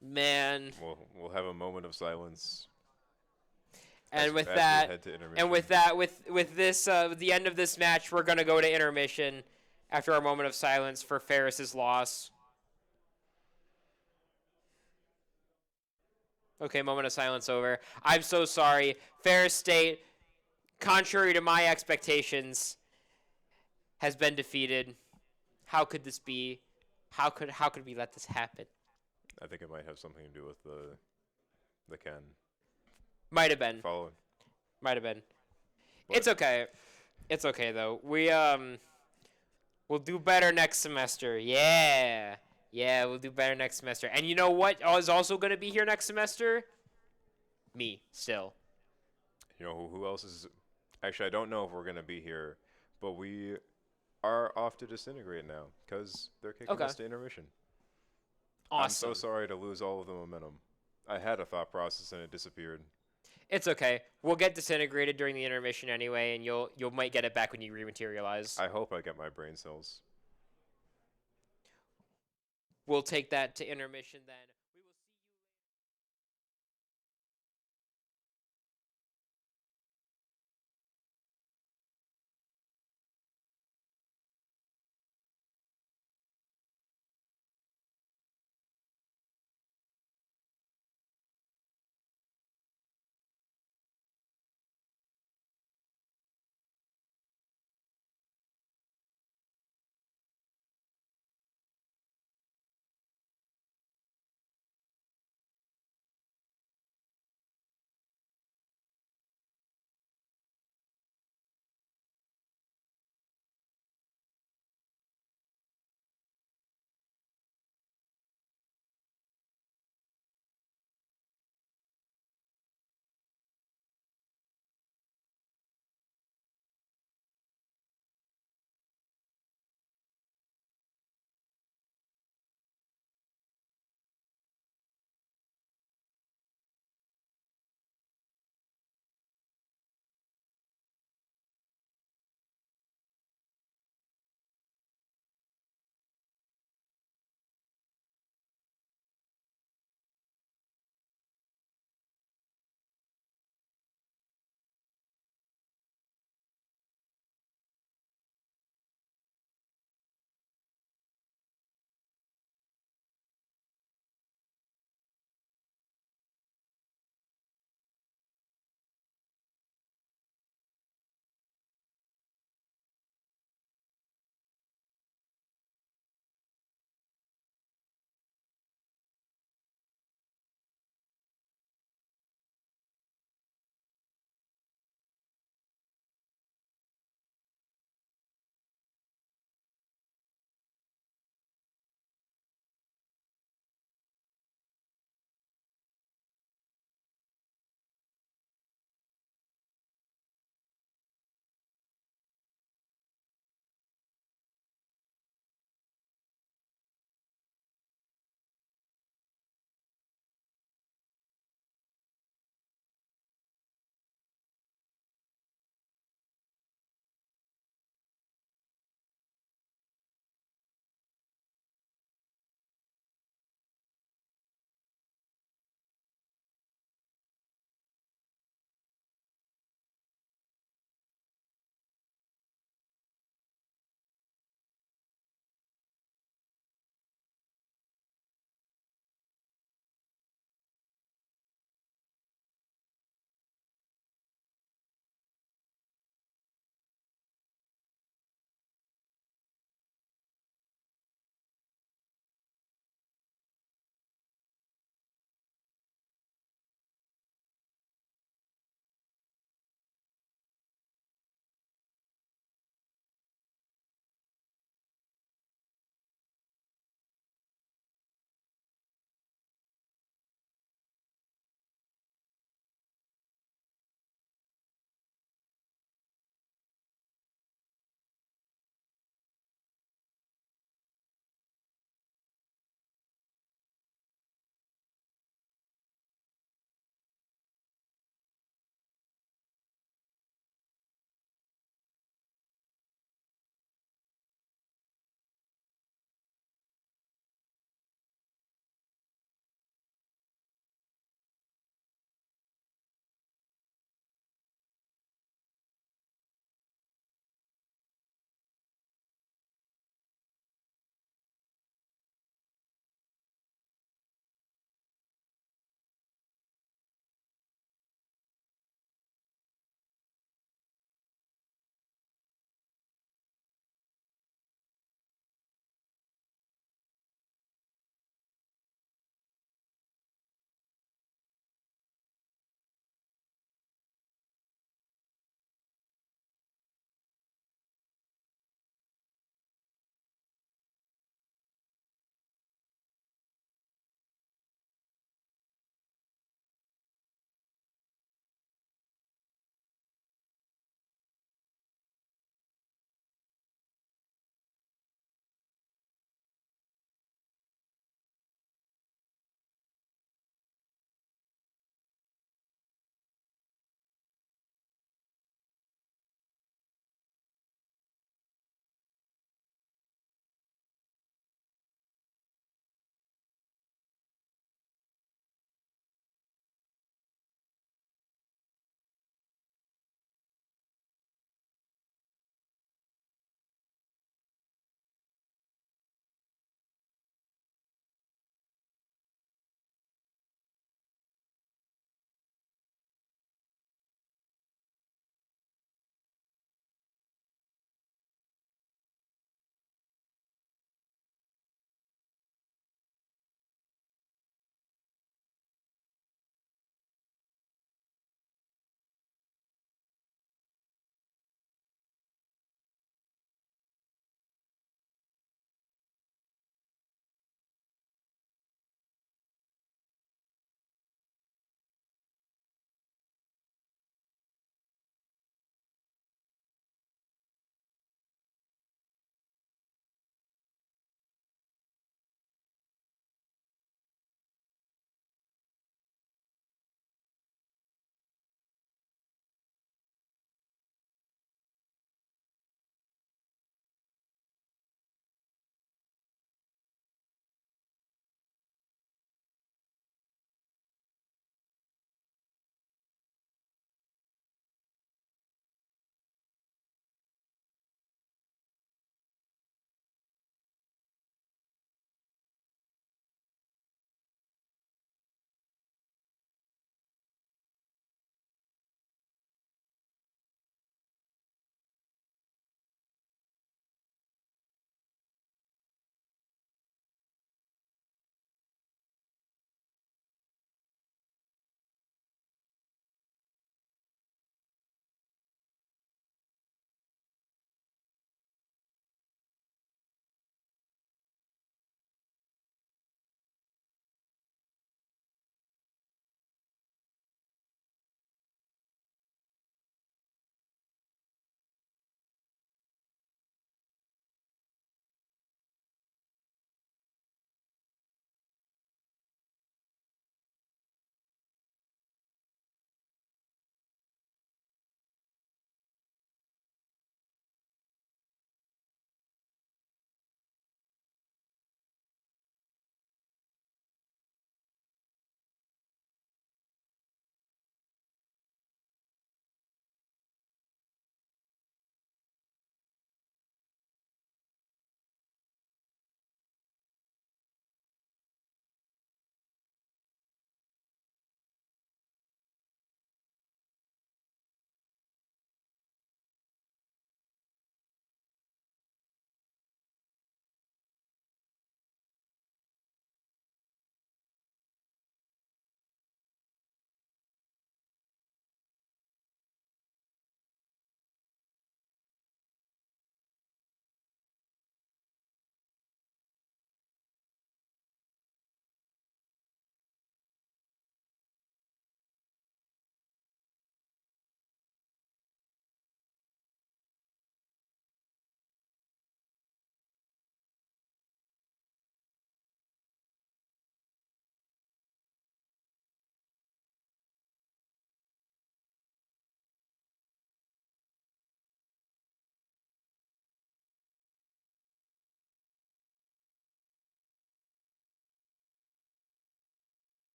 Man. We'll have a moment of silence. And with as we that, head to and intermission. with that, with this, the end of this match, we're gonna go to intermission after our moment of silence for Ferris's loss. Okay, moment of silence over. I'm so sorry. Ferris State, contrary to my expectations, has been defeated. How could this be? How could we let this happen? I think it might have something to do with the Ken Might have been. following. Might have been. But- It's okay. It's okay though. We'll do better next semester. Yeah. Yeah, we'll do better next semester. And you know what is also going to be here next semester? Me, still. You know who else is? Actually, I don't know if we're gonna be here, but we are off to disintegrate now because they're kicking Okay. us to intermission. Awesome. I'm so sorry to lose all of the momentum. I had a thought process and it disappeared. It's okay. We'll get disintegrated during the intermission anyway, and you'll might get it back when you rematerialize. I hope I get my brain cells. We'll take that to intermission then.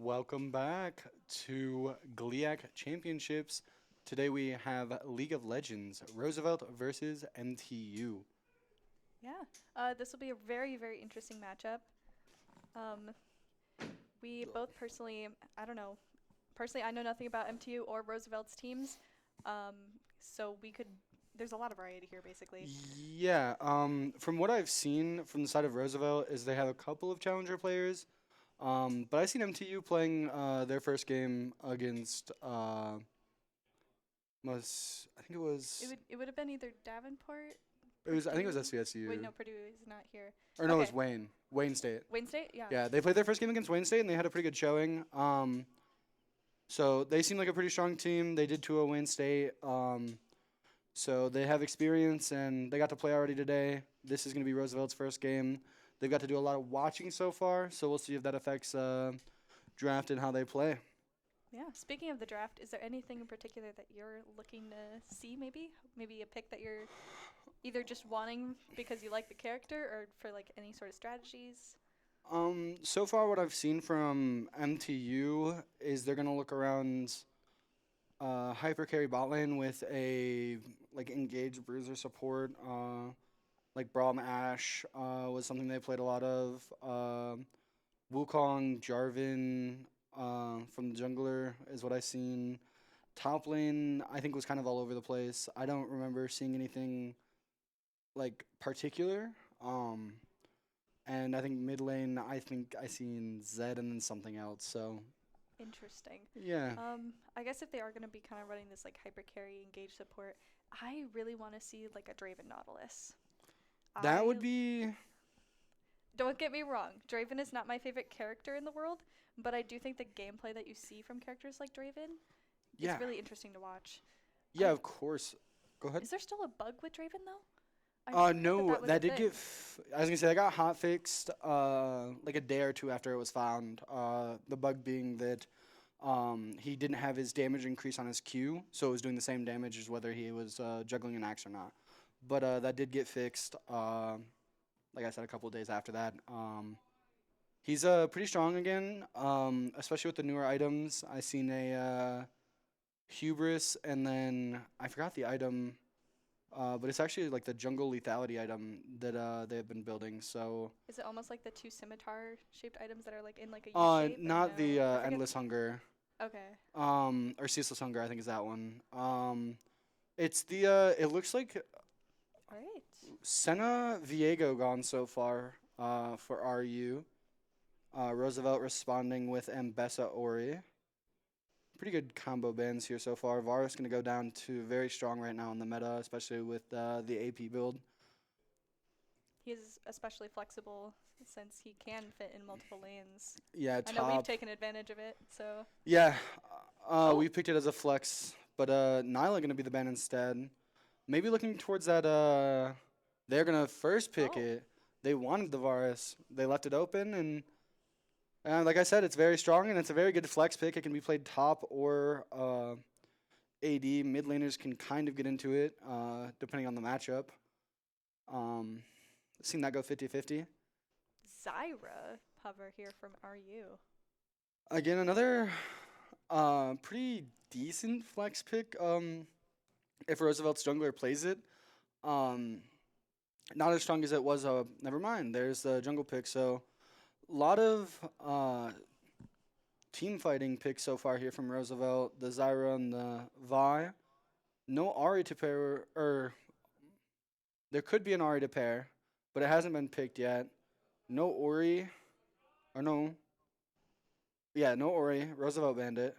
Welcome back to GLIAC Championships. Today we have League of Legends, Roosevelt versus MTU. Yeah, this will be a very, very interesting matchup. We both personally, I don't know, personally I know nothing about MTU or Roosevelt's teams, so there's a lot of variety here basically. Yeah, from what I've seen from the side of Roosevelt is they have a couple of challenger players, but I seen MTU playing their first game against I think It would have been either Davenport. I think it was Purdue? SVSU. Wait, no, Purdue is not here. Or no, it was Okay. Wayne State. Wayne State, yeah. Yeah, they played their first game against Wayne State and they had a pretty good showing. So they seem like a pretty strong team. They did 2-0 Wayne State. So they have experience and they got to play already today. This is going to be Roosevelt's first game. They've got to do a lot of watching so far, so we'll see if that affects draft and how they play. Yeah. Speaking of the draft, is there anything in particular that you're looking to see? Maybe a pick that you're either just wanting because you like the character, or for like any sort of strategies. So far what I've seen from MTU is they're gonna look around hyper carry bot lane with a like engaged bruiser support. Like Braum Ash was something they played a lot of. Wukong, Jarvan from the jungler is what I seen. Top lane I think was kind of all over the place. I don't remember seeing anything like particular. And I think mid lane, I think I seen Zed and then something else. So Interesting. yeah, I guess if they are going to be kind of running this like hyper carry engage support, I really want to see like a Draven Nautilus. that would be Don't get me wrong, Draven is not my favorite character in the world, but I do think the gameplay that you see from characters like Draven yeah, is really interesting to watch. yeah. Of course. Go ahead. Is there still a bug with Draven though? I heard No, was a that did thing. get. I was gonna say that got hot fixed. Like a day or two after it was found. The bug being that, he didn't have his damage increase on his Q, so it was doing the same damage as whether he was juggling an axe or not. But that did get fixed. Like I said, a couple of days after that. He's pretty strong again. Especially with the newer items. I seen a hubris, and then I forgot the item. But it's actually like the jungle lethality item that they've been building. So Is it almost like the two scimitar shaped items that are like in like a U shape? or not the no? I forget- endless hunger. Okay. Or ceaseless hunger, I think is that one. It's the it looks like All right. Senna Viego gone so far. For RU. Roosevelt responding with Mbessa Ori. Pretty good combo bans here so far. Varus going to go down to very strong right now in the meta, especially with the AP build. He is especially flexible since he can fit in multiple lanes. Yeah, I know we've top. taken advantage of it, so Yeah, Oh. we picked it as a flex, but Nyla going to be the ban instead. Maybe looking towards that, they're going to first pick Oh. it. They wanted the Varus. They left it open, and like I said, it's very strong, and it's a very good flex pick. It can be played top or AD. Mid laners can kind of get into it, depending on the matchup. Seen that go 50-50. Zyra hover here from RU. Again, another pretty decent flex pick. If Roosevelt's jungler plays it, not as strong as it was. Never mind. There's the jungle pick. So, a lot of team fighting picks so far here from Roosevelt. The Zyra and the Vi. No Ahri to pair, or there could be an Ahri to pair, but it hasn't been picked yet. No Ori, or no. Yeah, no Ori. Roosevelt Bandit.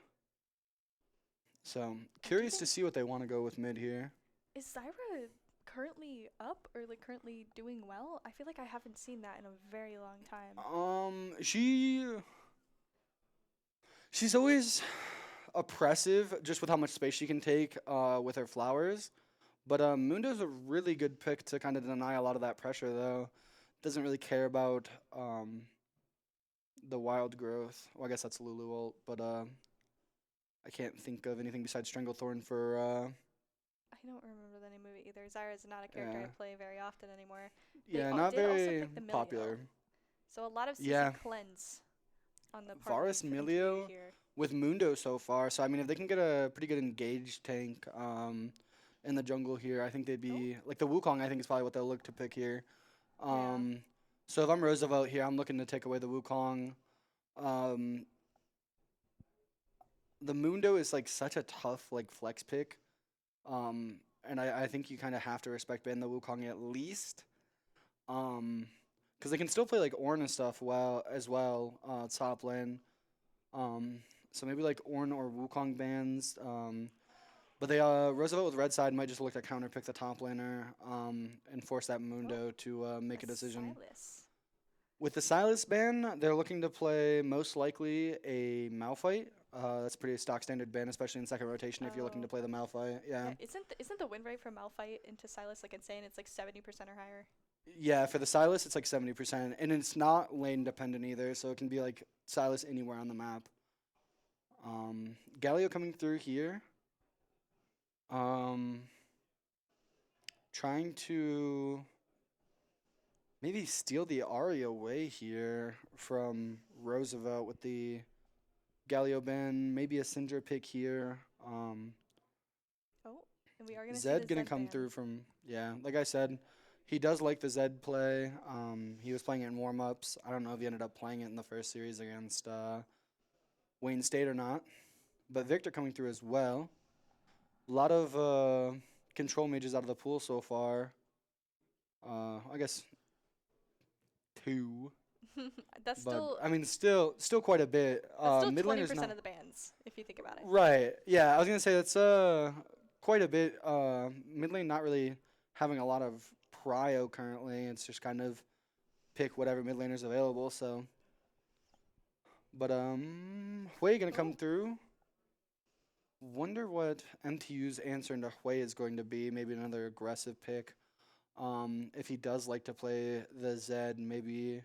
So, curious to think- see what they want to go with mid here. Is Zyra currently up or like currently doing well? I feel like I haven't seen that in a very long time. She's always oppressive just with how much space she can take with her flowers. But Mundo's a really good pick to kind of deny a lot of that pressure, though. Doesn't really care about the wild growth. Well, I guess that's Lulu ult, but I can't think of anything besides Stranglethorn for. I don't remember the name of it either. Zyra is not a character Yeah. I play very often anymore. They Yeah, al- not did also very pick the Milio. popular. So a lot of CC Yeah. cleanse. on the part Varus of MTU Milio here. with Mundo so far. So I mean, if they can get a pretty good engaged tank in the jungle here, I think they'd be like the Wukong. I think is probably what they'll look to pick here. So if I'm Roosevelt here, I'm looking to take away the Wukong. The Mundo is like such a tough like flex pick, and I think you kind of have to respect ban the Wukong at least, because they can still play like Ornn and stuff as well top lane. So maybe like Ornn or Wukong bans. But they Roosevelt with red side might just look to counter pick the top laner and force that Mundo to make a decision. Silas. With the Silas ban, they're looking to play most likely a Malphite. That's a pretty stock standard ban, especially in second rotation if you're looking to play the Malphite. Yeah. Isn't the win rate for Malphite into Silas like insane? It's like 70% or higher. Yeah, for the Silas, it's like 70%. And it's not lane dependent either, so it can be like Silas anywhere on the map. Galio coming through here. Trying to maybe steal the Ahri away here from Roosevelt with the Galio ban. Maybe a Syndra pick here. And we are gonna see Zed the gonna Zed come ban. through from like I said, he does like the Zed play. He was playing it in warm-ups. I don't know if he ended up playing it in the first series against Wayne State or not. But Victor coming through as well. A lot of control mages out of the pool so far. I guess 2. That's But still I mean, still quite a bit. that's still Mid laner's 20% not of the bans if you think about it. right. Yeah, I was gonna say that's quite a bit. Mid lane not really having a lot of prio currently. It's just kind of pick whatever mid laner's available. So, but Hui gonna come through. Wonder what MTU's answer into Hui is going to be. Maybe another aggressive pick. If he does like to play the Zed, maybe.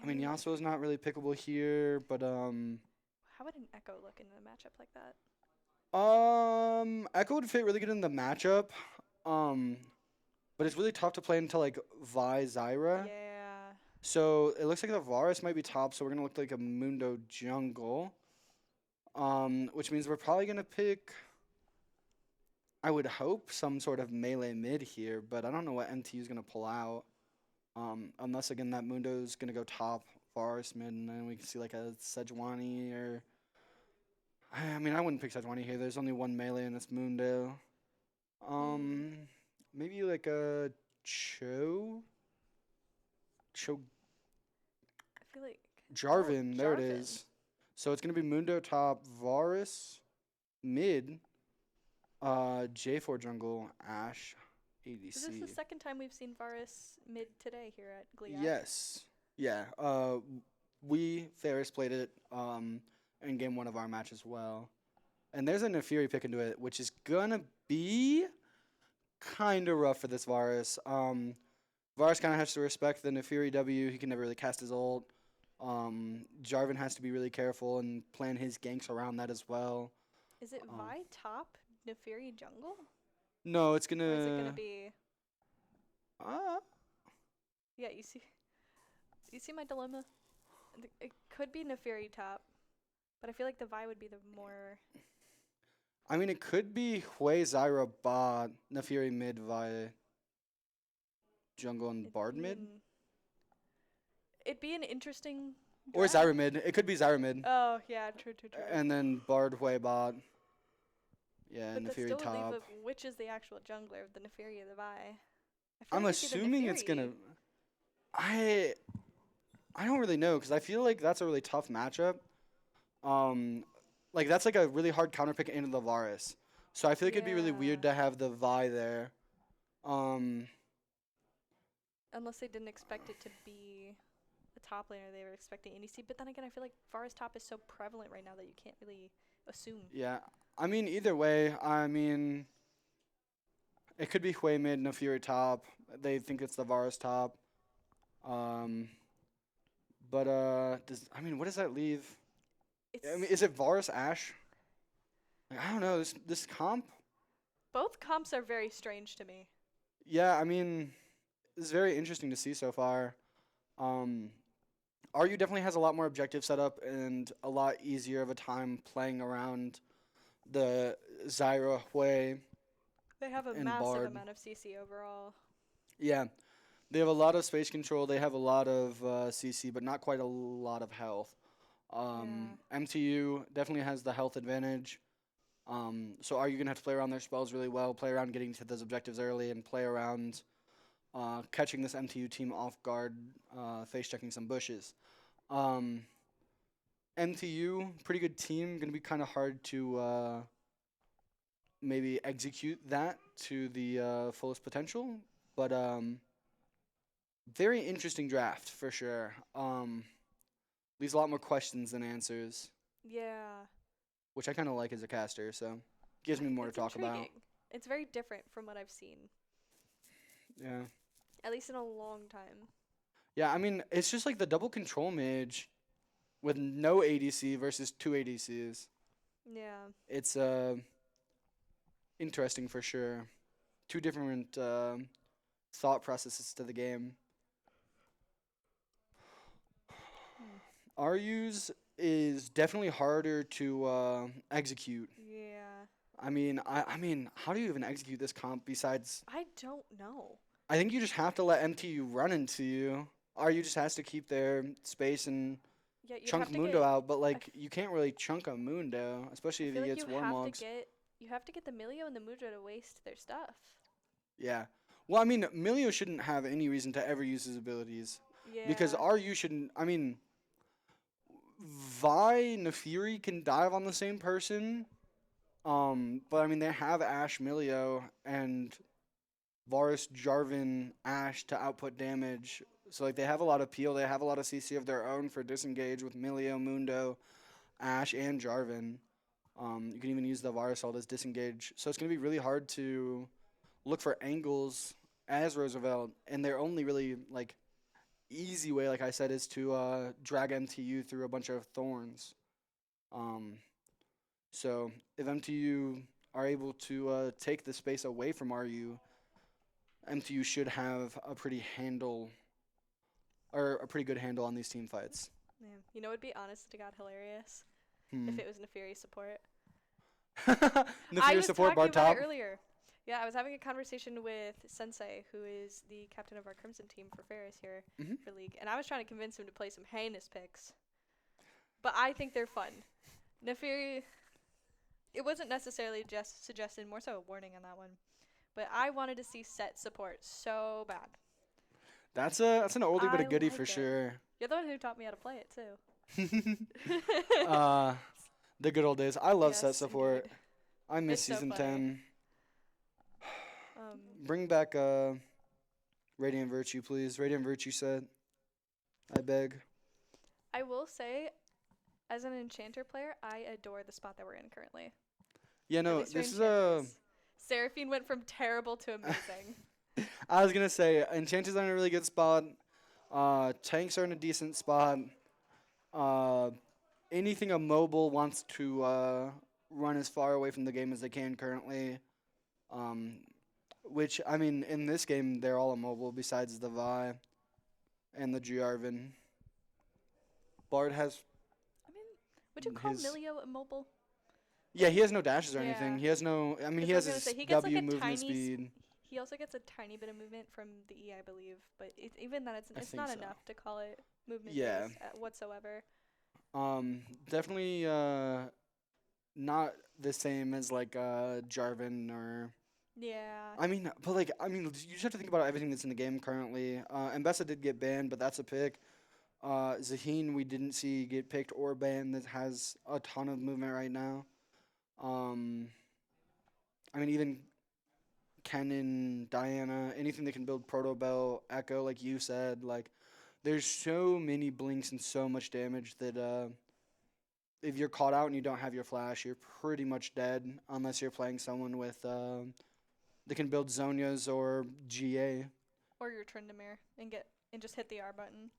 I mean, Yasuo's not really pickable here, but how would an Echo look in a matchup like that? Echo would fit really good in the matchup. But it's really tough to play into like Vi Zyra. Yeah. So it looks like the Varus might be top, so we're gonna look like a Mundo jungle. Which means we're probably gonna pick, I would hope, some sort of melee mid here, but I don't know what MTU is gonna pull out. Unless again that Mundo's gonna go top, Varus mid, and then we can see like a Sejuani or. I mean, I wouldn't pick Sejuani here. There's only one melee and it's Mundo. Maybe like a Cho. I feel like Jarvan, there it Jarvan. is. So it's gonna be Mundo top, Varus mid, J4 jungle, Ashe, ADC. Is this the second time we've seen Varus mid today here at GLIAC? Yes. Yeah. We Ferris played it in game 1 of our match as well. And there's a Nefiri pick into it, which is gonna be kind of rough for this Varus. Varus kind of has to respect the Nefiri W. He can never really cast his ult. Jarvan has to be really careful and plan his ganks around that as well. Is it Vi top, Nefiri jungle? No, it's Or is it gonna. gonna be? Yeah, you see my dilemma. It could be Nefiri top, but I feel like the Vi would be the more. I mean, it could be Hui Zyra bot, Nefiri mid, Vi jungle, and Bard mid. It'd be an interesting. Or draft. Zyra mid. It could be Zyra mid. Oh yeah, true. And then Bard Hui bot. Yeah, But that Nefiri still would top. leave which is the actual jungler, the Nefiri or the Vi? I feel I'm like I see the assuming it's Nefiri. gonna. I don't really know because I feel like that's a really tough matchup. Like that's like a really hard counter pick into the Varus. So I feel like it'd be really weird Yeah. to have the Vi there. Unless they didn't expect it to be a top laner, they were expecting ADC. But then again, I feel like Varus top is so prevalent right now that you can't really assume. Yeah, I mean either way. I mean, it could be Hui mid, Nefiri top. They think it's the Varus top. But what does that leave? It's I mean, is it Varus Ashe? Like, I don't know. This comp. both comps are very strange to me. Yeah, I mean, it's very interesting to see so far. RU definitely has a lot more objective setup and a lot easier of a time playing around the Zyra way. They have a And massive Bard. amount of CC overall. Yeah, they have a lot of space control. They have a lot of CC, but not quite a lot of health. MTU definitely has the health advantage. So are you gonna have to play around their spells really well, play around getting to those objectives early, and play around catching this MTU team off guard, face checking some bushes. MTU, pretty good team, gonna be kind of hard to maybe execute that to the fullest potential, but very interesting draft for sure. Leaves a lot more questions than answers, Yeah. which I kind of like as a caster, so gives me more to It's talk about. intriguing. It's very different from what I've seen, Yeah. at least in a long time. Yeah, I mean, it's just like the double control mage with no ADC versus two ADCs. Yeah. It's interesting for sure. Two different thought processes to the game. RU's is definitely harder to execute. Yeah. I mean, how do you even execute this comp besides? I don't know. I think you just have to let MTU run into you. RU just has to keep their space and Yeah, you chunk have to Mundo get, out, but like you can't really chunk a Mundo, especially I if feel he like gets you have to Warmogs. get the Milio and the Mudra to waste their stuff. Yeah. Well, I mean, Milio shouldn't have any reason to ever use his abilities Yeah. because RU shouldn't. I mean, Vi Nefiri can dive on the same person, but I mean they have Ashe Milio and Varus Jarvan Ashe to output damage. So like they have a lot of peel, they have a lot of CC of their own for disengage with Milio, Mundo, Ashe, and Jarvan. You can even use the Varus ult as disengage. So it's gonna be really hard to look for angles as Roosevelt, and their only really like easy way, like I said, is to drag MTU through a bunch of thorns. So if MTU are able to take the space away from RU, MTU should have a pretty good handle on these team fights. Yeah. You know, it'd be honest to God hilarious Hmm. if it was Neferi support. The I fear was support talking bar about top. it earlier. Yeah, I was having a conversation with Sensei, who is the captain of our Crimson team for Ferris here Mhm. for League, and I was trying to convince him to play some heinous picks. But I think they're fun. Neferi, it wasn't necessarily just suggested, more so a warning on that one. But I wanted to see set support so bad. That's an oldie but a I goodie like for it. sure. You're the one who taught me how to play it too. The good old days. I love set Yes, support. indeed. I miss It's so season funny. 10. Bring back Radiant Virtue, please. Radiant Virtue set. I beg. I will say, as an enchanter player, I adore the spot that we're in currently. Yeah, At no, least for this is a. enchanters. Seraphine went from terrible to amazing. I was gonna say enchanters are in a really good spot. Tanks are in a decent spot. Anything a mobile wants to run as far away from the game as they can currently. Which I mean, in this game, they're all immobile besides the Vi and the Jarvan. Bard has. I mean, would you call His- Milio immobile? Yeah, he has no dashes or anything. Yeah. He has no. I mean, 'Cause he I has was gonna his say, he gets, W like, a movement tiny speed. He also gets a tiny bit of movement from the E, I believe, but even then, it's think not so. enough to call it movement Yeah. based whatsoever. Definitely not the same as like Jarvan or. Yeah. I mean, but like, you just have to think about everything that's in the game currently. Mbessa did get banned, but that's a pick. Zaheen, we didn't see get picked or banned. That has a ton of movement right now. I mean, even Kennen, Diana, anything that can build Proto Bell, Echo, like you said, like there's so many blinks and so much damage that if you're caught out and you don't have your flash, you're pretty much dead unless you're playing someone with that can build Zonias or GA. Or your Tryndamere and just hit the R button.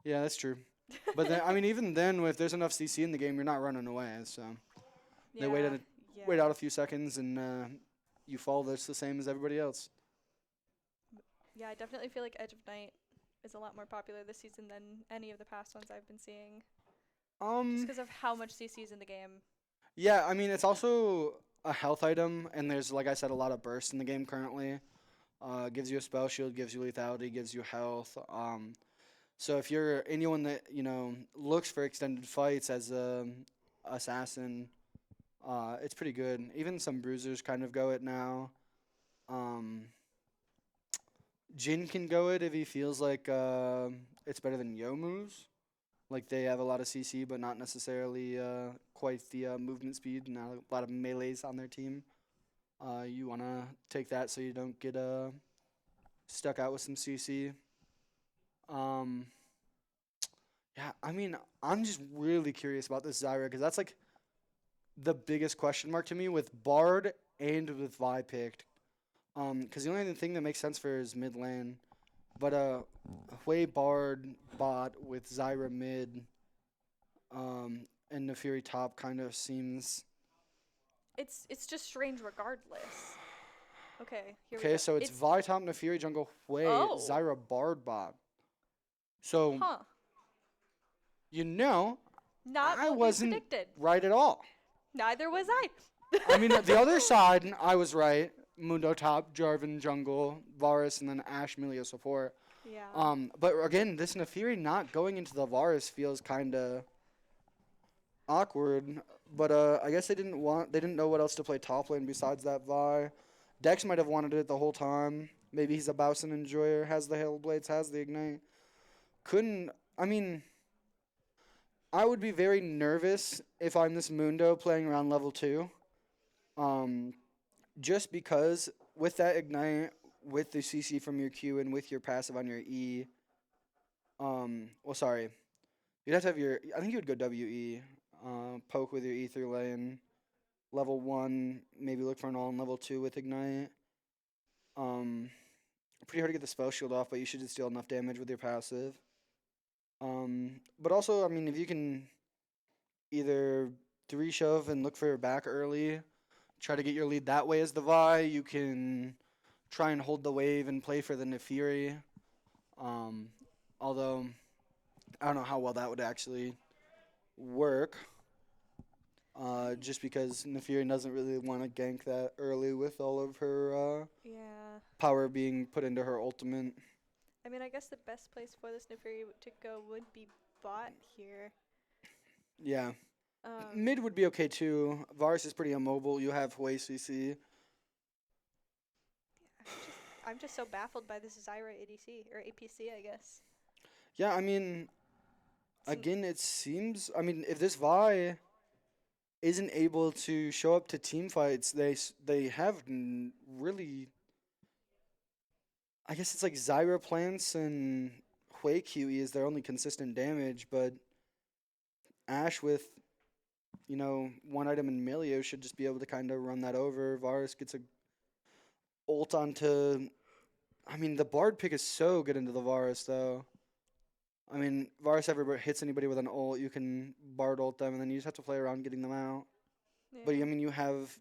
Yeah, that's true. But then, I mean, even then, if there's enough CC in the game, you're not running away. So Yeah. they wait yeah. out a few seconds and you fall. That's the same as everybody else. Yeah, I definitely feel like Edge of Night is a lot more popular this season than any of the past ones I've been seeing. Just Um, because of how much CC is in the game. yeah, I mean, it's also a health item, and there's, like I said, a lot of burst in the game currently. Gives you a spell shield, gives you lethality, gives you health. So if you're anyone that, looks for extended fights as a assassin, it's pretty good. Even some bruisers kind of go it now. Um, Jin can go it if he feels like it's better than Yomu's. Like they have a lot of CC, but not necessarily quite the movement speed. And a lot of melees on their team. You want to take that so you don't get stuck out with some CC. Um, yeah, I mean, I'm just really curious about this Zyra because that's like the biggest question mark to me with Bard and with Vi picked. Because the only thing that makes sense for her is mid lane. But Hui Bard bot with Zyra mid and Nefiri top kind of seems... It's just strange regardless. Okay, here we Okay, go. so it's Vi top, Nefiri jungle, Hui, Oh. Zyra Bard bot. So, Huh. Not I what wasn't we predicted. right at all. Neither was I. I mean, the other side, I was right. Mundo top, Jarvan jungle, Varus, and then Ashe Milio support. Yeah. But again, this Nefiri not going into the Varus feels kind of awkward. But I guess they didn't know what else to play top lane besides that Vi. Dex might have wanted it the whole time. Maybe he's a Bowson enjoyer, has the Hellblades, has the Ignite. I would be very nervous if I'm this Mundo playing around level 2. Just because with that Ignite, with the CC from your Q and with your passive on your E, you'd have to have I think you would go WE, poke with your E through lane, level 1, maybe look for an all in level 2 with Ignite. Pretty hard to get the spell shield off, but you should just deal enough damage with your passive. But also, I mean, if you can either 3 shove and look for your back early, try to get your lead that way as the Vi, you can try and hold the wave and play for the Nefiri. Although, I don't know how well that would actually work. Just because Nefiri doesn't really want to gank that early with all of her Yeah. power being put into her ultimate. I mean, I guess the best place for this Neferi to go would be bot here. Yeah. Mid would be okay too. Varus is pretty immobile. You have Hui CC. I'm just so baffled by this Zyra ADC or APC, I guess. Yeah, I mean, again, it seems. I mean, if this Vi isn't able to show up to team fights, they have really. I guess it's like Zyra plants and Hui QE is their only consistent damage, but Ashe with, one item in Milio should just be able to kind of run that over. Varus gets a ult onto. I mean, the Bard pick is so good into the Varus, though. I mean, Varus ever hits anybody with an ult, you can Bard ult them, and then you just have to play around getting them out. Yeah. But, I mean, you have.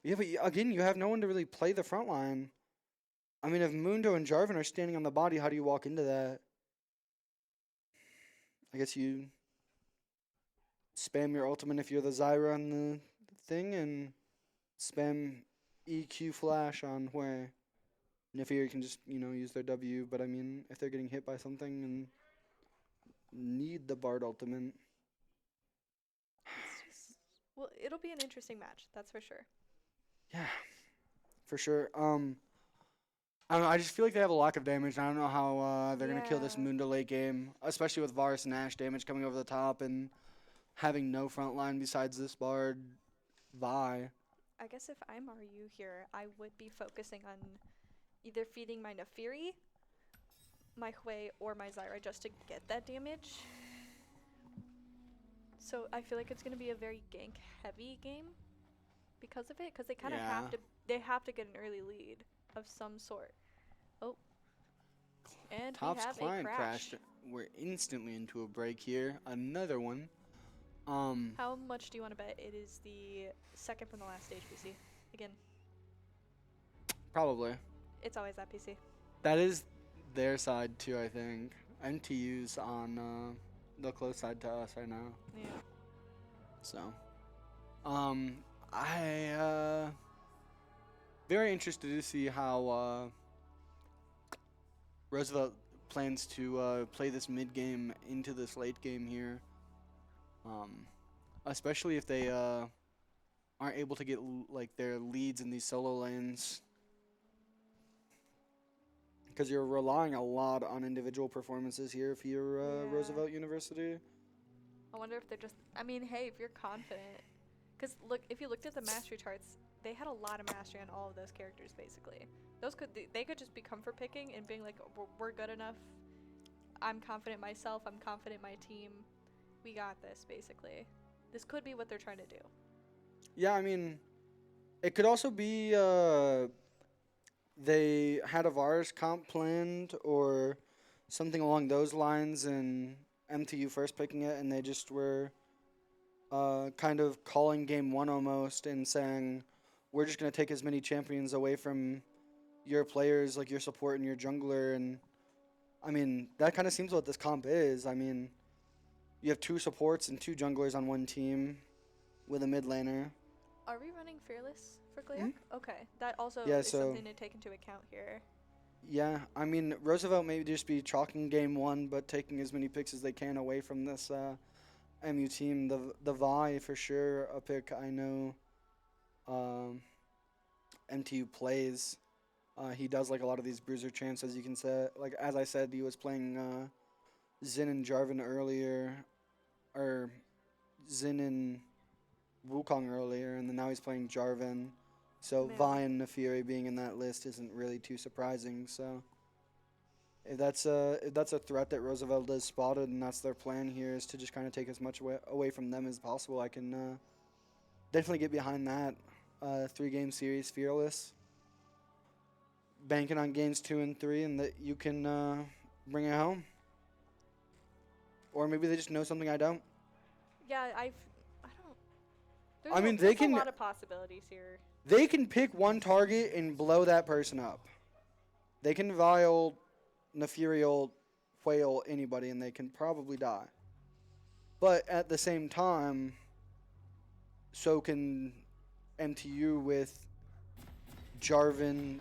Yeah, but again, you have no one to really play the front line. I mean, if Mundo and Jarvan are standing on the body, how do you walk into that? I guess you spam your ultimate if you're the Zyra on the thing, and spam EQ flash on Hui. And if you can just, use their W, but I mean, if they're getting hit by something and need the Bard ultimate. Well, it'll be an interesting match, that's for sure. Yeah, for sure. I don't know. I just feel like they have a lack of damage. I don't know how they're gonna kill this Yeah. Mundo late game, especially with Varus and Ashe damage coming over the top and having no front line besides this Bard Vi. I guess if I'm RU here, I would be focusing on either feeding my Nefiri, my Hui, or my Zyra just to get that damage. So I feel like it's gonna be a very gank heavy game because of it, because they kind of Yeah. have to get an early lead of some sort. Oh, and Top's we have a client crash. crashed. We're instantly into a break here. Another one. How much do you want to bet it is the second from the last stage PC? Again, Probably. it's always that PC. That is their side too, I think. MTU's on the close side to us right now. Yeah. So, I very interested to see how Roosevelt plans to play this mid game into this late game here. Especially if they aren't able to get like their leads in these solo lanes, because you're relying a lot on individual performances here if you're Yeah. Roosevelt University. I wonder if they're just. I mean, hey, if you're confident, because look, if you looked at the mastery charts, they had a lot of mastery on all of those characters. Basically, they could just be comfort picking and being like, we're good enough. I'm confident myself. I'm confident my team. We got this. Basically, this could be what they're trying to do. Yeah, I mean, it could also be they had a Vars comp planned or something along those lines, and MTU first picking it, and they just were kind of calling game one almost and saying, we're just going to take as many champions away from your players, like your support and your jungler. And I mean, that kind of seems what this comp is. I mean, you have 2 supports and 2 junglers on one team with a mid laner. Are we running Fearless for GLIAC? Okay, that also Yeah, is so- something to take into account here. Yeah, I mean, Roosevelt may just be chalking game one, but taking as many picks as they can away from this MU team. The Vi, for sure, a pick I know MTU plays. He does like a lot of these bruiser champs, as you can say. Like, as I said, he was playing Xin and Jarvan earlier, or Xin and Wukong earlier, and then now he's playing Jarvan. So Man. Vi and Nefiri being in that list isn't really too surprising. So if that's a threat that Roosevelt has spotted, and that's their plan here, is to just kind of take as much away from them as possible, I can definitely get behind that. 3-game series Fearless, banking on games 2 and 3, and that you can bring it home. Or maybe they just know something I don't. Yeah, I don't. I mean, there's they can- a lot of possibilities here. They can pick one target and blow that person up. They can Vile, Nefirial, Whale anybody, and they can probably die. But at the same time, so can MTU with Jarvan.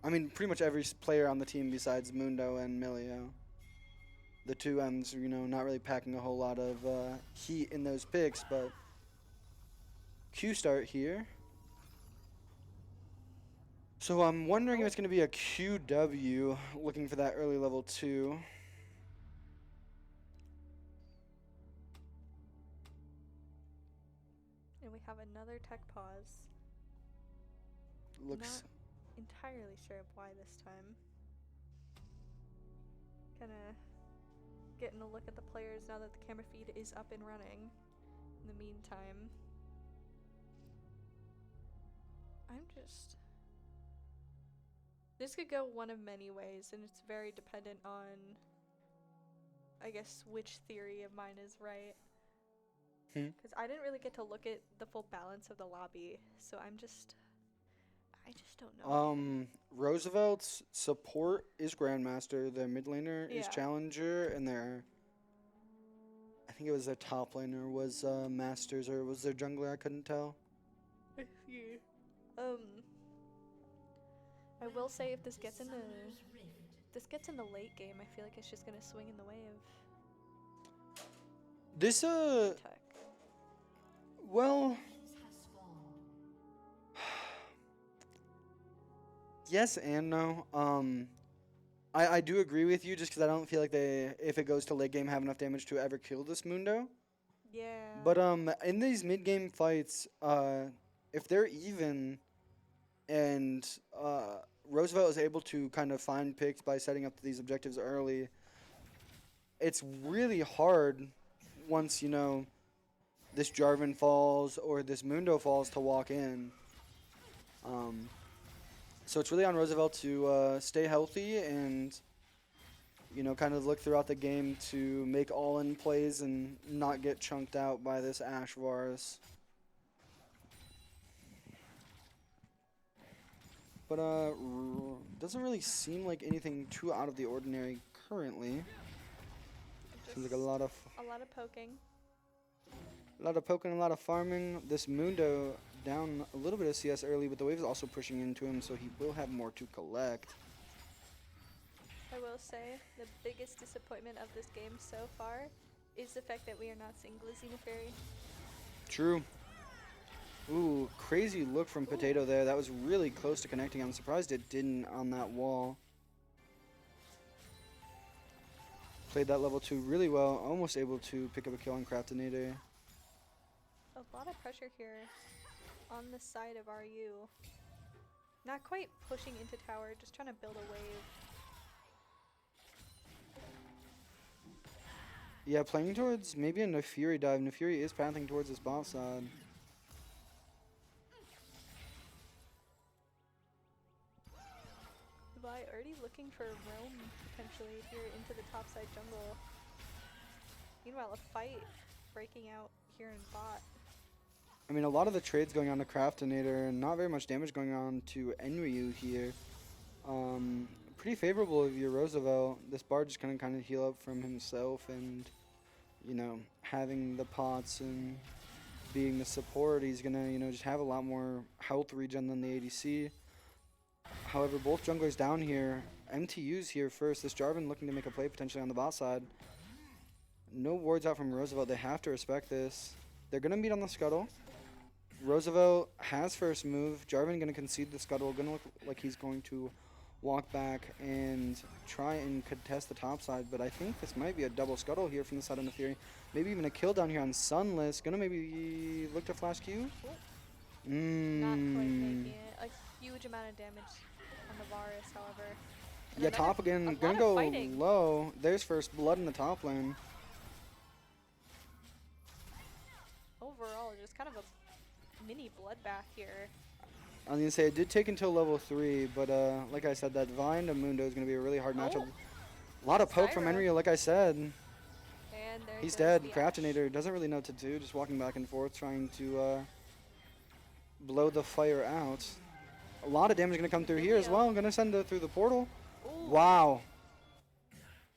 I mean, pretty much every player on the team besides Mundo and Milio. The 2 M's, not really packing a whole lot of heat in those picks, but Q start here. So I'm wondering if it's going to be a QW, looking for that early level 2. And we have another tech pause. Looks Not entirely sure of why this time. Kinda getting a look at the players now that the camera feed is up and running. In the meantime, this could go one of many ways, and it's very dependent on, I guess, which theory of mine is right. Because I didn't really get to look at the full balance of the lobby, so I just don't know. Roosevelt's support is Grandmaster, their mid laner is Yeah. Challenger, and I think it was their top laner was Masters, or was their jungler, I couldn't tell. Yeah. I will say if this gets in the late game, I feel like it's just gonna swing in the way of This tech. well, yes and no. I do agree with you, just because I don't feel like they, if it goes to late game, have enough damage to ever kill this Mundo. Yeah. But in these mid game fights, if they're even, and Roosevelt is able to kind of find picks by setting up these objectives early, it's really hard once this Jarvan falls or this Mundo falls to walk in. So it's really on Roosevelt to stay healthy and kind of look throughout the game to make all-in plays and not get chunked out by this Ashe Varus. But doesn't really seem like anything too out of the ordinary currently. Seems like a lot of poking. a lot of farming. This Mundo down a little bit of CS early, but the wave is also pushing into him, so he will have more to collect. I will say the biggest disappointment of this game so far is the fact that we are not seeing Glizzy Neferi. True. Ooh, crazy look from Potato there. That was really close to connecting. I'm surprised it didn't on that wall. Played that level 2 really well. Almost able to pick up a kill on Craftinator. A lot of pressure here on the side of RU. Not quite pushing into tower, just trying to build a wave. Yeah, playing towards maybe a Neferi dive. Neferi is pathing towards his bot side. Vi already looking for a roam potentially here into the topside jungle. Meanwhile, a fight breaking out here in bot. I mean, a lot of the trades going on to Craftinator and not very much damage going on to Enryu here. Pretty favorable of your Roosevelt. This Bard just kind of heal up from himself and, you know, having the pots and being the support, he's going to, you know, just have a lot more health regen than the ADC. However, both junglers down here. MTU's here first. This Jarvan looking to make a play potentially on the bot side. No wards out from Roosevelt. They have to respect this. They're going to meet on the scuttle. Roosevelt has first move. Jarvan going to concede the scuttle. Going to look like he's going to walk back and try and contest the top side. But I think this might be a double scuttle here from the side of Neferi. Maybe even a kill down here on Sunless. Going to maybe look to flash Q. Not quite making it. A huge amount of damage on the Varus, however. And Yeah, another- top again. a Gonna lot go of fighting. low. There's first blood in the top lane. Overall, just kind of a mini bloodbath here. I was gonna say it did take until level 3, but like I said, that Vine to Mundo is gonna be a really hard matchup. A lot of poke from Zyra. Enryu, like I said. And there He's goes dead. the Ashe. Craftinator doesn't really know what to do, just walking back and forth, trying to blow the fire out. A lot of damage gonna come through here as well. I'm gonna send it through the portal. Ooh. Wow.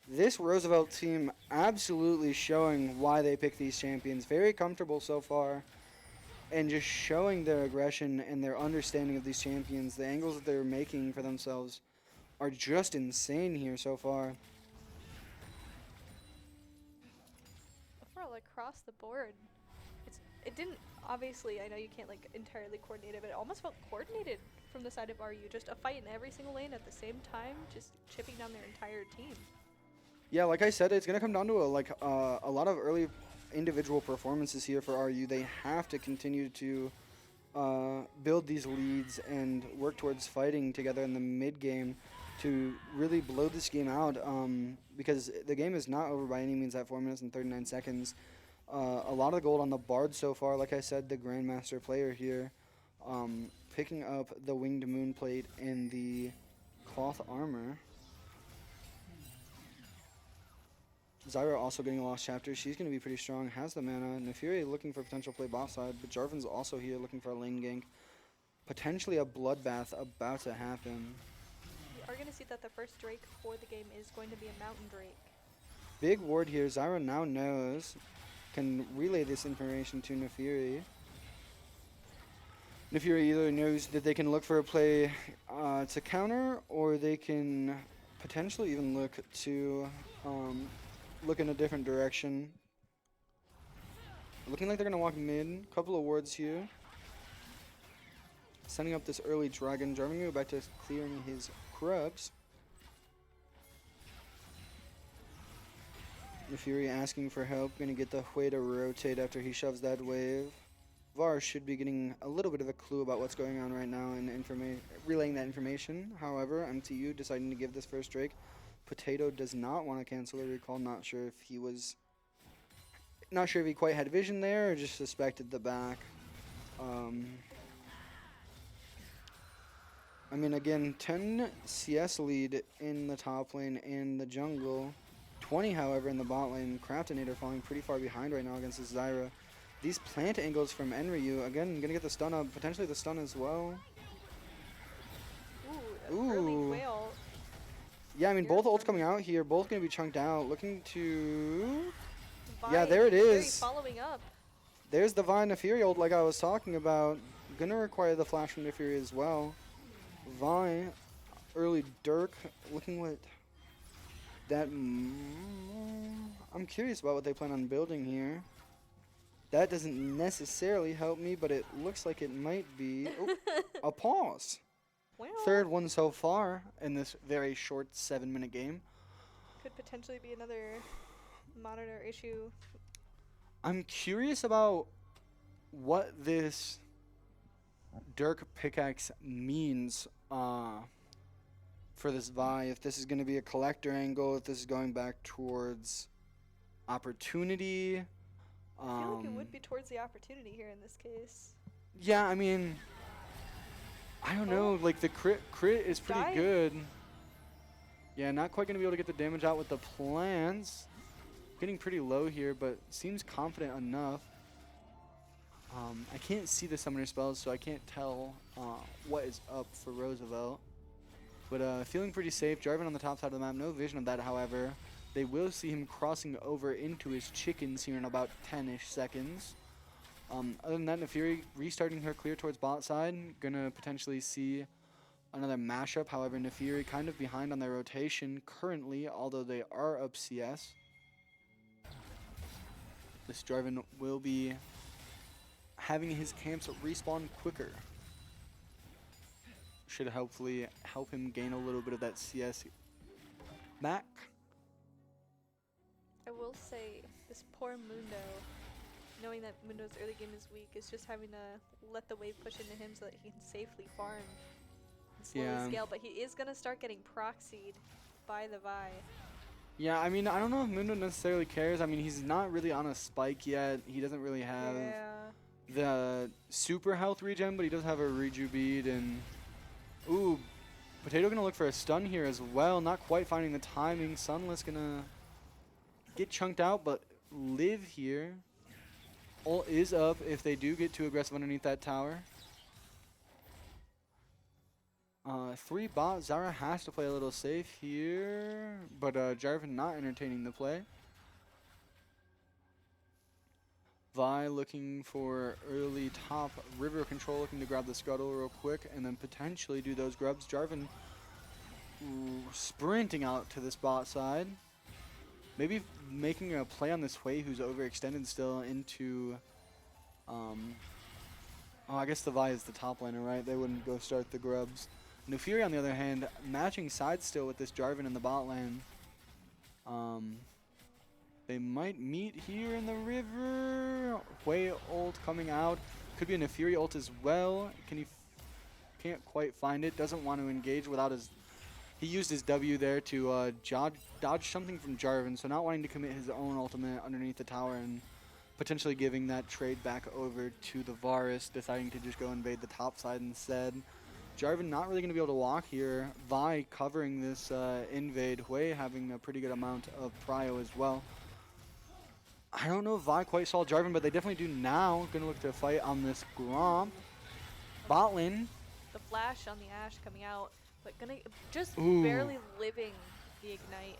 This Roosevelt team absolutely showing why they pick these champions. Very comfortable so far. And just showing their aggression and their understanding of these champions. The angles that they're making for themselves are just insane here so far. Overall, across the board, it didn't, obviously, I know you can't like entirely coordinate it, but it almost felt coordinated from the side of RU. Just a fight in every single lane at the same time, just chipping down their entire team. Yeah, like I said, it's going to come down to a lot of early individual performances here for RU. They have to continue to build these leads and work towards fighting together in the mid game to really blow this game out, because the game is not over by any means at 4 minutes and 39 seconds. A lot of the gold on the Bard so far, like I said, the Grandmaster player here, picking up the Winged Moon Plate and the Cloth Armor. Zyra also getting a Lost Chapter. She's going to be pretty strong, has the mana. Neferi looking for potential play bot side, but Jarvan's also here looking for a lane gank. Potentially a bloodbath about to happen. We are going to see that the first Drake for the game is going to be a Mountain Drake. Big ward here. Zyra now knows, can relay this information to Neferi. Neferi either knows that they can look for a play to counter, or they can potentially even look to look in a different direction. Looking like they're going to walk mid. Couple of wards here. Sending up this early dragon. Jarvan back to clearing his crabs. Neferi asking for help. Going to get the way to rotate after he shoves that wave. Var should be getting a little bit of a clue about what's going on right now and relaying that information. However, MTU deciding to give this first Drake. Potato does not want to cancel a recall. Not sure if he quite had vision there or just suspected the back. I mean, again, 10 CS lead in the top lane and the jungle. 20, however, in the bot lane. Craftinator falling pretty far behind right now against this Zyra. These plant angles from Enryu. Again, gonna get the stun up. Potentially the stun as well. Ooh, an early Ooh. whale. Yeah, I mean, You're both ults from coming out here, both going to be chunked out. Looking to... Vi. Yeah, there it Nefiri is. following up. There's the Vi Nefiri ult like I was talking about. Gonna require the flash from Nefiri as well. Vi, early Dirk, looking what that... I'm curious about what they plan on building here. That doesn't necessarily help me, but it looks like it might be a pause. Well, Third one so far in this very short 7-minute game. could potentially be another monitor issue. I'm curious about what this Dirk pickaxe means for this Vi. If this is going to be a collector angle, if this is going back towards opportunity. I feel like it would be towards the opportunity here in this case. Yeah, I mean, I don't know. Like the crit is pretty Dying. good. Yeah, not quite gonna be able to get the damage out with the plans. Getting pretty low here, but seems confident enough. I can't see the summoner spells, so I can't tell what is up for Roosevelt. But feeling pretty safe. Jarvan on the top side of the map. No vision of that, however. They will see him crossing over into his chickens here in about 10-ish seconds. Other than that, Nefiri restarting her clear towards bot side. Gonna potentially see another mashup. However, Nefiri kind of behind on their rotation currently, although they are up CS. This Jarvan will be having his camps respawn quicker. Should hopefully help him gain a little bit of that CS back. I will say, this poor Mundo, knowing that Mundo's early game is weak, is just having to let the wave push into him so that he can safely farm and slowly Yeah. scale. But he is going to start getting proxied by the Vi. Yeah, I mean, I don't know if Mundo necessarily cares. I mean, he's not really on a spike yet. He doesn't really have Yeah. the super health regen, but he does have a reju bead. And ooh, Potato gonna look for a stun here as well. Not quite finding the timing. Sunless gonna get chunked out, but live here. Ult is up if they do get too aggressive underneath that tower. 3 bot. Zara has to play a little safe here, but Jarvan not entertaining the play. Vi looking for early top river control, looking to grab the scuttle real quick, and then potentially do those grubs. Jarvan sprinting out to this bot side. Maybe making a play on this Hui, who's overextended still into... oh, I guess the Vi is the top laner, right? They wouldn't go start the grubs. Nefiri, on the other hand, matching sides still with this Jarvan in the bot lane. They might meet here in the river. Hui ult coming out. Could be a Nefiri ult as well. Can't quite find it. Doesn't want to engage without his... He used his W there to dodge something from Jarvan, so not wanting to commit his own ultimate underneath the tower and potentially giving that trade back over to the Varus, deciding to just go invade the top side instead. Jarvan not really going to be able to walk here. Vi covering this invade. Hui having a pretty good amount of prio as well. I don't know if Vi quite saw Jarvan, but they definitely do now. Going to look to fight on this Gromp. Bot lane. The flash on the Ashe coming out, but gonna just Ooh. barely living the ignite.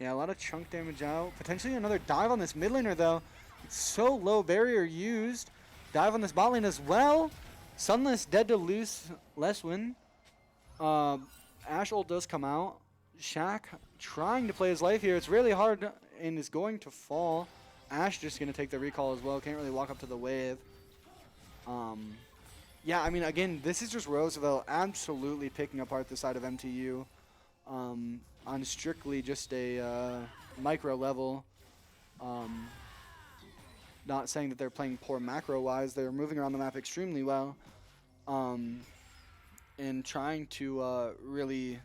Yeah, a lot of chunk damage out. Potentially another dive on this mid laner, though. It's so low barrier used. Dive on this bot lane as well. Sunless dead to loose Leswin. Ashe ult does come out. Shaq trying to play his life here. It's really hard and is going to fall. Ashe just going to take the recall as well. Can't really walk up to the wave. Yeah, I mean, again, this is just Roosevelt absolutely picking apart the side of MTU on strictly just a micro level. Not saying that they're playing poor macro-wise. They're moving around the map extremely well. And trying to really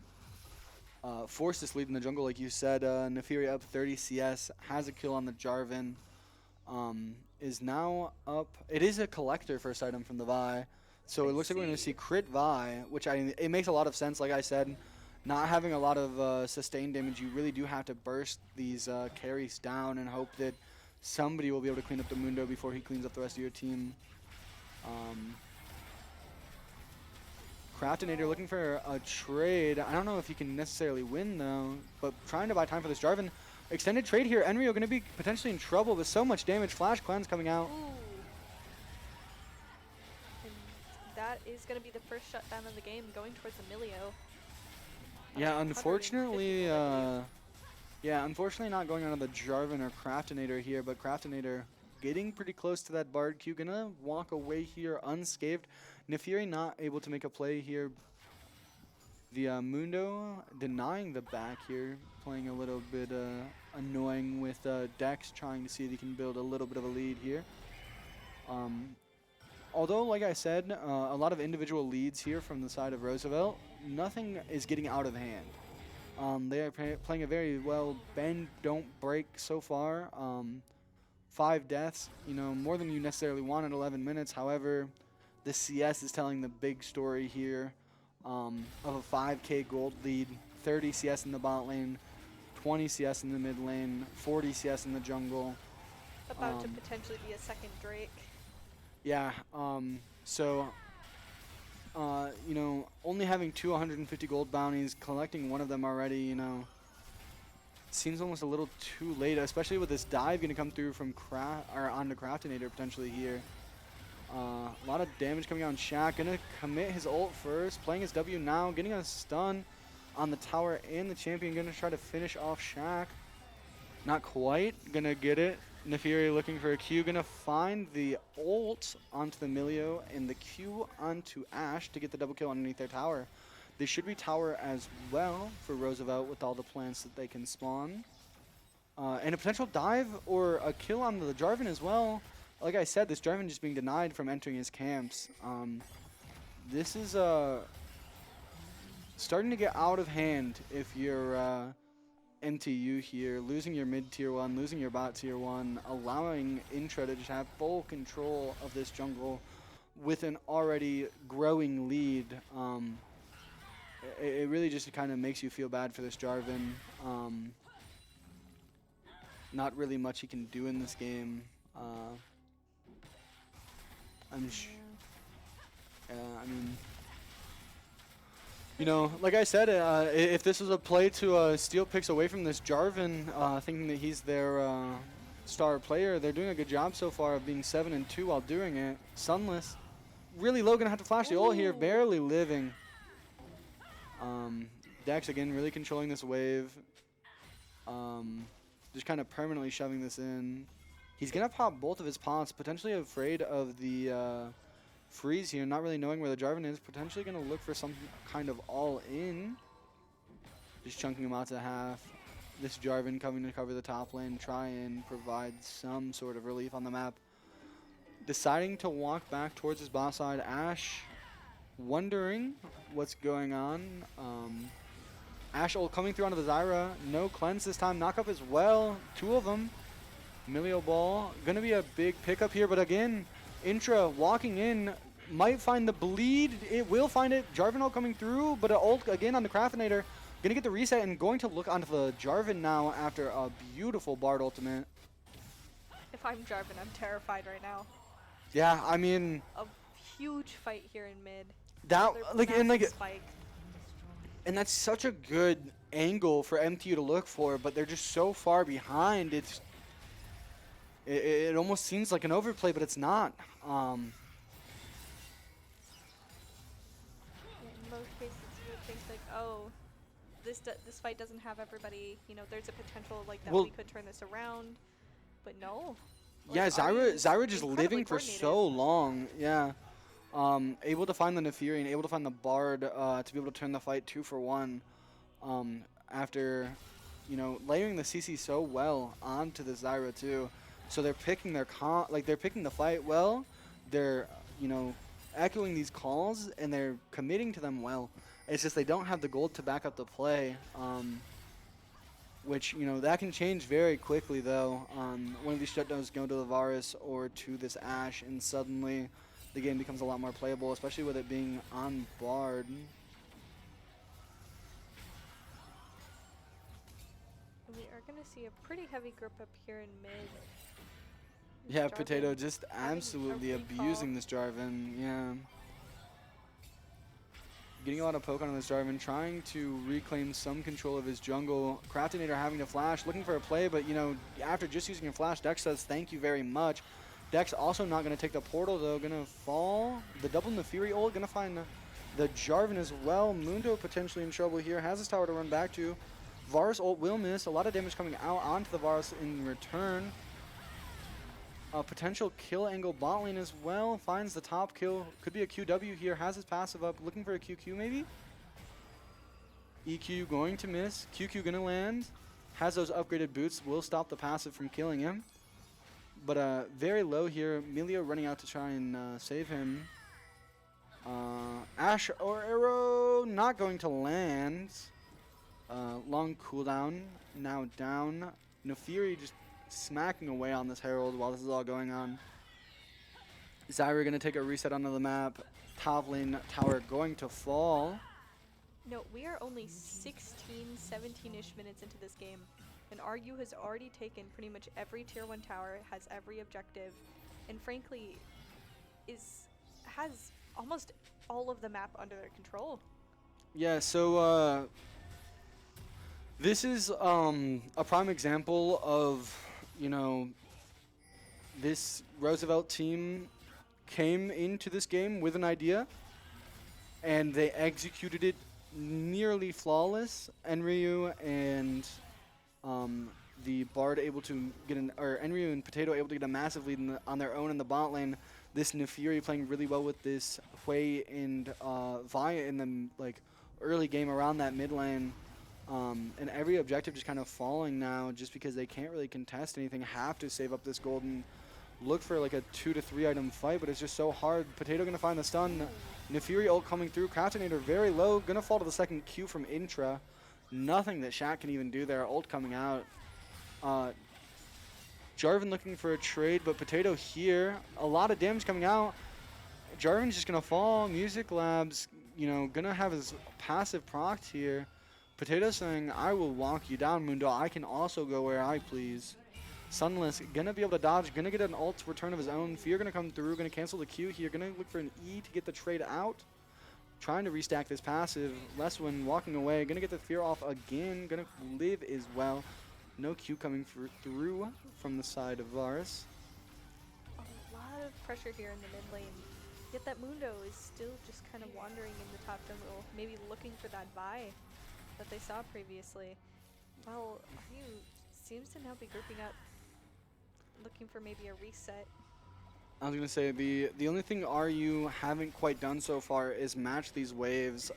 force this lead in the jungle, like you said. Nefiri up 30 CS, has a kill on the Jarvan. Is now up. It is a collector first item from the Vi. So it looks like we're going to see crit Vi, which it makes a lot of sense. Like I said, not having a lot of sustained damage, you really do have to burst these carries down and hope that somebody will be able to clean up the Mundo before he cleans up the rest of your team. Craftinator looking for a trade. I don't know if he can necessarily win, though, but trying to buy time for this Jarvan. Extended trade here. Enrio going to be potentially in trouble with so much damage. Flash Cleanse coming out. Ooh. And that is going to be the first shutdown of the game, going towards Emilio. Yeah, 150 unfortunately, gold, unfortunately not going on to the Jarvan or Craftinator here, but Craftinator getting pretty close to that Bard Q. Gonna walk away here unscathed. Nefiri not able to make a play here. The Mundo denying the back here, playing a little bit annoying with Dex, trying to see if he can build a little bit of a lead here. Although, like I said, a lot of individual leads here from the side of Roosevelt, nothing is getting out of hand. They are playing a very well bend, don't break so far. 5 deaths, you know, more than you necessarily want in 11 minutes. However, the CS is telling the big story here of a 5k gold lead, 30 CS in the bot lane, 20 CS in the mid lane, 40 CS in the jungle. About to potentially be a second Drake. Yeah, so, you know, only having 250 gold bounties, collecting one of them already, you know, seems almost a little too late, especially with this dive going to come through from onto Craftinator potentially here. A lot of damage coming out on Shaq. Going to commit his ult first, playing his W now, getting a stun on the tower and the champion. Going to try to finish off Shaq. Not quite going to get it. Nefiri looking for a Q. Going to find the ult onto the Emilio and the Q onto Ashe to get the double kill underneath their tower. They should be tower as well for Roosevelt with all the plants that they can spawn. And a potential dive or a kill on the Jarvan as well. Like I said, this Jarvan just being denied from entering his camps. This is starting to get out of hand if you're MTU here. Losing your mid tier 1, losing your bot tier 1, allowing Intra to just have full control of this jungle with an already growing lead. It really just kind of makes you feel bad for this Jarvan. Not really much he can do in this game. I mean, you know, like I said, if this was a play to steal picks away from this Jarvan, thinking that he's their star player, they're doing a good job so far of being 7-2 while doing it. Sunless, really low, gonna have to flash the ult here, barely living. Dex again really controlling this wave. Just kind of permanently shoving this in. He's gonna pop both of his pots, potentially afraid of the freeze here, not really knowing where the Jarvan is, potentially gonna look for some kind of all-in. Just chunking him out to half. This Jarvan coming to cover the top lane, try and provide some sort of relief on the map. Deciding to walk back towards his bot side, Ashe wondering what's going on. Ashe ult coming through onto the Zyra. No cleanse this time. Knock up as well. 2 of them. Emilio Ball. Going to be a big pickup here, but again, Intra walking in. Might find the bleed. It will find it. Jarvan ult coming through, but an ult again on the Craftinator. Going to get the reset and going to look onto the Jarvan now after a beautiful Bard ultimate. If I'm Jarvan, I'm terrified right now. Yeah, I mean, A huge fight here in mid. that Another massive spike. and that's such a good angle for MTU to look for, but they're just so far behind. It almost seems like an overplay, but it's not. In most cases, you would think like, oh, this fight doesn't have everybody. You know, there's a potential like that Well, we could turn this around, but no. Yeah, Like, Arya's Zyra just incredibly living for coordinated. so long. Yeah. Able to find the Nefiri and able to find the Bard to be able to turn the fight 2 for 1 after, you know, layering the CC so well onto the Zyra too. So they're picking their they're picking the fight well. They're, you know, echoing these calls and they're committing to them well. It's just they don't have the gold to back up the play. Which, you know, that can change very quickly though. One of these shutdowns go to the Varus or to this Ashe and suddenly the game becomes a lot more playable, especially with it being on Bard. And we are going to see a pretty heavy grip up here in mid. Yeah, Jarvan Potato just having a absolutely recall. abusing this Jarvan. Yeah. getting a lot of poke on this Jarvan, trying to reclaim some control of his jungle. Craftinator having to flash, looking for a play, but you know, after just using a flash, Dex says thank you very much. Dex also not going to take the portal though, going to fall. The double Nefiri ult, going to find the Jarvan as well. Mundo potentially in trouble here, has his tower to run back to. Varus ult will miss, a lot of damage coming out onto the Varus in return. A potential kill angle bot lane as well, finds the top kill, could be a QW here, has his passive up, looking for a QQ maybe? EQ going to miss, QQ gonna land, has those upgraded boots, will stop the passive from killing him. But very low here, Milio running out to try and save him. Ash or Arrow not going to land. Long cooldown, now down. Nefiri just smacking away on this Herald while this is all going on. Zyra going to take a reset onto the map. Top lane tower going to fall. No, we are only 16, 17-ish minutes into this game, and RU has already taken pretty much every tier 1 tower, has every objective, and frankly, has almost all of the map under their control. Yeah, so this is a prime example of, you know, this Roosevelt team came into this game with an idea, and they executed it nearly flawless. Enryu and the Bard able to get Enryu and Potato able to get a massive lead on their own in the bot lane. This Nefiri playing really well with this Hui and Vaya in the early game around that mid lane. And every objective just kind of falling now just because they can't really contest anything, have to save up this gold and look for like a 2 to 3 item fight, but it's just so hard. Potato gonna find the stun. Nefiri ult coming through. Craftinator very low, gonna fall to the second Q from Intra. Nothing that Shaq can even do there. Ult coming out. Jarvan looking for a trade, but Potato here. A lot of damage coming out. Jarvan's just gonna fall. Music Labs, you know, gonna have his passive procced here. Potato saying, I will walk you down, Mundo. I can also go where I please. Sunless gonna be able to dodge, gonna get an ult return of his own. Fear gonna come through, gonna cancel the Q here, gonna look for an E to get the trade out. Trying to restack this passive. Leswin walking away, gonna get the Fear off again, gonna live as well. No Q coming through from the side of Varus. A lot of pressure here in the mid lane. Yet that Mundo is still just kind of wandering in the top jungle, maybe looking for that Vi that they saw previously. Well, RU seems to now be grouping up, looking for maybe a reset. I was gonna say the only thing RU haven't quite done so far is match these waves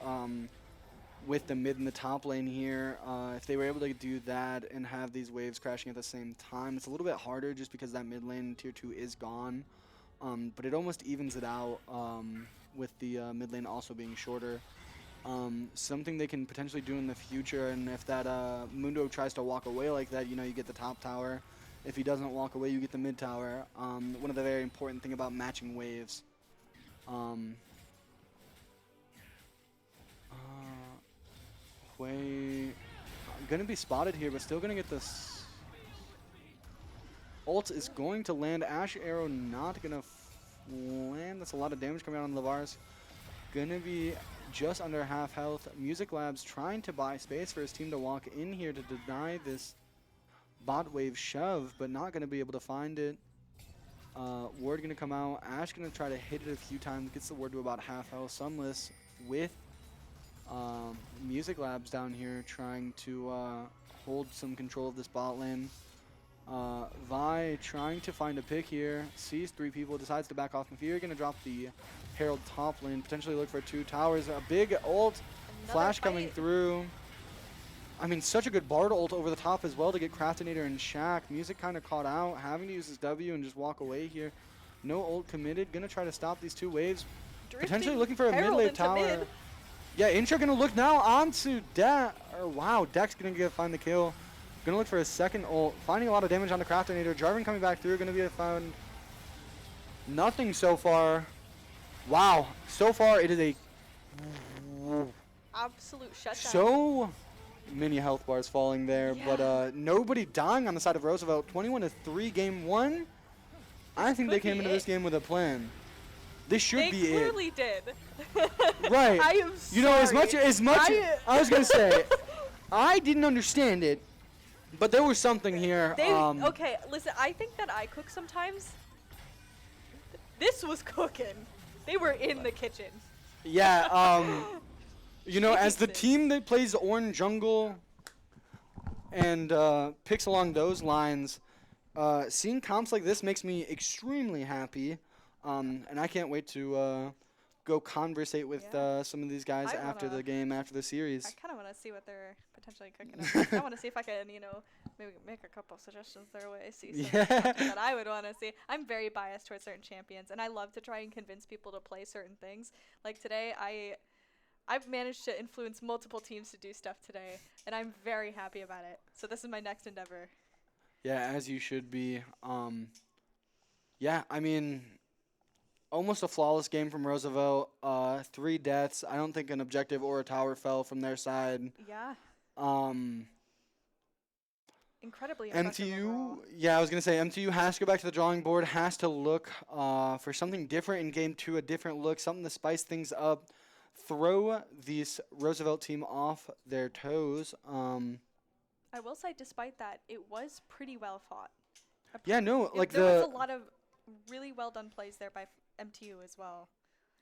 with the mid and the top lane here. If they were able to do that and have these waves crashing at the same time, it's a little bit harder just because that mid lane tier 2 is gone. But it almost evens it out with the mid lane also being shorter. Something they can potentially do in the future, and if that Mundo tries to walk away like that, you know, you get the top tower. If he doesn't walk away, you get the mid tower. One of the very important thing about matching waves. Hui gonna be spotted here, but still gonna get this. Ult is going to land. Ash Arrow not gonna land. That's a lot of damage coming out on Lavaris. Gonna be just under half health. Music Labs trying to buy space for his team to walk in here to deny this bot wave shove, but not going to be able to find it. Ward going to come out. Ash going to try to hit it a few times. Gets the Ward to about half health. Sunless with Music Labs down here trying to hold some control of this bot lane. Vi trying to find a pick here. Sees 3 people. Decides to back off. If you're going to drop the Herald top lane, potentially look for 2 towers. A big ult. Flash coming through. I mean, such a good Bard ult over the top as well to get Craftinator and Shaq. Music kind of caught out, having to use his W and just walk away here. No ult committed. Gonna try to stop these 2 waves. Potentially looking for a mid-lane tower. Mid. Yeah, Intra gonna look now onto Dex. Wow, Dex gonna find the kill. Gonna look for a second ult. Finding a lot of damage on the Craftinator. Jarvan coming back through. Gonna be found. Nothing so far. Wow. So far, it is a absolute shutdown. So many health bars falling there, but nobody dying on the side of Roosevelt. 21-3 game 1. I think they came into this game with a plan. This should They be it. clearly did. Right. I am You know, as much sorry. I was gonna say, I didn't understand it, but there was something here. They okay. Listen, I think that I cook sometimes. This was cooking. They were in the kitchen. Yeah. You know, as the Jesus. team that plays Orange Jungle and picks along those lines, seeing comps like this makes me extremely happy. And I can't wait to go conversate with Yeah. some of these guys I after wanna- the game, after the series. I kind of want to see what they're potentially cooking up. I want to see if I can, maybe make a couple suggestions their way. See some Yeah. content that I would want to see. I'm very biased towards certain champions, and I love to try and convince people to play certain things. Like today, I've managed to influence multiple teams to do stuff today, and I'm very happy about it. So this is my next endeavor. Yeah, as you should be. Yeah, I mean, almost a flawless game from Roosevelt. 3 deaths. I don't think an objective or a tower fell from their side. Yeah, Um, incredibly impressive overall. MTU, yeah, I was going to say MTU has to go back to the drawing board, has to look for something different in game 2, a different look, something to spice things up, throw this Roosevelt team off their toes. I will say, despite that, it was pretty well fought. Yeah, no, like there was a lot of really well done plays there by MTU as well.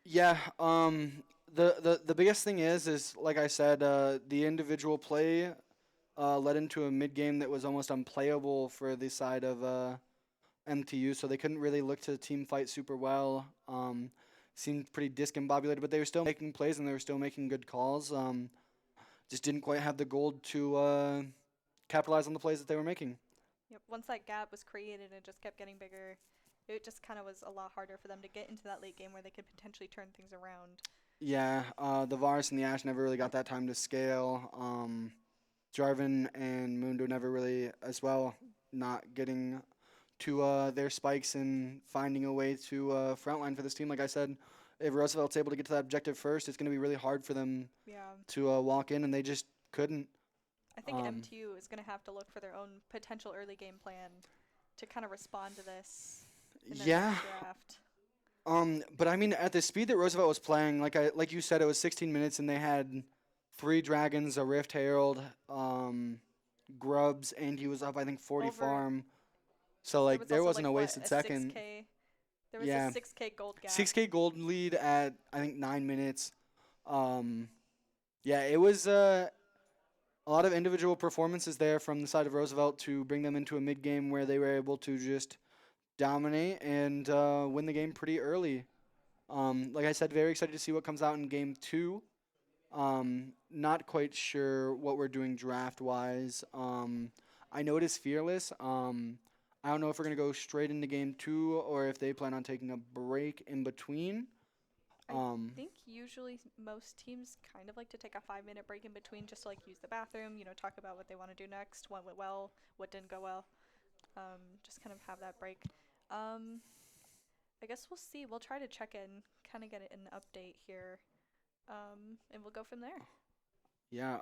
Yeah, the biggest thing is like I said, the individual play led into a mid game that was almost unplayable for the side of MTU, so they couldn't really look to team fight super well. Seemed pretty discombobulated, but they were still making plays and they were still making good calls. Just didn't quite have the gold to capitalize on the plays that they were making. Yep. Once that gap was created, it just kept getting bigger. It just kind of was a lot harder for them to get into that late game where they could potentially turn things around. Yeah, the Varus and the Ashe never really got that time to scale. Jarvan and Mundo never really as well, not getting to their spikes and finding a way to frontline for this team. Like I said, if Roosevelt's able to get to that objective first, it's going to be really hard for them Yeah. to walk in, and they just couldn't. I think Um, MTU is going to have to look for their own potential early game plan to kind of respond to this in their Yeah. next draft. But I mean, at the speed that Roosevelt was playing, like you said, it was 16 minutes, and they had 3 dragons, a Rift Herald, Grubs, and he was up, I think, 40 Over- farm. So like, was there also, wasn't like, a what, wasted a second. 6K? There was Yeah. a 6K gold gap. 6K gold lead at I think 9 minutes. Yeah, it was a lot of individual performances there from the side of Roosevelt to bring them into a mid game where they were able to just dominate and win the game pretty early. Like I said, very excited to see what comes out in game 2. Not quite sure what we're doing draft wise. I know it is fearless. I don't know if we're gonna go straight into game 2 or if they plan on taking a break in between. I think usually most teams kind of like to take a 5-minute break in between just to like use the bathroom, talk about what they want to do next, what went well, what didn't go well. Just kind of have that break. I guess we'll see. We'll try to check in, kind of get an update here, and we'll go from there. Yeah.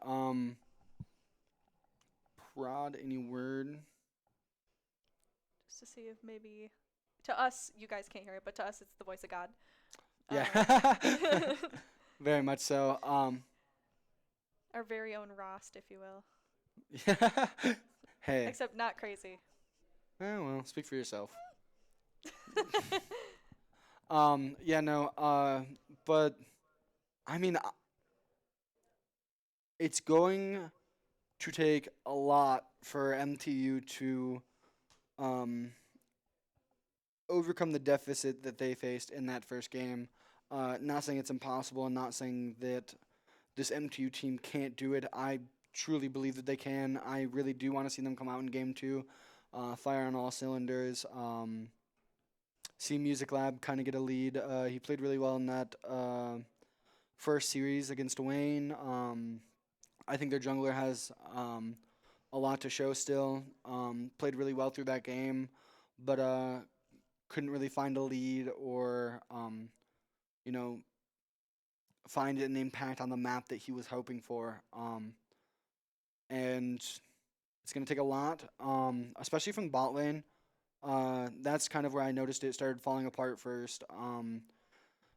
Prod, any word? Just to see if maybe to us, you guys can't hear it, but to us, it's the voice of God. Yeah. Very much so. Our very own Rost, if you will. Hey. Except not crazy. Well, speak for yourself. Yeah, no, but I mean, it's going to take a lot for MTU to overcome the deficit that they faced in that first game. Not saying it's impossible and not saying that this MTU team can't do it. I truly believe that they can. I really do want to see them come out in game 2, fire on all cylinders. See Music Lab kind of get a lead. He played really well in that first series against Wayne. I think their jungler has a lot to show still. Played really well through that game, but couldn't really find a lead or, find an impact on the map that he was hoping for. And it's going to take a lot, especially from bot lane. That's kind of where I noticed it started falling apart first.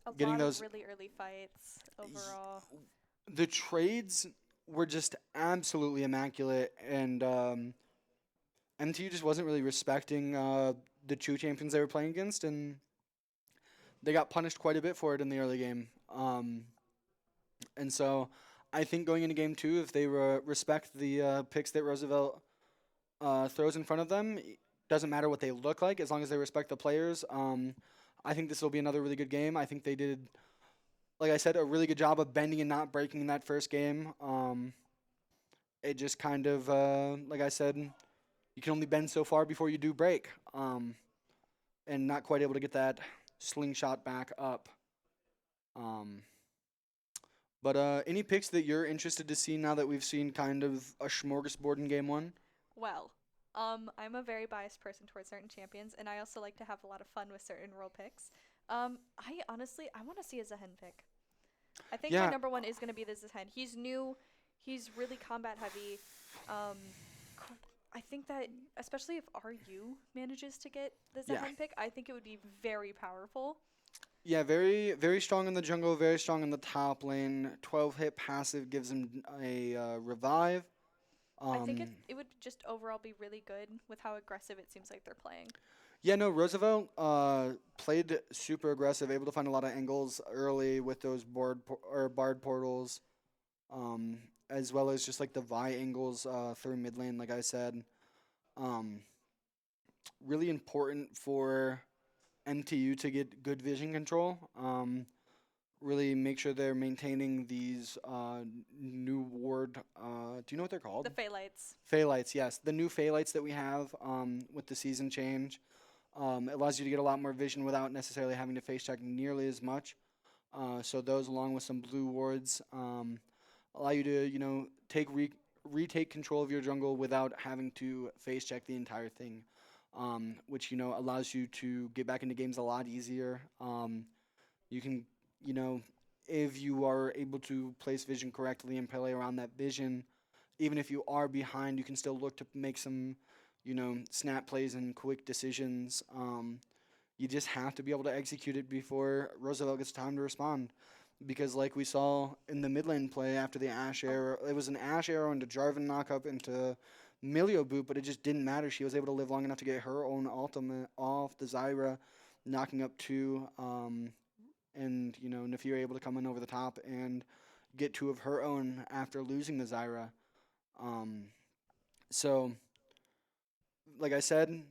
A getting lot those of really early fights overall. the trades were just absolutely immaculate, and MTU just wasn't really respecting the two champions they were playing against, and they got punished quite a bit for it in the early game. And so I think going into game two, if they respect the picks that Roosevelt throws in front of them, doesn't matter what they look like, as long as they respect the players. I think this will be another really good game. I think they did, like I said, a really good job of bending and not breaking in that first game. It just kind of, like I said, you can only bend so far before you do break, and not quite able to get that slingshot back up. But any picks that you're interested to see now that we've seen kind of a smorgasbord in game one? Well, I'm a very biased person towards certain champions, and I also like to have a lot of fun with certain role picks. I want to see a Zehen pick. I think Yeah. my number one is going to be the Zehen. He's new. He's really combat heavy. I think that, especially if RU manages to get the Zehen Yeah. pick, I think it would be very powerful. Yeah, very very strong in the jungle, very strong in the top lane. 12 hit passive gives him a revive. I think it would just overall be really good with how aggressive it seems like they're playing. Yeah, no, Roosevelt played super aggressive, able to find a lot of angles early with those barred portals, as well as just like the Vi angles through mid lane, like I said. Really important for MTU to get good vision control. Really make sure they're maintaining these new ward. Do you know what they're called? The Phalites. Phalites, yes. The new Phalites that we have with the season change. It allows you to get a lot more vision without necessarily having to face check nearly as much. So those, along with some blue wards, allow you to, retake control of your jungle without having to face check the entire thing, which, allows you to get back into games a lot easier. You can, if you are able to place vision correctly and play around that vision, even if you are behind, you can still look to make some, snap plays and quick decisions. You just have to be able to execute it before Roosevelt gets time to respond. Because like we saw in the mid lane play after the Ashe arrow, it was an Ashe arrow into Jarvan knockup into Milio boot, but it just didn't matter. She was able to live long enough to get her own ultimate off the Zyra, knocking up two, and Nafira able to come in over the top and get two of her own after losing the Zyra. So, like I said,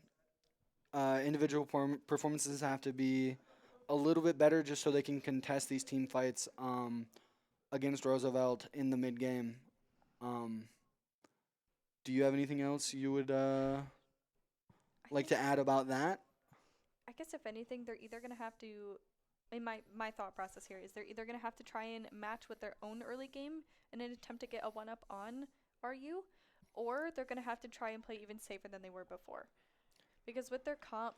individual performances have to be a little bit better just so they can contest these team fights against Roosevelt in the mid game. Do you have anything else you would like to add about that? I guess if anything, they're either going to have to, in my thought process here, is they're either going to have to try and match with their own early game in an attempt to get a one-up on RU, or they're going to have to try and play even safer than they were before. Because with their comp,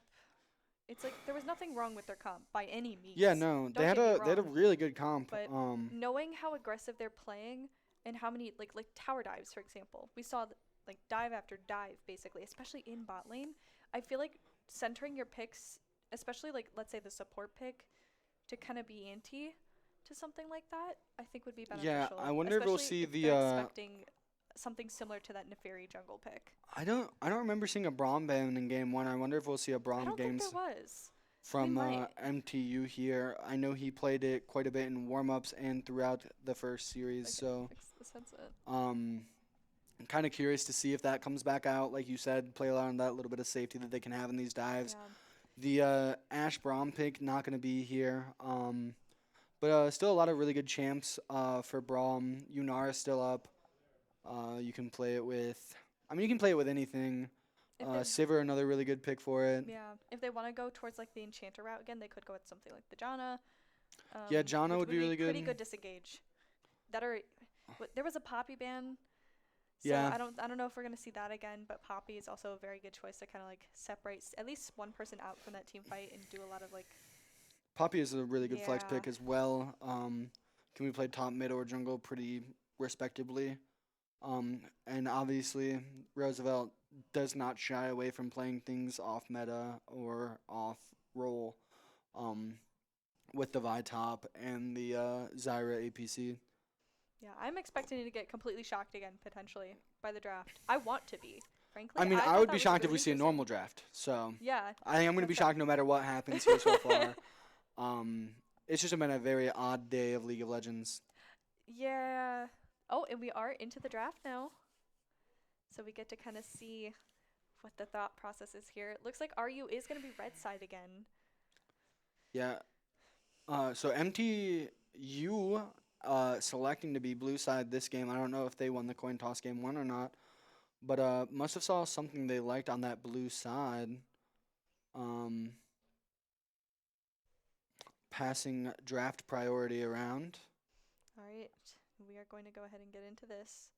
it's like there was nothing wrong with their comp by any means. Yeah, no, they had a really good comp. But knowing how aggressive they're playing and how many like tower dives, for example, we saw like dive after dive basically, especially in bot lane. I feel like centering your picks, especially like let's say the support pick, to kind of be anti to something like that, I think would be beneficial. Yeah, I wonder if we'll especially see if the they're expecting something similar to that Neferi jungle pick. I don't remember seeing a Braum ban in game one. I wonder if we'll see a I Braum don't games think there was. from might. MTU here. I know he played it quite a bit in warm-ups and throughout the first series. So Fix this headset. I'm kind of curious to see if that comes back out. Like you said, play around that little bit of safety that they can have in these dives. Yeah. The Ashe Braum pick not going to be here. But still a lot of really good champs for Braum. Yunara still up. You can play it with. You can play it with anything. If they- Sivir, another really good pick for it. Yeah, if they want to go towards like the enchanter route again, they could go with something like the Janna. Yeah, Janna which would be really Pretty good. good disengage. There was a Poppy ban. So Yeah. I don't know if we're gonna see that again, but Poppy is also a very good choice to kind of like separate at least one person out from that team fight and do a lot of like. Poppy is a really good flex Yeah. pick as well. Can we play top, mid, or jungle pretty respectably? And obviously, Roosevelt does not shy away from playing things off meta or off role. with the Vi top and the Zyra APC. Yeah, I'm expecting to get completely shocked again potentially by the draft. I want to be, frankly. I mean, I thought would that be was shocked if really we see a interesting. normal draft. So Yeah, I think I'm going to be that's fair. shocked no matter what happens here so far. It's just been a very odd day of League of Legends. Yeah. Oh, and we are into the draft now. So we get to kind of see what the thought process is here. It looks like RU is going to be red side again. Yeah. So MTU selecting to be blue side this game. I don't know if they won the coin toss game one or not, but must have saw something they liked on that blue side. Passing draft priority around. All right. We are going to go ahead and get into this.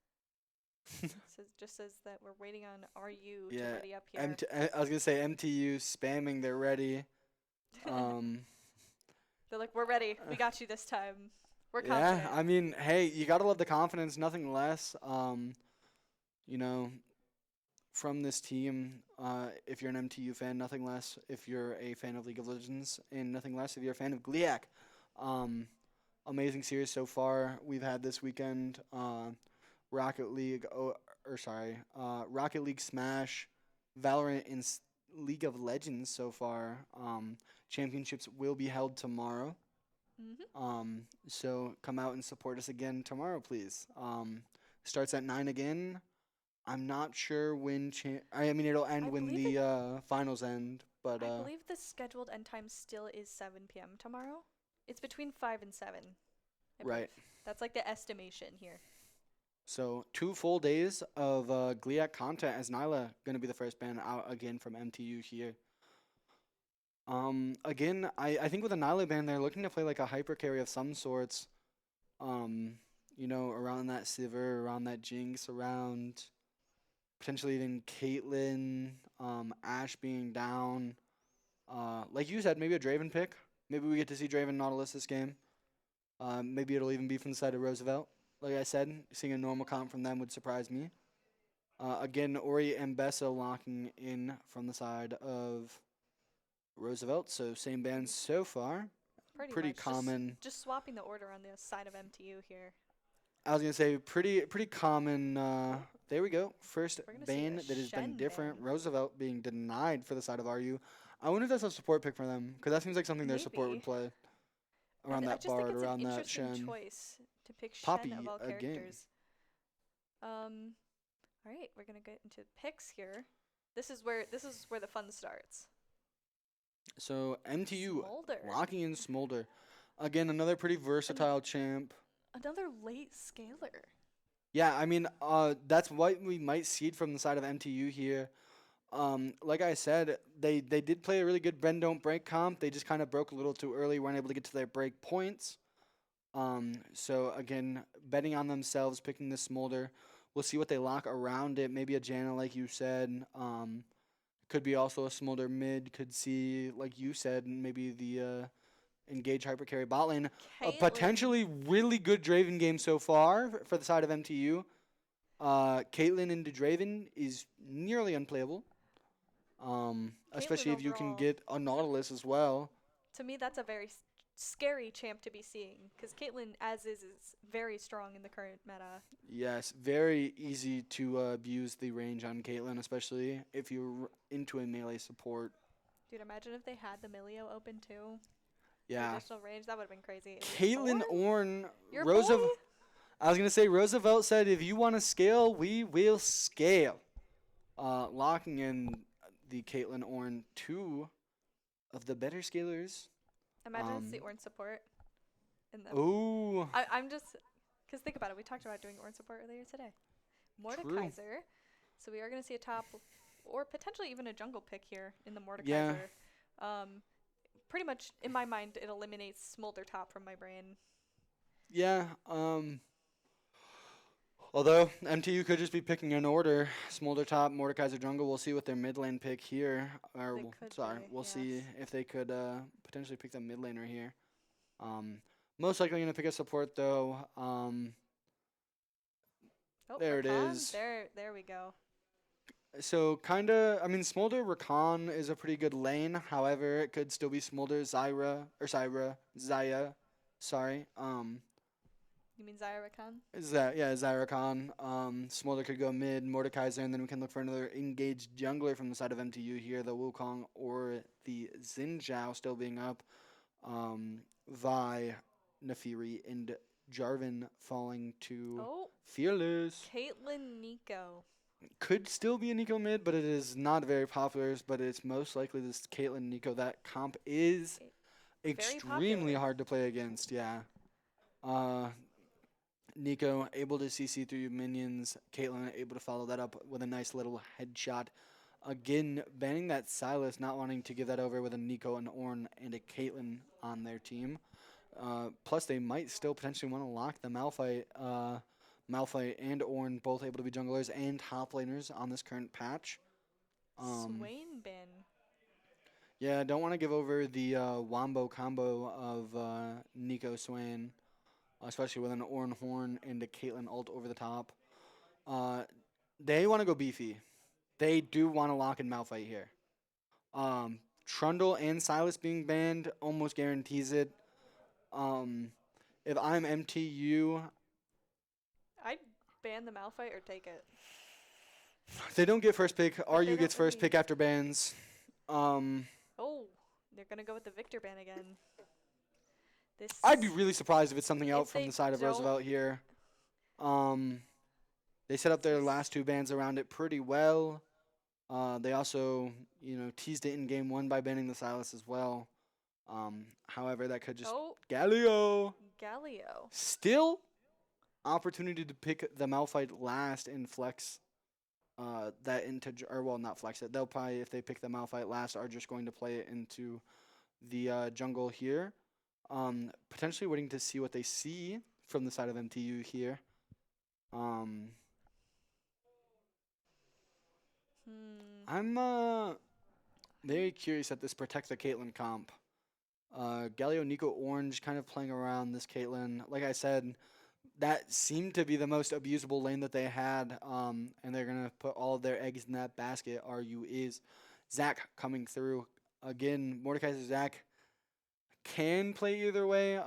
Just says that we're waiting on RU to Yeah, ready up here. I was gonna say MTU spamming. They're ready. They're like, we're ready. We got you this time. We're Yeah, confident. I mean, hey, you gotta love the confidence, nothing less. You know, from this team, if you're an MTU fan, nothing less. If you're a fan of League of Legends, and nothing less if you're a fan of GLIAC. Amazing series so far we've had this weekend. Rocket League, Rocket League Smash, Valorant, and League of Legends so far. Championships will be held tomorrow. So come out and support us again tomorrow, please. Starts at 9 again. I'm not sure when. I mean, it'll end I when believe the finals end. But I believe the scheduled end time still is 7 p.m. tomorrow. It's between 5 and 7. I believe. right. That's like the estimation here. So 2 full days of GLIAC content as Nyla going to be the first ban out again from MTU here. Again, I think with a Nyla ban, they're looking to play like a hyper carry of some sorts. You know, around that Sivir, around that Jinx, around potentially even Caitlyn, Ashe being down. Like you said, maybe a Draven pick. Maybe we get to see Draven Nautilus this game. Maybe it'll even be from the side of Roosevelt. Like I said, seeing a normal comp from them would surprise me. Again, Ori and Bessa locking in from the side of Roosevelt. So same band so far. Pretty Much. common. Just swapping the order on the side of MTU here. I was gonna say pretty common. There we go. First We're gonna see ban a that has been Shen different. ban. Roosevelt being denied for the side of RU. I wonder if that's a support pick for them, because that seems like something their support Maybe. would play around I that just think Bard, it's around an that interesting Shen. choice to pick Poppy Shen of all again. characters. All right, we're gonna get into picks here. This is where the fun starts. So MTU Smolder. locking in Smolder. Again, another pretty versatile champ. Another late scaler. Yeah, I mean, that's what we might see from the side of MTU here. Like I said, they did play a really good bend don't break comp. They just kind of broke a little too early, weren't able to get to their break points. So again, betting on themselves, picking the Smolder. We'll see what they lock around it. Maybe a Janna, like you said. Could be also a Smolder mid. Could see, like you said, maybe the Engage Hypercarry bot lane. A Caitlyn. potentially really good Draven game so far for the side of MTU. Caitlyn into Draven is nearly unplayable. Especially if you can overall- get a Nautilus as well. To me, that's a very scary champ to be seeing because Caitlyn, as is very strong in the current meta. Yes, very easy to abuse the range on Caitlyn, especially if you're into a melee support. Dude, imagine if they had the Milio open too. Yeah. Additional range, that would have been crazy. Caitlyn Orn, Your Roosevelt. boy? I was gonna say Roosevelt said, "If you want to scale, we will scale." Locking in the Caitlyn Orn, 2 of the better scalers. Imagine it's the Orn support. In the Ooh, I'm just, because think about it. We talked about doing Orn support earlier today. Mordekaiser. So we are going to see a top or potentially even a jungle pick here in the Mordekaiser. Yeah. Pretty much, in my mind, it eliminates Smolder top from my brain. yeah. Although MTU could just be picking an order: Smolder top, Mordekaiser jungle. We'll see what their mid lane pick here. Or They could be, we'll see yes. if they could potentially pick the mid laner here. Most likely gonna pick a support though. Oh, There it Rakan. is. There we go. So I mean, Smolder Rakan is a pretty good lane. However, it could still be Smolder Zaya. Sorry. You mean Zyra Khan? Zyra Khan. Smolder could go mid, Mordekaiser, and then we can look for another engaged jungler from the side of MTU here, the Wukong or the Xin Zhao still being up. Vi, Nafiri, and Jarvan falling to Oh, Fearless. Caitlyn Nico. Could still be a Nico mid, but it is not very popular. But it's most likely this Caitlyn Nico. That comp is extremely popular. hard to play against. Yeah. Nico able to CC through minions. Caitlyn able to follow that up with a nice little headshot. Again, banning that Silas, not wanting to give that over with a Nico, an Ornn, and a Caitlyn on their team. Plus, they might still potentially want to lock the Malphite. Malphite and Ornn both able to be junglers and top laners on this current patch. Swain bin. Yeah, don't want to give over the wombo combo of Nico Swain, especially with an Ornn Horn and a Caitlyn ult over the top. They want to go beefy. They do want to lock in Malphite here. Trundle and Silas being banned almost guarantees it. If I'm MTU, I'd ban the Malphite or take it. they don't get first pick. they RU don't gets first really- pick after bans. Oh, they're gonna go with the Victor ban again. This. I'd be really surprised if it's something out If from they the side of don't- Roosevelt here. They set up their last two bans around it pretty well. They also, teased it in game one by banning the Silas as well. However, that could just Oh, Galio. Galio. Still, opportunity to pick the Malphite last and flex that into, or well, not flex it. They'll probably, if they pick the Malphite last, are just going to play it into the jungle here. Potentially waiting to see what they see from the side of MTU here. I'm very curious at this Protect the Caitlyn comp. Galio, Nico, Orange kind of playing around this Caitlyn. Like I said, that seemed to be the most abusable lane that they had, and they're going to put all of their eggs in that basket. RU is Zach coming through. Again, Mordekaiser Zach can play either way.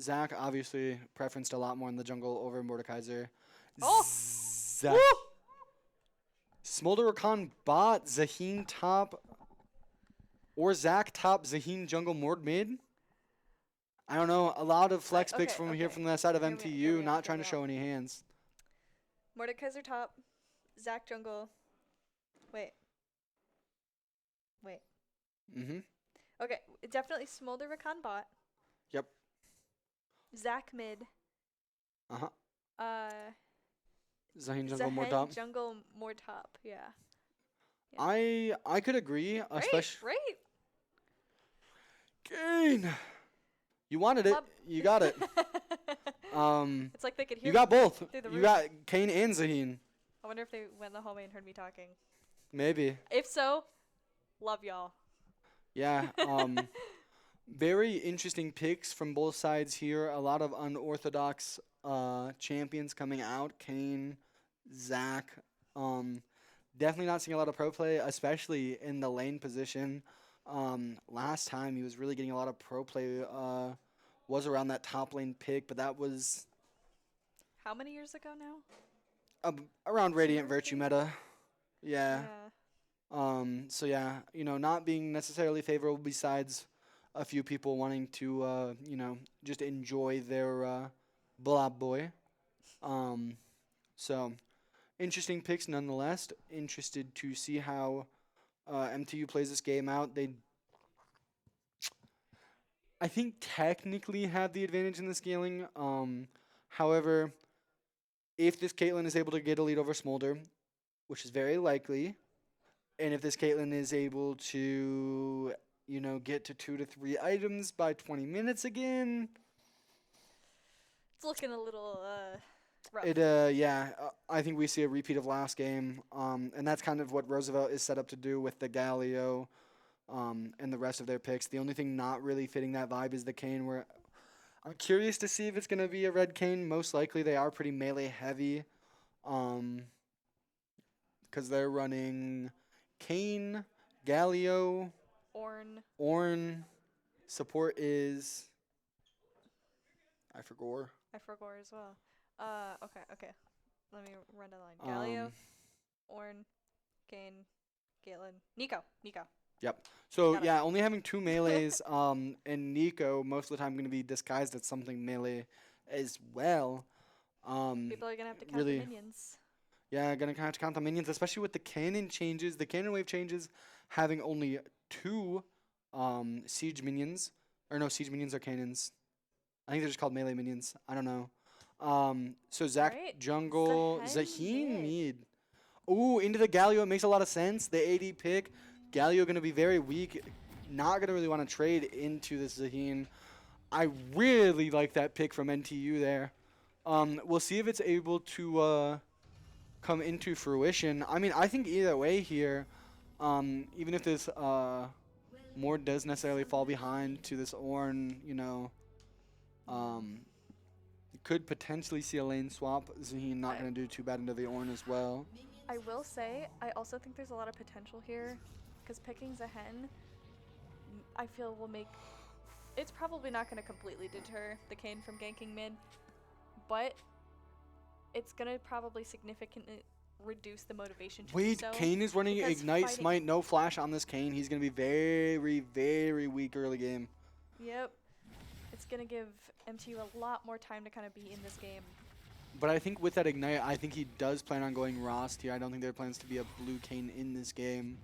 Zach obviously preferenced a lot more in the jungle over Mordekaiser. Oh! Zach. Smolder Rakan bot, Zaheen top, or Zach top, Zaheen jungle, Mord mid. I don't know. A lot of flex picks okay, from here okay. from the side of Hear me- hear MTU, me not out, trying to hear me show out. any hands. Mordekaiser top, Zach jungle. Wait. Mm-hmm. Okay, definitely Smolder Rakan bot. Yep. Zach mid. Uh-huh. Zaheen jungle, Zahen more top. jungle more top. Yeah. I could agree, especially. Right. Kane, you wanted it. Club. You got it. It's like they could hear You got me both. through the You roof. got Kane and Zaheen. I wonder if they went in the hallway and heard me talking. Maybe. If so, love y'all. Yeah. Very interesting picks from both sides here. A lot of unorthodox champions coming out. Kane, Zach. Definitely not seeing a lot of pro play, especially in the lane position. Last time he was really getting a lot of pro play. Was around that top lane pick, but that was How many years ago now? around Radiant Two or Virtue three? meta. Yeah. So yeah, not being necessarily favorable besides a few people wanting to, just enjoy their blob boy. So interesting picks nonetheless. Interested to see how MTU plays this game out. I think technically have the advantage in the scaling. However, if this Caitlyn is able to get a lead over Smolder, which is very likely, and if this Caitlyn is able to, get to 2 to 3 items by 20 minutes again, It's looking a little rough. I think we see a repeat of last game, and that's kind of what Roosevelt is set up to do with the Galio, and the rest of their picks. The only thing not really fitting that vibe is the Kane, where I'm curious to see if it's going to be a red Kane. Most likely they are pretty melee heavy. because they're running Kane, Galio, Orn. Support is I forgot. I forgot as well. Okay. Let me run down the line. Galio, Orn, Kane, Galen, Nico. Yep. So Got it. yeah, only having 2 melees, and Nico most of the time going to be disguised as something melee as well. People are gonna have to count really- the minions. Yeah, gonna have to count the minions, especially with the cannon changes. The cannon wave changes, having only 2 siege minions, or no, siege minions are cannons. I think they're just called melee minions. I don't know. So Zac Right? jungle, Zaheen Zaheen mid. mid. Ooh, into the Galio. It makes a lot of sense. The AD pick. Galio gonna be very weak. Not gonna really want to trade into this Zaheen. I really like that pick from NTU there. We'll see if it's able to come into fruition. I mean, I think either way here, even if this Mord does necessarily fall behind to this Ornn, you could potentially see a lane swap. Zaheen not going to do too bad into the Ornn as well. I will say, I also think there's a lot of potential here, because picking Zaheen, I feel will make. It's probably not going to completely deter the Kane from ganking mid, but it's going to probably significantly reduce the motivation to do Wait, so. Kane is running because Ignite fighting- Smite, no flash on this Kane. He's going to be very, very weak early game. Yep. It's going to give MTU a lot more time to kind of be in this game. But I think with that Ignite, I think he does plan on going Rost here. I don't think there plans to be a blue Kane in this game.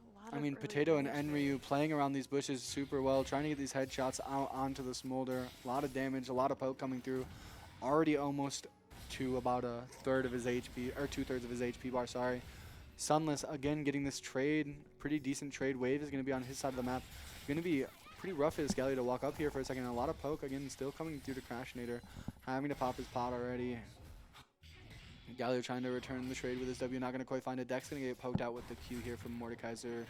A lot I of mean, early Potato and damage Enryu there. playing around these bushes super well, trying to get these headshots out onto the Smolder. A lot of damage, a lot of poke coming through. Already almost to about a third of his HP, or 2/3 of his HP bar, sorry. Sunless, again, getting this trade. Pretty decent trade. Wave is going to be on his side of the map. Going to be pretty rough for this Galio to walk up here for a second. A lot of poke, again, still coming through to Crashinator. Having to pop his pot already. Galio trying to return the trade with his W. Not going to quite find it. Deck's going to get poked out with the Q here from Mordekaiser.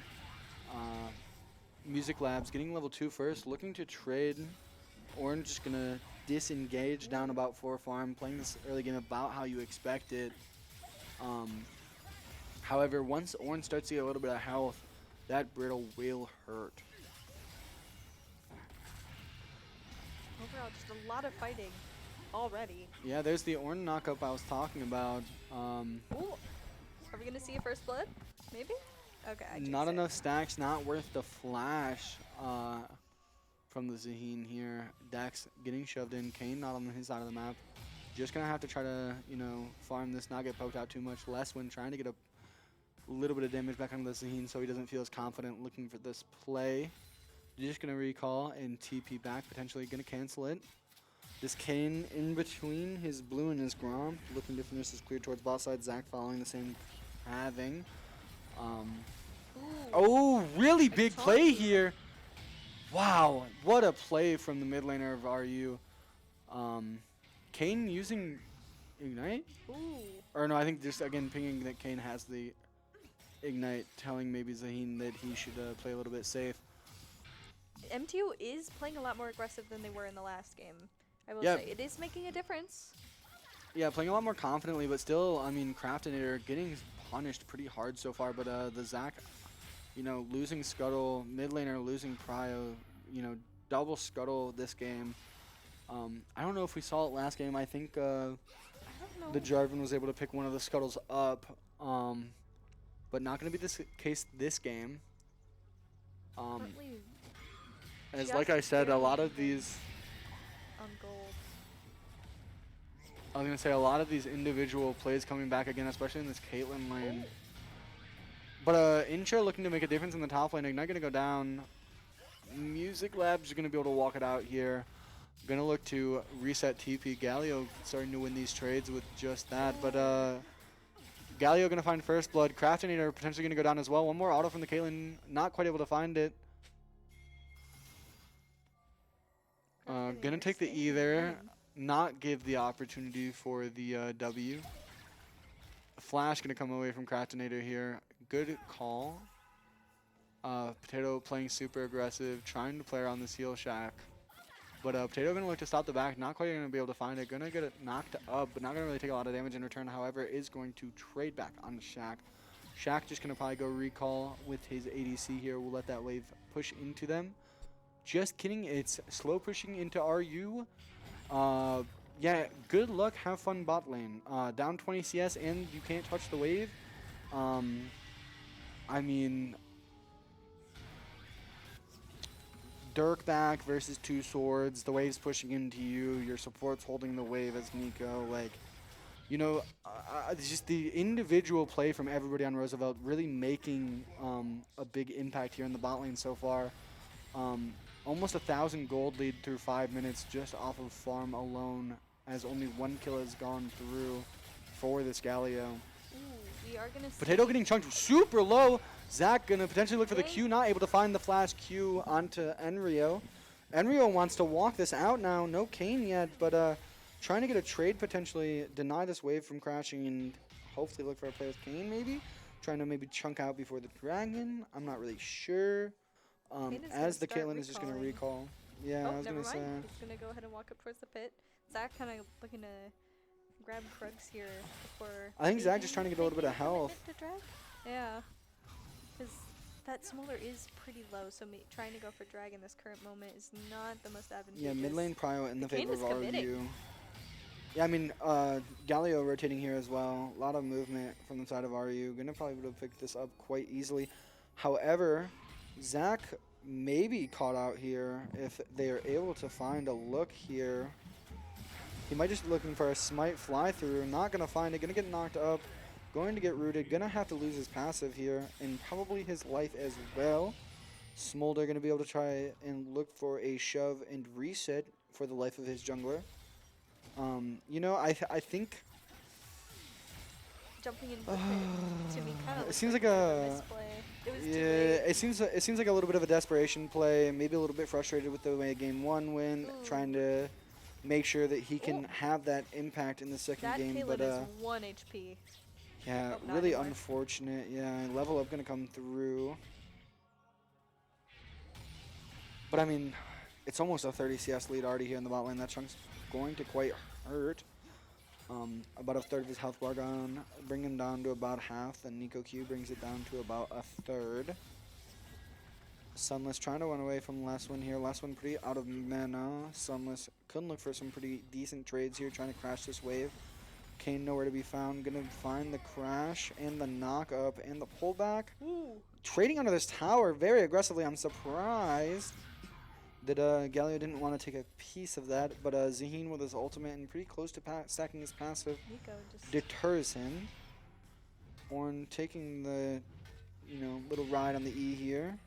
Music Labs getting level 2 first. Looking to trade. Orange just going to disengage down about 4 farm. Playing this early game about how you expect it. However, once Orange starts to get a little bit of health, that Brittle will hurt. Overall, just a lot of fighting already. Yeah, there's the Ornn knockup I was talking about. Ooh. Are we going to see a first blood? Maybe? Okay, I Not jinxed it. enough stacks, not worth the flash from the Zaheen here. Dax getting shoved in. Kane not on his side of the map. Just going to have to try to, farm this, not get poked out too much. Less when trying to get a little bit of damage back onto the Zaheen so he doesn't feel as confident looking for this play. Just going to recall and TP back, potentially going to cancel it. This Kane in between his blue and his Grom, looking to finish this clear towards bot side. Zac following the same pathing. Ooh. Oh, really big told play you. here. Wow, what a play from the mid laner of RU. Kane using Ignite? Ooh. Or no, I think just again pinging that Kane has the Ignite, telling maybe Zaheen that he should play a little bit safe. MTU is playing a lot more aggressive than they were in the last game. I will Yeah. say it is making a difference. Yeah, playing a lot more confidently, but still, I mean, Craftinator getting punished pretty hard so far. But the Zac, losing Scuttle, mid laner losing Prio, double Scuttle this game. I don't know if we saw it last game. I think I don't know. the Jarvan was able to pick one of the Scuttles up, but not going to be this case this game. Currently As just like I said, a lot barely of these, on gold. I was going to say a lot of these individual plays coming back again, especially in this Caitlyn lane. But Intra looking to make a difference in the top lane. Ignite going to go down. Music Labs are going to be able to walk it out here. Going to look to reset TP. Galio starting to win these trades with just that. But Galio going to find first blood. Craftinator potentially going to go down as well. One more auto from the Caitlyn. Not quite able to find it. Going to take the E there. Not give the opportunity for the W. Flash going to come away from Craftinator here. Good call. Potato playing super aggressive, trying to play around this heal shack. But Potato gonna look to stop the back. Not quite gonna be able to find it. Gonna get it knocked up, but not gonna really take a lot of damage in return. However, is going to trade back on Shaq. Shaq just gonna probably go recall with his ADC here. We'll let that wave push into them. Just kidding. It's slow pushing into RU. Yeah, good luck. Have fun bot lane. Down 20 CS and you can't touch the wave. I mean, Dirk back versus two swords. The wave's pushing into you. Your support's holding the wave as Nico. Like, you know, just the individual play from everybody on Roosevelt really making a big impact here in the bot lane so far. Almost 1,000 gold lead through 5 minutes just off of farm alone, as only 1 kill has gone through for this Galio. Ooh, we are gonna Potato see getting chunked super low. Zach gonna potentially look for the Q, not able to find the flash Q onto Enrio. Enrio wants to walk this out now. No Kane yet, but trying to get a trade, potentially deny this wave from crashing and hopefully look for a play with Kane maybe. Trying to maybe chunk out before the dragon. I'm not really sure. Kane is As the gonna start Caitlyn is just going to recalling. recall. Yeah, Oh, I was never going to mind. say. He's gonna go ahead and walk up towards the pit. Zach kind of looking to grab Krugs here before. I think Zach maybe just trying to get a little bit of making a commitment health. to drag. Yeah, because that Smolder is pretty low, so trying to go for drag in this current moment is not the most advantageous. Yeah, mid lane prio in the Kane favor is of committing. RU. Yeah, I mean, Galio rotating here as well. A lot of movement from the side of RU. Gonna probably be able to pick this up quite easily. However, Zach may be caught out here if they are able to find a look here. He might just be looking for a smite fly through. Not gonna find it. Gonna get knocked up. Going to get rooted. Gonna have to lose his passive here and probably his life as well. Smolder gonna be able to try and look for a shove and reset for the life of his jungler. You know, I think Jumping in with it to me kind of it seems like a misplay. It was too yeah, late. it seems like a little bit of a desperation play. Maybe a little bit frustrated with the way game one went, trying to make sure that he can have that impact in the second That game. Caitlyn But is 1 HP. yeah, Oh, not really anymore. unfortunate. Yeah, level up gonna come through. But I mean, it's almost a 30 CS lead already here in the bot lane. That chunk's going to quite hurt. About a third of his health bar gone, bring him down to about half. Then Nico Q brings it down to about a third. Sunless trying to run away from the last one here. Last one pretty out of mana. Sunless couldn't look for some pretty decent trades here, trying to crash this wave. Kane nowhere to be found. Gonna find the crash and the knock up and the pullback. Ooh. Trading under this tower very aggressively. I'm surprised that Galio didn't want to take a piece of that, but Zaheen with his ultimate and pretty close to stacking his passive Nico just deters him. Ornn taking the, little ride on the E here.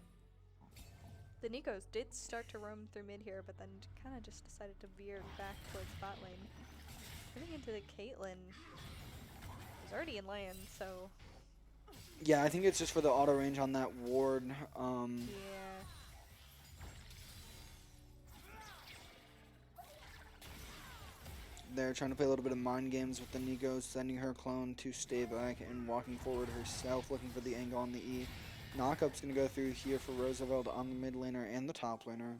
the Nikos did start to roam through mid here, but then kind of just decided to veer back towards bot lane. Turning into the Caitlyn, who's already in land, so Yeah, I think it's just for the auto range on that ward. yeah. They're trying to play a little bit of mind games with the Nico, sending her clone to stay back and walking forward herself, looking for the angle on the E. Knockup's going to go through here for Roosevelt on the mid laner and the top laner.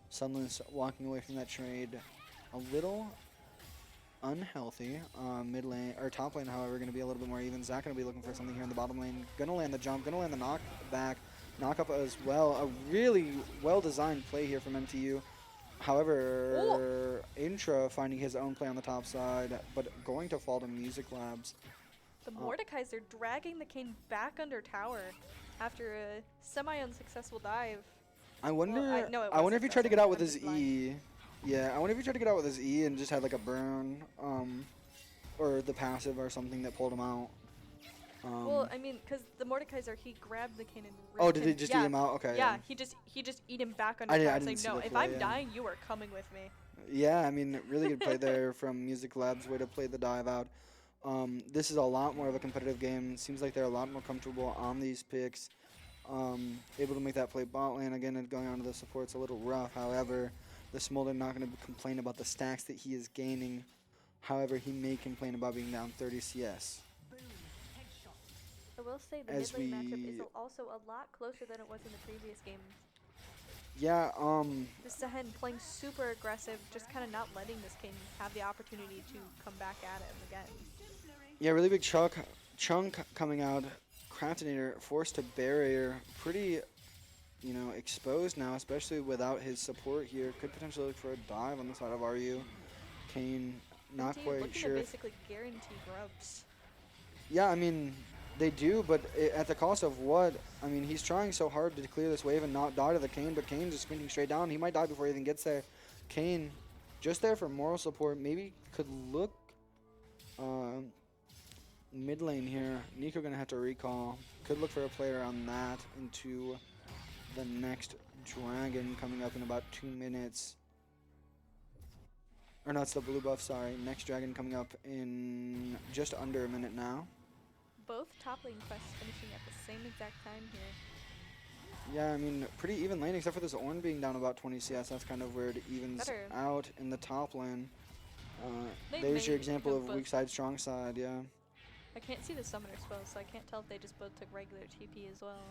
Sunless walking away from that trade a little unhealthy. Mid lane, or top lane, however, going to be a little bit more even. Zach going to be looking for something here in the bottom lane. Going to land the jump, going to land the knock back. Knockup as well. A really well-designed play here from MTU. However, Intra finding his own play on the top side, but going to fall to Music Labs. The Mordekaiser dragging the Kane back under tower after a semi-unsuccessful dive. I wonder. no, it I was wonder if he tried to get successful. out with I'm his just blind. E. Yeah, I wonder if he tried to get out with his E and just had like a burn, or the passive or something that pulled him out. Well, I mean, because the Mordekaiser, he grabbed the Kane and Oh, ripped did him. he just yeah. eat him out? Okay. Yeah, he just eat him back under I tower, didn't saying, see no, the if play, I'm yeah. dying, you are coming with me. Yeah, I mean, really good play there from Music Labs. Way to play the dive out. This is a lot more of a competitive game. Seems like they're a lot more comfortable on these picks. Able to make that play bot lane again and going on to the support's a little rough. However, the Smolder not going to complain about the stacks that he is gaining. However, he may complain about being down 30 CS. I will say the As mid lane matchup is we- also a lot closer than it was in the previous games. Yeah, This Zehen playing super aggressive, just kind of not letting this King have the opportunity to come back at him again. yeah, really big chunk coming out. Craftinator forced to barrier, pretty, you know, exposed now, especially without his support here. Could potentially look for a dive on the side of RU. Kane, not Team quite looking sure. to If, basically guarantee grubs. yeah, I mean, they do, but at the cost of what? I mean, he's trying so hard to clear this wave and not die to the Kane, but Kane's just sprinting straight down. He might die before he even gets there. Kane, just there for moral support, maybe could look mid lane here. Nico gonna have to recall. Could look for a player on that into the next dragon coming up in about 2 minutes. Or no, it's the blue buff, sorry. Next dragon coming up in just under a minute now. Both top lane quests finishing at the same exact time here. Yeah, I mean, pretty even lane, except for this Ornn being down about 20 CS. That's kind of where it evens Better. out in the top lane. They There's your may example have of both- weak side, strong side, yeah. I can't see the summoner spells, so I can't tell if they just both took regular TP as well.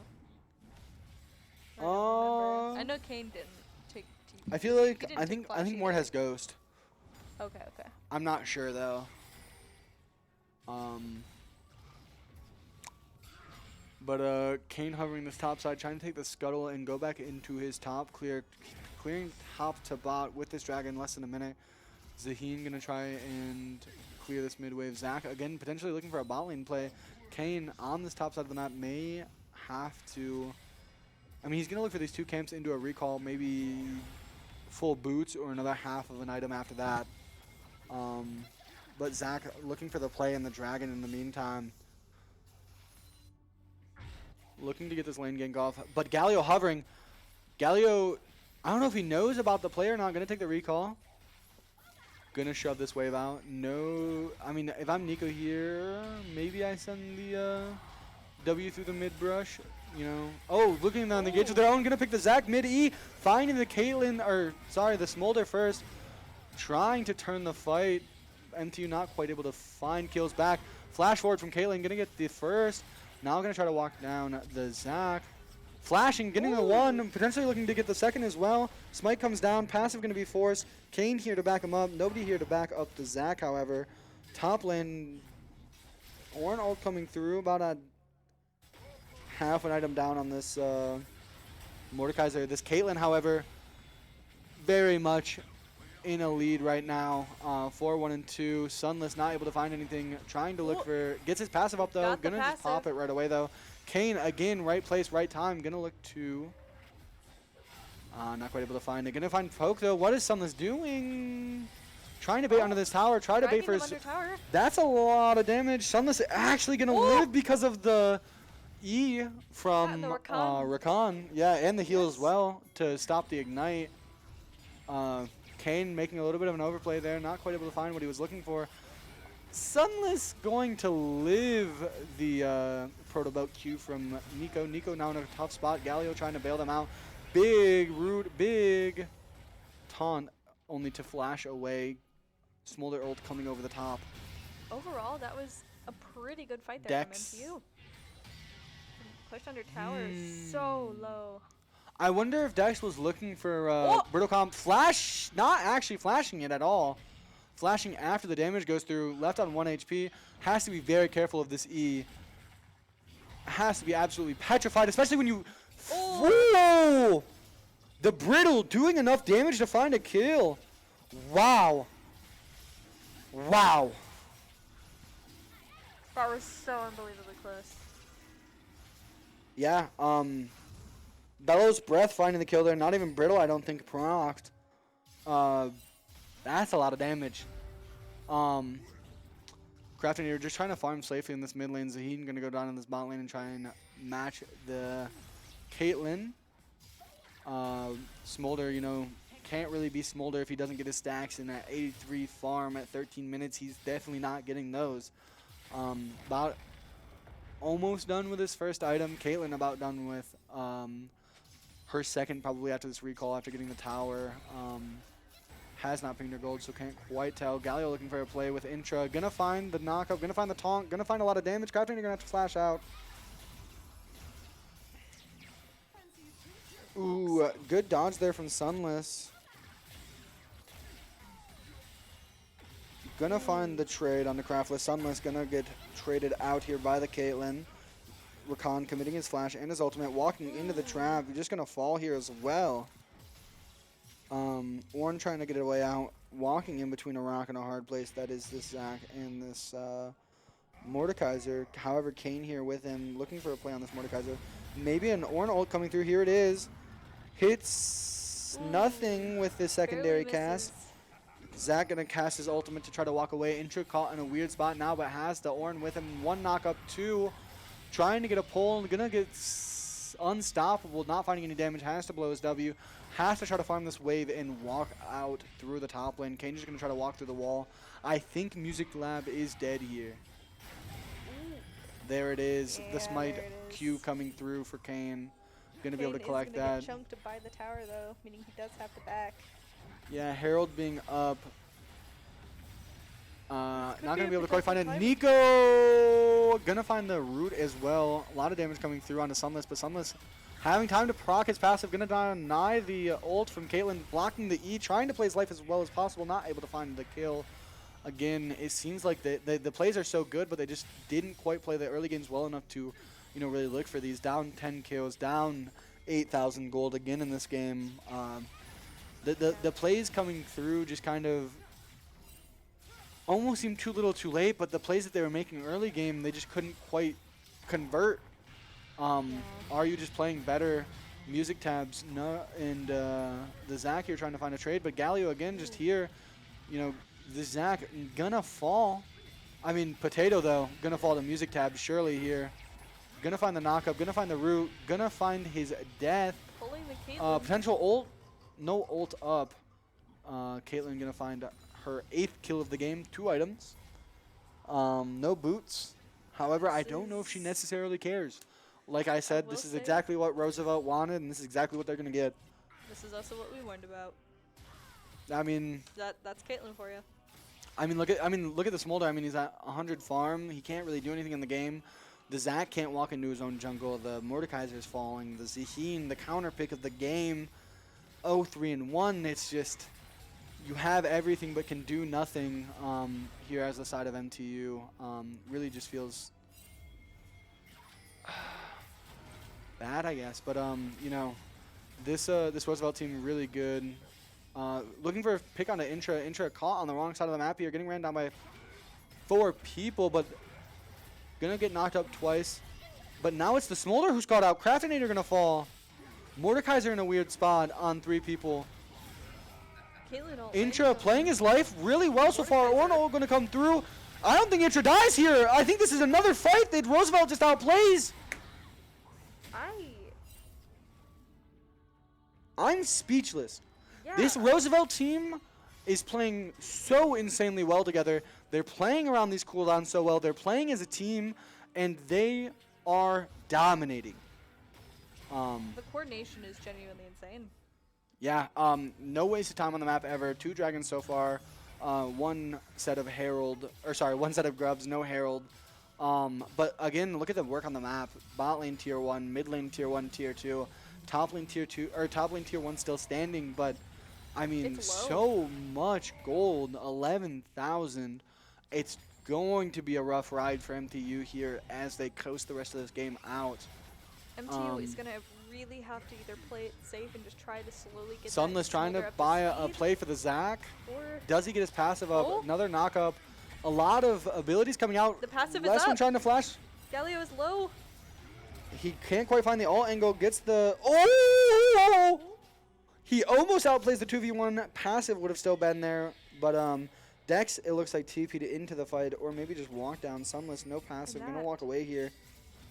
I don't remember. I know Kane didn't take TP. I feel He like, didn't I take think flash Mort either. has Ghost. Okay, okay. I'm not sure though. But Kane hovering this top side, trying to take the scuttle and go back into his top, clearing top to bot with this dragon less than a minute. Zaheen gonna try and clear this mid wave. Zach again potentially looking for a bot lane play. Kane on this top side of the map may have to. I mean, he's gonna look for these two camps into a recall, maybe full boots or another half of an item after that. But Zach looking for the play and the dragon in the meantime. Looking to get this lane gank off. But Galio hovering. Galio, I don't know if he knows about the play or not. Gonna take the recall. Gonna shove this wave out. No, I mean, if I'm Nico here, maybe I send the W through the mid brush. You know. Oh, looking on the gauge of their own. Gonna pick the Zach mid E. Finding the Caitlyn, or sorry, the Smolder first. Trying to turn the fight. MTU not quite able to find kills back. Flash forward from Caitlyn, gonna get the first. Now gonna try to walk down the Zach. Flashing, getting the one, potentially looking to get the second as well. Smite comes down, passive gonna be forced. Kane here to back him up. Nobody here to back up the Zach, however. Top lane, Ornn ult coming through, about a half an item down on this Mordekaiser. This Caitlyn, however, very much in a lead right now. 4-1 and 2. Sunless not able to find anything. Trying to look for. Gets his passive up though. Got the Gonna just pop passive. it right away though. Kane again, right place, right time. Gonna look to. Not quite able to find it. Gonna find Poke though. What is Sunless doing? Trying to bait onto this tower. Try to bait Dragging for them his. under tower. That's a lot of damage. Sunless actually gonna live because of the E from the Rakan. Rakan. Yeah, and the heal as Yes. well to stop the ignite. Kane making a little bit of an overplay there, not quite able to find what he was looking for. Sunless going to live the proto belt Q from Nico. Nico now in a tough spot. Galio trying to bail them out. Big root, big taunt, only to flash away. Smolder ult coming over the top. Overall, that was a pretty good fight there Dex. from MTU. Pushed under tower so low. I wonder if Dex was looking for Brittle Comp. Flash, not actually flashing it at all. Flashing after the damage goes through, left on 1 HP. Has to be very careful of this E. Has to be absolutely petrified, especially when you. Whoa! The Brittle doing enough damage to find a kill. Wow. Wow. That was so unbelievably close. Yeah, Bellow's Breath finding the kill there. Not even Brittle, I don't think, procced. That's a lot of damage. Crafton, you're just trying to farm safely in this mid lane. Zaheen gonna go down in this bot lane and try and match the Caitlyn. Smolder, you know, can't really be Smolder if he doesn't get his stacks in that 83 farm at 13 minutes. He's definitely not getting those. About almost done with his first item. Caitlyn about done with her second, probably after this recall, after getting the tower. Has not pinged her gold, so can't quite tell. Galio looking for a play with Intra. Gonna find the knockup, gonna find the taunt, gonna find a lot of damage. Crafton, you're gonna have to flash out. Ooh, Ooh, good dodge there from Sunless. Gonna find the trade on the Craftless. Sunless gonna get traded out here by the Caitlyn. Rakan committing his flash and his ultimate, walking into the trap. You're just gonna fall here as well. Ornn trying to get it away out, walking in between a rock and a hard place. That is this Zac and this Mordekaiser. However, Kane here with him, looking for a play on this Mordekaiser. Maybe an Ornn ult coming through. Here it is. Hits nothing with the secondary cast. Zac gonna cast his ultimate to try to walk away. Intra caught in a weird spot now, but has the Ornn with him. One knock up, two. Trying to get a pull, gonna get unstoppable, not finding any damage, has to blow his W. Has to try to farm this wave and walk out through the top lane. Kane just gonna try to walk through the wall. I think Music Lab is dead here. There it is. Yeah, The Smite there it is. Q coming through for Kane. Gonna be able to Kane collect is gonna that. get chunked to buy the tower though, meaning he does have the back. Yeah, Herald being up. Not could gonna be a be able to quite find it. protective Nico gonna find the root as well. A lot of damage coming through onto Sunless, but Sunless having time to proc his passive. Gonna deny the ult from Caitlyn, blocking the E, trying to play his life as well as possible. Not able to find the kill. Again, it seems like the plays are so good, but they just didn't quite play the early games well enough to, really look for these. Down 10 kills, down 8,000 gold again in this game. The plays coming through just kind of almost seemed too little too late, but the plays that they were making early game, they just couldn't quite convert. Are you just playing better? Music tabs, no, and the Zac here trying to find a trade, but Galio again just here, the Zac gonna fall. I mean, Potato though, gonna fall to Music tab surely here. Gonna find the knockup, gonna find the root, gonna find his death. Pulling the Caitlyn. Potential ult, no ult up. Caitlyn gonna find her 8th kill of the game, 2 items. No boots. However, I don't know if she necessarily cares. Like I said, will this is say- exactly what Roosevelt wanted, and this is exactly what they're gonna get. This is also what we warned about. I mean, That's Caitlyn for you. look at the Smolder. I mean, he's at 100 farm. He can't really do anything in the game. The Zac can't walk into his own jungle. The Mordekaiser's falling. The Ziheen, the counter pick of the game. 0-3-1. It's just you have everything but can do nothing here as the side of MTU. Really just feels bad, I guess. But this Roosevelt team really good. Looking for a pick on the Intra. Intra caught on the wrong side of the map here, getting ran down by 4 people, but gonna get knocked up twice. But now it's the Smolder who's caught out. Craftinator gonna fall. Mordekaiser in a weird spot on 3 people. Caitlyn ult Intra range playing on- his life really well so far. Ornn gonna come through. I don't think Intra dies here. I think this is another fight that Roosevelt just outplays. I'm speechless. Yeah. This Roosevelt team is playing so insanely well together. They're playing around these cooldowns so well. They're playing as a team, and they are dominating. The coordination is genuinely insane. Yeah, no waste of time on the map ever. 2 dragons so far. One set of grubs, no Herald. But again, look at the work on the map. Bot lane tier 1, mid lane tier 1, tier 2. Top lane tier 2, or top lane tier 1 still standing, but I mean, It's low. so much gold, 11,000. It's going to be a rough ride for MTU here as they coast the rest of this game out. MTU is gonna really have to either play it safe and just try to slowly get Sunless that trying Smolder to up buy a speed, play for the Zac. or Does he get his passive up? Oh. Another knock up. A lot of abilities coming out. The passive is Last one up. trying to flash. Galio is low. He can't quite find the ult angle. Gets the... Oh! He almost outplays the 2v1. Passive would have still been there. But Dex, it looks like TP'd into the fight. Or maybe just walk down. Sunless, no passive. Gonna that- walk away here.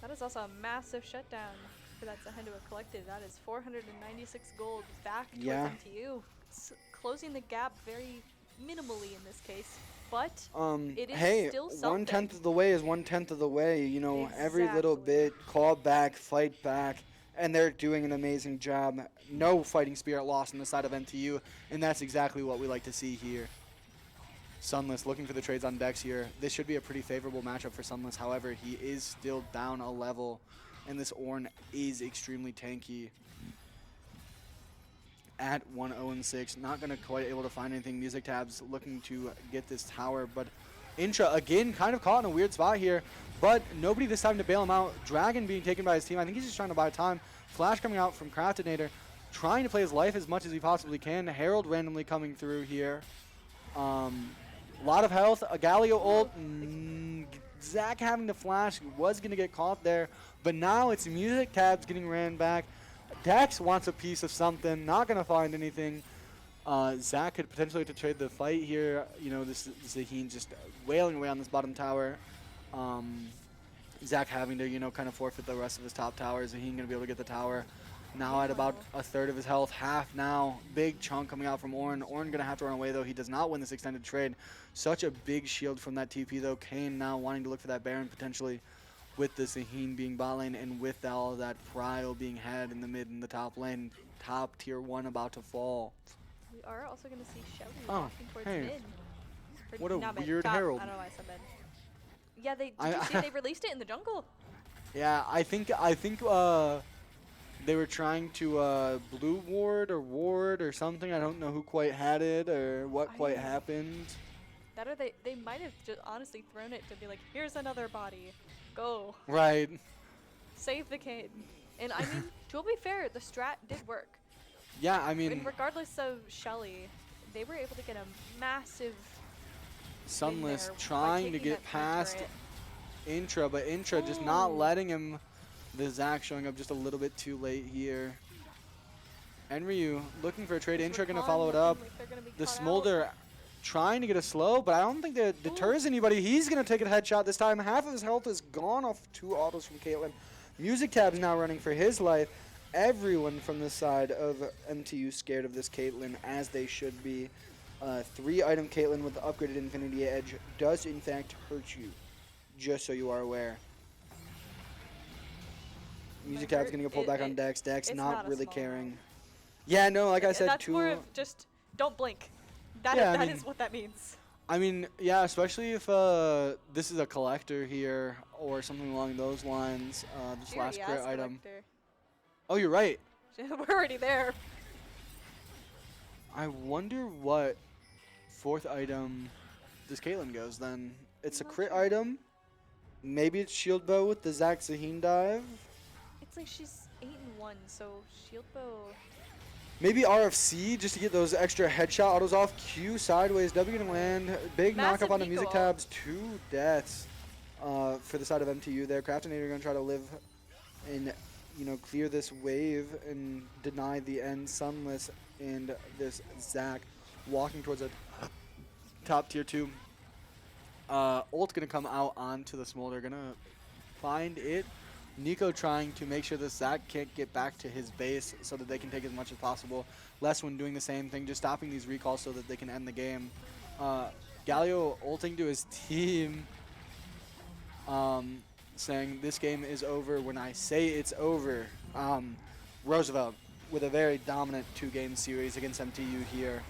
That is also a massive shutdown for that Zahendo Collective. That is 496 gold back towards Yeah. MTU. Closing the gap very minimally in this case. But it is Hey, still 1/10 something. of the way is 1/10 of the way. Every little Exactly. bit, call back, fight back, and they're doing an amazing job. No fighting spirit lost on the side of MTU, and that's exactly what we like to see here. Sunless looking for the trades on Dex here. This should be a pretty favorable matchup for Sunless. However, he is still down a level, and this Ornn is extremely tanky. at 1-0-6. Not going to quite able to find anything. Music Tabs looking to get this tower, but Intra, again, kind of caught in a weird spot here, but nobody this time to bail him out. Dragon being taken by his team. I think he's just trying to buy time. Flash coming out from Craftinator, trying to play his life as much as he possibly can. Herald randomly coming through here. A lot of health. A Galio ult. Zach having to flash. Was going to get caught there, but now it's Music Tabs getting ran back. Dex wants a piece of something. Not going to find anything. Zach could potentially have to trade the fight here. You know, this Zaheen just wailing away on this bottom tower. Zach having to, you know, kind of forfeit the rest of his top tower. Zaheen going to be able to get the tower. Now at about a third of his health, half now. Big chunk coming out from Ornn. Ornn going to have to run away, though. He does not win this extended trade. Such a big shield from that TP, though. Kane now wanting to look for that Baron potentially with the Zaheen being bot lane and with all of that Prio being had in the mid and the top lane. Top tier 1 about to fall. We are also going to see Shelly Oh, walking towards hey. mid. Or What a not mid, weird top. herald. I don't know why I said mid. Yeah, did you see they released it in the jungle? Yeah, I think they were trying to blue ward or something. I don't know who quite had it or what quite happened. That or they might have just honestly thrown it to be like, here's another body. Go. Right. Save the kid. And I mean, to be fair, the strat did work. Yeah, I And mean, regardless of Shelly, they were able to get a massive Sunless there by trying to taking get that past turret. Intra, but Intra just not Ooh. letting him. The Zach showing up just a little bit too late here. And Ryu looking for a trade. Intra going to follow it up. The Smolder trying to get a slow, but I don't think that deters anybody. He's going to take a headshot this time. Half of his health is gone off 2 autos from Caitlyn. Music Tab's now running for his life. Everyone from the side of MTU scared of this Caitlyn, as they should be. 3-item Caitlyn with the upgraded Infinity Edge does in fact hurt you, just so you are aware. Music Tab's going to get pulled back on Dex. Dex not a really small caring. amount. Yeah, no, like I said, that's more 2. of just don't blink. That Yeah, I that mean- is what that means. I mean, yeah, especially if this is a collector here or something along those lines. This She last already crit asked item. Collector. Oh, you're right. We're already there. I wonder what 4th item this Caitlyn goes then. It's a I'm not crit sure. item. Maybe it's shield bow with the Zach Zaheen dive. It's like she's 8-1, so shield bow. Maybe RFC just to get those extra headshot autos off. Q sideways. W gonna land. Big Massive knock up on the eco music ult. tabs. 2 deaths for the side of MTU there. Craftinator gonna try to live and, you know, clear this wave and deny the end. Sunless and this Zach walking towards a top tier 2. Ult gonna come out onto the Smolder. Gonna find it. Nico trying to make sure that Zach can't get back to his base so that they can take as much as possible. Leswin doing the same thing, just stopping these recalls so that they can end the game. Galio ulting to his team, saying this game is over when I say it's over. Roosevelt with a very dominant 2-game series against MTU here.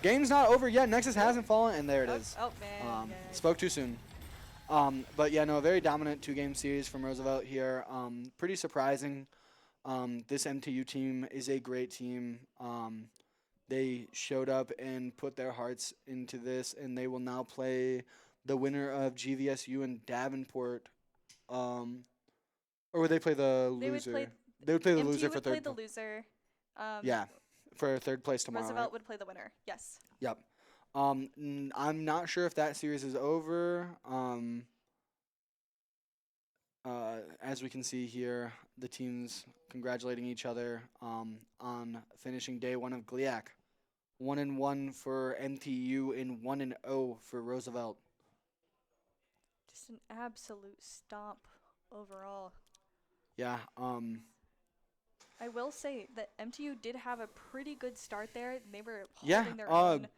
Game's not over yet. Nexus hasn't fallen, and there it is. Oh man. yeah. Spoke too soon. But yeah, no, a very dominant 2-game series from Roosevelt here. Pretty surprising. This MTU team is a great team. They showed up and put their hearts into this, and they will now play the winner of GVSU and Davenport. Or would they play the They would loser? play They would play the MTU loser for would play third. the loser. Yeah, for 3rd place tomorrow. Roosevelt Right? would play the winner. Yes. Yep. I'm not sure if that series is over. As we can see here, the teams congratulating each other on finishing day 1 of GLIAC. 1-1 for MTU and 1-0 for Roosevelt. Just an absolute stomp overall. Yeah. I will say that MTU did have a pretty good start there. And they were Yeah, holding their own.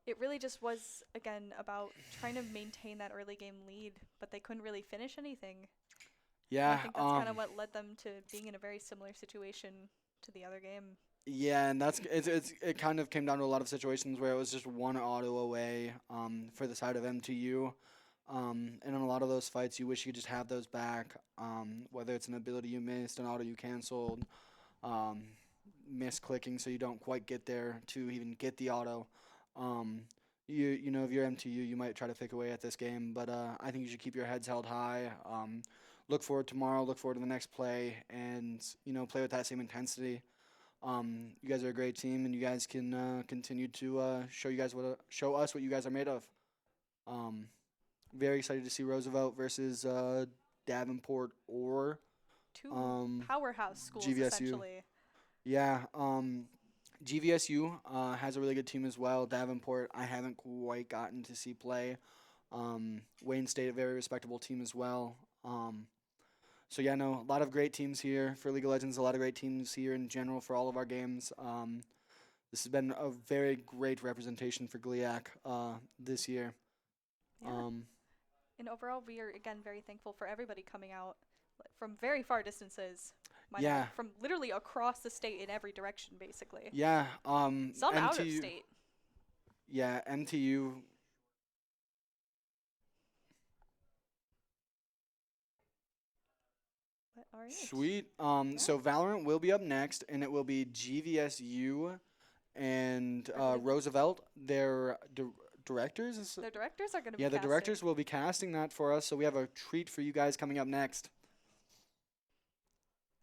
It really just was, again, about trying to maintain that early game lead, but they couldn't really finish anything. And Yeah. I think that's kind of what led them to being in a very similar situation to the other game. Yeah, and it kind of came down to a lot of situations where it was just 1 auto away for the side of MTU. And in a lot of those fights, you wish you could just have those back, whether it's an ability you missed, an auto you canceled, misclicking, so you don't quite get there to even get the auto. You know, if you're MTU, you might try to pick away at this game, but I think you should keep your heads held high. Look forward tomorrow. Look forward to the next play, and play with that same intensity. You guys are a great team, and you guys can continue to show us what you guys are made of. Very excited to see Roosevelt versus Davenport or Two powerhouse schools, GVSU. essentially. Yeah. GVSU has a really good team as well. Davenport, I haven't quite gotten to see play. Wayne State, a very respectable team as well. So yeah, no, a lot of great teams here for League of Legends. A lot of great teams here in general for all of our games. This has been a very great representation for GLIAC this year. Yeah. And overall, we are again very thankful for everybody coming out from very far distances. Yeah. From literally across the state in every direction, basically. Yeah. Some out of MTU state. Yeah, MTU. But, all right. Sweet. So Valorant will be up next, and it will be GVSU and Roosevelt. Their directors. The directors are going to be Yeah, the casting. directors will be casting that for us. So we have a treat for you guys coming up next.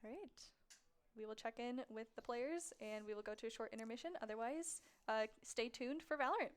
All right. We will check in with the players, and we will go to a short intermission. Otherwise, stay tuned for Valorant.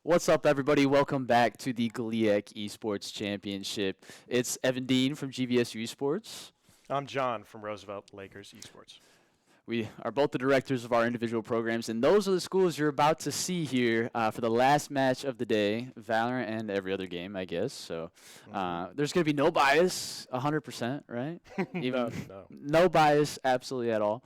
What's up, everybody? Welcome back to the GLIAC Esports Championship. It's Evan Dean from GVSU Esports. I'm John from Roosevelt Lakers Esports. We are both the directors of our individual programs, and those are the schools you're about to see here for the last match of the day, Valorant and every other game, I guess. So there's going to be no bias, 100%, right? No. No bias, absolutely at all.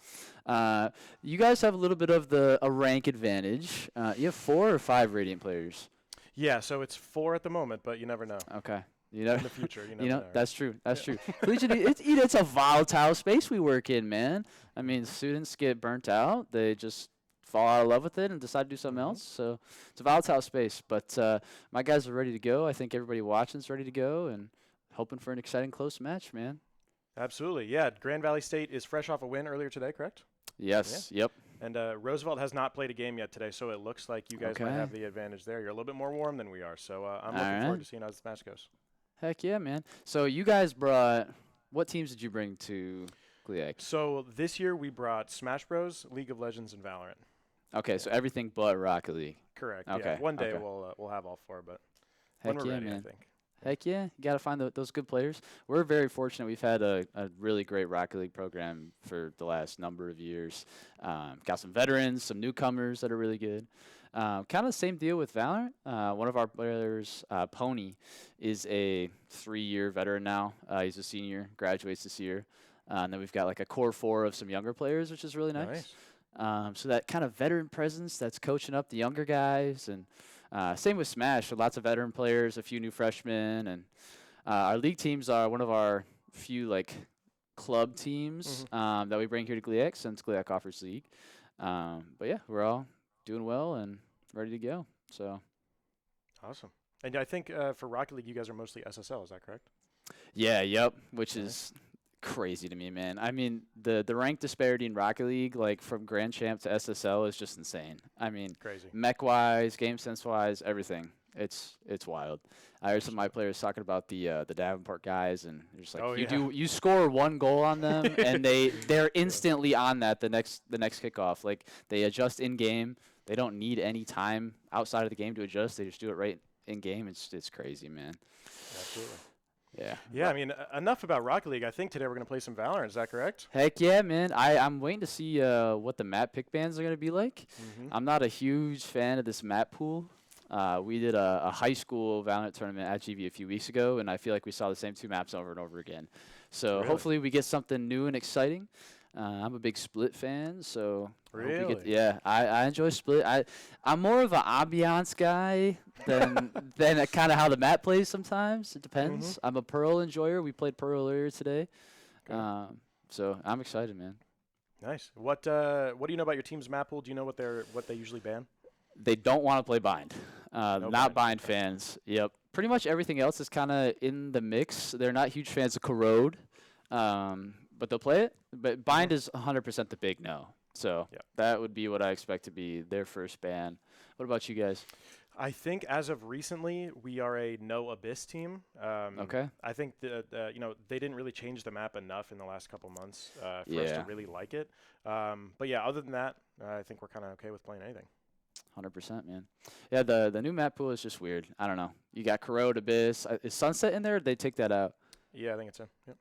You guys have a little bit of a rank advantage. You have 4 or 5 Radiant players. Yeah, so it's 4 at the moment, but you never know. Okay. You know, In the future, you never you know, know. that's true. That's true. Collegiate, it's a volatile space we work in, man. I mean, students get burnt out. They just fall out of love with it and decide to do something else. So it's a volatile space. But my guys are ready to go. I think everybody watching is ready to go and hoping for an exciting close match, man. Absolutely, yeah. Grand Valley State is fresh off a win earlier today, correct? Yes. Yep. And Roosevelt has not played a game yet today, so it looks like you guys might Okay. have the advantage there. You're a little bit more warm than we are, so I'm looking Alright. forward to seeing how this match goes. Heck yeah, man. So you guys brought what teams did you bring to GLIAC? So this year we brought Smash Bros, League of Legends, and Valorant. Okay, so everything but Rocket League. Correct. Okay, Yeah. One day okay. we'll have all 4, but Heck when we're yeah, ready, man. I think. Heck yeah, you got to find those good players. We're very fortunate. We've had a really great Rocket League program for the last number of years. Got some veterans, some newcomers that are really good. Kind of the same deal with Valorant. One of our players, Pony, is a 3-year veteran now. He's a senior, graduates this year. And then we've got like a core 4 of some younger players, which is really nice. So that kind of veteran presence that's coaching up the younger guys. And same with Smash, so lots of veteran players, a few new freshmen. And our league teams are one of our few like club teams that we bring here to GLIAC since GLIAC offers league. But yeah, we're all doing well and ready to go. So Awesome. And I think for Rocket League, you guys are mostly SSL. Is that correct? yeah, yep, which is crazy to me, man. I mean, the rank disparity in Rocket League, like from Grand Champ to SSL, is just insane. I mean, Crazy. mech wise, game sense wise, everything. It's wild. I heard some of my players talking about the Davenport guys, and they're just like, Oh, you score 1 goal on them, and they're instantly on that the next kickoff. Like they adjust in game. They don't need any time outside of the game to adjust. They just do it right in game. It's crazy, man. Absolutely. Yeah. Yeah, I mean, enough about Rocket League. I think today we're going to play some Valorant. Is that correct? Heck yeah, man. I'm waiting to see what the map pick bans are going to be like. I'm not a huge fan of this map pool. We did a high school Valorant tournament at GV a few weeks ago, and I feel like we saw the same 2 maps over and over again. So Really? hopefully we get something new and exciting. I'm a big Split fan, so I hope we Really? yeah, I enjoy Split. I'm more of an ambiance guy than kind of how the map plays sometimes. It depends. I'm a Pearl enjoyer. We played Pearl earlier today. Okay. So I'm excited, man. Nice. What do you know about your team's map pool? Do you know what they usually ban? They don't want to play bind. No Not bind, bind okay. fans. Yep. Pretty much everything else is kind of in the mix. They're not huge fans of Corrode, but they'll play it. But bind is 100% the big no. So Yep. that would be what I expect to be their first ban. What about you guys? I think as of recently, we are a no Abyss team. Okay. I think that they didn't really change the map enough in the last couple months for us to Yeah. really like it. But yeah, other than that, I think we're kind of okay with playing anything. 100%, man. Yeah, the new map pool is just weird. I don't know. You got Corrode, Abyss. Is Sunset in there? Or did they take that out? Yeah, I think it's in. Yep.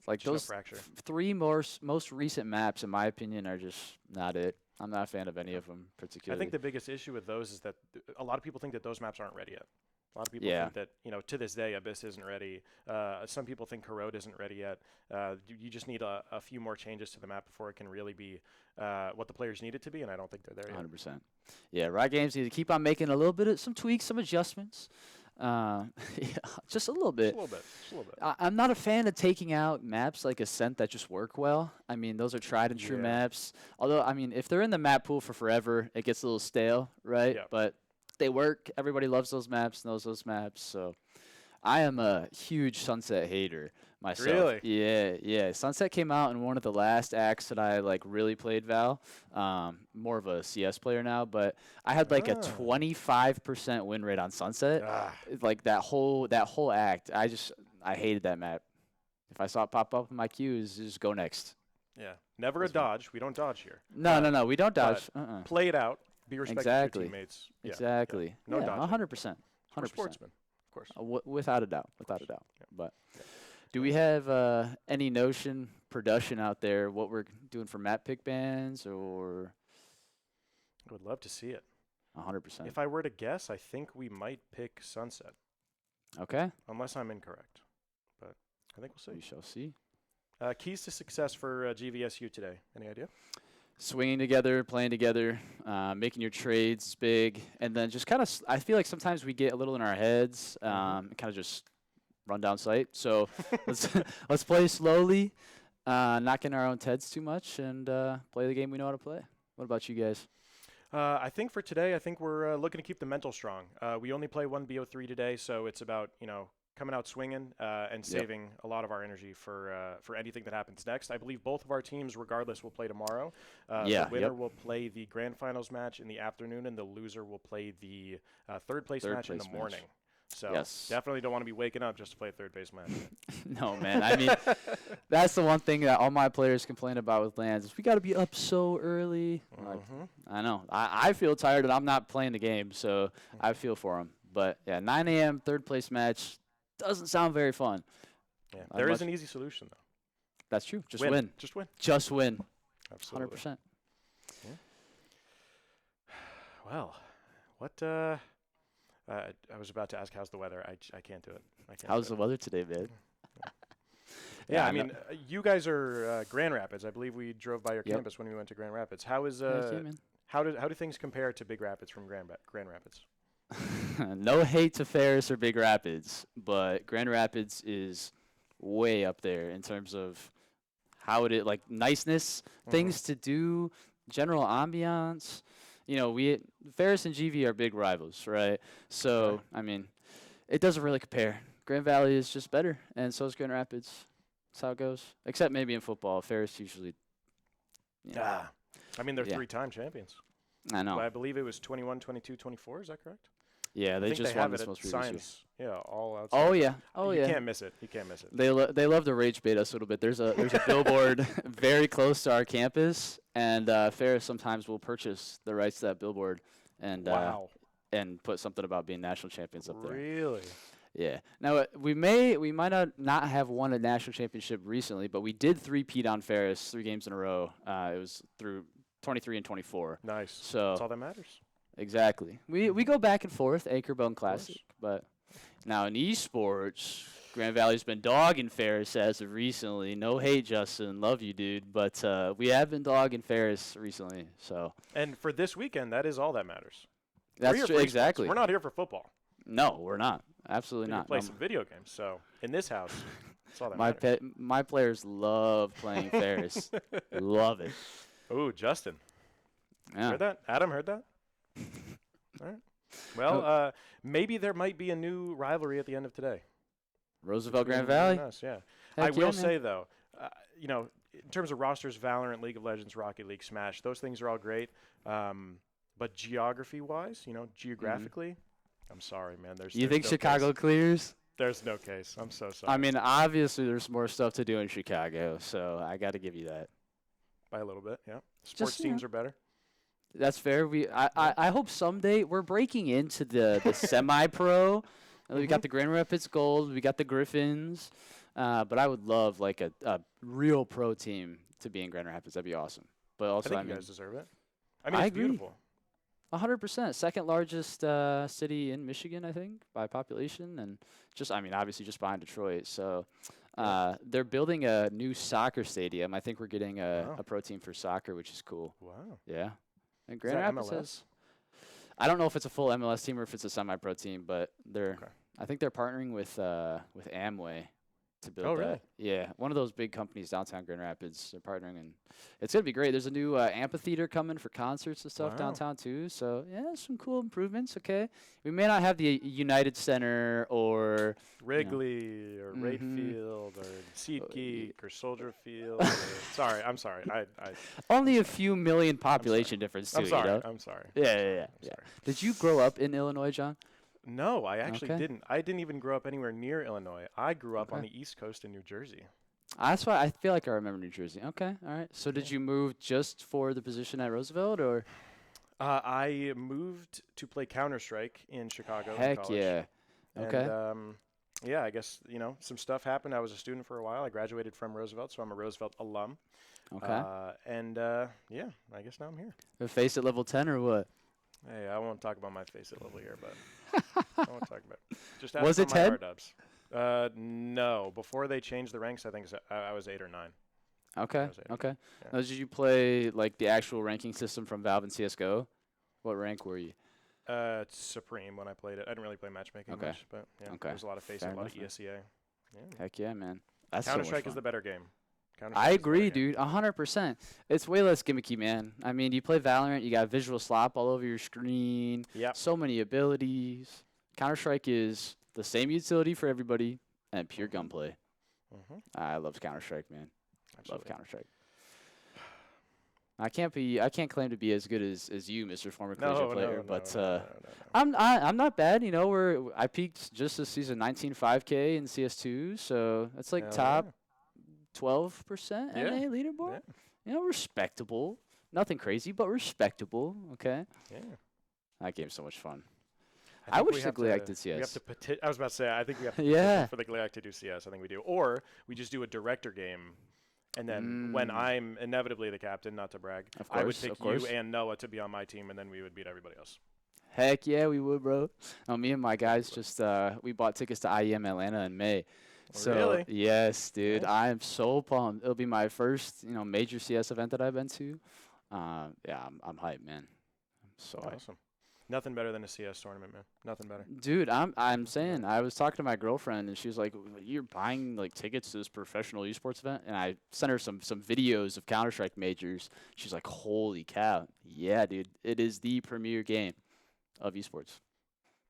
Like Just no those fracture. 3 most recent maps, in my opinion, are just not it. I'm not a fan of any of them I particularly. think the biggest issue with those is that a lot of people think that those maps aren't ready yet. A lot of people Yeah. think that, to this day, Abyss isn't ready. Some people think Corrode isn't ready yet. You just need a few more changes to the map before it can really be what the players need it to be, and I don't think they're there yet. 100%. Yeah, Riot Games need to keep on making a little bit of some tweaks, some adjustments. Yeah, just a little bit. Just a little bit. I'm not a fan of taking out maps like Ascent that just work well. I mean, those are tried and true Yeah. maps. Although, I mean, if they're in the map pool for forever, it gets a little stale, right? Yeah. But they work. Everybody loves those maps, knows those maps. So I am a huge Sunset hater myself. Really? Yeah. Sunset came out in one of the last acts that I like really played Val. More of a CS player now, but I had like a 25% win rate on Sunset. Ah, Like that whole act. I hated that map. If I saw it pop up in my queues, just go next. yeah. Never a That's fine. dodge. We don't dodge here. No, we don't but dodge. Play it out. Be respectful Exactly. to your teammates. Yeah, Exactly. Yeah. No dodging. 100%. We're 100%. sportsmen, of course. Without a doubt. Without a doubt. Yeah. But do we have any notion, production out there, what we're doing for map pick bans or I would love to see it. 100%? If I were to guess, I think we might pick Sunset, Okay. unless I'm incorrect. But I think we'll We see. shall see. Keys to success for GVSU today. Any idea? Swinging together, playing together, making your trades is big, and then just kind of. I feel like sometimes we get a little in our heads, and kind of just run down sight. So let's play slowly, not get in our own heads too much, and play the game we know how to play. What about you guys? I think for today, I think we're looking to keep the mental strong. We only play one BO3 today, so it's about coming out swinging and saving a lot of our energy for anything that happens next. I believe both of our teams, regardless, will play tomorrow. The winner will play the grand finals match in the afternoon, and the loser will play the third place match in the morning. So definitely don't want to be waking up just to play a third base match. No, man. I mean, that's the one thing that all my players complain about with LANs is we got to be up so early. Like, I know. I feel tired and I'm not playing the game, so I feel for them. But, yeah, 9 a.m., third place match doesn't sound very fun. Yeah, there is an easy solution, though. That's true. Just win. Just win. Just win. Absolutely. 100%. Yeah. Well, what I was about to ask how's the weather. I can't do it. How's the weather today, man? Yeah, I mean, you guys are Grand Rapids. I believe we drove by your campus when we went to Grand Rapids. How is how do things compare to Big Rapids from Grand Rapids? No hate to Ferris or Big Rapids, but Grand Rapids is way up there in terms of how it is, like niceness, things to do, general ambiance. Ferris and GV are big rivals, right? So, I mean, it doesn't really compare. Grand Valley is just better, and so is Grand Rapids. That's how it goes. Except maybe in football, Ferris usually. I mean, they're 3-time champions. I know. I believe it was 21, 22, 24. Is that correct? Yeah, they just won this most previous year. Yeah, all outside. Oh yeah, you can't miss it. You can't miss it. They love to rage bait us a little bit. There's a billboard very close to our campus, and Ferris sometimes will purchase the rights to that billboard and and put something about being national champions up there. Really? Yeah. Now we might not have won a national championship recently, but we did three-peat on Ferris 3 games in a row. It was through 23 and 24. Nice. So that's all that matters. Exactly. We go back and forth, Acrebone Classic, but now in esports, Grand Valley's been dogging Ferris as of recently. No hate, Justin, love you, dude, but we have been dogging Ferris recently. So. And for this weekend, that is all that matters. That's true. Exactly. We're not here for football. No, we're not. Absolutely not. We play some video games. So in this house, that's all that matters. My players love playing Ferris. Love it. Ooh, Justin. Yeah. Heard that? Adam heard that? All right. Well, maybe there might be a new rivalry at the end of today. Roosevelt Grand Valley? Yeah. Heck I will yeah, say, though, in terms of rosters, Valorant, League of Legends, Rocket League, Smash, those things are all great. But geography-wise, geographically, I'm sorry, man. You think no Chicago case. Clears? There's no case. I'm so sorry. I mean, obviously there's more stuff to do in Chicago, so I got to give you that. By a little bit, yeah. Sports teams are better. That's fair. I hope someday we're breaking into the semi-pro. We got the Grand Rapids Gold. We got the Griffins. But I would love like a real pro team to be in Grand Rapids. That'd be awesome. But also, I think you guys deserve it. I mean, it's beautiful. 100%. Second largest city in Michigan, I think, by population, and obviously just behind Detroit. So they're building a new soccer stadium. I think we're getting a pro team for soccer, which is cool. Wow. Yeah. And Grand Rapids MLS? I don't know if it's a full MLS team or if it's a semi-pro team, but I think they're partnering with Amway to build that. Really? Yeah, one of those big companies downtown Grand Rapids. They're partnering, and it's gonna be great. There's a new amphitheater coming for concerts and stuff downtown too. So yeah, some cool improvements. Okay, we may not have the United Center or Wrigley or Wright Field or SeatGeek or Soldier Field. I'm sorry. I only a few million population difference too. I'm sorry. You know? I'm sorry. Yeah. Sorry. Did you grow up in Illinois, John? No, I actually didn't. I didn't even grow up anywhere near Illinois. I grew up on the East Coast in New Jersey. That's why I feel like I remember New Jersey. Okay, all right. So did you move just for the position at Roosevelt, or? I moved to play Counter-Strike in Chicago. in Heck college. yeah. Okay. And, yeah, I guess, some stuff happened. I was a student for a while. I graduated from Roosevelt, so I'm a Roosevelt alum. Okay. Yeah, I guess now I'm here. Face at level 10 or what? Hey, I won't talk about my face at level here, but I won't talk about it. Just ask Was for it my 10? R-dubs. No. Before they changed the ranks, I think I was 8 or 9. Okay. was 8. Okay. Yeah. Now, did you play like the actual ranking system from Valve and CS:GO? What rank were you? It's Supreme when I played it. I didn't really play matchmaking Okay. much, but yeah, Okay. there was a lot of facing, Fair a lot of enough, ESEA. Yeah. Heck yeah, man. That's so much Counter-Strike is fun. the better game. I Counter-Strike is the better agree, game. dude. 100%. It's way less gimmicky, man. I mean, you play Valorant, you got visual slop all over your screen. Yep. So many abilities. Counter-Strike is the same utility for everybody and pure gunplay. Mm-hmm. I love Counter-Strike, man. Absolutely. Love Counter-Strike. I can't claim to be as good as you, Mr. Former collegiate player, but I'm not bad. I peaked just this season 19.5K in CS2, so that's like Hell top yeah. 12% Yeah. NA leaderboard. Yeah. Respectable. Nothing crazy, but respectable. Okay. Yeah. That game's so much fun. think I we wish the have to- GLIAC did We have CS. to I was about to say, I think we have to Yeah. petition for the GLIAC to do CS. I think we do. Or we just do a director game, and then when I'm inevitably the captain, not to brag, Of I would course, pick of course. you and Noah to be on my team, and then we would beat everybody else. Heck yeah, we would, bro. Me and my guys just we bought tickets to IEM Atlanta in May. So Really? yes, dude, Nice. I am so pumped. It'll be my first, major CS event that I've been to. Yeah, I'm hyped, man. I'm so hyped. Awesome. Nothing better than a CS tournament, man. Nothing better. Dude, I'm saying, I was talking to my girlfriend and she was like, "You're buying like tickets to this professional esports event?" And I sent her some videos of Counter-Strike majors. She's like, "Holy cow. Yeah, dude. It is the premier game of esports.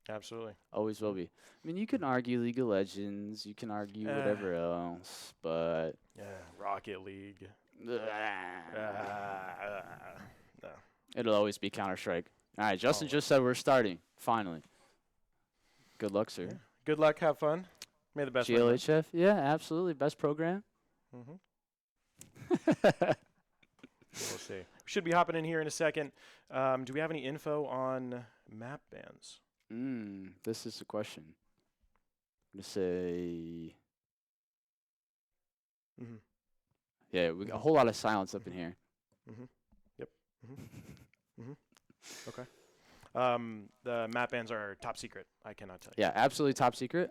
Absolutely. Always will be." I mean, you can argue League of Legends, you can argue whatever else, but Yeah. Rocket League. uh, No. it'll always be Counter-Strike. All right, Justin Always. just said we're starting, finally. Good luck, sir. Yeah. Good luck. Have fun. May the best win. GLHF, yeah, absolutely. Best program. Mm-hmm. We'll see. We should be hopping in here in a second. Do we have any info on map bans? This is the question. I'm going to say, Mm-hmm. yeah, we got a whole lot of silence up in here. Mm-hmm. Yep. Mm-hmm. Mm-hmm. Okay. The map bans are top secret. I cannot tell you. Yeah, absolutely top secret.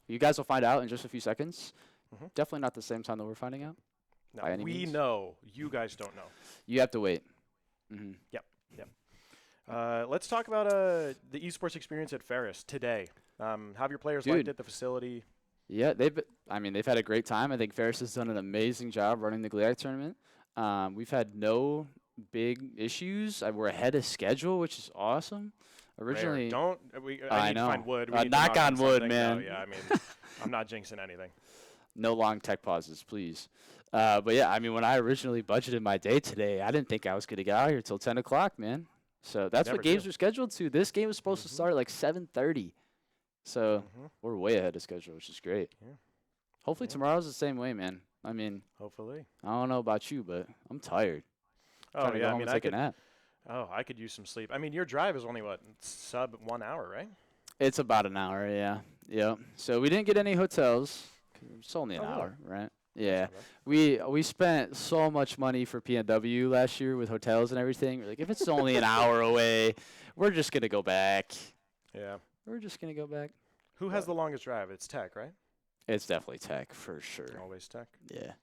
You guys will find out in just a few seconds. Mhm. Definitely not the same time that we're finding out. No, by any we means. know. You guys don't know. You have to wait. Let's talk about the esports experience at Ferris today. How have your players liked Dude. it? The facility. Yeah, they've had a great time. I think Ferris has done an amazing job running the GLIAC tournament. We've had no big issues. We're ahead of schedule, which is awesome. Originally, Rare. Don't we? I I need know. to find wood. We Uh, need to knock on wood, something. man. No, yeah, I mean, I'm not jinxing anything. no long tech pauses, please. But yeah, I mean, when I originally budgeted my day today, I didn't think I was going to get out here till 10 o'clock, man. So that's Never what games do. were scheduled to. This game was supposed to Mhm. start at like 7:30. So Mhm. we're way ahead of schedule, which is great. Yeah. Hopefully Yeah. tomorrow's the same way, man. I mean, Hopefully. I don't know about you, but I'm tired. Oh Trying to go yeah, I home mean, and take a nap. I could use some sleep. I mean, your drive is only what, sub 1 hour, right? It's about an hour, yeah. Yep. So we didn't get any hotels. 'Cause it's only an Oh, really? hour, right? Yeah. Not bad. We spent so much money for PNW last year with hotels and everything. We're like, if it's only an hour away, we're just gonna go back. Yeah. We're just gonna go back. Who has the longest drive? It's Tech, right? It's definitely Tech for sure. Always Tech. Yeah.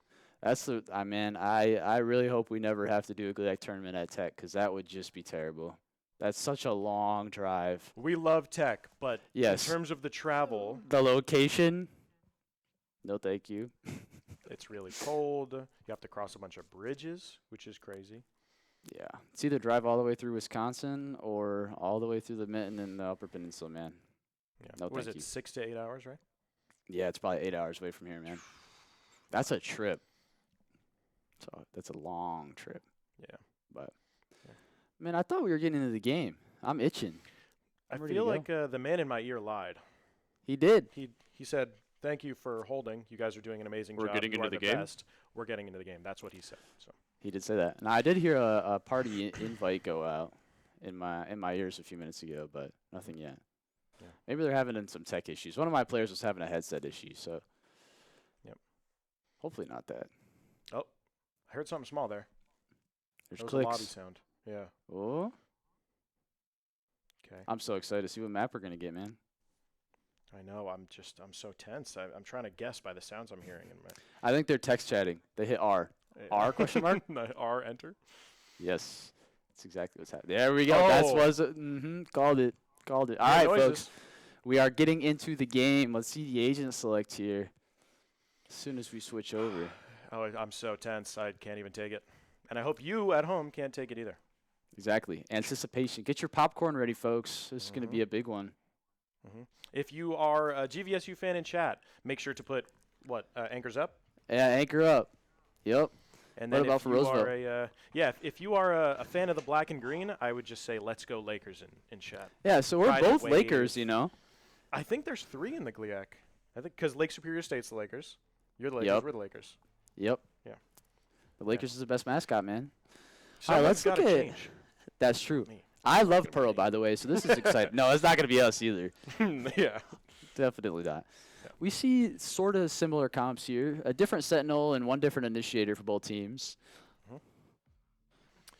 That's the I really hope we never have to do a GLIAC tournament at Tech, because that would just be terrible. That's such a long drive. We love Tech, but Yes. in terms of the travel, The location, no thank you. it's really cold. You have to cross a bunch of bridges, which is crazy. Yeah. It's either drive all the way through Wisconsin or all the way through the Mitten and the Upper Peninsula, man. Yeah. No, What is thank it, you. 6 to 8 hours, right? Yeah, it's probably 8 hours away from here, man. That's a trip. So that's a long trip. Yeah. But, Yeah. man, I thought we were getting into the game. I'm itching. I I'm ready to feel go. like the man in my ear lied. He did. He said, "Thank you for holding. You guys are doing an amazing We're job. getting You into are the the game?" best. We're getting into the game." That's what he said. So He did say that. And I did hear a party invite go out. in my ears a few minutes ago, but nothing yet. Yeah. Maybe they're having some tech issues. One of my players was having a headset issue, so. Yep. Hopefully not that. Oh, I heard something small there. There's That was a lobby clicks. sound. Yeah. Oh, Okay. I'm so excited to see what map we're gonna get, man. I know. I'm so tense. I'm trying to guess by the sounds I'm hearing in I think they're text chatting. They hit R. my R question mark? R enter. Yes, that's exactly what's happening. There we go. That's Oh. was it. Called it. Called it. All right, Noises. folks. We are getting into the game. Let's see the agent select here. As soon as we switch over. Oh, I'm so tense. I can't even take it. And I hope you at home can't take it either. Exactly. Anticipation. Get your popcorn ready, folks. This is going to be a big one. If you are a GVSU fan in chat, make sure to put anchors up. Yeah, anchor up. Yep. And What then about if for you Roosevelt? are if you are a fan of the black and green, I would just say let's go Lakers in chat. Yeah, so we're Ride the both Lakers, wave. you know. I think there's 3 in the GLIAC. I think because Lake Superior State's the Lakers. You're the Lakers. Yep. We're the Lakers. Yep. Yeah. The Lakers is the best mascot, man. Someone's let's look gotta at- change. That's true. Me. I love gonna be Pearl, me. by the way, so this is exciting. No, it's not going to be us either. Yeah. Definitely not. Yeah. We see sort of similar comps here. A different Sentinel and one different initiator for both teams. Mhm.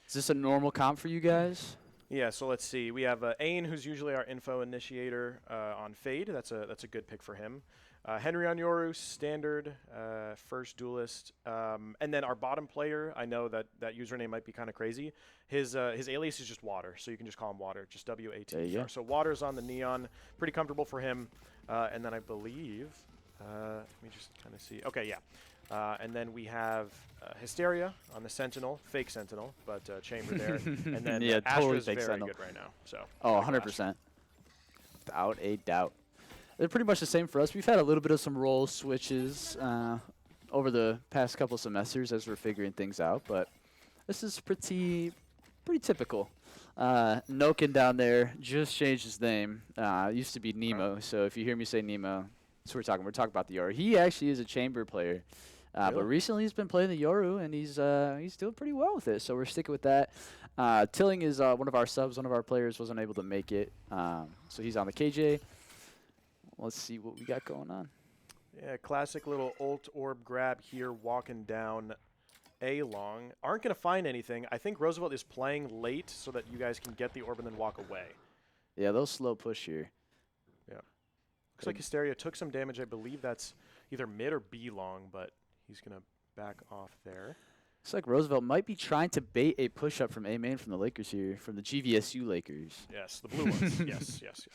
Is this a normal comp for you guys? Yeah, so let's see. We have Ain, who's usually our info initiator on Fade. That's a good pick for him. Henry on Yoru, standard, first duelist. And then our bottom player, I know that username might be kind of crazy. His alias is just Water, so you can just call him Water, just W-A-T. There you go. So Water's on the Neon, pretty comfortable for him. And then I believe, let me just kind of see. Okay, yeah. And then we have Hysteria on the Sentinel, fake Sentinel, but Chamber there. And then Yeah, totally Astra's fake very Sentinel. good right now. So Oh, I like 100%. Without a doubt. They're pretty much the same for us. We've had a little bit of some role switches over the past couple semesters as we're figuring things out, but this is pretty typical. Noken down there just changed his name. Used to be Nemo, so if you hear me say Nemo, that's what we're talking. We're talking about the Yoru. He actually is a chamber player, but Really? recently he's been playing the Yoru, and he's doing pretty well with it. So we're sticking with that. Tilling is one of our subs. One of our players wasn't able to make it, so he's on the KJ. Let's see what we got going on. Yeah, classic little ult orb grab here, walking down A long. Aren't going to find anything. I think Roosevelt is playing late so that you guys can get the orb and then walk away. Yeah, they'll slow push here. Looks like Hysteria took some damage. I believe that's either mid or B long, but he's going to back off there. Looks like Roosevelt might be trying to bait a push-up from A main from the Lakers here, from the GVSU Lakers. Yes, the blue ones. yes.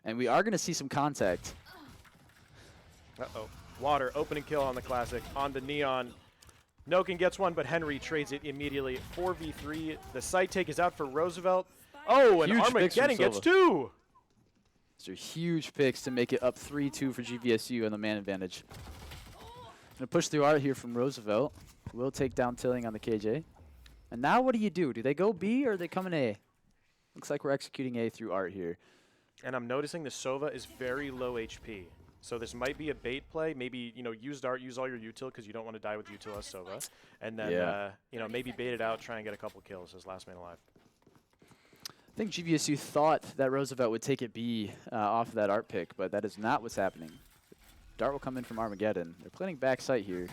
And we are going to see some contact. Uh-oh. Water, opening kill on the classic. On to Neon. Noken gets one, but Henry trades it immediately. 4v3. The side take is out for Roosevelt. Oh, and Huge picks from Armageddon gets Silva. 2! These are huge picks to make it up 3-2 for GVSU on the man advantage. Gonna push through art here from Roosevelt. Will take down Tilling on the KJ. And now what do? Do they go B or they come in A? Looks like we're executing A through art here. And I'm noticing the Sova is very low HP. So this might be a bait play. Maybe, use Dart, use all your util because you don't want to die with util as Sova. And then, Yeah. maybe bait it out, try and get a couple kills as last man alive. I think GVSU thought that Roosevelt would take it B off of that art pick, but that is not what's happening. Dart will come in from Armageddon. They're planning back site here.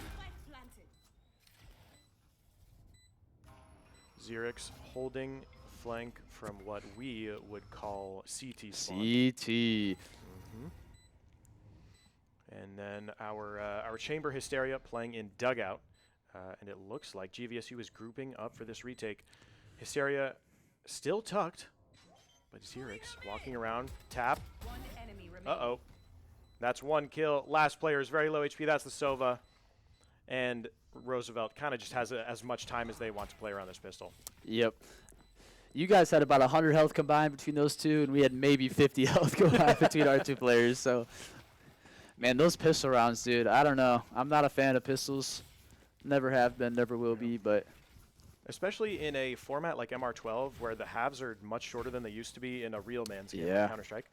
Xerix holding flank from what we would call CT spawn. CT. And then our Chamber Hysteria playing in Dugout. And it looks like GVSU is grouping up for this retake. Hysteria still tucked, but Xerix walking around. Tap. Uh-oh. That's one kill. Last player is very low HP. That's the Sova. And Roosevelt kind of just has as much time as they want to play around this pistol. Yep. You guys had about 100 health combined between those two, and we had maybe 50 health combined between our two players. So, man, those pistol rounds, dude, I don't know. I'm not a fan of pistols. Never have been, never will be, but... Especially in a format like MR12 where the halves are much shorter than they used to be in a real man's game, Yeah. like Counter-Strike.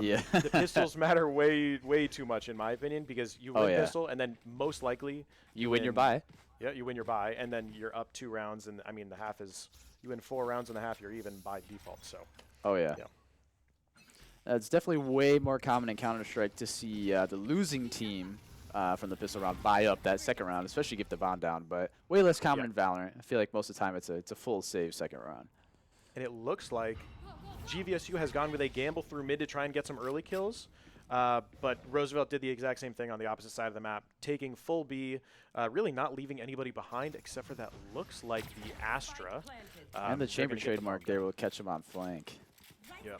Yeah. The pistols matter way too much, in my opinion, because you win Oh, yeah. pistol, and then most likely You win your buy. Yeah, you win your bye, and then you're up 2 rounds, and I mean the half is you win 4 rounds and the half, you're even by default. So. Oh yeah. Yeah. It's definitely way more common in Counter-Strike to see the losing team from the pistol round buy up that second round, especially get the bomb down. But way less common in Valorant. I feel like most of the time it's a full save second round. And it looks like GVSU has gone with a gamble through mid to try and get some early kills. But Roosevelt did the exact same thing on the opposite side of the map, taking full B, really not leaving anybody behind except for that looks like the Astra. And the chamber trademark there will catch him on flank. Yeah.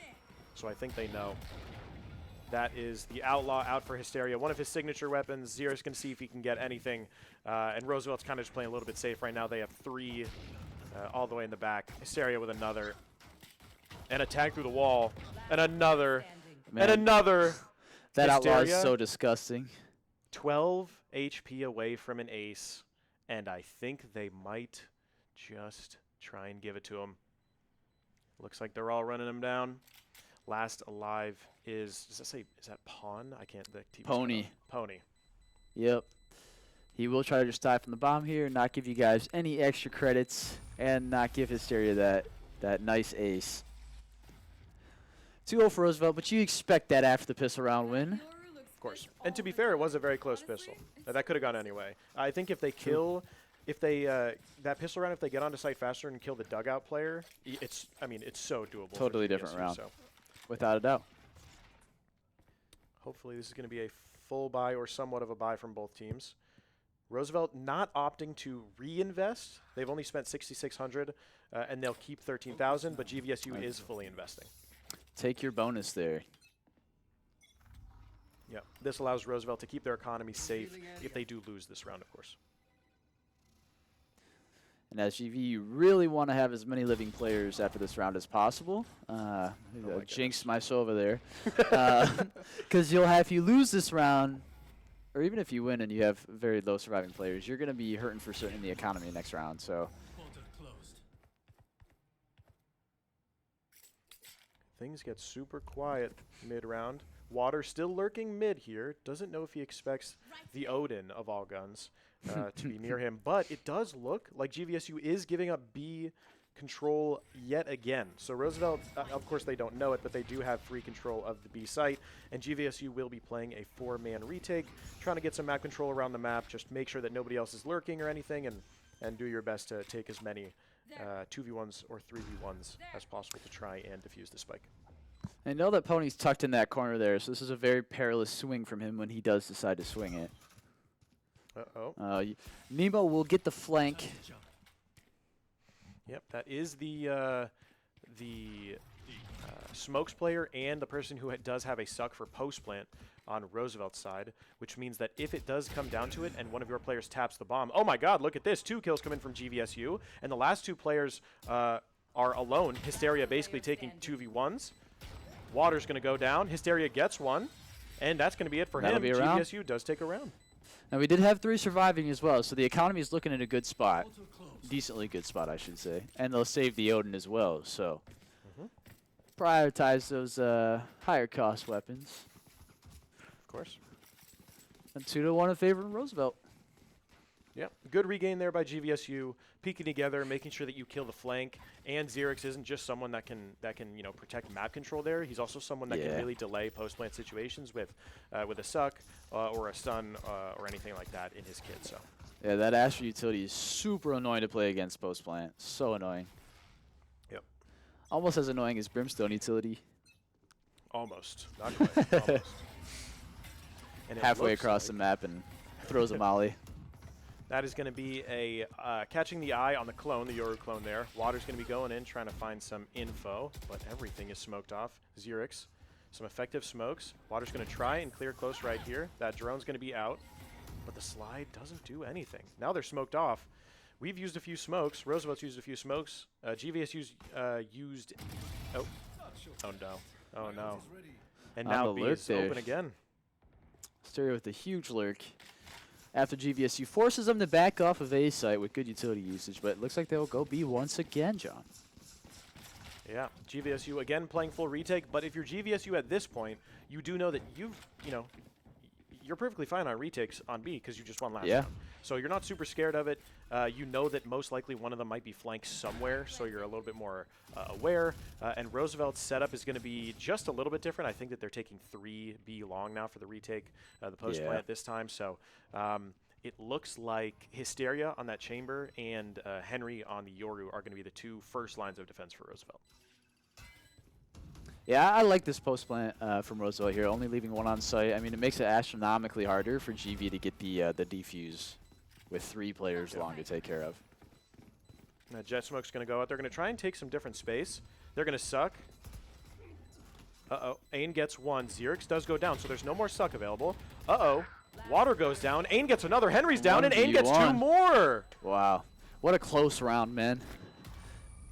So I think they know. That is the Outlaw out for Hysteria. One of his signature weapons. Zero's going to see if he can get anything. And Roosevelt's kind of just playing a little bit safe right now. They have 3 all the way in the back. Hysteria with another. And a tag through the wall. And another. Man. And another. That Outlaw is Hysteria, so disgusting. 12 HP away from an ace. And I think they might just try and give it to him. Looks like they're all running him down. Last alive is, does that say, is that Pawn? I can't, the TV's Pony. Pony. Yep. He will try to just die from the bomb here, not give you guys any extra credits, and not give Hysteria that nice ace. 2-0 for Roosevelt, but you expect that after the pistol round win. Of course. And to be fair, it was a very close pistol. That could have gone anyway. I think if they kill, if they, that pistol round, if they get onto site faster and kill the dugout player, it's, I mean, it's so doable. Totally for GVSU, different round. So. Without a doubt. Hopefully this is going to be a full buy or somewhat of a buy from both teams. Roosevelt not opting to reinvest. They've only spent 6,600, and they'll keep 13,000, but GVSU is fully investing. Take your bonus there. Yeah, this allows Roosevelt to keep their economy safe if they do lose this round, of course. And as GV, you really want to have as many living players after this round as possible. Jinx my Sova there. Because you'll have, if you lose this round, or even if you win and you have very low surviving players, you're going to be hurting for certain in the economy next round. So things get super quiet mid-round. Water still lurking mid here. Doesn't know if he expects the Odin of all guns to be near him. But it does look like GVSU is giving up B control yet again. So Roosevelt, of course they don't know it, but they do have free control of the B site. And GVSU will be playing a 4-man retake, trying to get some map control around the map. Just make sure that nobody else is lurking or anything, and do your best to take as many 2v1s or 3v1s as possible to try and defuse the spike. I know that Pony's tucked in that corner there, so this is a very perilous swing from him when he does decide to swing it. Uh-oh. Nemo will get the flank. Yep, that is the smokes player and the person who does have a suck for post plant on Roosevelt's side, which means that if it does come down to it and one of your players taps the bomb, oh my god, look at this, 2 kills come in from GVSU, and the last 2 players are alone. Hysteria basically taking 2v1s. Water's going to go down. Hysteria gets one, and that's going to be it for him. GVSU does take a round. And we did have 3 surviving as well, so the economy is looking at a good spot. Decently good spot, I should say. And they'll save the Odin as well, so prioritize those higher cost weapons. Of course. And 2-1 in favor of Roosevelt. Yep, good regain there by GVSU, peeking together, making sure that you kill the flank. And Xerix isn't just someone that can protect map control there. He's also someone that can really delay post plant situations with a suck or a stun or anything like that in his kit. So yeah, that Astra utility is super annoying to play against post plant. So annoying. Yep. Almost as annoying as Brimstone utility. Almost, not quite. Almost. And halfway across the map and throws a molly. That is going to be a catching the eye on the clone, the Yoru clone there. Water's going to be going in, trying to find some info, but everything is smoked off. Xerix, some effective smokes. Water's going to try and clear close right here. That drone's going to be out, but the slide doesn't do anything. Now they're smoked off. We've used a few smokes. Roosevelt's used a few smokes. GVSU's used... Oh no. Oh no. And now B is open again. Stereo with a huge lurk. After GVSU forces them to back off of A site with good utility usage, but it looks like they'll go B once again, John. Yeah, GVSU again playing full retake, but if you're GVSU at this point, you do know that you've you're perfectly fine on retakes on B because you just won last Yeah. round. So you're not super scared of it. You know that most likely one of them might be flanked somewhere, so you're a little bit more aware. And Roosevelt's setup is going to be just a little bit different. I think that they're taking 3B long now for the retake, the post plant this time. So it looks like Hysteria on that chamber and Henry on the Yoru are going to be the 2 first lines of defense for Roosevelt. Yeah, I like this post plant from Roosevelt here, only leaving 1 on site. I mean, it makes it astronomically harder for GV to get the defuse with 3 players long to take care of. Now Jet Smoke's going to go out. They're going to try and take some different space. They're going to suck. Uh-oh. Ain gets 1. Xerix does go down, so there's no more suck available. Uh-oh. Water goes down. Ain gets another. Henry's down, and Ain gets 2 more. Wow. What a close round, man.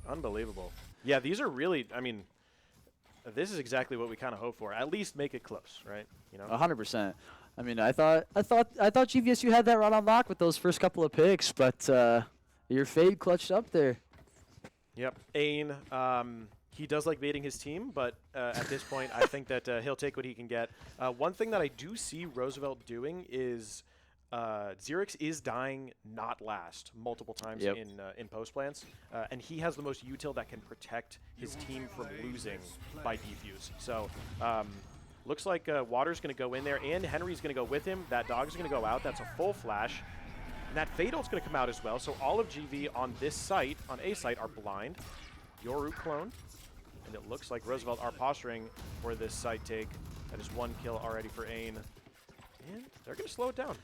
Unbelievable. Yeah, these are really, I mean, this is exactly what we kind of hope for. At least make it close, right? You know? 100%. I mean, I thought GVSU had that round on lock with those first couple of picks, but your fade clutched up there. Yep. Ain, he does like baiting his team, but at this point, I think that he'll take what he can get. One thing that I do see Roosevelt doing is Xerix is dying not last multiple times in post plants, and he has the most util that can protect his team from losing by defuse. So looks like Water's going to go in there, and Henry's going to go with him. That dog's going to go out. That's a full flash. And that Fatal's going to come out as well. So all of GV on this site, on A site, are blind. Yoru clone. And it looks like Roosevelt are posturing for this site take. That is 1 kill already for Ain. And they're going to slow it down.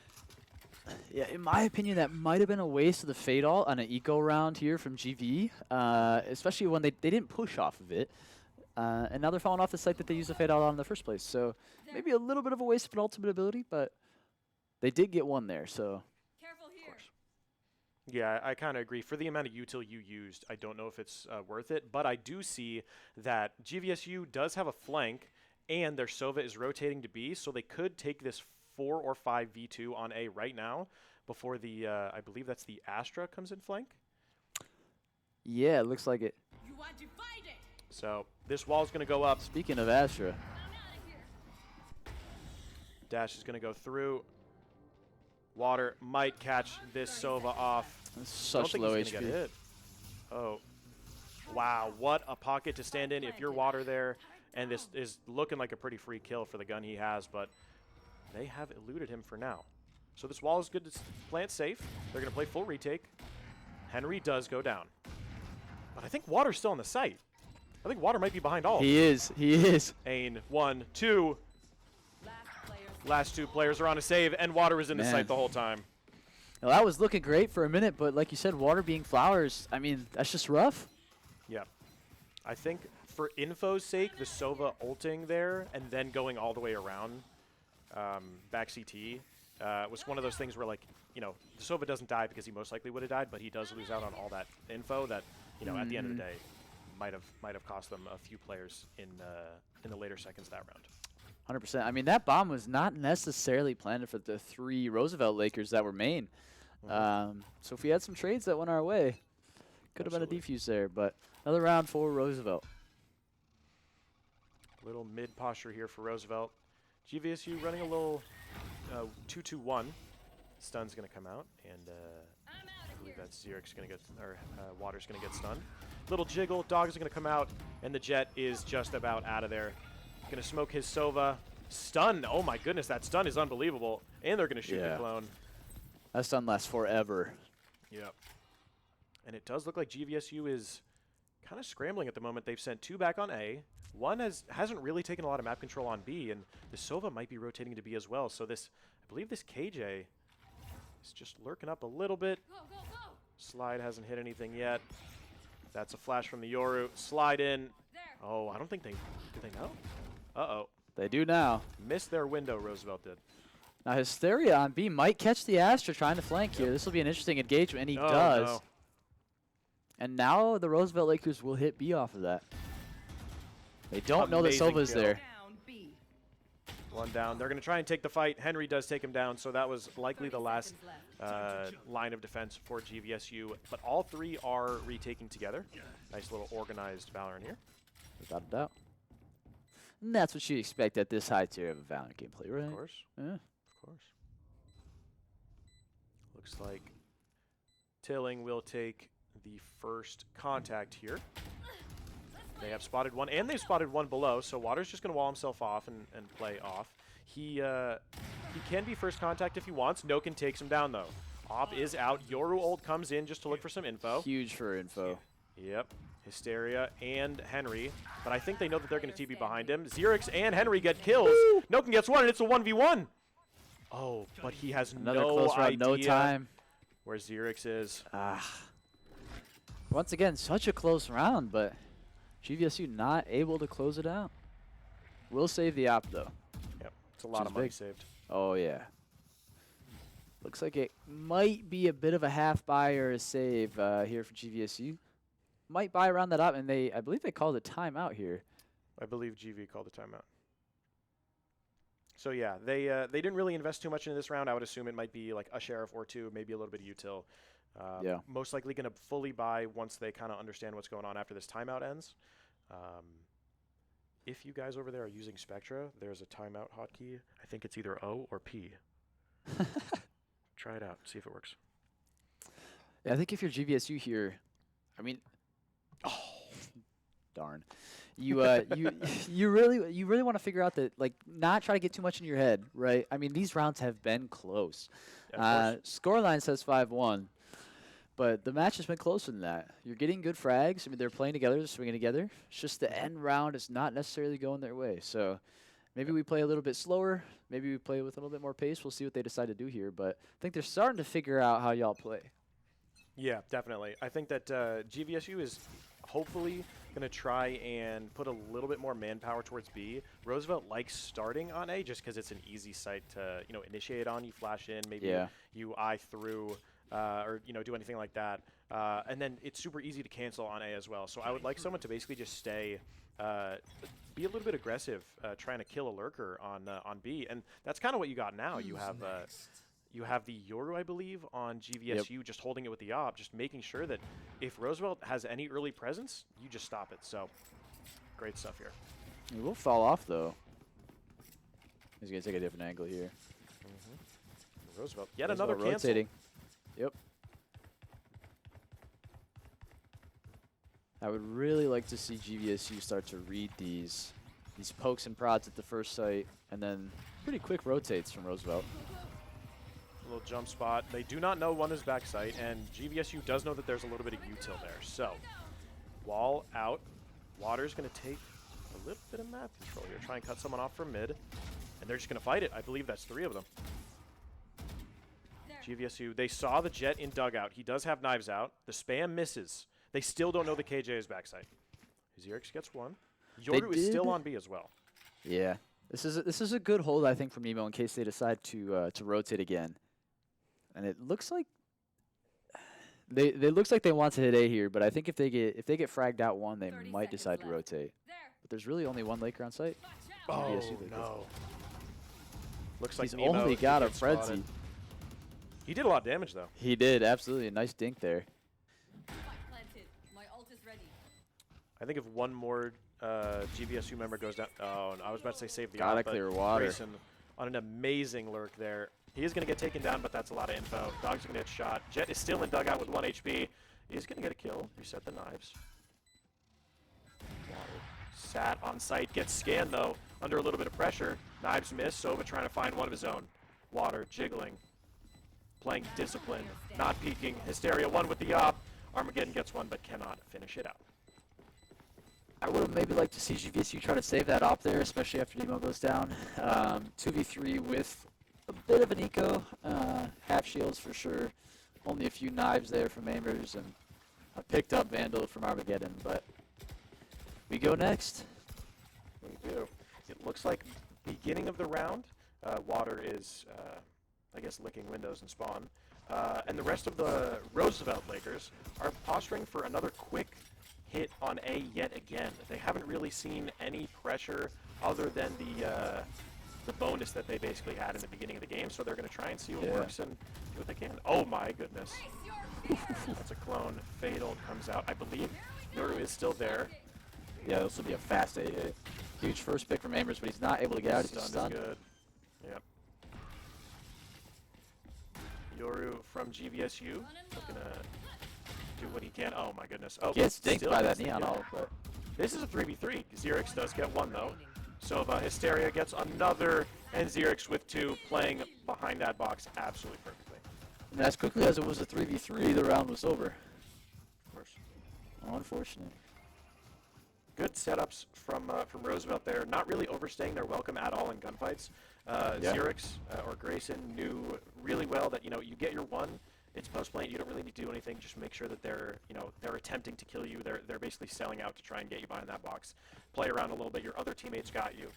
Yeah, in my opinion, that might have been a waste of the Fatal on an eco round here from GV, especially when they didn't push off of it. And now they're falling off the site that they used the Fatal on in the first place. So maybe a little bit of a waste of an ultimate ability, but they did get 1 there, so... Yeah, I kind of agree. For the amount of util you used, I don't know if it's worth it, but I do see that GVSU does have a flank, and their Sova is rotating to B, so they could take this 4 or 5 V2 on A right now before the, I believe that's the Astra comes in flank. Yeah, it looks like it. So this wall is going to go up. Speaking of Astra. Dash is going to go through. Water might catch this Sova off. That's such low he's gonna get HP. hit. Oh. Wow, what a pocket to stand in if you're Water there. And this is looking like a pretty free kill for the gun he has, but they have eluded him for now. So this wall is good to plant safe. They're going to play full retake. Henry does go down. But I think Water's still on the site. I think Water might be behind all. He is. Ain, 1, 2. Last 2 players are on a save, and Water was in the site the whole time. Well, that was looking great for a minute, but like you said, Water being flowers, I mean, that's just rough. Yeah. I think for info's sake, the Sova ulting there and then going all the way around back CT was one of those things where, like, you know, the Sova doesn't die because he most likely would have died, but he does lose out on all that info that, you know, at the end of the day might have cost them a few players in the later seconds that round. 100%. I mean, that bomb was not necessarily planned for the 3 Roosevelt Lakers that were main. So if we had some trades that went our way, could have been a defuse there. But another round for Roosevelt. Little mid posture here for Roosevelt. GVSU running a little 2-2-1. Stun's going to come out, and I believe that's Xerix going to get, or Water's going to get stunned. Little jiggle, Dog's going to come out, and the Jet is just about out of there. Going to smoke his Sova. Stun. Oh my goodness, that stun is unbelievable. And they're going to shoot the clone. That stun lasts forever. Yep. And it does look like GVSU is kind of scrambling at the moment. They've sent 2 back on A. One hasn't really taken a lot of map control on B, and the Sova might be rotating to B as well. So this, I believe this KJ is just lurking up a little bit. Slide hasn't hit anything yet. That's a flash from the Yoru. Slide in. Oh, I don't think they, do they know? Uh-oh. They do now. Missed their window, Roosevelt did. Now Hysteria on B might catch the Astra trying to flank here. This will be an interesting engagement, and he does. No. And now the Roosevelt Lakers will hit B off of that. They don't know that Amazing Sova's kill. there. 1 down. They're going to try and take the fight. Henry does take him down, so that was likely the last line of defense for GVSU. But all 3 are retaking together. Nice little organized Valorant here. Without a doubt. And that's what you expect at this high tier of a Valorant gameplay, right? Of course. Yeah. Of course. Looks like Tilling will take the first contact here. They have spotted one, and they've spotted one below, so Water's just going to wall himself off and play off. He can be first contact if he wants. Noken takes him down, though. Op is out. Yoru ult comes in just to look for some info. Huge for info. Yep. Hysteria and Henry, but I think they know that they're going to TP behind him. Xerix and Henry get kills. Noken gets one, and it's a 1v1. Oh, but he has Another no close round, idea no time. where Xerix is. Once again, such a close round, but GVSU not able to close it out. We'll save the op, though. Yep, it's a lot is of money big. saved. Oh, yeah. Looks like it might be a bit of a half buy or a save here for GVSU. Might buy around that up, and I believe they called a timeout here. I believe GV called a timeout. So yeah, they didn't really invest too much into this round. I would assume it might be like a sheriff or two, maybe a little bit of util. Yeah. Most likely going to fully buy once they kind of understand what's going on after this timeout ends. If you guys over there are using Spectra, there's a timeout hotkey. I think it's either O or P. Try it out, see if it works. Yeah, I think if you're GVSU here, I mean, oh, darn. You you really want to figure out that, like, not try to get too much in your head, right? I mean, these rounds have been close. Yeah, Scoreline says 5-1, but the match has been closer than that. You're getting good frags. I mean, they're playing together, they're swinging together. It's just the end round is not necessarily going their way. So maybe we play a little bit slower. Maybe we play with a little bit more pace. We'll see what they decide to do here. But I think they're starting to figure out how y'all play. Yeah, definitely. I think that GVSU is hopefully going to try and put a little bit more manpower towards B. Roosevelt likes starting on A just because it's an easy site to initiate on. You flash in, maybe you eye through, or do anything like that, and then it's super easy to cancel on A as well. So I would like someone to basically just stay, be a little bit aggressive, trying to kill a lurker on B, and that's kind of what you got now. You have the Yoru, I believe, on GVSU, just holding it with the op, just making sure that if Roosevelt has any early presence, you just stop it. So, great stuff here. He will fall off, though. He's going to take a different angle here. Roosevelt, yet another rotating. Yep. I would really like to see GVSU start to read these pokes and prods at the first sight, and then pretty quick rotates from Roosevelt. Little jump spot. They do not know one is backside, and GVSU does know that there's a little bit of util there. So, wall out. Water's going to take a little bit of map control here. Try and cut someone off from mid, and they're just going to fight it. I believe that's 3 of them. GVSU, they saw the Jet in dugout. He does have knives out. The spam misses. They still don't know the KJ is backside. Xerix gets one. Yoru is still on B as well. Yeah. This is a good hold, I think, from Nemo in case they decide to rotate again. And it looks like they want to hit A here, but I think if they get fragged out one, they might decide to rotate. But there's really only one Laker on site. Oh no! Looks like he's Nemo only got a gets frenzy. spotted. He did a lot of damage though. He did, absolutely. A nice dink there. I think if one more GVSU member goes down, oh, I was about to say save the Gotta op, but clear water. Grayson on an amazing lurk there. He is going to get taken down, but that's a lot of info. Dog's going to get shot. Jet is still in dugout with 1 HP. He's going to get a kill. Reset the knives. Water sat on site. Gets scanned, though, under a little bit of pressure. Knives miss. Sova trying to find one of his own. Water jiggling. Playing disciplined. Not peeking. Hysteria 1 with the op. Armageddon gets one, but cannot finish it out. I would maybe like to see GVSU try to save that op there, especially after Nemo goes down. 2v3 with a bit of an eco, half shields for sure. Only a few knives there from Amers, and a picked up Vandal from Armageddon. But we go next. We do. It looks like beginning of the round. Water is, I guess, licking windows and spawn. And the rest of the Roosevelt Lakers are posturing for another quick hit on A yet again. They haven't really seen any pressure other than the bonus that they basically had in the beginning of the game, so they're going to try and see what works and do what they can. Oh my goodness. That's a clone. Fatal comes out. I believe Yoru is still there. Yeah, this will be a fast A. Huge first pick from Amers, but he's not able to get out. He's Stun is stunned. good. Yep. Yoru from GVSU looking to do what he can. Oh my goodness. Oh, Gets dinked still by gets that the neon kill. ult, but This is a 3v3. Xerix does get one though. Sova, Hysteria gets another, and Xerix with 2 playing behind that box absolutely perfectly. and as quickly as it was a 3v3, the round was over. Of course. Unfortunate. Good setups from Roosevelt there. Not really overstaying their welcome at all in gunfights. Yeah. Xerix or Grayson knew really well that you get your one. It's post plant. You don't really need to do anything. Just make sure that they're attempting to kill you. They're basically selling out to try and get you behind that box. Play around a little bit. Your other teammates got you.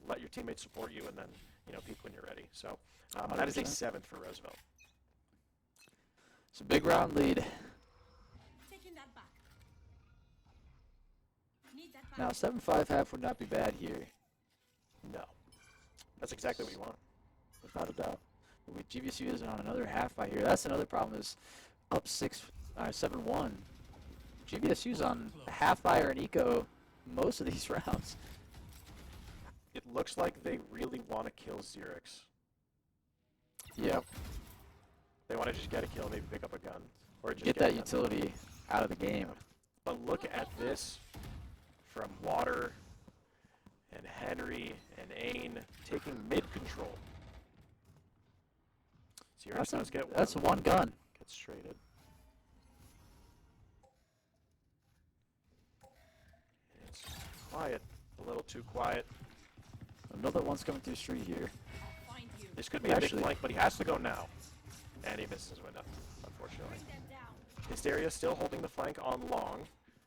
Let your teammates support you, and then peek when you're ready. So that is a 7th for Roosevelt. It's a big round lead. Taking that back. Need that back. Now 7-5 half would not be bad here, No, that's exactly what you want. without a doubt. But with GVSU is on another half by here. That's another problem is up 7-1. GVSU's on a half fire and eco most of these rounds. It looks like they really want to kill Xerix. Yep. They want to just get a kill, maybe pick up a gun, or just Get a that gun. utility out of the game. But look at this from Water and Henry and Ain taking mid control. Xerix does get one. That's one gun. Gets traded. And it's quiet, a little too quiet. Another one's coming through street here. Find you. This could be a big Actually- flank, but he has to go now. And he misses his window, unfortunately. Bring them down. Hysteria still holding the flank on long,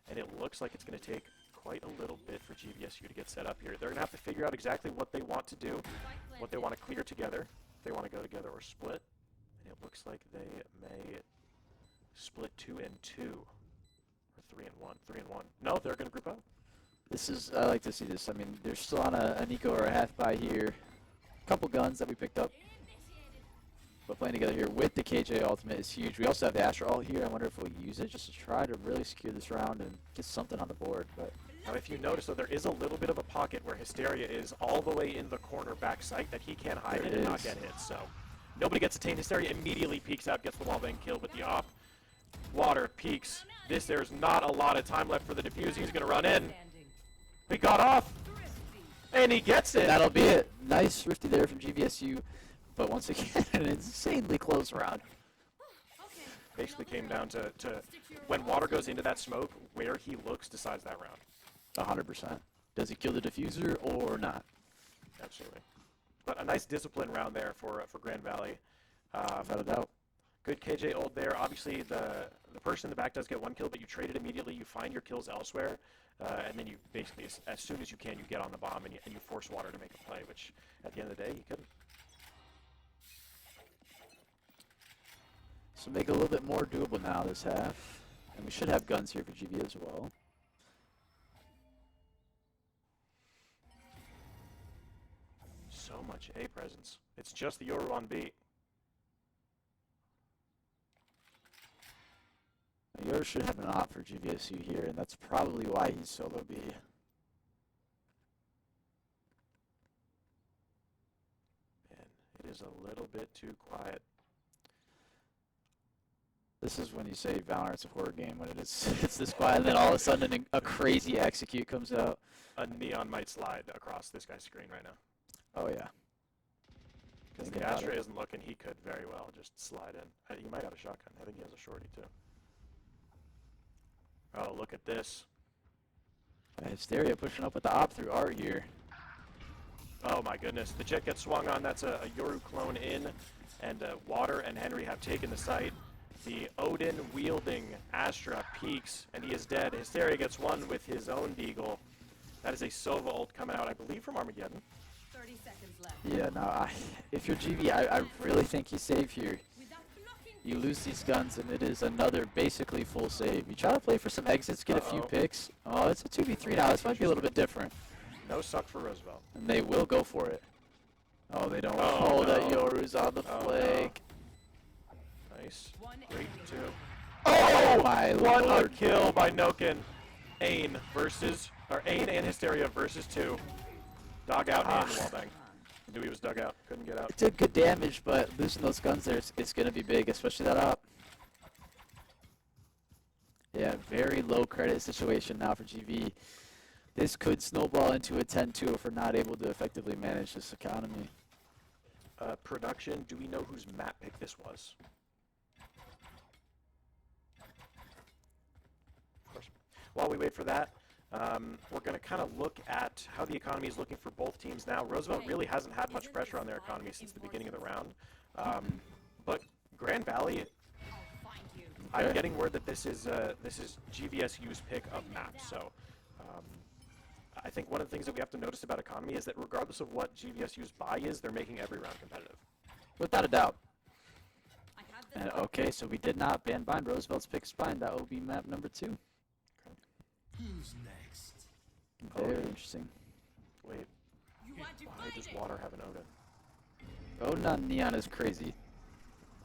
and it looks like it's going to take quite a little bit for GVSU to get set up here. They're going to have to figure out exactly what they want to do, what they want to clear together, if they want to go together or split. And it looks like they may split 2 and 2, or 3 and 1. 3 and 1. No, they're going to group up. This is, I like to see this. I mean, they're still on an eco or a half by here. Couple guns that we picked up. But playing together here with the KJ ultimate is huge. We also have the Astra ult here. I wonder if we'll use it just to try to really secure this round and get something on the board. But Now, if you notice, though, there is a little bit of a pocket where Hysteria is all the way in the corner back site that he can't hide There in it and not is. get hit. So nobody gets a taint. Hysteria immediately peeks out, gets the wallbang kill with the op. Water peeks. There's not a lot of time left for the defuse. He's going to run in. He got off, and he gets it. that'll be it. Nice thrifty there from GVSU. But once again, an insanely close round. Basically came down to when Water goes into that smoke, where he looks decides that round. 100%. Does he kill the diffuser or not? Absolutely. But a nice discipline round there for Grand Valley. Without a doubt. Good KJ ult there. Obviously, the person in the back does get one kill, but you trade it immediately. You find your kills elsewhere, and then you basically, as soon as you can, you get on the bomb and you force Water to make a play, which at the end of the day, he couldn't. So make it a little bit more doable now this half. And we should have guns here for GV as well. So much A presence. It's just the Yoru on B. Yours should have an op for GVSU here, and that's probably why he's solo B. And it is a little bit too quiet. This is when you say Valorant's a horror game, when it's this quiet, and then all of a sudden a crazy execute comes out. A neon might slide across this guy's screen right now. Oh yeah. Because Thinking the about Astra it. isn't looking, he could very well just slide in. He might have a shotgun. I think he has a shorty too. Oh, look at this. Hysteria pushing up with the op through art here. Oh my goodness. The jet gets swung on. That's a Yoru clone in. And Water and Henry have taken the site. The Odin wielding Astra peaks, and he is dead. Hysteria gets one with his own Deagle. That is a Sova ult coming out, I believe, from Armageddon. 30 seconds left. Yeah, no, if you're GV, I really think you save here. Without blocking. You lose these guns, and it is another basically full save. You try to play for some exits, get a few Uh-oh. picks. Oh, it's a 2v3 now. This might be a little bit different. No suck for Roosevelt. And they will go for it. Oh, they don't. Oh, Oh, that no. Yoru's on the Oh, no. flank. Nice. One Great enemy two. remaining. Oh, my What a lord. kill by Noken. Ain and Hysteria versus 2. Dog out and wallbang. Knew he was dug out. Couldn't get out. It did good damage, but losing those guns there is going to be big, especially that op. Yeah, very low credit situation now for GV. This could snowball into a 10-2 if we're not able to effectively manage this economy. Production, do we know whose map pick this was? Of course. While we wait for that, we're going to kind of look at how the economy is looking for both teams now. Roosevelt really hasn't had much pressure on their economy since the beginning of the round. But Grand Valley, I'm getting word that this is GVSU's pick of map. So I think one of the things that we have to notice about economy is that regardless of what GVSU's buy is, they're making every round competitive. Without a doubt. And okay, so we did not ban bind Roosevelt's pick spine. That will be map number 2. Who's next? Very interesting. Wait, why does water have an Odin? Odin on Neon is crazy.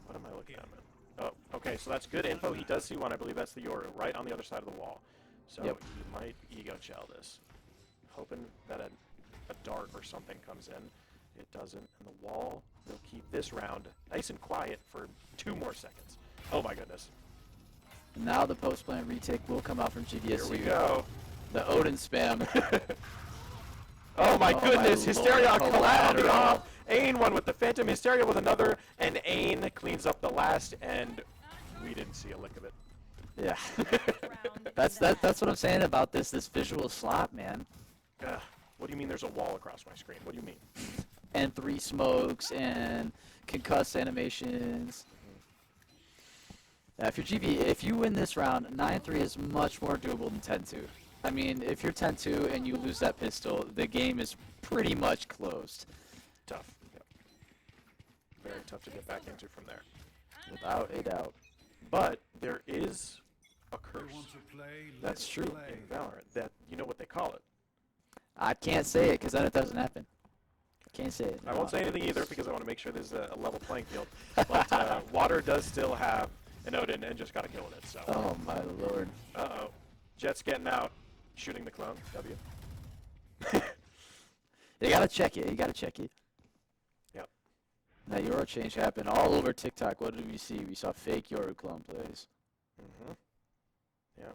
What am I looking at, man? Oh, okay, so that's good info. He does see one. I believe that's the Yoru, right on the other side of the wall. So Yep. he might ego shell this. Hoping that a dart or something comes in. It doesn't, and the wall will keep this round nice and quiet for 2 more seconds. Oh my goodness. Now the post-plant retake will come out from GVSU. Here we go. The Odin spam. Oh my Oh goodness, my Hysteria lord, collateral collateral. off. Ain one with the Phantom, Hysteria with another, and Ain cleans up the last, and we didn't see a lick of it. Yeah. that's what I'm saying about this visual slop, man. What do you mean there's a wall across my screen? What do you mean? And 3 smokes and concuss animations. If you're GV, if you win this round, 9-3 is much more doable than 10-2. I mean, if you're 10-2 and you lose that pistol, the game is pretty much closed. Tough. Yep. Very tough to get back into from there. Without a doubt. But there is a curse. That's true. In Valorant that, you know what they call it. I can't say it because then it doesn't happen. I can't say it. I won't say anything either because I want to make sure there's a level playing field. But Water does still have an Odin and just got a kill with it. So. Oh my lord. Uh-oh. Jet's getting out, shooting the clone. W. You gotta check it. You gotta check it. Yep. That Euro change happened all over TikTok. What did we see? We saw fake Euro clone plays. Mm-hmm. Yeah.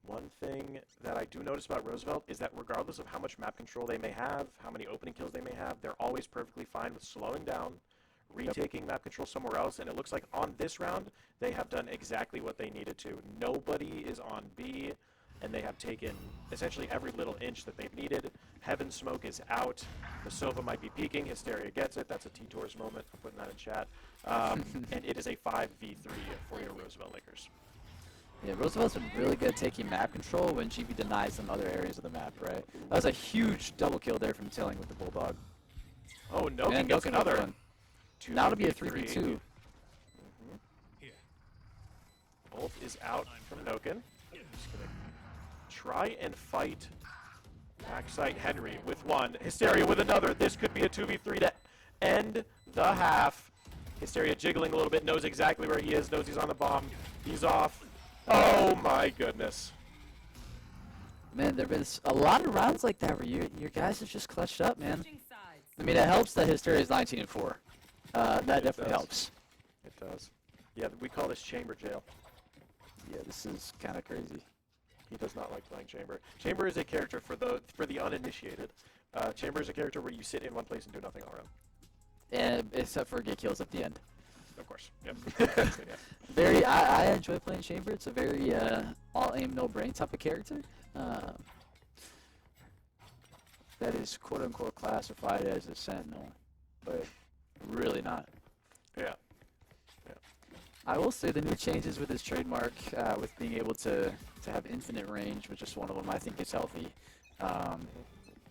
One thing that I do notice about Roosevelt is that regardless of how much map control they may have, how many opening kills they may have, they're always perfectly fine with slowing down, retaking map control somewhere else, and it looks like on this round, they have done exactly what they needed to. Nobody is on B, and they have taken essentially every little inch that they've needed. Heaven Smoke is out. The Sova might be peeking. Hysteria gets it. That's a T-Tours moment. I'm putting that in chat. And it is a 5v3 for your Roosevelt Lakers. Yeah, Roosevelt's been really good at taking map control when GB denies them other areas of the map, right? That was a huge double kill there from Tilling with the Bulldog. Oh, no, And gets Noken another. with one. Now it'll be a 3v2. Bolt is out from Noken. Just gonna try and fight backside Henry with one. Hysteria with another. This could be a 2v3 to end the half. Hysteria jiggling a little bit, knows exactly where he is, knows he's on the bomb. He's off. Oh my goodness. Man, there have been a lot of rounds like that where your guys have just clutched up, man. I mean, it helps that Hysteria is 19-4. That definitely helps. It does. Yeah, we call this chamber jail. Yeah, this is kind of crazy. He does not like playing chamber. Chamber is a character for the uninitiated. Chamber is a character where you sit in one place and do nothing all around. And except for get kills at the end. Of course. Yep. Very, I enjoy playing Chamber. It's a very all aim, no brain type of character. That is quote unquote classified as a Sentinel, but really not. Yeah. I will say the new changes with his trademark, with being able to have infinite range, which is one of them I think is healthy.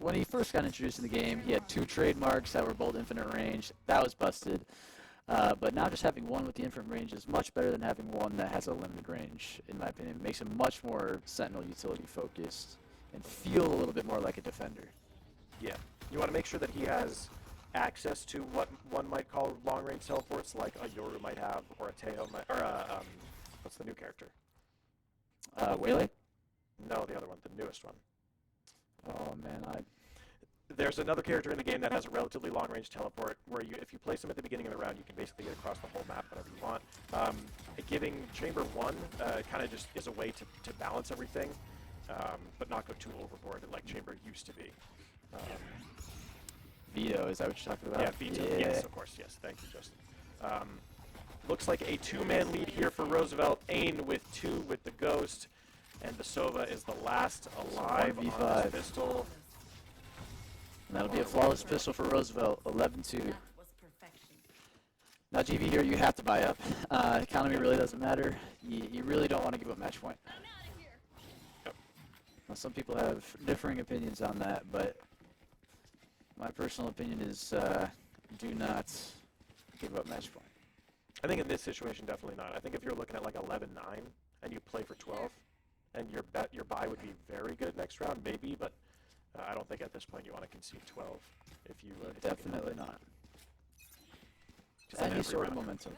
When he first got introduced in the game, he had 2 trademarks that were both infinite range. That was busted. But now just having one with the infinite range is much better than having one that has a limited range, in my opinion. It makes him much more Sentinel utility focused and feel a little bit more like a defender. Yeah. You want to make sure that he has access to what one might call long-range teleports, like a Yoru might have, or a Teo might, or what's the new character? Waylay? No, the other one, the newest one. Oh man, there's another character in the game that has a relatively long-range teleport, where if you place him at the beginning of the round, you can basically get across the whole map whenever you want. Giving Chamber 1 kind of just is a way to balance everything, but not go too overboard like Chamber used to be. Veto, is that what you're talking about? Yeah, Veto. Yeah. Yes, of course. Yes, thank you, Justin. Looks like a 2-man lead here for Roosevelt. Ain with 2 with the Ghost, and the Sova is the last alive on 1v5. this pistol. And that'll be a flawless pistol for Roosevelt, 11-2. That was perfection. Now, GV here, you have to buy up. Economy really doesn't matter. You really don't want to give up match point. I'm out of here. Now, some people have differing opinions on that, but my personal opinion is do not give up match point. I think in this situation, definitely not. I think if you're looking at like 11-9 and you play for 12, and your buy would be very good next round, maybe, but I don't think at this point you want to concede 12 if you Definitely not. Just then Any every sort of round- momentum.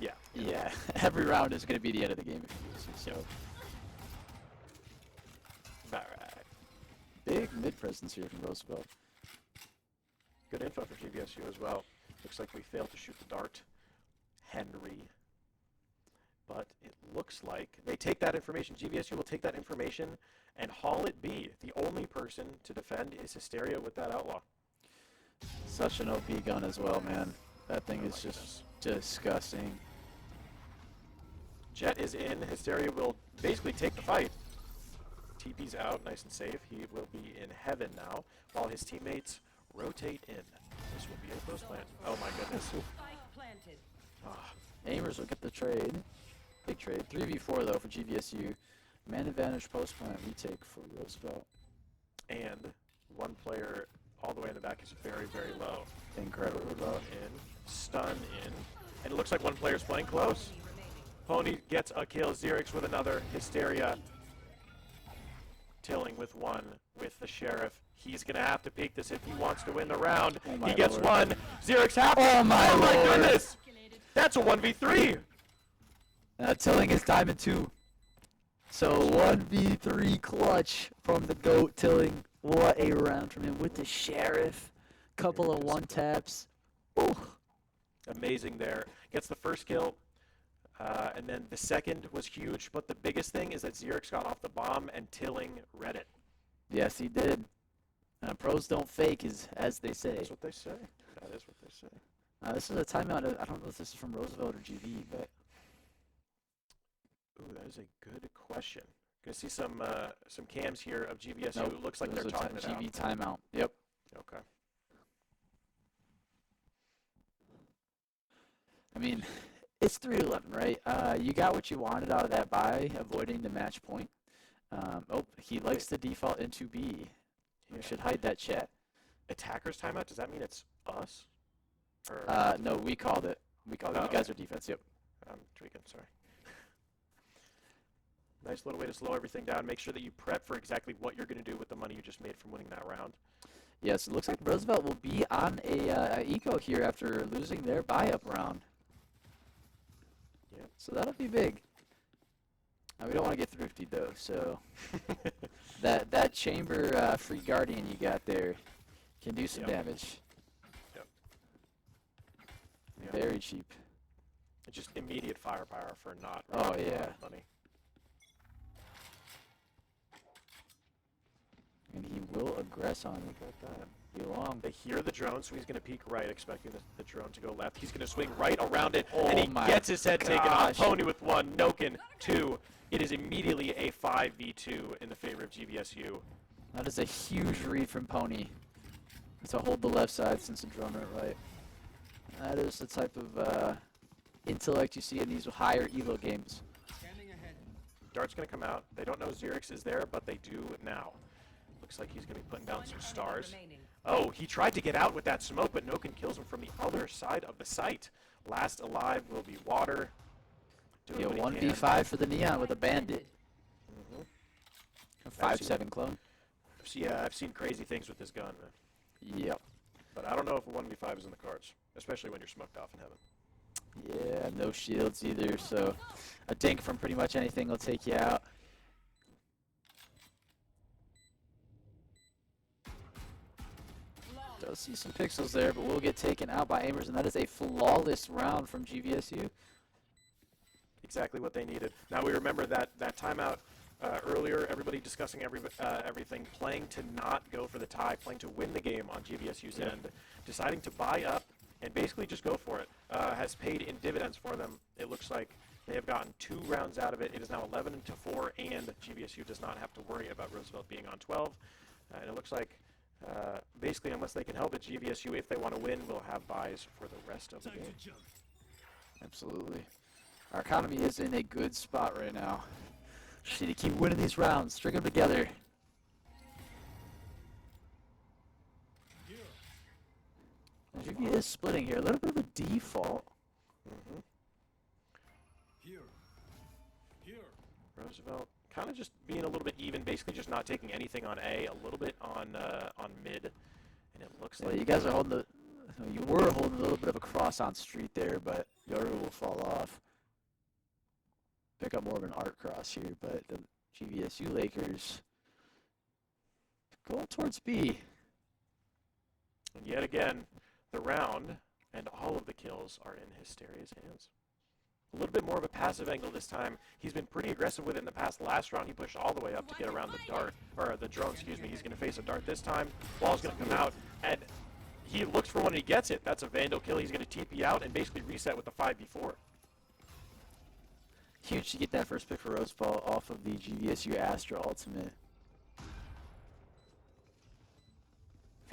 Yeah. Yeah, every round is going to be the end of the game if you lose it, so. Alright. Big mid presence here from Roosevelt. Good info for GVSU as well. Looks like we failed to shoot the dart. Henry. But it looks like they take that information. GVSU will take that information and haul it B. The only person to defend is Hysteria with that outlaw. Such an OP gun as well, man. That thing Oh is my just disgusting. Jet is in. Hysteria will basically take the fight. TP's out, nice and safe. He will be in heaven now, while his teammates rotate in. This will be a close plant. Oh my goodness. Spike planted. Ah, Aimers will get the trade. Big trade. 3v4 though for GVSU. Man advantage post plant retake for Roosevelt. and one player all the way in the back is very, very low. Incredibly low. Low in, stun in, and it looks like one player's playing close. Pony gets a kill, Xerix with another, Hysteria tilling with one with the Sheriff. He's going to have to peek this if he wants to win the round. Oh my He gets lord. one. Xerix happy. Oh my lord. Goodness. That's a 1v3. Tilling is diamond 2. So 1v3 clutch from the GOAT Tilling. What a round from him with the Sheriff. Couple of one taps. Ooh. Amazing there. Gets the first kill. And then the second was huge. But the biggest thing is that Xerix got off the bomb and Tilling read it. Yes, he did. Pros don't fake, as they say. That's what they say. That is what they say. This is a timeout. I don't know if this is from Roosevelt or GV, but Ooh, that is a good question. Gonna see some cams here of GVSU. nope, It looks like it they're was a talking it out. GV timeout. Yep. Okay. I mean, it's 3-11, right? You got what you wanted out of that buy, avoiding the match point. Oh, he likes to default into B. You Yeah. should hide that chat. Attackers timeout. Does that mean it's us? Or No, we called it. We called it. Oh, You guys okay. are defense. Yep. I'm tweaking. Sorry. Nice little way to slow everything down. Make sure that you prep for exactly what you're going to do with the money you just made from winning that round. Yes, it looks like Roosevelt will be on a eco here after losing their buy-up round. Yep. So that'll be big. We don't want to get thrifty though, so that chamber free guardian you got there can do some Yep. damage. Yep. Yeah. Very cheap. It's just immediate firepower for not Oh, really a lot yeah. of money. And he will aggress on you long. They hear the drone, so he's going to peek right, expecting the drone to go left. He's going to swing right around it, and Oh he my gets his head taken off. gosh. Pony with one, Noken 2. It is immediately a 5v2 in the favor of GVSU. That is a huge read from Pony to hold the left side since the drone went right. That is the type of intellect you see in these higher elo games. Dart's going to come out. They don't know Xerix is there, but they do now. Looks like he's going to be putting down some stars. Oh, he tried to get out with that smoke, but Noken kills him from the other side of the site. Last alive will be Water. Yeah, Doing what he can. 1v5 for the Neon with a Bandit. Mhm. A 5-7 clone. Yeah, I've seen crazy things with this gun, Yep. but I don't know if a 1v5 is in the cards, especially when you're smoked off in heaven. Yeah, no shields either, so a dink from pretty much anything will take you out. You'll see some pixels there, but we'll get taken out by aimers, and that is a flawless round from GVSU. Exactly what they needed. Now we remember that timeout earlier, everybody discussing everything, playing to not go for the tie, playing to win the game on GVSU's end, deciding to buy up and basically just go for it, has paid in dividends for them. It looks like they have gotten 2 rounds out of it. It is now 11-4, and GVSU does not have to worry about Roosevelt being on 12. And it looks like basically, unless they can help it, GVSU, if they want to win, will have buys for the rest of the game. Absolutely. Our economy is in a good spot right now. Just need to keep winning these rounds, string them together. GV is splitting here, a little bit of a default. Roosevelt kind of just being a little bit even, basically just not taking anything on A, a little bit on mid, and it looks Well, like you guys are holding you were holding a little bit of a cross on street there, but Yoru will fall off. Pick up more of an art cross here, but the GVSU Lakers going towards B. and yet again, the round and all of the kills are in Hysteria's hands. A little bit more of a passive angle this time. He's been pretty aggressive with it in the past. Last round, he pushed all the way up to get around the dart, or the drone, excuse me. He's going to face a dart this time. Ball's going to come out, and he looks for one and he gets it. That's a Vandal kill. He's going to TP out and basically reset with the 5v4. Huge to get that first pick for Roseball off of the GVSU Astra Ultimate.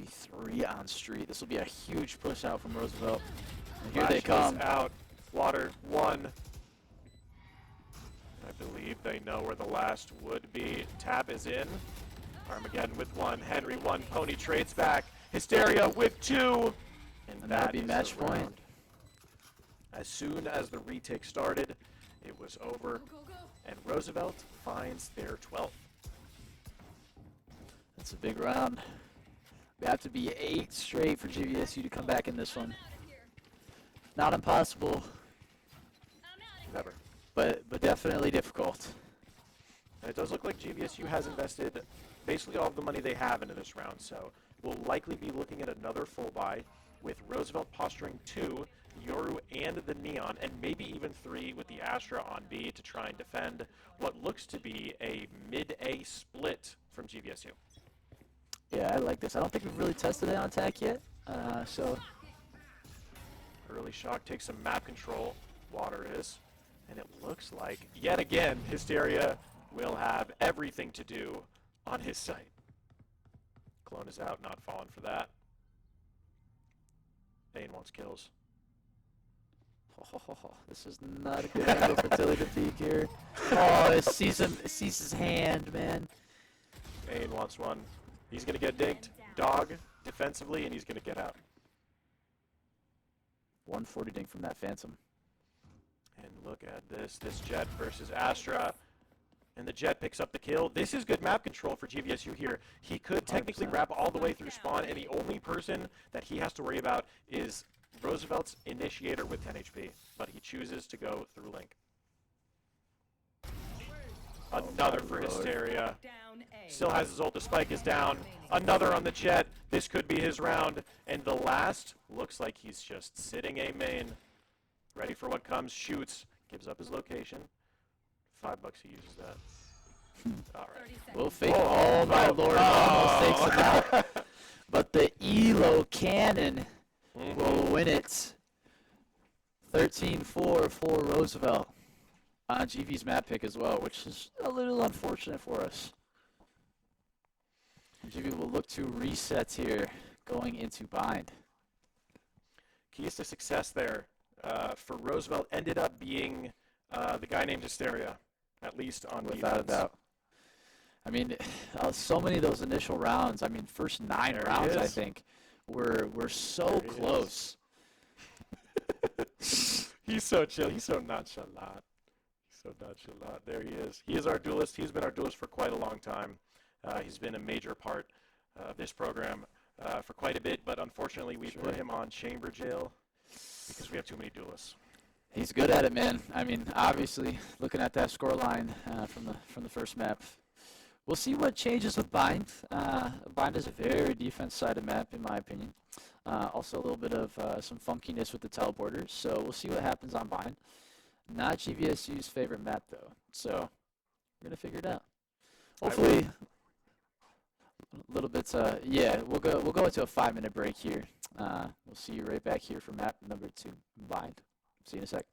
V3 on street. This will be a huge push out from Roosevelt. And here they Flash is come. out. Water 1. I believe they know where the last would be. Tap is in. Armageddon with 1. Henry 1. Pony trades back. Hysteria with 2. And that'll be is match the point. round. As soon as the retake started, it was over. And Roosevelt finds their 12th. That's a big round. We have to be 8 straight for GVSU to come back in this one. Not impossible, Never. but definitely difficult. And it does look like GVSU has invested basically all of the money they have into this round, so we'll likely be looking at another full buy with Roosevelt posturing 2, Yoru and the Neon, and maybe even 3 with the Astra on B to try and defend what looks to be a mid-A split from GVSU. Yeah, I like this. I don't think we've really tested it on attack yet, so Early shock takes some map control. Water is. And it looks like, yet again, Hysteria will have everything to do on his site. Clone is out, not falling for that. Bane wants kills. this is not a good angle for Tilly to peek here. Oh, it sees his hand, man. Bane wants one. He's going to get dinked. Dog defensively, and he's going to get out. 140 dink from that Phantom. And look at this Jet versus Astra. And the Jet picks up the kill. This is good map control for GVSU here. He could technically 100%. wrap all the way through spawn, and the only person that he has to worry about is Roosevelt's initiator with 10 HP. But he chooses to go through Link. Another for Hysteria. Down A. Still has his ult. The spike is down. Another on the Jet. This could be his round. And the last looks like he's just sitting A main. Ready for what comes. Shoots. Gives up his location. $5 he uses that. All right. We'll fake. Oh my lord! Almost takes him out. But the Elo cannon will win it. 13-4 for Roosevelt on GV's map pick as well, which is a little unfortunate for us. GV will look to reset here going into bind. Keys to success there for Roosevelt ended up being the guy named Hysteria, at least on Without a defense. doubt. I mean, so many of those initial rounds, I mean, first 9 There he rounds, I is. think, were so There he is. close. He's so chill. He's so nonchalant. He's so nonchalant. There he is. He is our duelist. He's been our duelist for quite a long time. He's been a major part of this program for quite a bit, but unfortunately we put him on chamber jail because we have too many duelists. He's good at it, man. I mean, obviously, looking at that score line from the first map, We'll see what changes with Bind. Bind is a very defense-sided map, in my opinion. Also a little bit of some funkiness with the teleporters, so we'll see what happens on Bind. Not GVSU's favorite map, though, so we're going to figure it out. Hopefully, a little bit, yeah, we'll go into a 5-minute break here. We'll see you right back here for map number 2, Bind. See you in a sec.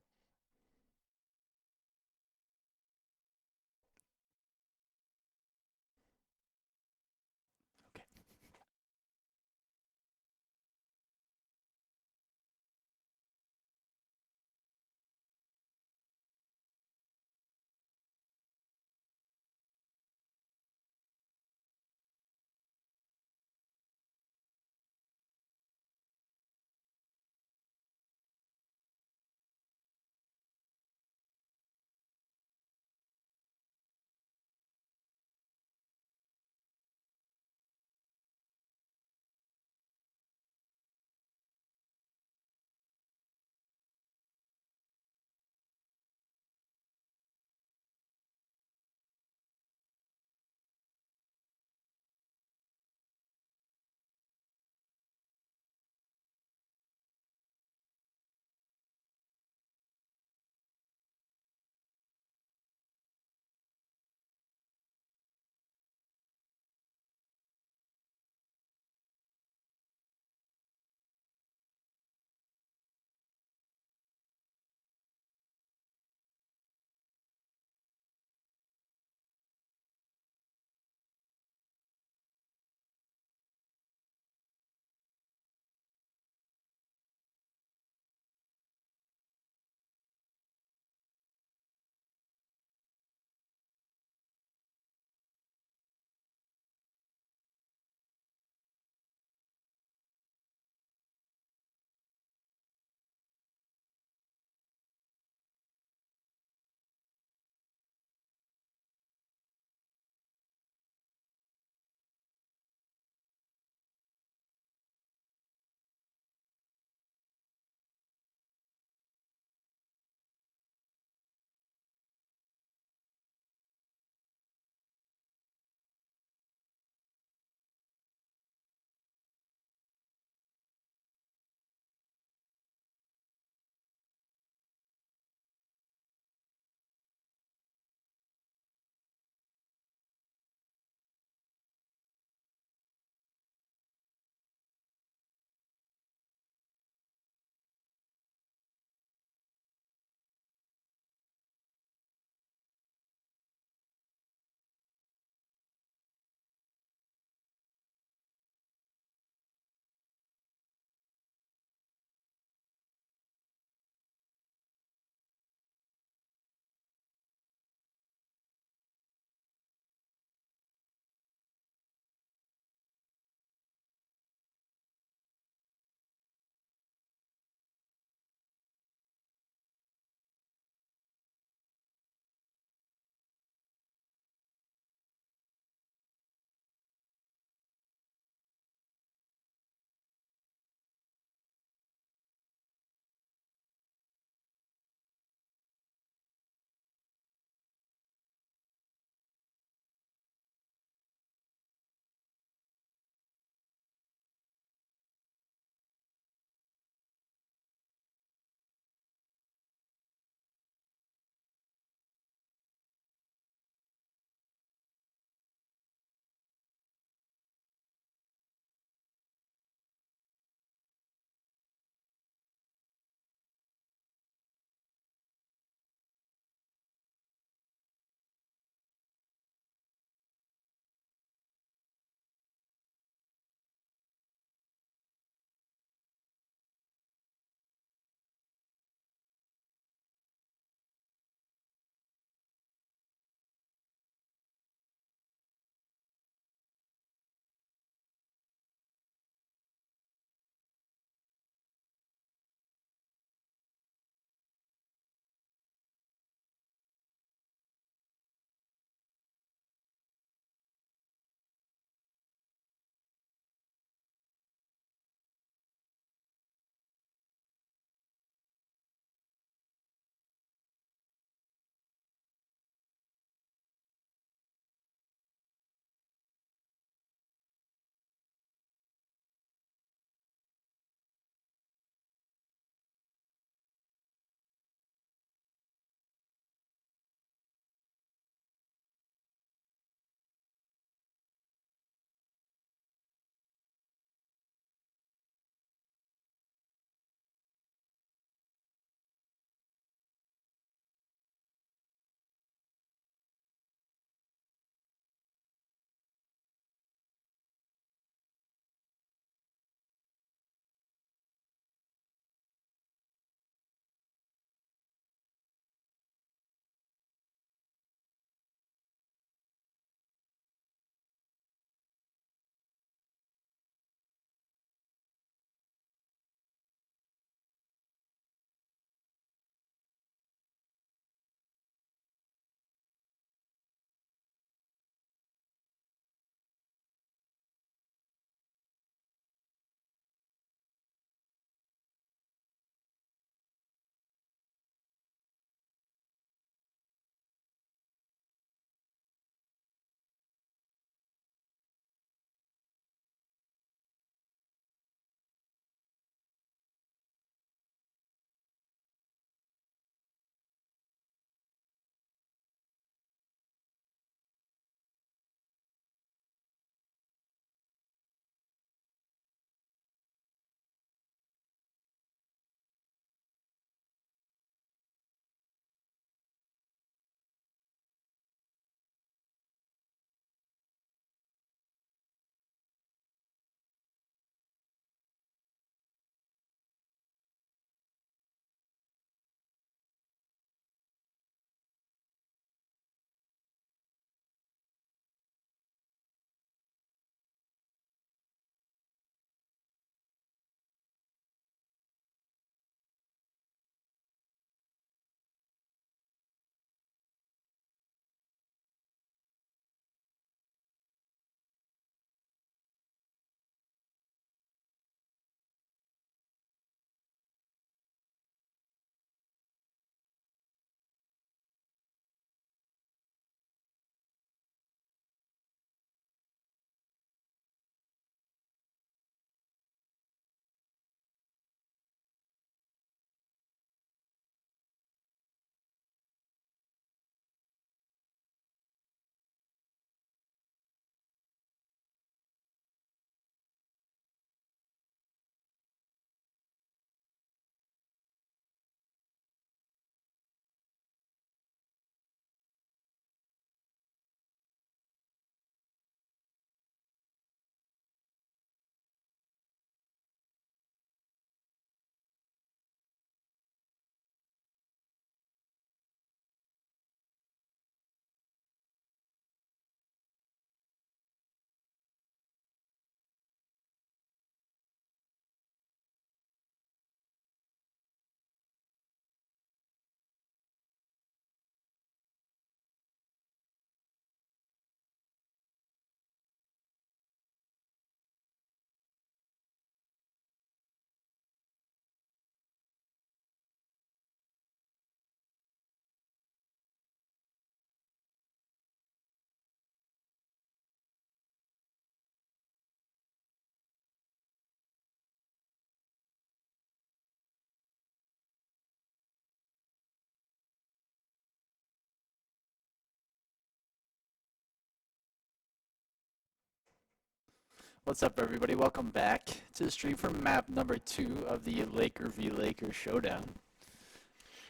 What's up, everybody? Welcome back to the stream for map number 2 of the Laker v. Laker showdown.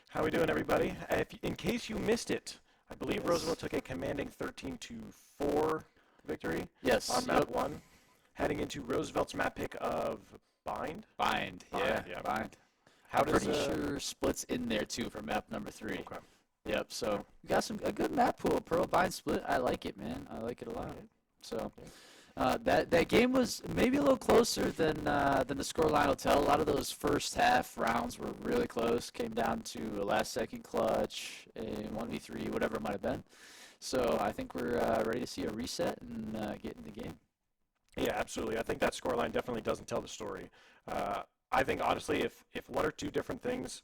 How we doing, everybody? In case you missed it, I believe Roosevelt took a commanding 13-4 victory Yes. on map 1, heading into Roosevelt's map pick of Bind. Bind. Yeah. Bind. How I'm does pretty sure Split's in there too for map number 3. Okay. Yep. So we got a good map pool. Pearl Bind Split. I like it, man. I like it a lot. So that game was maybe a little closer than the scoreline will tell. A lot of those first half rounds were really close. Came down to a last second clutch, a 1v3, whatever it might have been. So I think we're ready to see a reset and get in the game. Yeah, absolutely. I think that scoreline definitely doesn't tell the story. I think, honestly, if one or two different things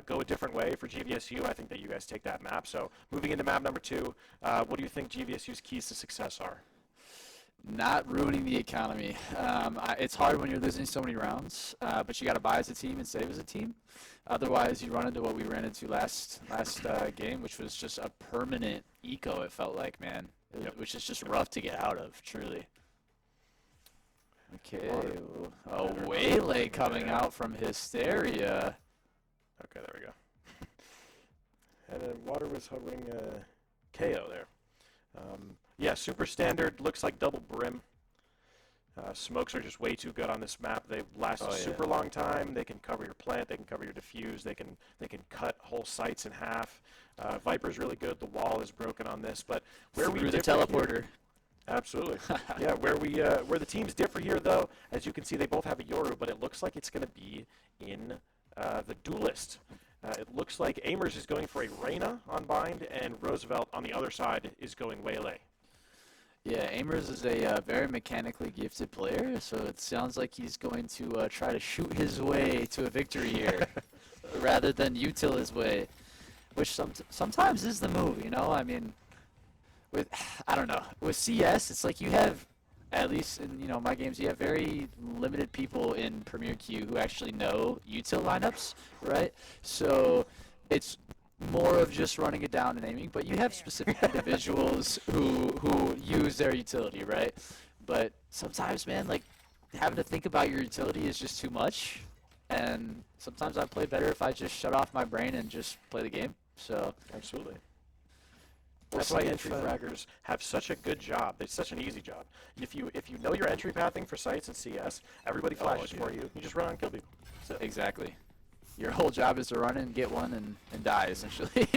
go a different way for GVSU, I think that you guys take that map. So moving into map number 2, what do you think GVSU's keys to success are? Not ruining the economy. It's hard when you're losing so many rounds, but you got to buy as a team and save as a team. Otherwise, you run into what we ran into last game, which was just a permanent eco, it felt like, man. Which is just rough to get out of, truly. Okay, a Waylay coming out from Hysteria. Okay, there we go. And Water was hovering KO there. Yeah, super standard, looks like double brim. Smokes are just way too good on this map. They last a super long time. They can cover your plant. They can cover your diffuse. They can cut whole sites in half. Viper's really good. The wall is broken on this, but where we Through the differ teleporter. here- absolutely. Yeah, where the teams differ here, though, as you can see, they both have a Yoru, but it looks like it's going to be in the duelist. It looks like Amers is going for a Reyna on Bind, and Roosevelt on the other side is going Waylay. Yeah, Amers is a very mechanically gifted player, so it sounds like he's going to try to shoot his way to a victory here, rather than util his way, which sometimes is the move, you know? I mean, I don't know. With CS, it's like you have, at least in my games, you have very limited people in Premier Q who actually know util lineups, right? So it's more of just running it down and aiming, but you have specific individuals who use their utility, right? But sometimes, man, like having to think about your utility is just too much, and sometimes I play better if I just shut off my brain and just play the game. So absolutely. That's why entry fraggers have such a good job. It's such an easy job. If you know your entry pathing for sites and CS, everybody flashes for you. You just run and kill people. So exactly. Your whole job is to run and get one and die, essentially.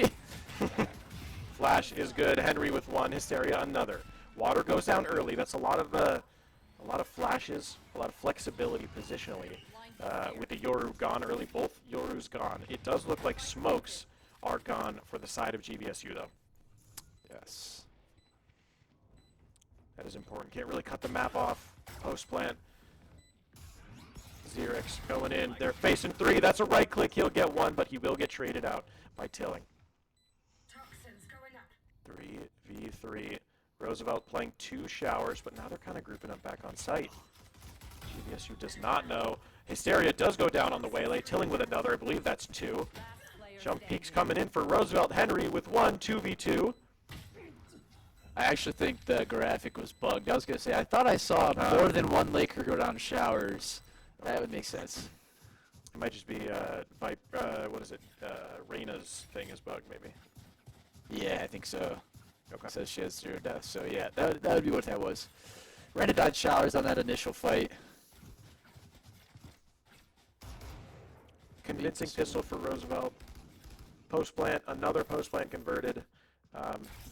Flash is good. Henry with one. Hysteria another. Water goes down early. That's a lot of flashes, a lot of flexibility positionally. With the Yoru gone early, both Yoru's gone. It does look like smokes are gone for the side of GVSU, though. Yes. That is important. Can't really cut the map off. Post plant. Xerix going in. They're facing 3. That's a right click. He'll get 1, but he will get traded out by Tilling. 3v3. Roosevelt playing 2 showers, but now they're kind of grouping up back on site. GVSU does not know. Hysteria does go down on the Waylay. Tilling with another. I believe that's 2. Jump peaks coming in for Roosevelt. Henry with 1. 2v2. I actually think the graphic was bugged. I was going to say, I thought I saw more than one Laker go down showers. That would make sense. It might just be, Reyna's thing is bugged, maybe. Yeah, I think so. Okay. So she has 0 deaths. So yeah, that would be what that was. Reyna died showers on that initial fight. Convincing pistol for Roosevelt. Post plant, another post plant converted.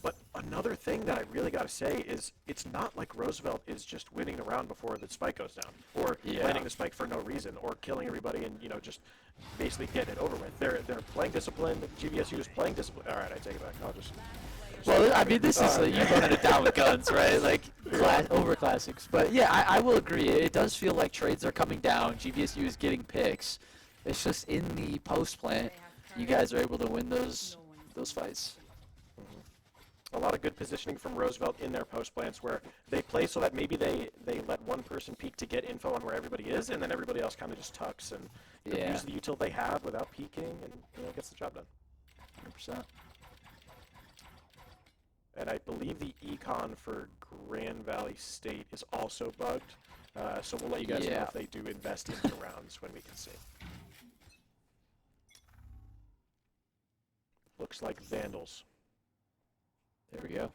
But another thing that I really got to say is it's not like Roosevelt is just winning the round before the spike goes down, or planting the spike for no reason, or killing everybody and just basically getting it over with. They're playing discipline. GVSU is playing discipline. All right, I take it back. I'll just. Well, I mean, this is you running it down with guns, right? Like over classics. But yeah, I will agree. It does feel like trades are coming down. GVSU is getting picks. It's just in the post plant, you guys are able to win those fights. A lot of good positioning from Roosevelt in their post plants where they play so that maybe they let one person peek to get info on where everybody is, and then everybody else kind of just tucks and use the util they have without peeking, and gets the job done. 100%. And I believe the econ for Grand Valley State is also bugged. So we'll let you guys know Yeah. if they do invest into rounds when we can see. Looks like Vandals. There we go.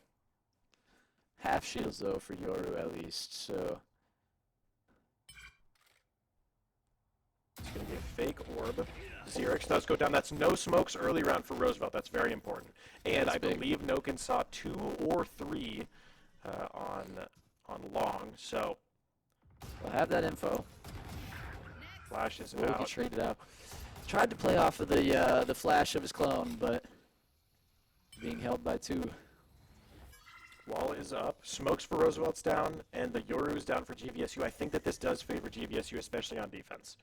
Half shields though for Yoru at least. So It's going to be a fake orb. Xerix does go down. That's no smokes early round for Roosevelt. That's very important. And That's I big. believe Noken saw 2 or 3 on long. So we'll have that info. Flash is We'll get out. traded out. Tried to play off of the flash of his clone, but being held by 2. Wall is up. Smokes for Roosevelt's down, and the Yoru is down for GVSU. I think that this does favor GVSU, especially on defense.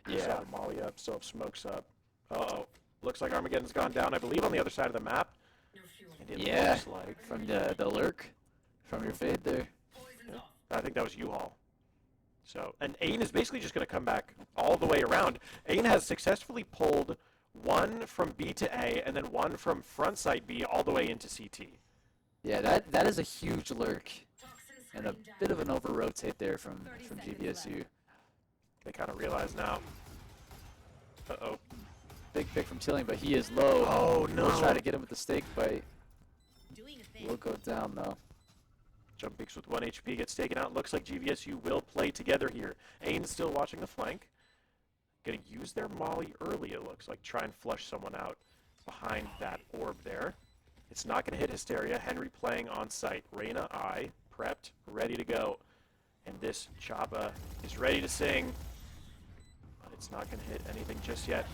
Yeah. So Molly up, so Smokes up. Uh-oh. Looks like Armageddon's gone down, I believe, on the other side of the map. And it Yeah. looks like... From the lurk, from your fade there. Yeah, I think that was U-Haul. So, and Ain is basically just going to come back all the way around. Ain has successfully pulled 1 from B to A, and then 1 from front side B all the way into CT. Yeah, that is a huge lurk. And a bit of an over-rotate there from GVSU. They kind of realize now. Uh-oh. Big pick from Tilling, but he is low. Oh, no. We'll try to get him with the stake bite. We'll go down, though. Jump peaks with 1 HP gets taken out. Looks like GVSU will play together here. Ain still watching the flank. Going to use their molly early, it looks like. Try and flush someone out behind that orb there. It's not going to hit Hysteria. Henry playing on site. Reyna, prepped, ready to go. And this Chapa is ready to sing. But it's not going to hit anything just yet.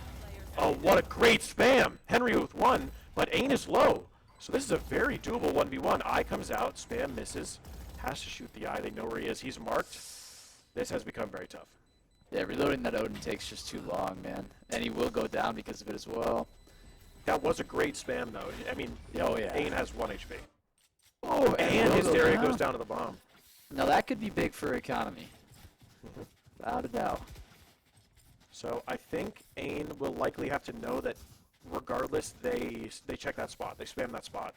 Oh, what a great spam! Henry with 1, but Ain is low. So this is a very doable 1v1. Eye comes out, spam misses. Has to shoot the eye. They know where he is. He's marked. This has become very tough. Yeah, reloading that Odin takes just too long, man. And he will go down because of it as well. That was a great spam, though. I mean, Oh, yeah. Ain has 1 HP. Oh, And will go Hysteria down. goes down to the bomb. Now that could be big for economy. Without a doubt. So I think Ain will likely have to know that regardless, they check that spot. They spam that spot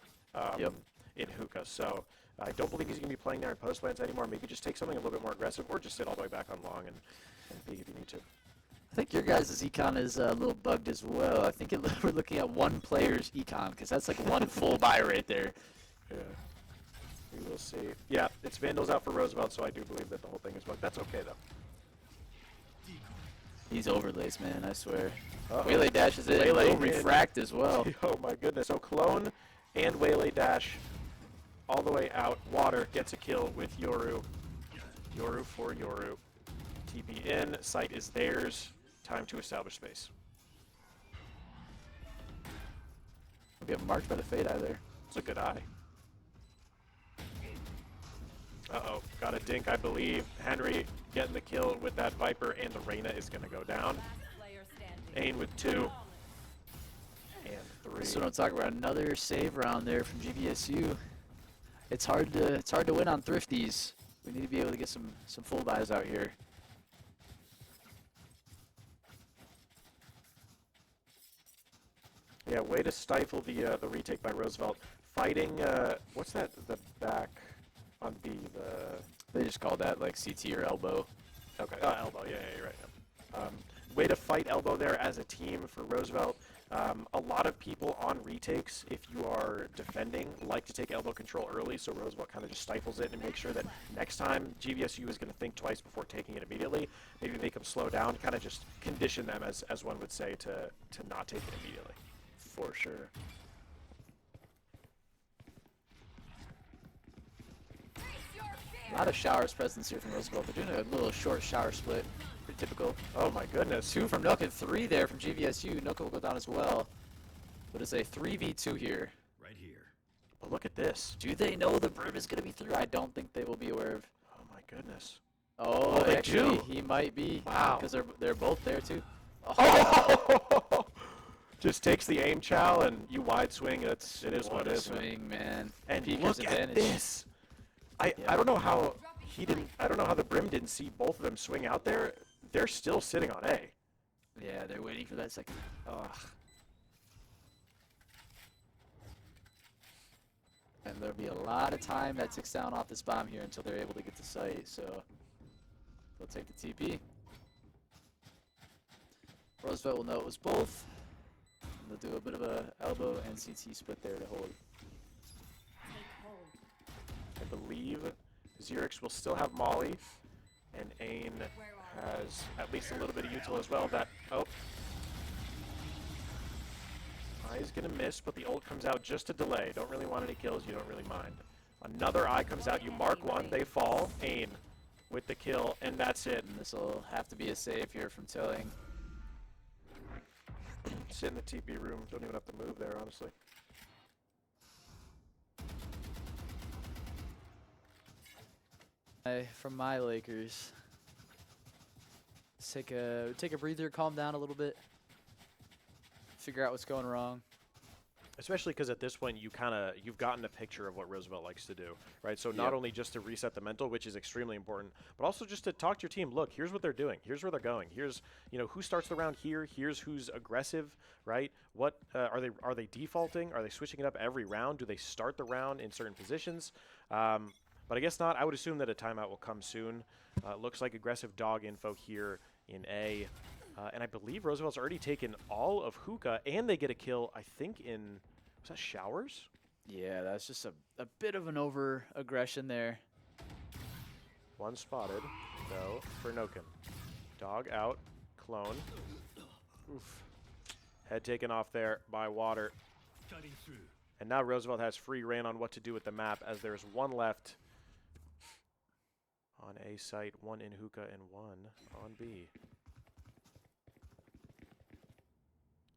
in hookah. So I don't believe he's going to be playing there in post lands anymore. Maybe just take something a little bit more aggressive or just sit all the way back on long and B if you need to. I think your guys' econ is a little bugged as well. I think we're looking at 1 player's econ because that's like 1 full buy right there. Yeah. We will see. Yeah, it's Vandals out for Roosevelt, so I do believe that the whole thing is bugged. That's okay, though. These overlays, man, I swear. Uh-oh. Waylay dashes it. Waylay Will refract as well. Oh, my goodness. So Clone and Waylay dash all the way out. Water gets a kill with Yoru. Yoru for Yoru. TP in. Site is theirs. Time to establish space. We get marked by the fade eye there. It's a good eye. Uh-oh. Got a dink, I believe. Henry getting the kill with that Viper, and the Reyna is going to go down. Ain with 2. And 3. So don't talk about another save round there from GVSU. It's hard to win on thrifties. We need to be able to get some full buys out here. Yeah, way to stifle the retake by Roosevelt. Fighting, what's that, the back on B, They just call that like CT or elbow. okay, elbow, yeah, you're right. Yeah. Way to fight elbow there as a team for Roosevelt. A lot of people on retakes, if you are defending, like to take elbow control early, so Roosevelt kind of just stifles it and makes sure that next time GVSU is going to think twice before taking it immediately. Maybe make them slow down, kind of just condition them, as one would say, to not take it immediately. For sure. A lot of showers presence here from Roosevelt. They're doing a little short shower split. Pretty typical. Oh my goodness. 2 from Nook and 3 there from GVSU. Nook will go down as well. But it's a 3v2 here. Right here. But look at this. Do they know the Brim is going to be through? I don't think they will be aware of. Oh my goodness. Oh, they actually, do. he might be. Wow. Because they're both there too. Oh! Just takes the aim chow and you wide swing. It is what it is. Swing, man. And Peeker's look at advantage. this. I don't know how he didn't. I don't know how the Brim didn't see both of them swing out there. They're still sitting on A. Yeah, they're waiting for that second. Ugh. And there'll be a lot of time that ticks down off this bomb here until they're able to get to site. So take the TP. Roosevelt will know it was both. And they'll do a bit of a elbow and CT split there to hold. I believe Xerix will still have Molly, and Ain has at least a little bit of util as well. That Eye's gonna miss, but the ult comes out just to delay. Don't really want any kills, you don't really mind. Another Eye comes out, you mark one, they fall. Ain with the kill, and that's it. And this will have to be a save here from Tilling. Sit in the TP room, don't even have to move there, honestly. From my Lakers. Let's take a breather, calm down a little bit. Figure out what's going wrong. Especially because at this point you've gotten a picture of what Roosevelt likes to do, right? So not only just to reset the mental, which is extremely important, but also just to talk to your team. Look, here's what they're doing. Here's where they're going. Here's who starts the round here. Here's who's aggressive, right? What are they defaulting? Are they switching it up every round? Do they start the round in certain positions? But I guess not. I would assume that a timeout will come soon. Looks like aggressive dog info here in A. And I believe Roosevelt's already taken all of Hookah, and they get a kill, I think, in... Was that Showers? Yeah, that's just a bit of an over-aggression there. One spotted, though, for Noken. Dog out. Clone. Oof. Head taken off there by Water. Cutting through. And now Roosevelt has free reign on what to do with the map, as there's one left on A site, one in Hookah, and one on B.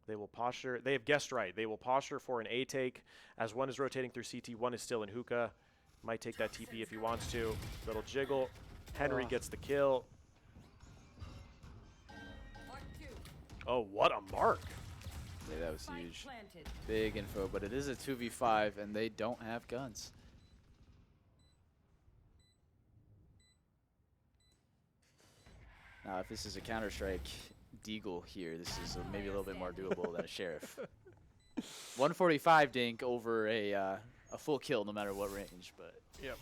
They will posture. They have guessed right. They will posture for an A take as one is rotating through CT. One is still in Hookah. Might take that TP if he wants to. Little jiggle. Henry gets the kill. Oh, what a mark. Yeah, that was huge. Big info, but it is a 2v5, and they don't have guns. Now, if this is a Counter-Strike Deagle here, this is maybe a little bit more doable than a Sheriff. 145 dink over a full kill, no matter what range. But yep,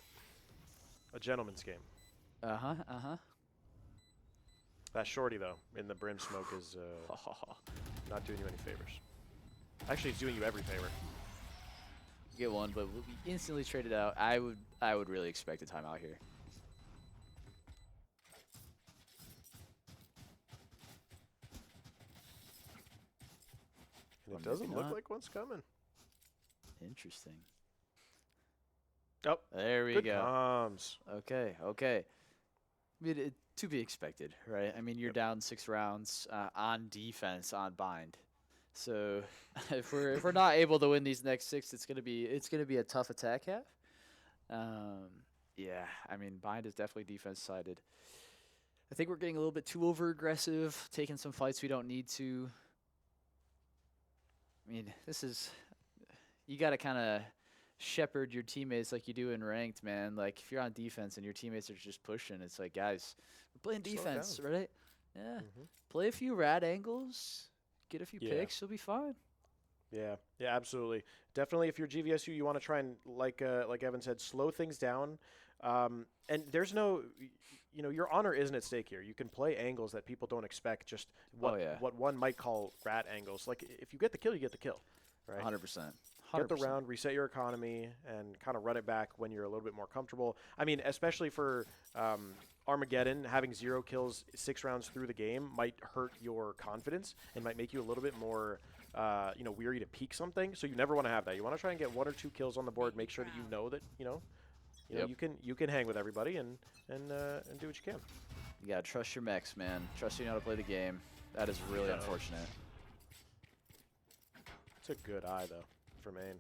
a gentleman's game. That shorty though in the brim smoke is not doing you any favors. Actually, it's doing you every favor. Get one, but we'll be instantly traded out. I would really expect a timeout here. And it doesn't look like one's coming. Interesting. Oh, there we good go. Comms. Okay. I mean, to be expected, right? I mean, you're down 6 rounds on defense on bind. So if we're not able to win these next 6, it's gonna be a tough attack half. Yeah, I mean, bind is definitely defense sided. I think we're getting a little bit too over aggressive, taking some fights we don't need to. I mean, you got to kind of shepherd your teammates like you do in ranked, man. Like, if you're on defense and your teammates are just pushing, it's like, guys, we're playing defense, right? Yeah. Play a few rad angles, get a few picks, you'll be fine. Yeah, absolutely. Definitely, if you're GVSU, you want to try and, like Evan said, slow things down. And there's no, your honor isn't at stake here. You can play angles that people don't expect, just what one might call rat angles. Like, if you get the kill, you get the kill, right? 100%. Get the round, reset your economy, and kind of run it back when you're a little bit more comfortable. I mean, especially for Armageddon, having 0 kills 6 rounds through the game might hurt your confidence and might make you a little bit more, weary to peak something. So you never want to have that. You want to try and get 1 or 2 kills on the board. Make sure that you know that you can hang with everybody and do what you can. You gotta trust your mechs, man. Trust you know how to play the game. That is really unfortunate. It's a good eye though for main.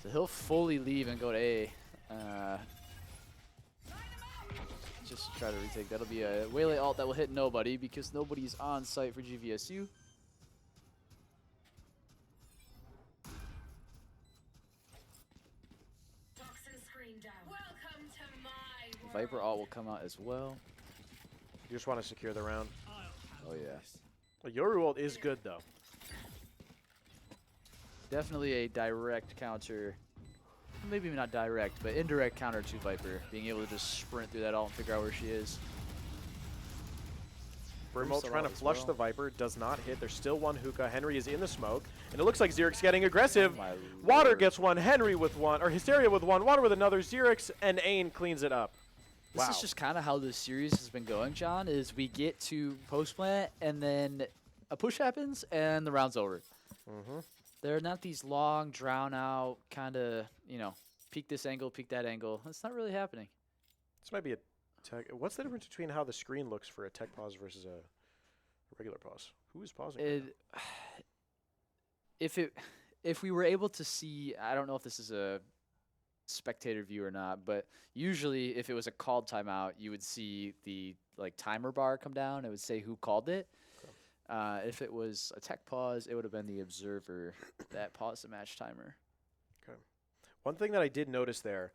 So he'll fully leave and go to A. Just try to retake. That'll be a Waylay ult that will hit nobody because nobody's on site for GVSU. Viper ult will come out as well. You just want to secure the round. Oh yeah. Well, Yoru ult is good though. Definitely a direct counter. Maybe not direct, but indirect counter to Viper. Being able to just sprint through that ult and figure out where she is. Brimalt still trying to out as flush well. the Viper, does not hit. There's still one hookah. Henry is in the smoke, and it looks like Xerix getting aggressive. Oh my Water lord. gets one, Henry with one, or Hysteria with one, Water with another, Xerix and Ain cleans it up. This Wow. is just kind of how this series has been going, John, is we get to post plant and then a push happens and the round's over. Mm-hmm. They're not these long, drawn out kind of, peek this angle, peek that angle. It's not really happening. This might be a tech. What's the difference between how the screen looks for a tech pause versus a regular pause? Who is pausing? right now? If we were able to see, I don't know if this is a spectator view or not, but usually if it was a called timeout, you would see the timer bar come down. It would say who called it. If it was a tech pause, it would have been the observer that paused the match timer. Okay. One thing that I did notice there,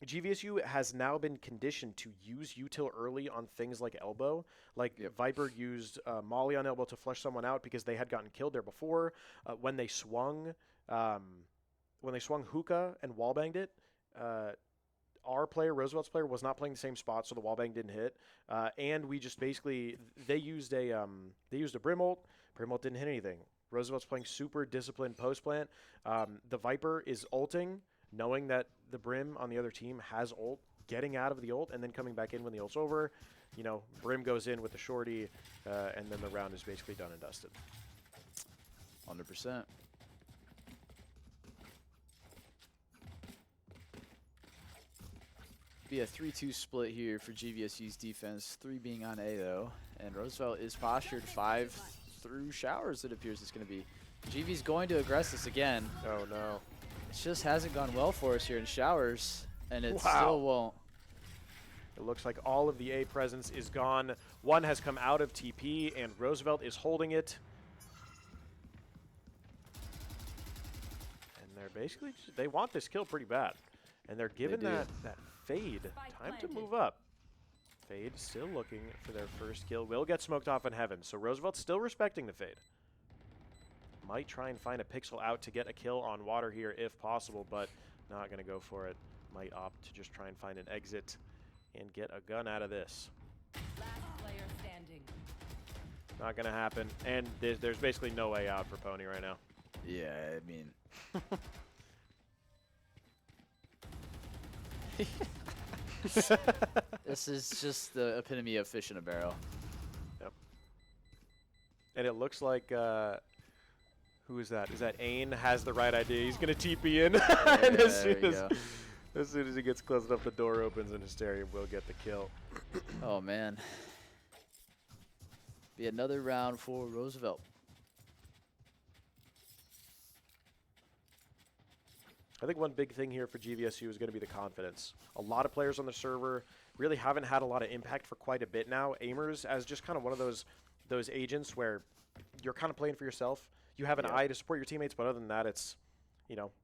GVSU has now been conditioned to use util early on things like elbow. Like Viper used Molly on elbow to flush someone out because they had gotten killed there before. When they swung hookah and wallbanged it, our player, Roosevelt's player, was not playing the same spot, so the wallbang didn't hit. And we just basically they used a Brimalt. Brimalt didn't hit anything. Roosevelt's playing super disciplined post plant. The Viper is ulting, knowing that the Brim on the other team has ult, getting out of the ult, and then coming back in when the ult's over. Brim goes in with the shorty, and then the round is basically done and dusted. 100%. Be a 3-2 split here for GVSU's defense. 3 being on A though, and Roosevelt is postured 5 through showers. It appears it's going to be. GV's going to aggress this again. Oh no! It just hasn't gone well for us here in showers, and it Wow. still won't. It looks like all of the A presence is gone. One has come out of TP, and Roosevelt is holding it. And they're basically they want this kill pretty bad, and they're given do. that fade time to move up. Fade still looking for their first kill. Will get smoked off in heaven, so Roosevelt's still respecting the fade. Might try and find a pixel out to get a kill on Water here if possible, but not going to go for it. Might opt to just try and find an exit and get a gun out of this. Last player standing. Not going to happen, and there's basically no way out for Pony right now. Yeah, I mean. This is just the epitome of fish in a barrel. Yep. And it looks like, who is that? Is that Ain has the right idea? He's going to TP in. And as soon as he gets close enough, the door opens and Hysteria will get the kill. Oh, man. Be another round for Roosevelt. I think one big thing here for GVSU is going to be the confidence. A lot of players on the server really haven't had a lot of impact for quite a bit now. Aimers as just kind of one of those agents where you're kind of playing for yourself. You have an eye to support your teammates, but other than that, it's,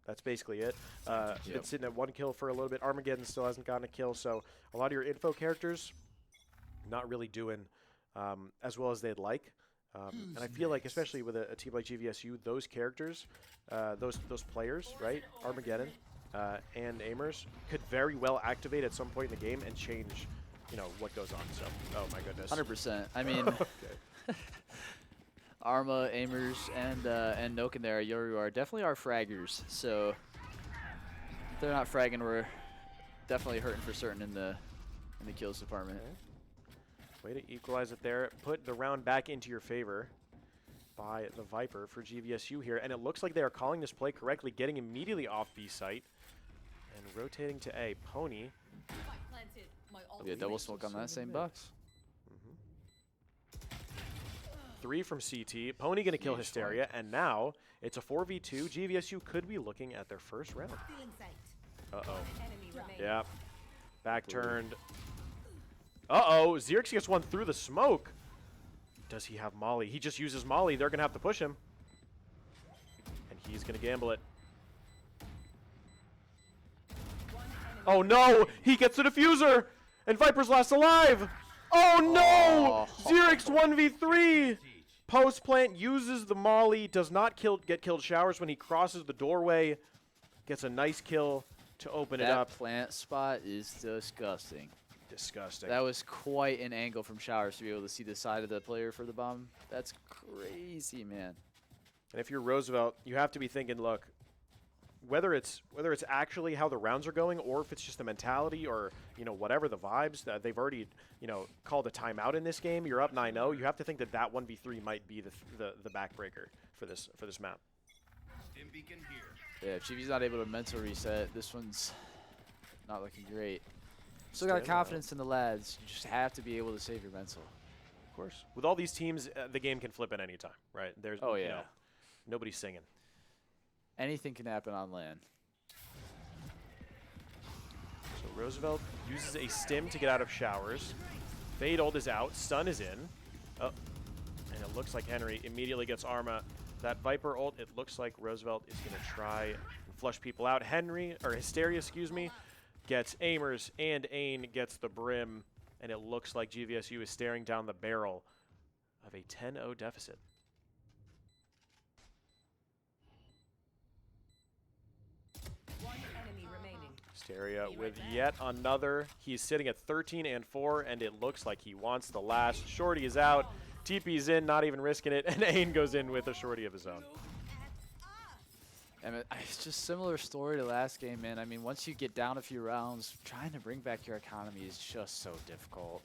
that's basically it. Been sitting at 1 kill for a little bit. Armageddon still hasn't gotten a kill, so a lot of your info characters not really doing as well as they'd like. And I feel like, especially with a team like GVSU, those characters, those players, right, Armageddon and Aimers, could very well activate at some point in the game and change, what goes on. So, oh my goodness. 100%. I mean, Arma, Aimers, and Noken there, Yoru are definitely our fraggers. So if they're not fragging, we're definitely hurting for certain in the kills department. Way to equalize it there. Put the round back into your favor by the Viper for GVSU here. And it looks like they are calling this play correctly, getting immediately off B site and rotating to A. Pony. Yeah, double smoke on that same box. 3 from CT. Pony going to kill Hysteria. And now it's a 4v2. GVSU could be looking at their first round. Uh-oh. Yeah. Back turned. Uh-oh, Xerix gets one through the smoke. Does he have Molly? He just uses Molly. They're going to have to push him. And he's going to gamble it. Oh, no! He gets the diffuser! And Viper's last alive! Oh, no! Xerix 1v3! Post plant uses the Molly. Does not get killed showers when he crosses the doorway. Gets a nice kill to open it up. That plant spot is disgusting. Disgusting. That was quite an angle from Showers to be able to see the side of the player for the bomb. That's crazy, man. And if you're Roosevelt, you have to be thinking, look, whether it's actually how the rounds are going, or if it's just the mentality, or whatever the vibes that they've already called a timeout in this game. You're up 9-0. You have to think that 1v3 might be the backbreaker for this map. Yeah, if GV's not able to mental reset, this one's not looking great. Still got confidence in the lads. You just have to be able to save your mental. Of course. With all these teams, the game can flip at any time, right? There's nobody's singing. Anything can happen on land. So Roosevelt uses a stim to get out of Showers. Fade ult is out. Stun is in. Oh, and it looks like Henry immediately gets Arma. That Viper ult, it looks like Roosevelt is going to try and flush people out. Hysteria, gets Aimers, and Ain gets the Brim. And it looks like GVSU is staring down the barrel of a 10-0 deficit. Hysteria with yet another. He's sitting at 13-4, and it looks like he wants the last. Shorty is out. TP's in, not even risking it, and Ain goes in with a shorty of his own. And it's just similar story to last game, man. I mean, once you get down a few rounds, trying to bring back your economy is just so difficult.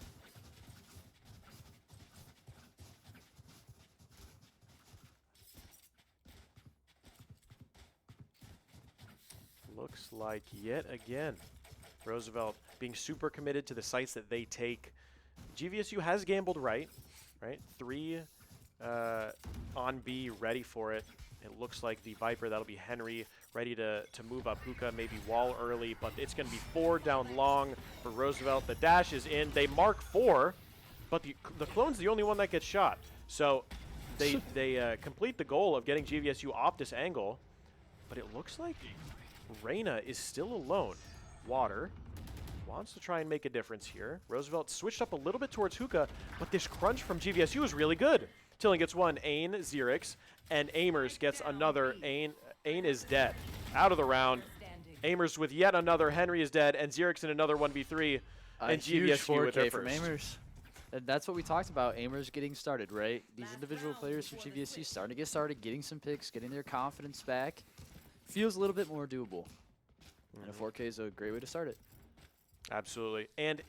Looks like yet again, Roosevelt being super committed to the sites that they take. GVSU has gambled right? 3 on B, ready for it. It looks like the Viper, that'll be Henry, ready to move up Hookah, maybe wall early, but it's going to be 4 down long for Roosevelt. The dash is in. They mark 4, but the clone's the only one that gets shot. So they complete the goal of getting GVSU off this angle, but it looks like Reyna is still alone. Water wants to try and make a difference here. Roosevelt switched up a little bit towards Hookah, but this crunch from GVSU is really good. Tilling gets one, Ain, Xerix, and Aimers gets another. Ain is dead. Out of the round. Aimers with yet another. Henry is dead, and Xerix in another 1v3. And GVSU with their from first. Aimers. And that's what we talked about, Aimers getting started, right? These individual players from GVSU starting to get started, getting some picks, getting their confidence back. Feels a little bit more doable. And a 4K is a great way to start it. Absolutely. And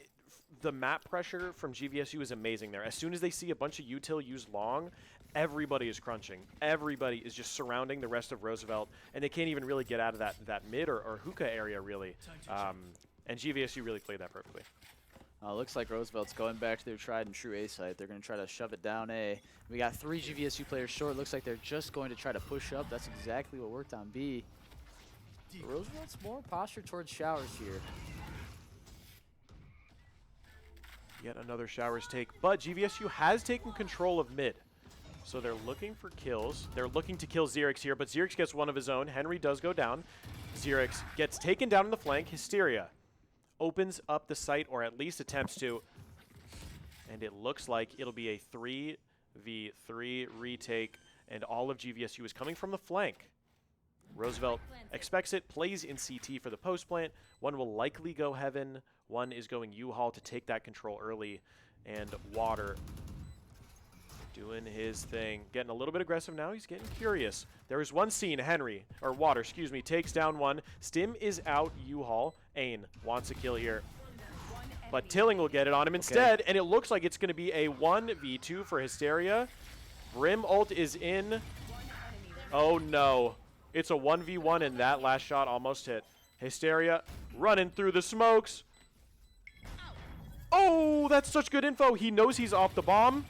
the map pressure from GVSU is amazing there. As soon as they see a bunch of util use long, everybody is crunching. Everybody is just surrounding the rest of Roosevelt, and they can't even really get out of that mid or Hookah area, really. And GVSU really played that perfectly. Looks like Roosevelt's going back to their tried and true A site. They're going to try to shove it down A. We got 3 GVSU players short. Looks like they're just going to try to push up. That's exactly what worked on B. Roosevelt's more postured towards Showers here. Yet another Showers take, but GVSU has taken control of mid. So they're looking for kills. They're looking to kill Xerix here, but Xerix gets one of his own. Henry does go down. Xerix gets taken down in the flank. Hysteria opens up the site, or at least attempts to. And it looks like it'll be a 3v3 retake, and all of GVSU is coming from the flank. Roosevelt expects it, plays in CT for the post plant. One will likely go Heaven. One is going U-Haul to take that control early. And Water doing his thing. Getting a little bit aggressive now. He's getting curious. There is one scene. Water, takes down one. Stim is out. U-Haul. Ain wants a kill here. But Tilling will get it on him instead. And it looks like it's going to be a 1v2 for Hysteria. Brim ult is in. Oh, no. It's a 1v1, and that last shot almost hit. Hysteria running through the smokes. Oh, that's such good info. He knows he's off the bomb.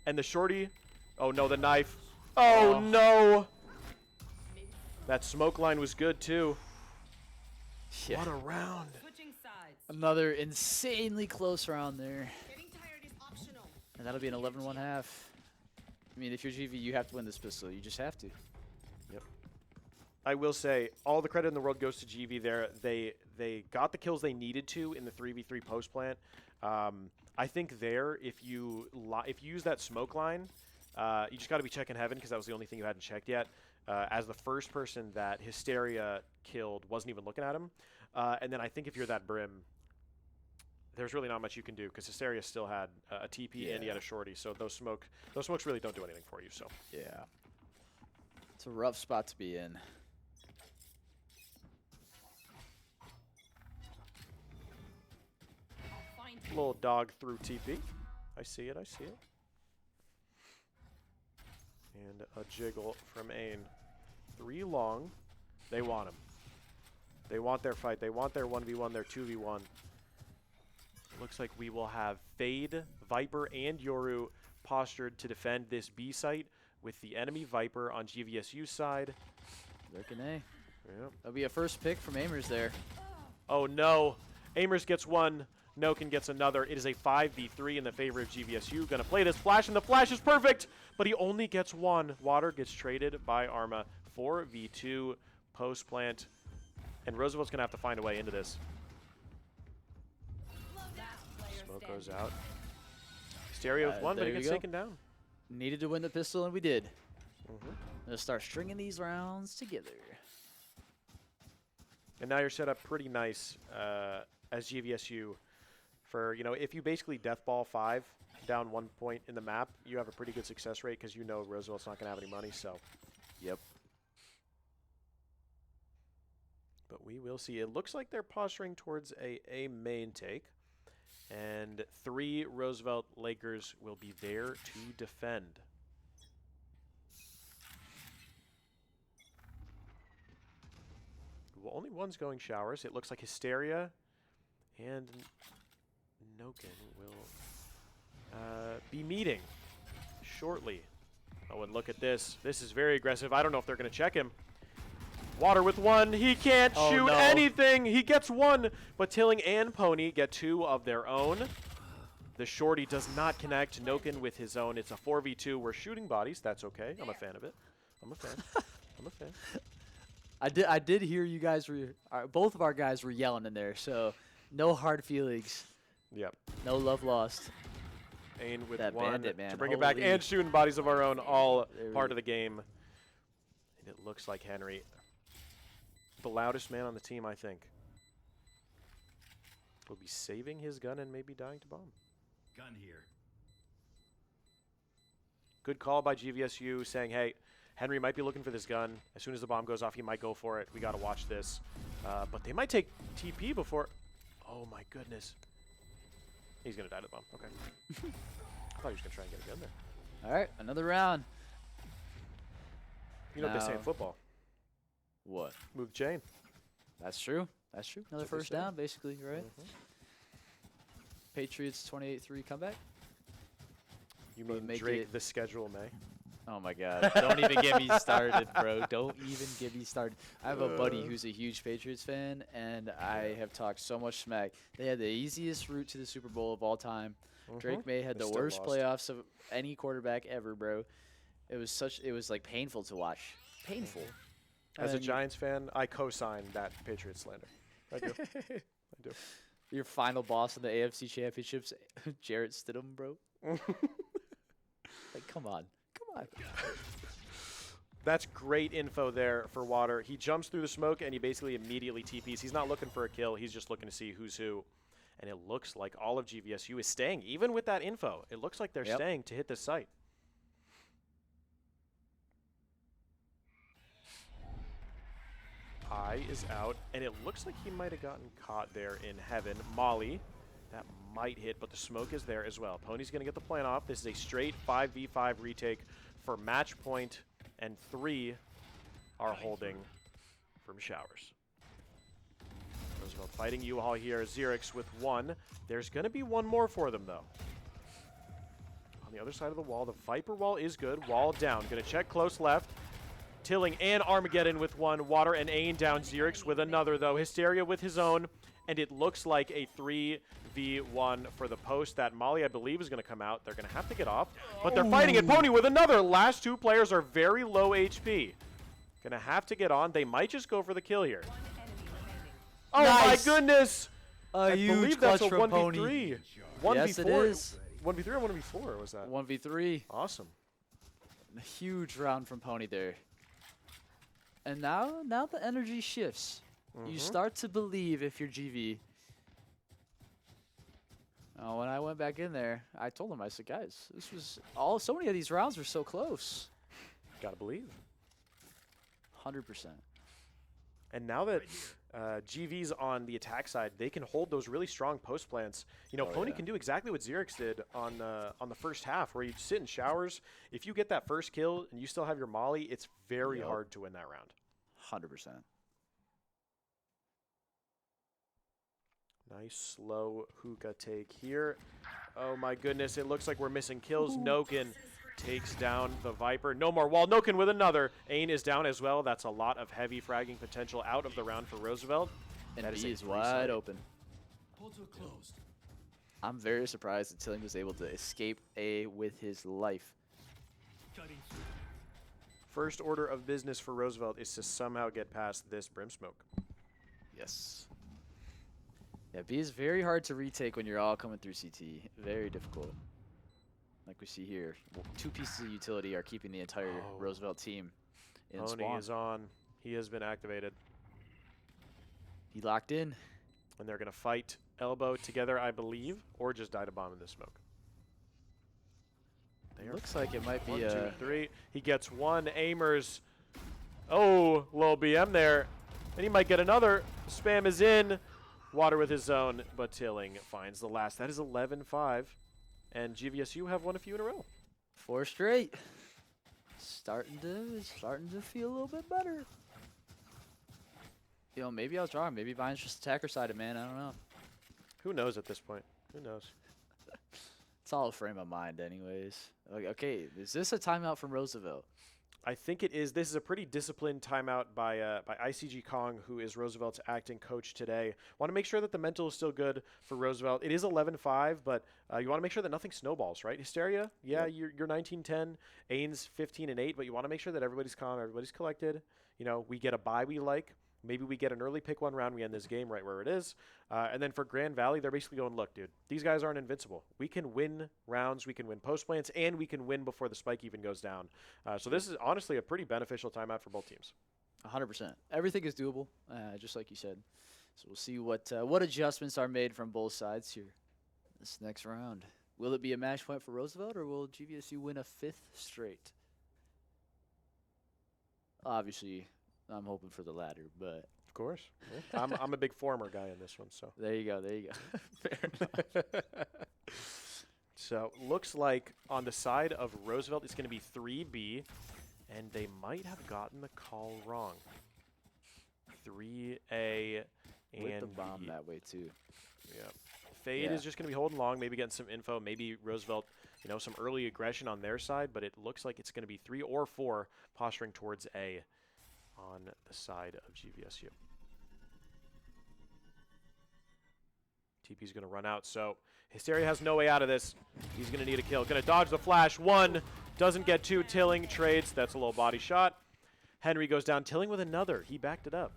And the shorty. Oh, no, the knife. Oh, no. That smoke line was good, too. Yeah. What a round. Another insanely close round there. And that'll be an 11-1 half. I mean, if you're GV, you have to win this pistol. You just have to. Yep. I will say, all the credit in the world goes to GV there. They got the kills they needed to in the 3v3 post plant. I think there, if you use that smoke line, you just got to be checking Heaven, because that was the only thing you hadn't checked yet. As the first person that Hysteria killed wasn't even looking at him. And then I think if you're that Brim, there's really not much you can do because Hysteria still had a TP and he had a shorty. So those smokes really don't do anything for you. So Yeah. It's a rough spot to be in. little dog through TP. I see it. I see it. And a jiggle from Ain. 3 long. They want him. They want their fight. They want their 1v1, their 2v1. Looks like we will have Fade, Viper, and Yoru postured to defend this B site with the enemy Viper on GVSU's side. Lurking A. Yep. That'll be a first pick from Amers there. Oh no. Amers gets one. Noken gets another. It is a 5v3 in the favor of GVSU. Gonna play this flash, and the flash is perfect, but he only gets one. Water gets traded by Arma. 4v2 post plant, and Roosevelt's gonna have to find a way into this. Smoke goes out. Hysteria with one, but he gets taken down. Needed to win the pistol, and we did. Let's start stringing these rounds together. And now you're set up pretty nice as GVSU for, you know, if you basically deathball 5 down 1 point in the map, you have a pretty good success rate because you know Roosevelt's not going to have any money, so. Yep. But we will see. It looks like they're posturing towards a main take. And 3 Roosevelt Lakers will be there to defend. Well, only one's going showers. It looks like Hysteria and Noken will be meeting shortly. Oh, and look at this. This is very aggressive. I don't know if they're going to check him. Water with one. He can't shoot anything. He gets one, but Tilling and Pony get 2 of their own. The shorty does not connect. Noken with his own. It's a 4v2. We're shooting bodies. That's okay. I'm a fan of it. I'm a fan. I'm a fan. I did hear you guys were both of our guys were yelling in there, so no hard feelings. Yep. No love lost. Ain with That one bandit, man. to bring it back, and shooting bodies of our own, all part of the game. And it looks like Henry, the loudest man on the team, I think, will be saving his gun and maybe dying to bomb. Gun here. Good call by GVSU saying, hey, Henry might be looking for this gun. As soon as the bomb goes off, he might go for it. We got to watch this. But they might take TP before. Oh, my goodness. He's going to die to the bomb. Okay. I thought he was going to try and get a gun there. All right, another round. You know what they say in football. What? Move the chain. That's true. That's true. Another That's what they first say. down, basically, right? Patriots 28-3 comeback. You But mean make Drake it- the schedule May? Oh my God! Don't even get me started, bro. Don't even get me started. I have a buddy who's a huge Patriots fan, and I have talked so much smack. They had the easiest route to the Super Bowl of all time. Drake May had They the still worst lost. playoffs of any quarterback ever, bro. It was like painful to watch. Painful. As a And Giants fan, I co-sign that Patriots slander. I do. I do. your final boss in the AFC Championships, Jarrett Stidham, bro. Like, come on. Come on. That's great info there for Water. He jumps through the smoke and he basically immediately TPs. He's not looking for a kill. He's just looking to see who's who. And it looks like all of GVSU is staying. Even with that info, it looks like they're staying to hit this site. Pi is out, and it looks like he might have gotten caught there in heaven. Molly, that might hit, but the smoke is there as well. Pony's going to get the plan off. This is a straight 5v5 retake for match point, and 3 are holding from showers. Roosevelt fighting U-Haul here. Xerix with 1. There's going to be 1 more for them, though. On the other side of the wall, the Viper wall is good. Wall down. Going to check close left. Tilling and Armageddon with 1. Water and Ain down. Xerix with another, though. Hysteria with his own. And it looks like a 3v1 for the post. That Molly, I believe, is going to come out. They're going to have to get off. But they're fighting it. Pony with another. Last 2 players are very low HP. Going to have to get on. They might just go for the kill here. Oh, Nice. my goodness. A I huge believe that's a clutch from 1v3. Pony. 1v4. Yes, it is. 1v3 or 1v4 was that? 1v3. Awesome. A huge round from Pony there. And now the energy shifts. You start to believe if you're GV. When I went back in there, I told him, I said, guys, this was so many of these rounds were so close. Gotta believe. 100%. And now that GV's on the attack side, they can hold those really strong post plants. You know, Pony can do exactly what Xerix did on the first half, where you sit in showers. If you get that first kill and you still have your molly, it's very hard to win that round. 100%. Nice slow hookah take here. Oh my goodness, it looks like we're missing kills. Noken takes down the Viper. No more wall. Noken with another. Ain is down as well. That's a lot of heavy fragging potential out of the round for Roosevelt. And that B is a wide open. Portal closed. I'm very surprised that Tilling was able to escape A with his life. Cutting through. First order of business for Roosevelt is to somehow get past this brim smoke. Yes. Yeah, B is very hard to retake when you're all coming through CT. Very difficult. Like we see here, 2 pieces of utility are keeping the entire Roosevelt team in Pony spawn. is on. He has been activated. He locked in. And they're going to fight elbow together, I believe, or just die to bomb in the smoke. Looks like it might be 1, 2, 3. He gets one. Aimers. Oh, low BM there. And he might get another. Spam is in. Water with his zone, but Tilling finds the last. That is 11-5. And GVSU have won a few in a row. 4 straight. Starting to feel a little bit better. You know, maybe I was wrong. Maybe Vine's just attacker sided, man. I don't know. Who knows at this point? Who knows? It's all a frame of mind, anyways. Okay, is this a timeout from Roosevelt? I think it is. This is a pretty disciplined timeout by ICG Kong, who is Roosevelt's acting coach today. Want to make sure that the mental is still good for Roosevelt. It is 11-5, but you want to make sure that nothing snowballs, right? Hysteria, yeah, you're 19-10. Ain's 15-8, but you want to make sure that everybody's calm, everybody's collected. You know, we get a bye we like. Maybe we get an early pick 1 round. We end this game right where it is. And then for Grand Valley, they're basically going, look, dude, these guys aren't invincible. We can win rounds. We can win post plants, and we can win before the spike even goes down. So this is honestly a pretty beneficial timeout for both teams. 100%. Everything is doable, just like you said. So we'll see what adjustments are made from both sides here this next round. Will it be a match point for Roosevelt, or will GVSU win a 5th straight? Obviously, I'm hoping for the latter, but of course, yeah. I'm a big former guy in this one, so there you go. Fair enough. So looks like on the side of Roosevelt, it's going to be 3B, and they might have gotten the call wrong. 3A and with the bomb B. that way too. Yeah, Fade is just going to be holding long, maybe getting some info, maybe Roosevelt, you know, some early aggression on their side, but it looks like it's going to be 3 or 4 posturing towards A on the side of GVSU. TP's going to run out, so Hysteria has no way out of this. He's going to need a kill. Going to dodge the flash. 1, doesn't get 2. Tilling trades. That's a low body shot. Henry goes down. Tilling with another. He backed it up.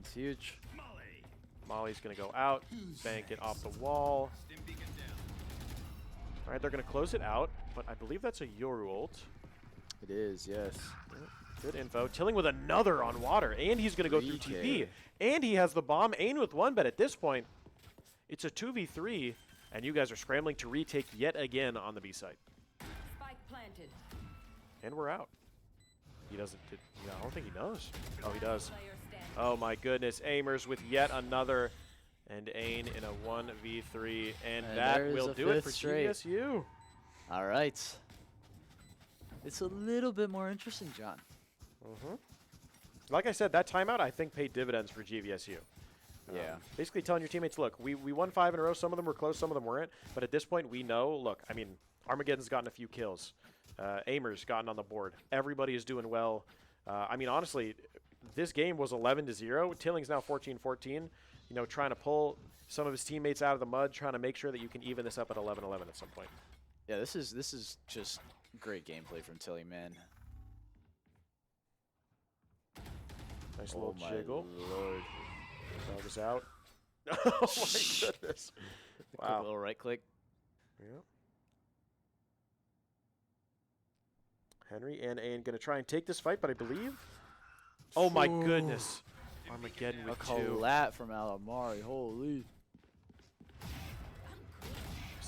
It's huge. Molly's going to go out. Bank it off the wall. All right, they're going to close it out, but I believe that's a Yoru ult. It is, yes. Good info. Tilling with another on water, and he's going to go through TP. And he has the bomb. Ain with 1, but at this point, it's a 2v3, and you guys are scrambling to retake yet again on the B side. Spike planted. And we're out. He doesn't. I don't think he knows. Oh, he does. Player standing. Oh my goodness. Aimers with yet another, and Ain in a 1v3, and that will do it for GVSU. All right. It's a little bit more interesting, John. Like I said, that timeout I think paid dividends for GVSU. Yeah. Basically telling your teammates, look, we won 5 in a row. Some of them were close, some of them weren't. But at this point, we know, look, I mean, Armageddon's gotten a few kills. Aimers gotten on the board. Everybody is doing well. I mean, honestly, this game was 11-0. Tilling's now 14-14. You know, trying to pull some of his teammates out of the mud, trying to make sure that you can even this up at 11-11 at some point. Yeah, this is just great gameplay from Tilling, man. Nice Oh little my jiggle. Lord. Dog is out. Oh my goodness. Quick Wow. little right click. Yeah. Henry and Ain going to try and take this fight, but I believe. Oh my goodness. Armageddon A with 2. collat from Alamari. Holy.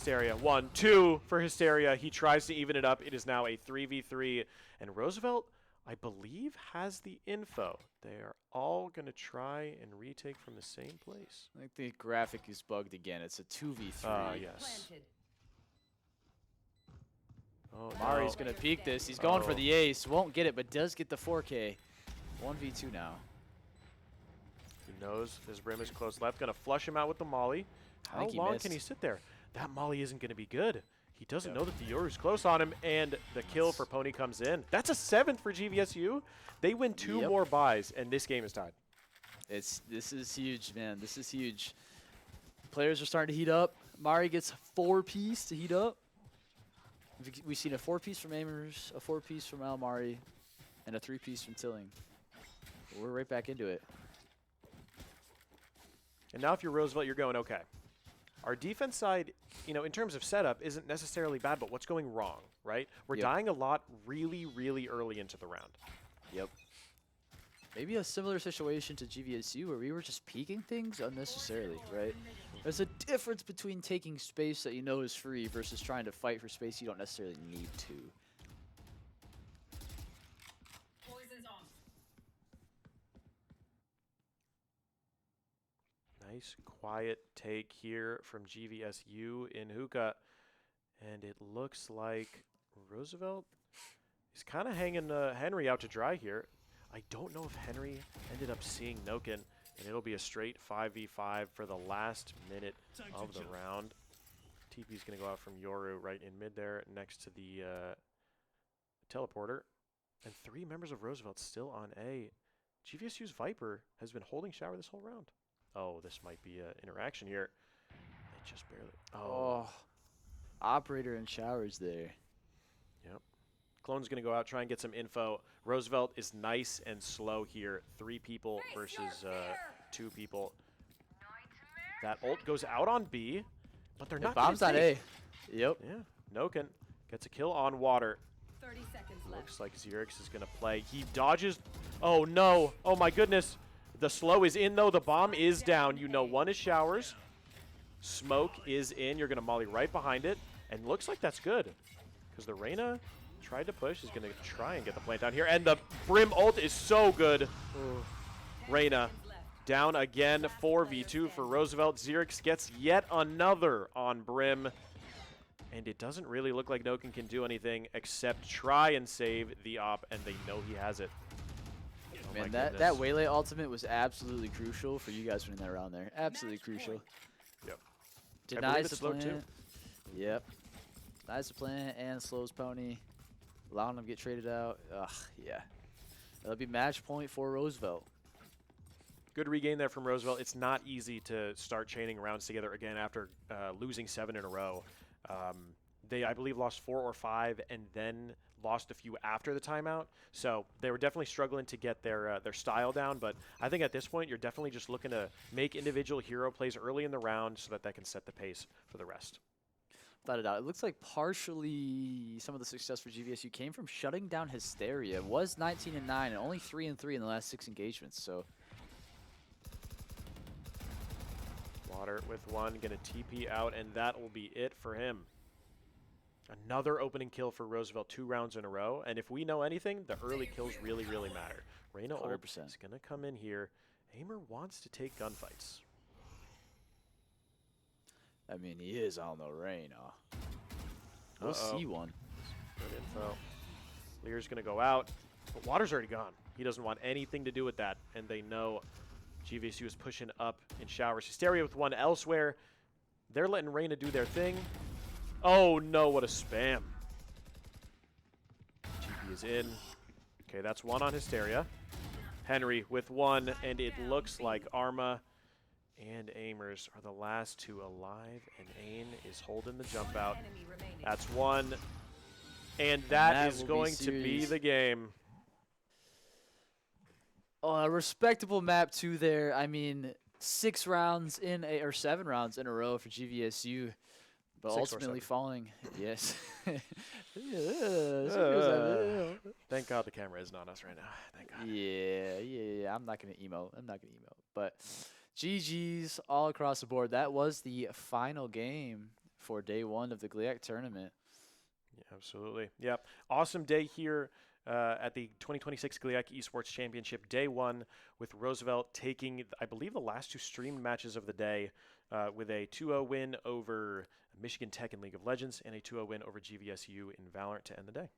Hysteria. 1, 2 for Hysteria. He tries to even it up. It is now a 3v3. And Roosevelt, I believe, has the info. They are all going to try and retake from the same place. I think the graphic is bugged again. It's a 2v3. Yes. Planted. Oh, Mari's no. going to peek this. He's going for Oh. the ace. Won't get it, but does get the 4K. 1v2 now. He knows his rim is close left. Going to flush him out with the molly. I How think he long missed. can he sit there? That molly isn't going to be good. He doesn't know that the Yoru's close on him, and the kill for Pony comes in. That's a 7th for GVSU. They win 2 more buys, and this game is tied. This is huge, man. This is huge. Players are starting to heat up. Mari gets a 4-piece to heat up. We've seen a 4-piece from Amers, a 4-piece from Almari, and a 3-piece from Tilling. We're right back into it. And now if you're Roosevelt, you're going, okay. Our defense side, you know, in terms of setup, isn't necessarily bad, but what's going wrong, right? We're dying a lot really, really early into the round. Yep. Maybe a similar situation to GVSU where we were just peeking things unnecessarily, right? There's a difference between taking space that you know is free versus trying to fight for space you don't necessarily need to. Poison's off. Nice, quiet take here from GVSU in hookah. And it looks like Roosevelt is kind of hanging Henry out to dry here. I don't know if Henry ended up seeing Noken, and it'll be a straight 5v5 for the last minute of the round. TP's going to go out from Yoru right in mid there next to the teleporter. And 3 members of Roosevelt still on A. GVSU's Viper has been holding shower this whole round. Oh, this might be an interaction here. They just barely. Oh. Operator and showers there. Yep. Clone's going to go out, try and get some info. Roosevelt is nice and slow here. 3 people versus 2 people. That ult goes out on B, but they're not. Bomb's on A. Yep. Yeah. Noken gets a kill on water. 30 seconds left. Looks like Xerix is going to play. He dodges. Oh, no. Oh, my goodness. The slow is in, though. The bomb is down. You know, 1 is showers. Smoke is in. You're going to molly right behind it. And looks like that's good. Because the Reyna tried to push. Is going to try and get the plant down here. And the Brim ult is so good. Reyna down again. 4v2 for Roosevelt. Xerix gets yet another on Brim. And it doesn't really look like Noken can do anything except try and save the op. And they know he has it. Oh Man, that Waylay ultimate was absolutely crucial for you guys winning that round there. Absolutely crucial. Yep. Denies the slow plant. too. Yep. Denies the plant and slows Pony. Allowing him to get traded out. Ugh, yeah. That'll be match point for Roosevelt. Good regain there from Roosevelt. It's not easy to start chaining rounds together again after losing 7 in a row. They, I believe, lost 4 or 5 and then lost a few after the timeout. So they were definitely struggling to get their style down. But I think at this point, you're definitely just looking to make individual hero plays early in the round so that can set the pace for the rest. Without a doubt. It looks like partially some of the success for GVSU came from shutting down Hysteria. It was 19-9 and only 3-3 in the last 6 engagements. So Water with 1, going to TP out, and that will be it for him. Another opening kill for Roosevelt 2 rounds in a row. And if we know anything, the early kills really, really matter. Reyna ult 100%. is going to come in here. Aimer wants to take gunfights. I mean, he is on the Reyna. We'll see one. Good info. Lear's going to go out, but Water's already gone. He doesn't want anything to do with that, and they know GVSU is pushing up in showers. Hysteria with 1 elsewhere. They're letting Reyna do their thing. Oh, no, what a spam. GP is in. Okay, that's 1 on Hysteria. Henry with 1, and it looks like Arma and Amers are the last 2 alive, and Ain is holding the jump out. That's 1, and that is going to be the game. Oh, a respectable map 2 there. I mean, 6 rounds in a, or 7 rounds in a row for GVSU. But 6 or ultimately 7. falling, yes. Thank God the camera isn't on us right now. Thank God. Yeah. I'm not gonna emo. But GG's all across the board. That was the final game before day one of the GLIAC tournament. Yeah, absolutely. Yep. Awesome day here at the 2026 GLIAC Esports Championship, day one, with Roosevelt taking, I believe, the last two streamed matches of the day with a 2-0 win over Michigan Tech in League of Legends and a 2-0 win over GVSU in Valorant to end the day.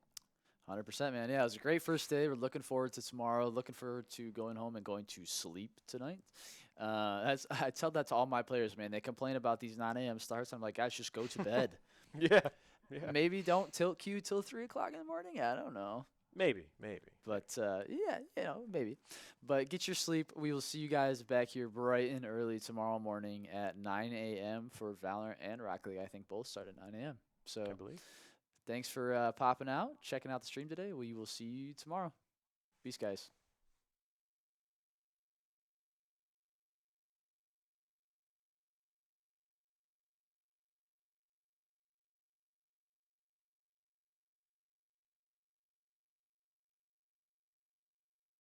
100%, man. Yeah, it was a great first day. We're looking forward to tomorrow. Looking forward to going home and going to sleep tonight. I tell that to all my players, man. They complain about these 9 a.m. starts. I'm like, guys, just go to bed. Yeah. Maybe don't tilt Q till 3 o'clock in the morning. I don't know. Maybe. But, yeah, maybe. But get your sleep. We will see you guys back here bright and early tomorrow morning at 9 a.m. for Valorant and Rocket League. I think both start at 9 a.m. So I believe. Thanks for popping out, checking out the stream today. We will see you tomorrow. Peace, guys.